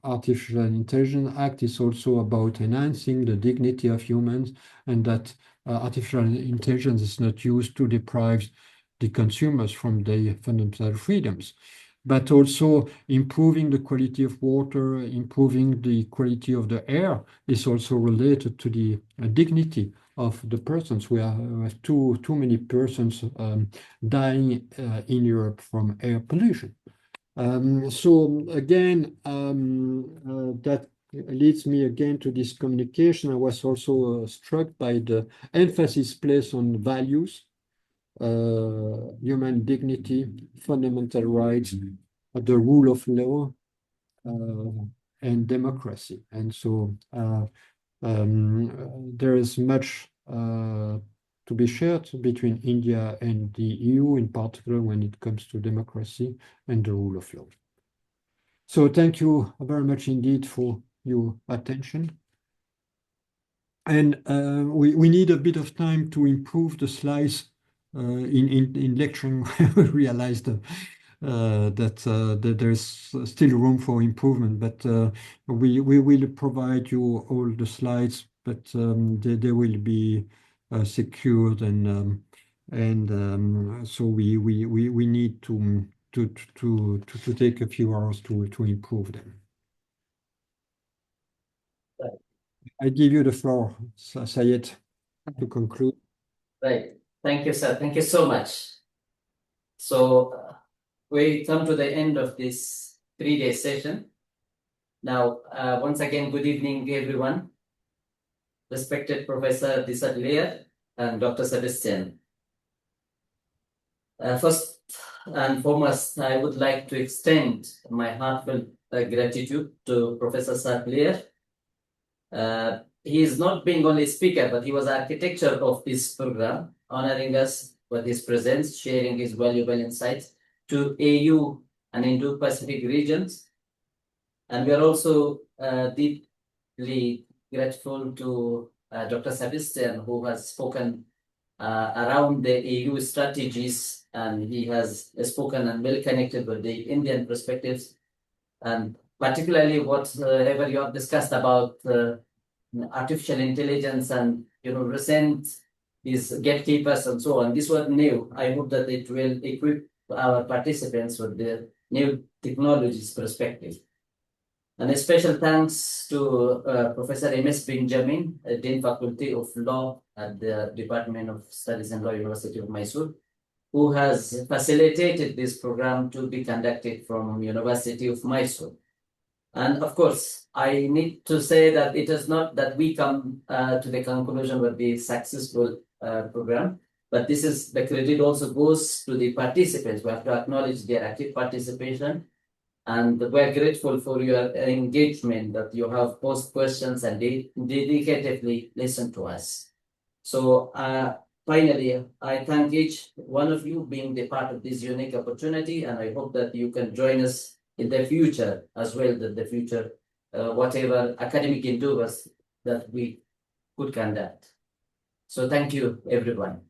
Artificial Intelligence Act is also about enhancing the dignity of humans, and that artificial intelligence is not used to deprive the consumers from their fundamental freedoms, but also improving the quality of water, improving the quality of the air is also related to the dignity of the persons. We have too many persons dying in Europe from air pollution. So again, that leads me again to this communication. I was also struck by the emphasis placed on values, human dignity, fundamental rights, the rule of law, and democracy. And so there is much to be shared between India and the EU, in particular when it comes to democracy and the rule of law. So thank you very much indeed for your attention. And we need a bit of time to improve the slides in lecturing. We realized that there's still room for improvement, but we will provide you all the slides, but they will be secured, and so we need to take a few hours to improve them. Right. I give you the floor, Sayed, to conclude. Right. Thank you, sir. Thank you so much. So we come to the end of this 3-day session. Now, once again, good evening, everyone. Respected Professor Disatlier and Dr. Sébastien. First and foremost, I would like to extend my heartfelt gratitude to Professor Satlier. He is not being only speaker, but he was architecture of this program, honoring us with his presence, sharing his valuable insights to AU and Indo-Pacific regions. And we are also deeply grateful to Dr. Sébastien, who has spoken around the EU strategies, and he has spoken and well connected with the Indian perspectives, and particularly whatever you have discussed about artificial intelligence and recent these gatekeepers and so on. This was new. I hope that it will equip our participants with the new technologies perspective. And a special thanks to Professor M.S. Benjamin, Dean Faculty of Law at the Department of Studies in Law, University of Mysore, who has facilitated this program to be conducted from University of Mysore. And of course, I need to say that it is not that we come to the conclusion with the successful program, but this is the credit also goes to the participants. We have to acknowledge their active participation. And we're grateful for your engagement, that you have posed questions and dedicatedly listened to us. So finally, I thank each one of you being the part of this unique opportunity, and I hope that you can join us in the future as well, that the future, whatever academic endeavors that we could conduct. So thank you, everyone.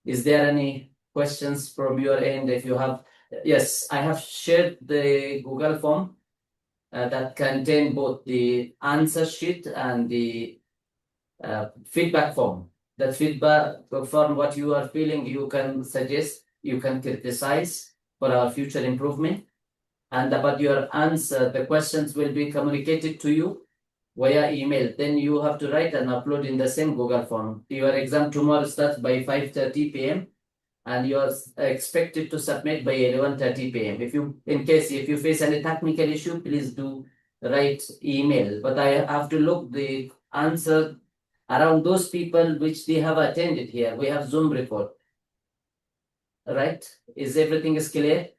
Is there any questions from your end? If you have, yes, I have shared the Google form that contain both the answer sheet and the feedback form. That feedback form, what you are feeling, you can suggest, you can criticize for our future improvement. And about your answer, the questions will be communicated to you via email. Then you have to write and upload in the same Google form. Your exam tomorrow starts by 5:30 p.m. and you are expected to submit by 11:30 p.m. If you face any technical issue, please do write email. But I have to look the answer around those people which they have attended here. We have Zoom report. Right? Is everything is clear?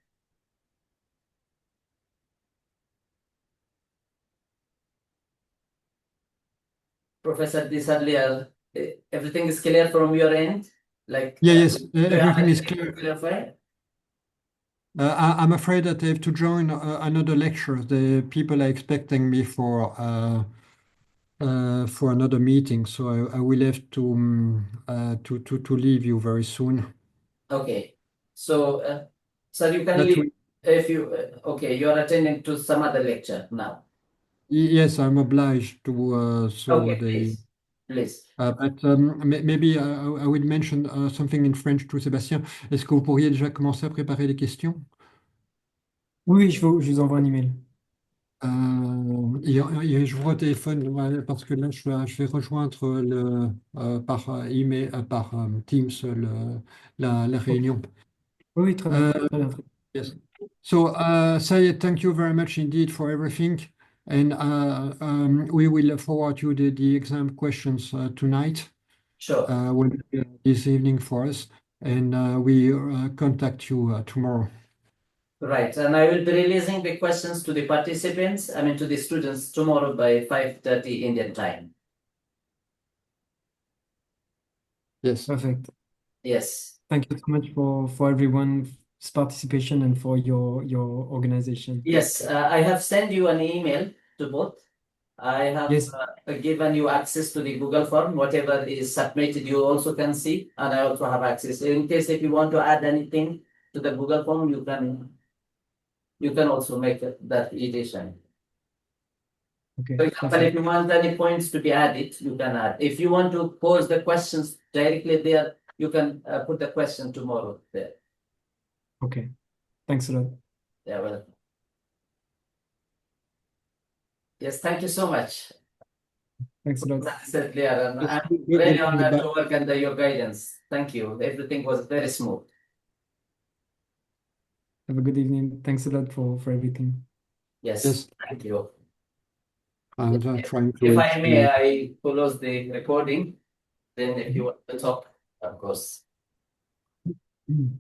Professor Disarlier, everything is clear from your end? Yes, everything is clear. Clarify? I'm afraid that I have to join another lecture. The people are expecting me for another meeting, so I will have to leave you very soon. Okay, so sir, you can leave if you okay. You are attending to some other lecture now. Yes, I'm obliged to. Okay, please. But maybe I will mention something in French to Sébastien. Est-ce que vous pourriez déjà commencer à préparer les questions? Oui, je vous envoie un email. Je vous téléphone parce que là, je vais rejoindre par email, par Teams la réunion. Oui, très bien. Très bien. Yes. So, Sayed, thank you very much indeed for everything. And we will forward you the exam questions tonight. Sure. This evening for us. And we contact you tomorrow. Right. And I will be releasing the questions to the participants, to the students tomorrow by 5:30 Indian time. Yes. Perfect. Yes. Thank you so much for everyone's participation and for your organization. Yes, I have sent you an email to both. I have given you access to the Google form. Whatever is submitted, you also can see, and I also have access. In case if you want to add anything to the Google form, you can you can also make that edition. Okay. For example, if you want any points to be added, you can add. If you want to pose the questions directly there, you can put the question tomorrow there. Okay. Thanks a lot. Yeah, well. Yes, thank you so much. Thanks a lot. That's clear. And Yes, I'm we very will be honored back. to work under your guidance. Thank you. Everything was very smooth. Have a good evening. Thanks a lot for everything. Yes, Yes. thank you. I'm trying to If I may, explain. I close the recording. Then if you want to talk, of course. Mm.